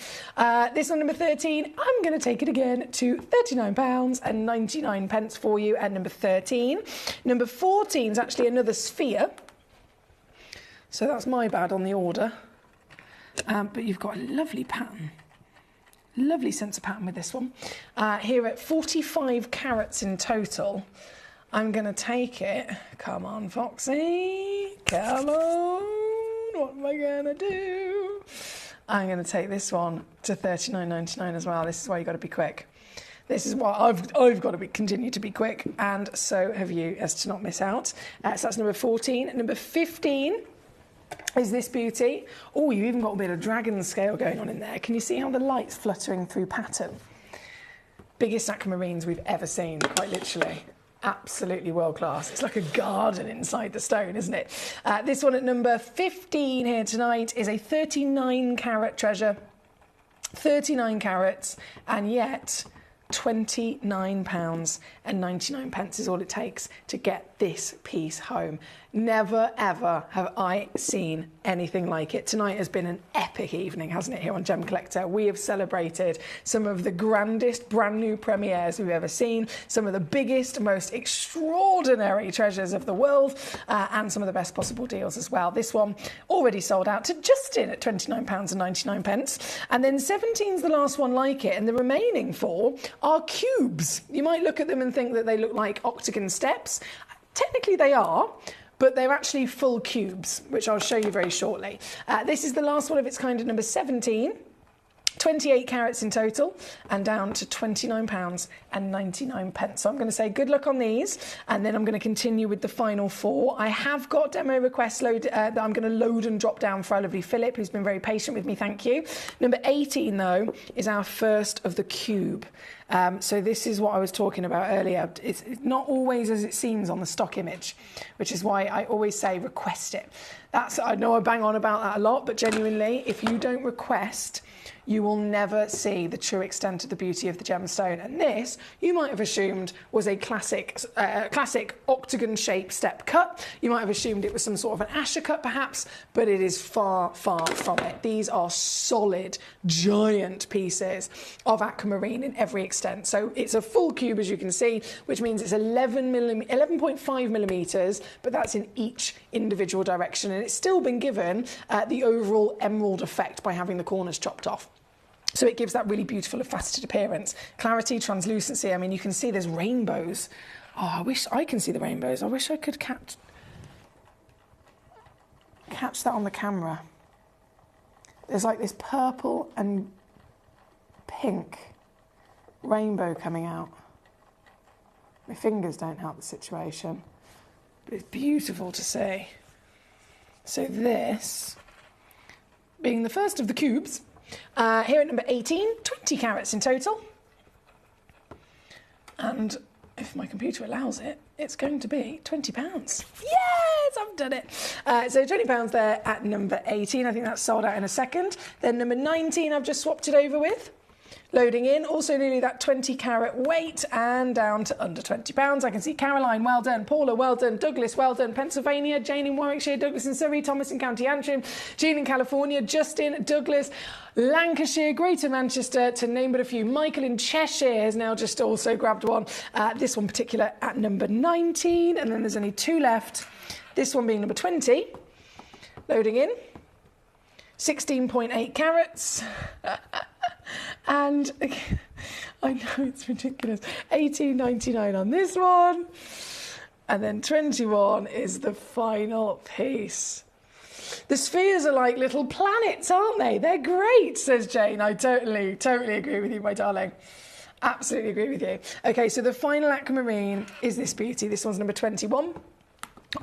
This one, number 13, I'm going to take it again to £39.99 for you at number 13. Number 14 is actually another sphere. So that's my bad on the order. But you've got a lovely pattern. Lovely sense of pattern with this one. Here at 45 carats in total, I'm going to take it. Come on, Foxy. Come on. What am I going to do? I'm going to take this one to £39.99 as well. This is why you've got to be quick. This is why I've got to continue to be quick, and so have you, as to not miss out. So that's number 14. Number 15 is this beauty. Oh, you've even got a bit of dragon scale going on in there. Can you see how the light's fluttering through pattern? Biggest aquamarines we've ever seen, quite literally. Absolutely world class. It's like a garden inside the stone, isn't it? This one at number 15 here tonight is a 39 carat treasure. 39 carats, and yet £29.99 is all it takes to get this piece home. Never, ever have I seen anything like it. Tonight has been an epic evening, hasn't it, here on Gem Collector? We have celebrated some of the grandest brand new premieres we've ever seen, some of the biggest, most extraordinary treasures of the world, and some of the best possible deals as well. This one already sold out to Justin at £29.99. And then 17's the last one like it, and the remaining 4 are cubes. You might look at them and think that they look like octagon steps. Technically they are, but they're actually full cubes, which I'll show you very shortly. This is the last one of its kind at number 17. 28 carats in total, and down to £29.99. So I'm going to say good luck on these, and then I'm going to continue with the final 4. I have got demo requests that I'm going to load and drop down for our lovely Philip, who's been very patient with me, thank you. Number 18, though, is our first of the cube. So this is what I was talking about earlier. It's not always as it seems on the stock image, which is why I always say request it. I know I bang on about that a lot, but genuinely, if you don't request you will never see the true extent of the beauty of the gemstone. And this, you might have assumed, was a classic octagon-shaped step cut. You might have assumed it was some sort of an Asher cut, perhaps, but it is far, far from it. These are solid, giant pieces of aquamarine in every extent. So it's a full cube, as you can see, which means it's 11.5 millimeters, but that's in each individual direction. And it's still been given the overall emerald effect by having the corners chopped off. So it gives that really beautiful faceted appearance. Clarity, translucency, I mean, you can see there's rainbows. Oh, I wish I can see the rainbows. I wish I could catch that on the camera. There's like this purple and pink rainbow coming out. My fingers don't help the situation, but it's beautiful to see. So this, being the first of the cubes, here at number 18, 20 carats in total. And if my computer allows it, it's going to be £20. Yes, I've done it. So £20 there at number 18. I think that's sold out in a second. Then number 19, I've just swapped it over with. Loading in, also nearly that 20 carat weight and down to under £20. I can see Caroline, well done. Paula, well done. Douglas, well done. Pennsylvania, Jane in Warwickshire, Douglas in Surrey, Thomas in County Antrim, Jean in California, Justin, Douglas, Lancashire, Greater Manchester, to name but a few. Michael in Cheshire has now just also grabbed one. This one particular at number 19, and then there's only two left. This one being number 20. Loading in. 16.8 carats. And I know it's ridiculous. $18.99 on this one. And then 21 is the final piece. The spheres are like little planets, aren't they? They're great, says Jane. I totally agree with you, my darling. Absolutely agree with you. Okay, so the final aquamarine is this beauty. This one's number 21.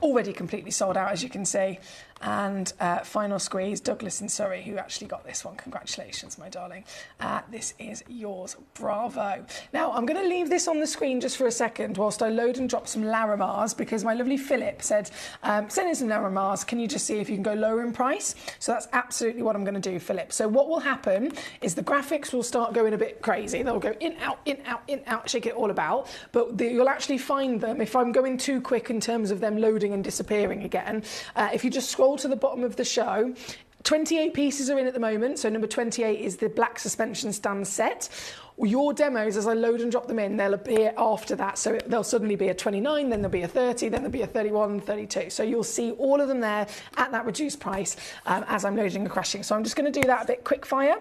Already completely sold out, as you can see. And final squeeze, Douglas in Surrey, who actually got this one. Congratulations, my darling. This is yours. Bravo. Now, I'm going to leave this on the screen just for a second whilst I load and drop some Larimars, because my lovely Philip said, send in some Larimars. Can you just see if you can go lower in price? So that's absolutely what I'm going to do, Philip. So what will happen is the graphics will start going a bit crazy. They'll go in, out, in, out, in, out, shake it all about. But you'll actually find them, if I'm going too quick in terms of them loading and disappearing again, if you just scroll to the bottom of the show, 28 pieces are in at the moment. So number 28 is the black suspension stand set. Your demos, as I load and drop them in, they'll appear after that. So they'll suddenly be a 29, then there'll be a 30, then there'll be a 31, 32. So you'll see all of them there at that reduced price as I'm loading and crashing. So I'm just going to do that a bit quick fire.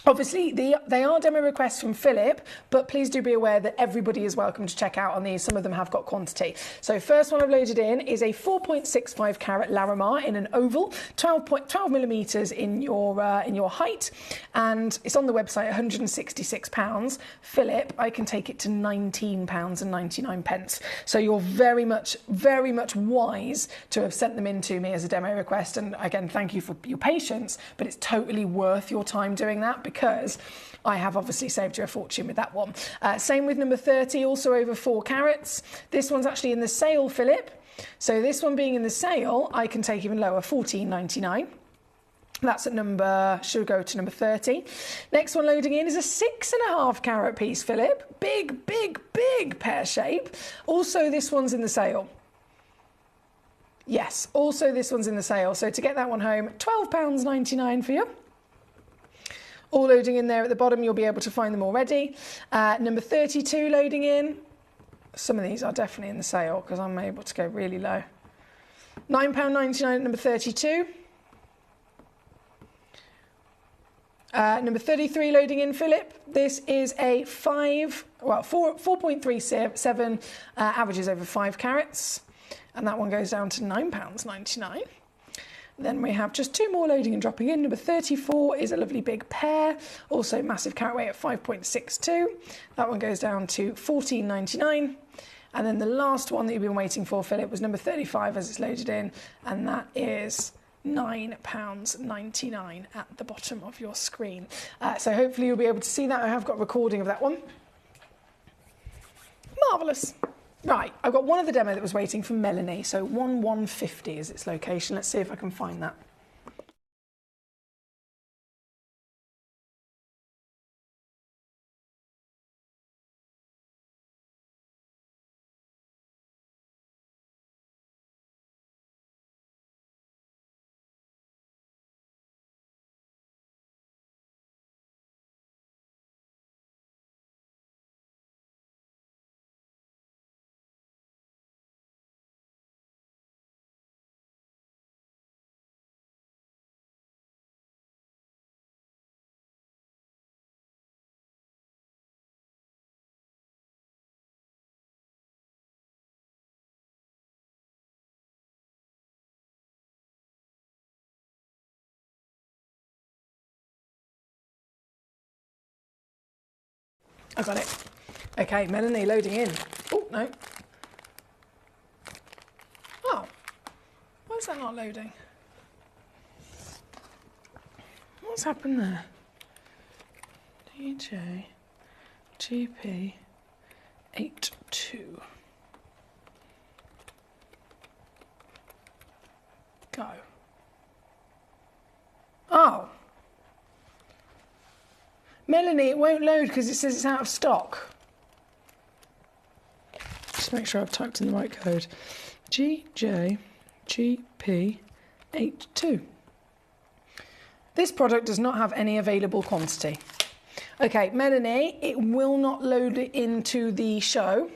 Obviously, they are demo requests from Philip, but please do be aware that everybody is welcome to check out on these. Some of them have got quantity. So first one I've loaded in is a 4.65 carat Larimar in an oval, 12 millimeters in your height, and it's on the website, £166. Philip, I can take it to £19.99. So you're very much wise to have sent them in to me as a demo request. And again, thank you for your patience, but it's totally worth your time doing that, because I have obviously saved you a fortune with that one. Same with number 30, also over 4 carats. This one's actually in the sale, Philip. So this one being in the sale, I can take even lower, £14.99. That's at number, should go to number 30. Next one loading in is a 6.5 carat piece, Philip. Big, big, big pear shape. Also, this one's in the sale. Yes, also this one's in the sale. So to get that one home, £12.99 for you. All loading in there at the bottom, you'll be able to find them already. Number 32 loading in. Some of these are definitely in the sale because I'm able to go really low. £9.99 at number 32. Number 33 loading in, Philip. This is a 4.37, averages over 5 carats. And that one goes down to £9.99. Then we have just 2 more loading and dropping in. Number 34 is a lovely big pear, also massive carat weight at 5.62. That one goes down to £14.99. And then the last one that you've been waiting for, Philip, was number 35 as it's loaded in, and that is £9.99 at the bottom of your screen. So hopefully you'll be able to see that. I have got a recording of that one. Marvellous. Right, I've got one of the demo that was waiting for Melanie, so 150 is its location. Let's see if I can find that. I got it. Okay, Melanie loading in. Oh, no. Oh, why is that not loading? What's happened there? DJ GP 82. Go. Oh. Melanie, it won't load because it says it's out of stock. Just make sure I've typed in the right code. GJGP82. This product does not have any available quantity. Okay, Melanie, it will not load it into the show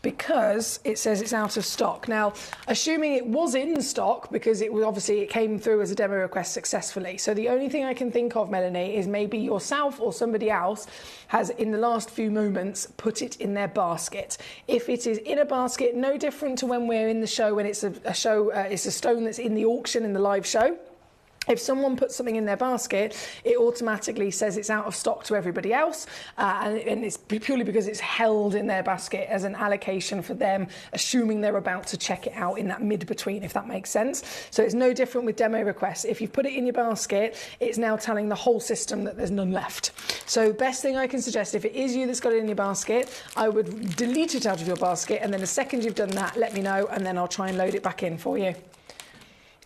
because it says it's out of stock. Now, assuming it was in stock, because it was obviously, it came through as a demo request successfully. So the only thing I can think of, Melanie, is maybe yourself or somebody else has, in the last few moments, put it in their basket. If it is in a basket, no different to when we're in the show, when it's a show, it's a stone that's in the auction, in the live show. If someone puts something in their basket, it automatically says it's out of stock to everybody else, and it's purely because it's held in their basket as an allocation for them, assuming they're about to check it out in that mid-between, if that makes sense. So it's no different with demo requests. If you've put it in your basket, it's now telling the whole system that there's none left. So best thing I can suggest, if it is you that's got it in your basket, I would delete it out of your basket, and then the second you've done that, let me know, and then I'll try and load it back in for you.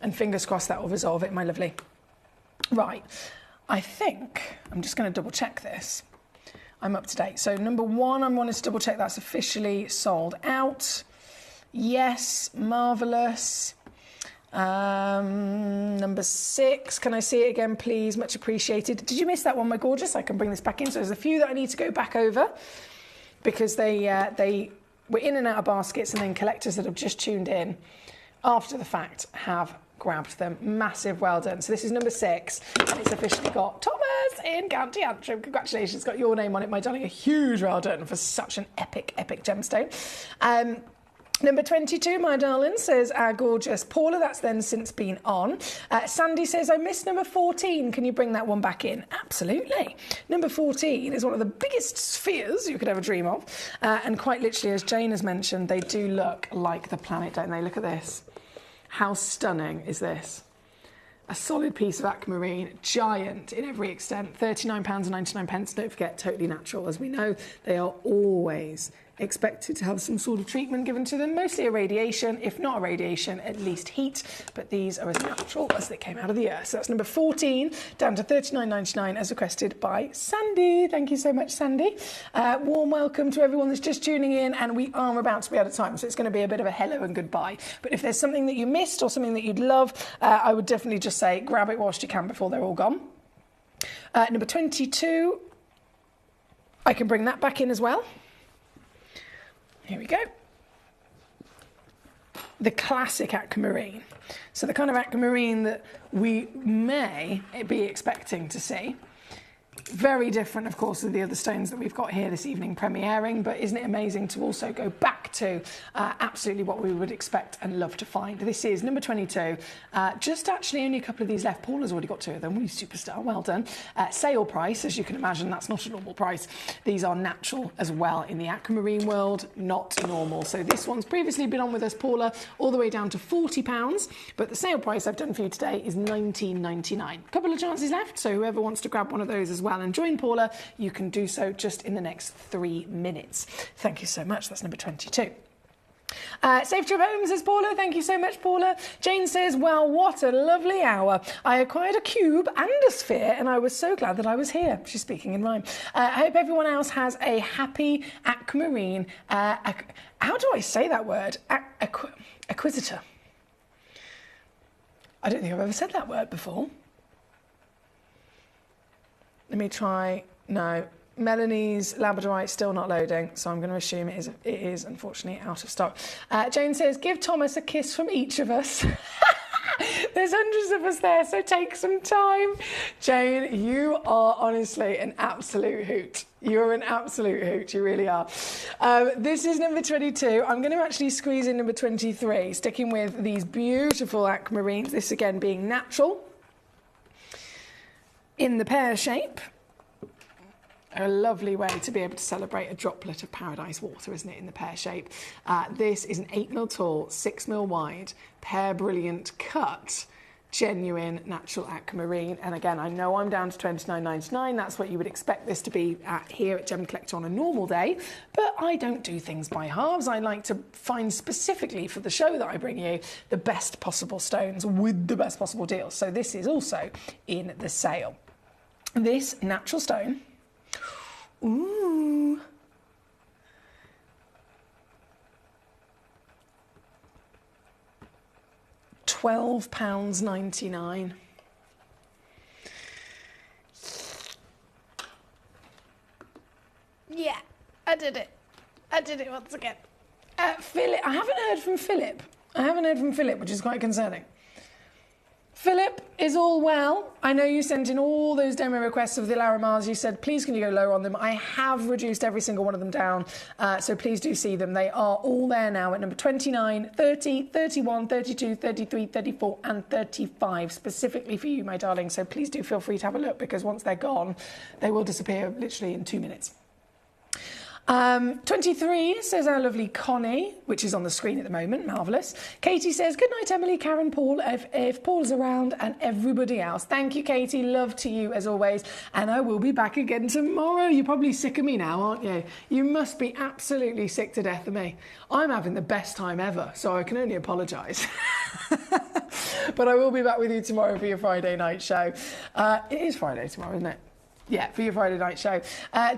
And fingers crossed that will resolve it, my lovely. Right, I think, I'm just going to double check this. I'm up to date. So number one, I wanted to double check that's officially sold out. Yes, marvellous. Number 6, can I see it again, please? Much appreciated. Did you miss that one, my gorgeous? I can bring this back in. So there's a few that I need to go back over because they were in and out of baskets, and then collectors that have just tuned in after the fact have grabbed them. Massive well done. So this is number 6, and it's officially got Thomas in County Antrim. Congratulations, it's got your name on it, my darling. A huge well done for such an epic gemstone. Number 22, my darling, says our gorgeous Paula. That's then since been on. Sandy says, I missed number 14. Can you bring that one back in? Absolutely. Number 14 is one of the biggest spheres you could ever dream of. And quite literally, as Jane has mentioned, they do look like the planet, don't they? Look at this. How stunning is this? A solid piece of aquamarine, giant in every extent, £39.99. Don't forget, totally natural. As we know, they are always expected to have some sort of treatment given to them, mostly irradiation, if not irradiation, at least heat, but these are as natural as they came out of the earth. So that's number 14, down to £39.99 as requested by Sandy. Thank you so much, Sandy. Warm welcome to everyone that's just tuning in, and we are about to be out of time, so it's going to be a bit of a hello and goodbye. But if there's something that you missed or something that you'd love, I would definitely just say grab it whilst you can before they're all gone. Number 22, I can bring that back in as well. Here we go. The classic aquamarine. So the kind of aquamarine that we may be expecting to see. Very different, of course, to the other stones that we've got here this evening premiering, but isn't it amazing to also go back to absolutely what we would expect and love to find. This is number 22. Just actually only a couple of these left. Paul has already got 2 of them. We superstar, well done. Sale price, as you can imagine, that's not a normal price. These are natural as well in the aquamarine world, not normal. So this one's previously been on with us, Paula, all the way down to £40, but the sale price I've done for you today is $19.99. Couple of chances left, so whoever wants to grab one of those as well and join Paula, you can do so just in the next 3 minutes. Thank you so much. That's number 22. Safe trip home, says Paula. Thank you so much, Paula. Jane says, well, what a lovely hour. I acquired a cube and a sphere, and I was so glad that I was here. She's speaking in rhyme. I hope everyone else has a happy aquamarine. How do I say that word? Acquisitor. I don't think I've ever said that word before. Let me try. No. Melanie's labradorite still not loading, so I'm going to assume it is unfortunately out of stock. Jane says, give Thomas a kiss from each of us. There's hundreds of us there, so take some time. Jane, you are honestly an absolute hoot. You're an absolute hoot, you really are. This is number 22. I'm going to actually squeeze in number 23, sticking with these beautiful aquamarines, this again being natural, in the pear shape. A lovely way to be able to celebrate a droplet of paradise water, isn't it, in the pear shape. This is an 8mm tall, 6mm wide, pear brilliant cut, genuine natural aquamarine. And again, I know I'm down to $29.99. That's what you would expect this to be here at Gemcollector on a normal day. But I don't do things by halves. I like to find specifically for the show that I bring you the best possible stones with the best possible deals. So this is also in the sale. This natural stone, ooh, £12.99. Yeah, I did it. I did it once again. Philip, I haven't heard from Philip, which is quite concerning. Philip, is all well? I know you sent in all those demo requests of the Larimars. You said, please can you go lower on them? I have reduced every single one of them down, so please do see them. They are all there now at number 29, 30, 31, 32, 33, 34 and 35, specifically for you, my darling. So please do feel free to have a look, because once they're gone, they will disappear literally in 2 minutes. 23 says our lovely Connie, which is on the screen at the moment. Marvellous. Katie says, good night, Emily, Karen, Paul, if Paul's around, and everybody else. Thank you, Katie. Love to you as always. And I will be back again tomorrow. You're probably sick of me now, aren't you? You must be absolutely sick to death of me. I'm having the best time ever, so I can only apologise. But I will be back with you tomorrow for your Friday night show. It is Friday tomorrow, isn't it? Yeah, for your Friday night show.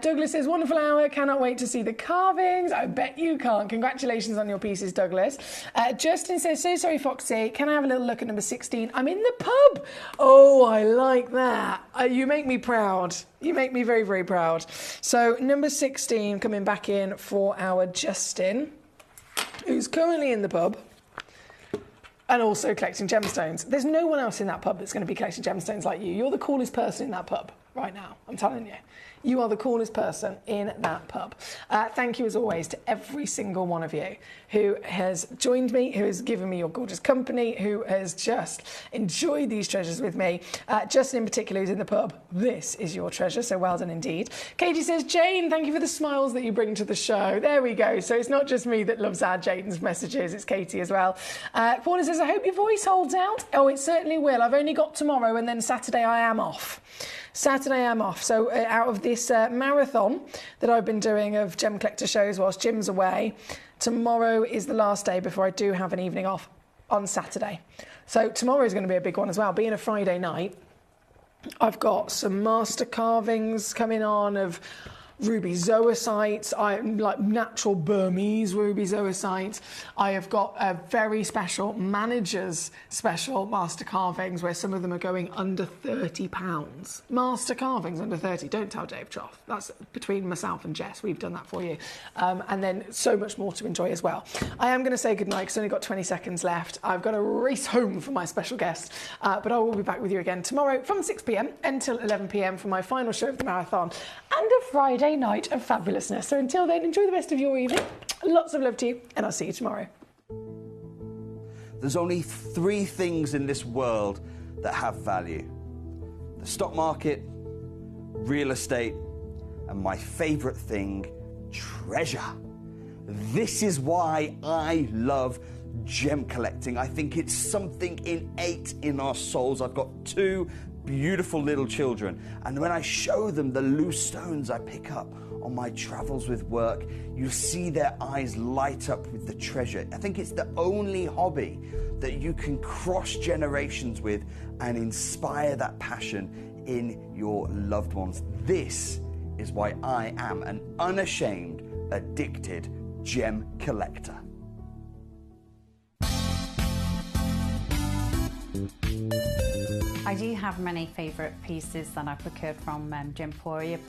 Douglas says, wonderful hour. Cannot wait to see the carvings. I bet you can't. Congratulations on your pieces, Douglas. Justin says, so sorry, Foxy. Can I have a little look at number 16? I'm in the pub. Oh, I like that. You make me proud. You make me very, very proud. So number 16 coming back in for our Justin, who's currently in the pub and also collecting gemstones. There's no one else in that pub that's going to be collecting gemstones like you. You're the coolest person in that pub right now, I'm telling you. You are the coolest person in that pub. Thank you, as always, to every single one of you who has joined me, who has given me your gorgeous company, who has just enjoyed these treasures with me. Justin in particular, who's in the pub, this is your treasure, so well done indeed. Katie says, Jane, thank you for the smiles that you bring to the show. There we go. So it's not just me that loves our Jaden's messages, it's Katie as well. Paula says, I hope your voice holds out. Oh, it certainly will. I've only got tomorrow, and then Saturday I am off. Saturday I'm off. So out of this marathon that I've been doing of Gemcollector shows whilst Jim's away, tomorrow is the last day before I do have an evening off on Saturday. So tomorrow is going to be a big one as well. Being a Friday night, I've got some master carvings coming on of ruby zoisites, like natural Burmese ruby zoisites. I have got a very special manager's special master carvings where some of them are going under £30. Master carvings under 30. Don't tell Dave Trough. That's between myself and Jess. We've done that for you. And then so much more to enjoy as well. I am going to say goodnight because I've only got 20 seconds left. I've got to race home for my special guest. But I will be back with you again tomorrow from 6 p.m. until 11 p.m. for my final show of the marathon and a Friday night of fabulousness. So until then, enjoy the rest of your evening. Lots of love to you, and I'll see you tomorrow. There's only 3 things in this world that have value: the stock market, real estate, and my favourite thing, treasure. This is why I love gem collecting. I think it's something innate in our souls. I've got 2 beautiful little children, and when I show them the loose stones I pick up on my travels with work, you see their eyes light up with the treasure. I think it's the only hobby that you can cross generations with and inspire that passion in your loved ones. This is why I am an unashamed, addicted gem collector. I do have many favourite pieces that I've procured from Gemporia.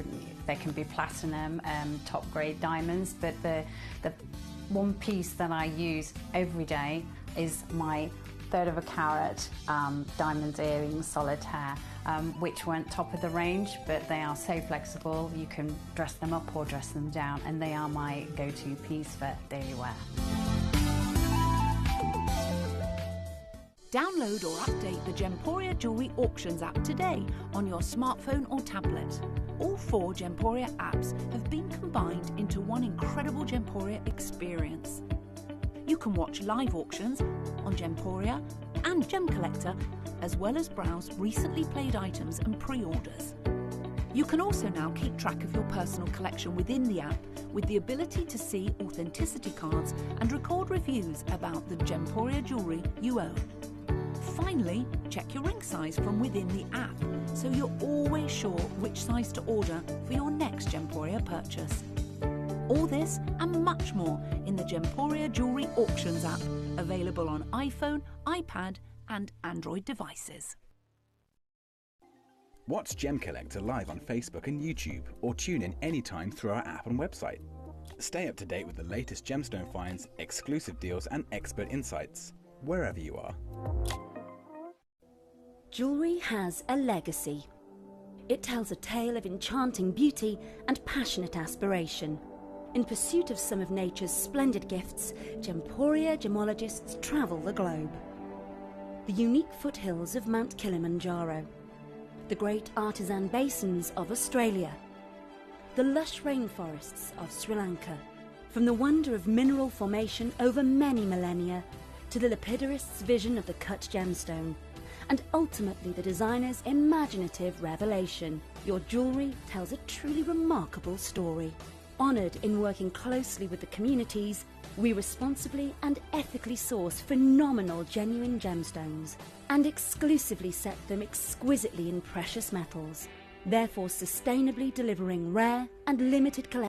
They can be platinum, top grade diamonds, but the one piece that I use every day is my 1/3 of a carat diamond earrings, solitaire, which weren't top of the range, but they are so flexible. You can dress them up or dress them down, and they are my go-to piece for daily wear. Download or update the Gemporia Jewellery Auctions app today on your smartphone or tablet. All 4 Gemporia apps have been combined into one incredible Gemporia experience. You can watch live auctions on Gemporia and Gemcollector, as well as browse recently played items and pre-orders. You can also now keep track of your personal collection within the app with the ability to see authenticity cards and record reviews about the Gemporia jewellery you own. Finally, check your ring size from within the app so you're always sure which size to order for your next Gemporia purchase. All this and much more in the Gemporia Jewellery Auctions app, available on iPhone, iPad and Android devices. Watch Gemcollector live on Facebook and YouTube, or tune in anytime through our app and website. Stay up to date with the latest gemstone finds, exclusive deals and expert insights, wherever you are. Jewellery has a legacy. It tells a tale of enchanting beauty and passionate aspiration. In pursuit of some of nature's splendid gifts, Gemporia gemologists travel the globe. The unique foothills of Mount Kilimanjaro, the great artisan basins of Australia, the lush rainforests of Sri Lanka, from the wonder of mineral formation over many millennia to the lapidarists' vision of the cut gemstone, and ultimately the designer's imaginative revelation, your jewellery tells a truly remarkable story. Honoured in working closely with the communities, we responsibly and ethically source phenomenal genuine gemstones and exclusively set them exquisitely in precious metals, therefore sustainably delivering rare and limited collections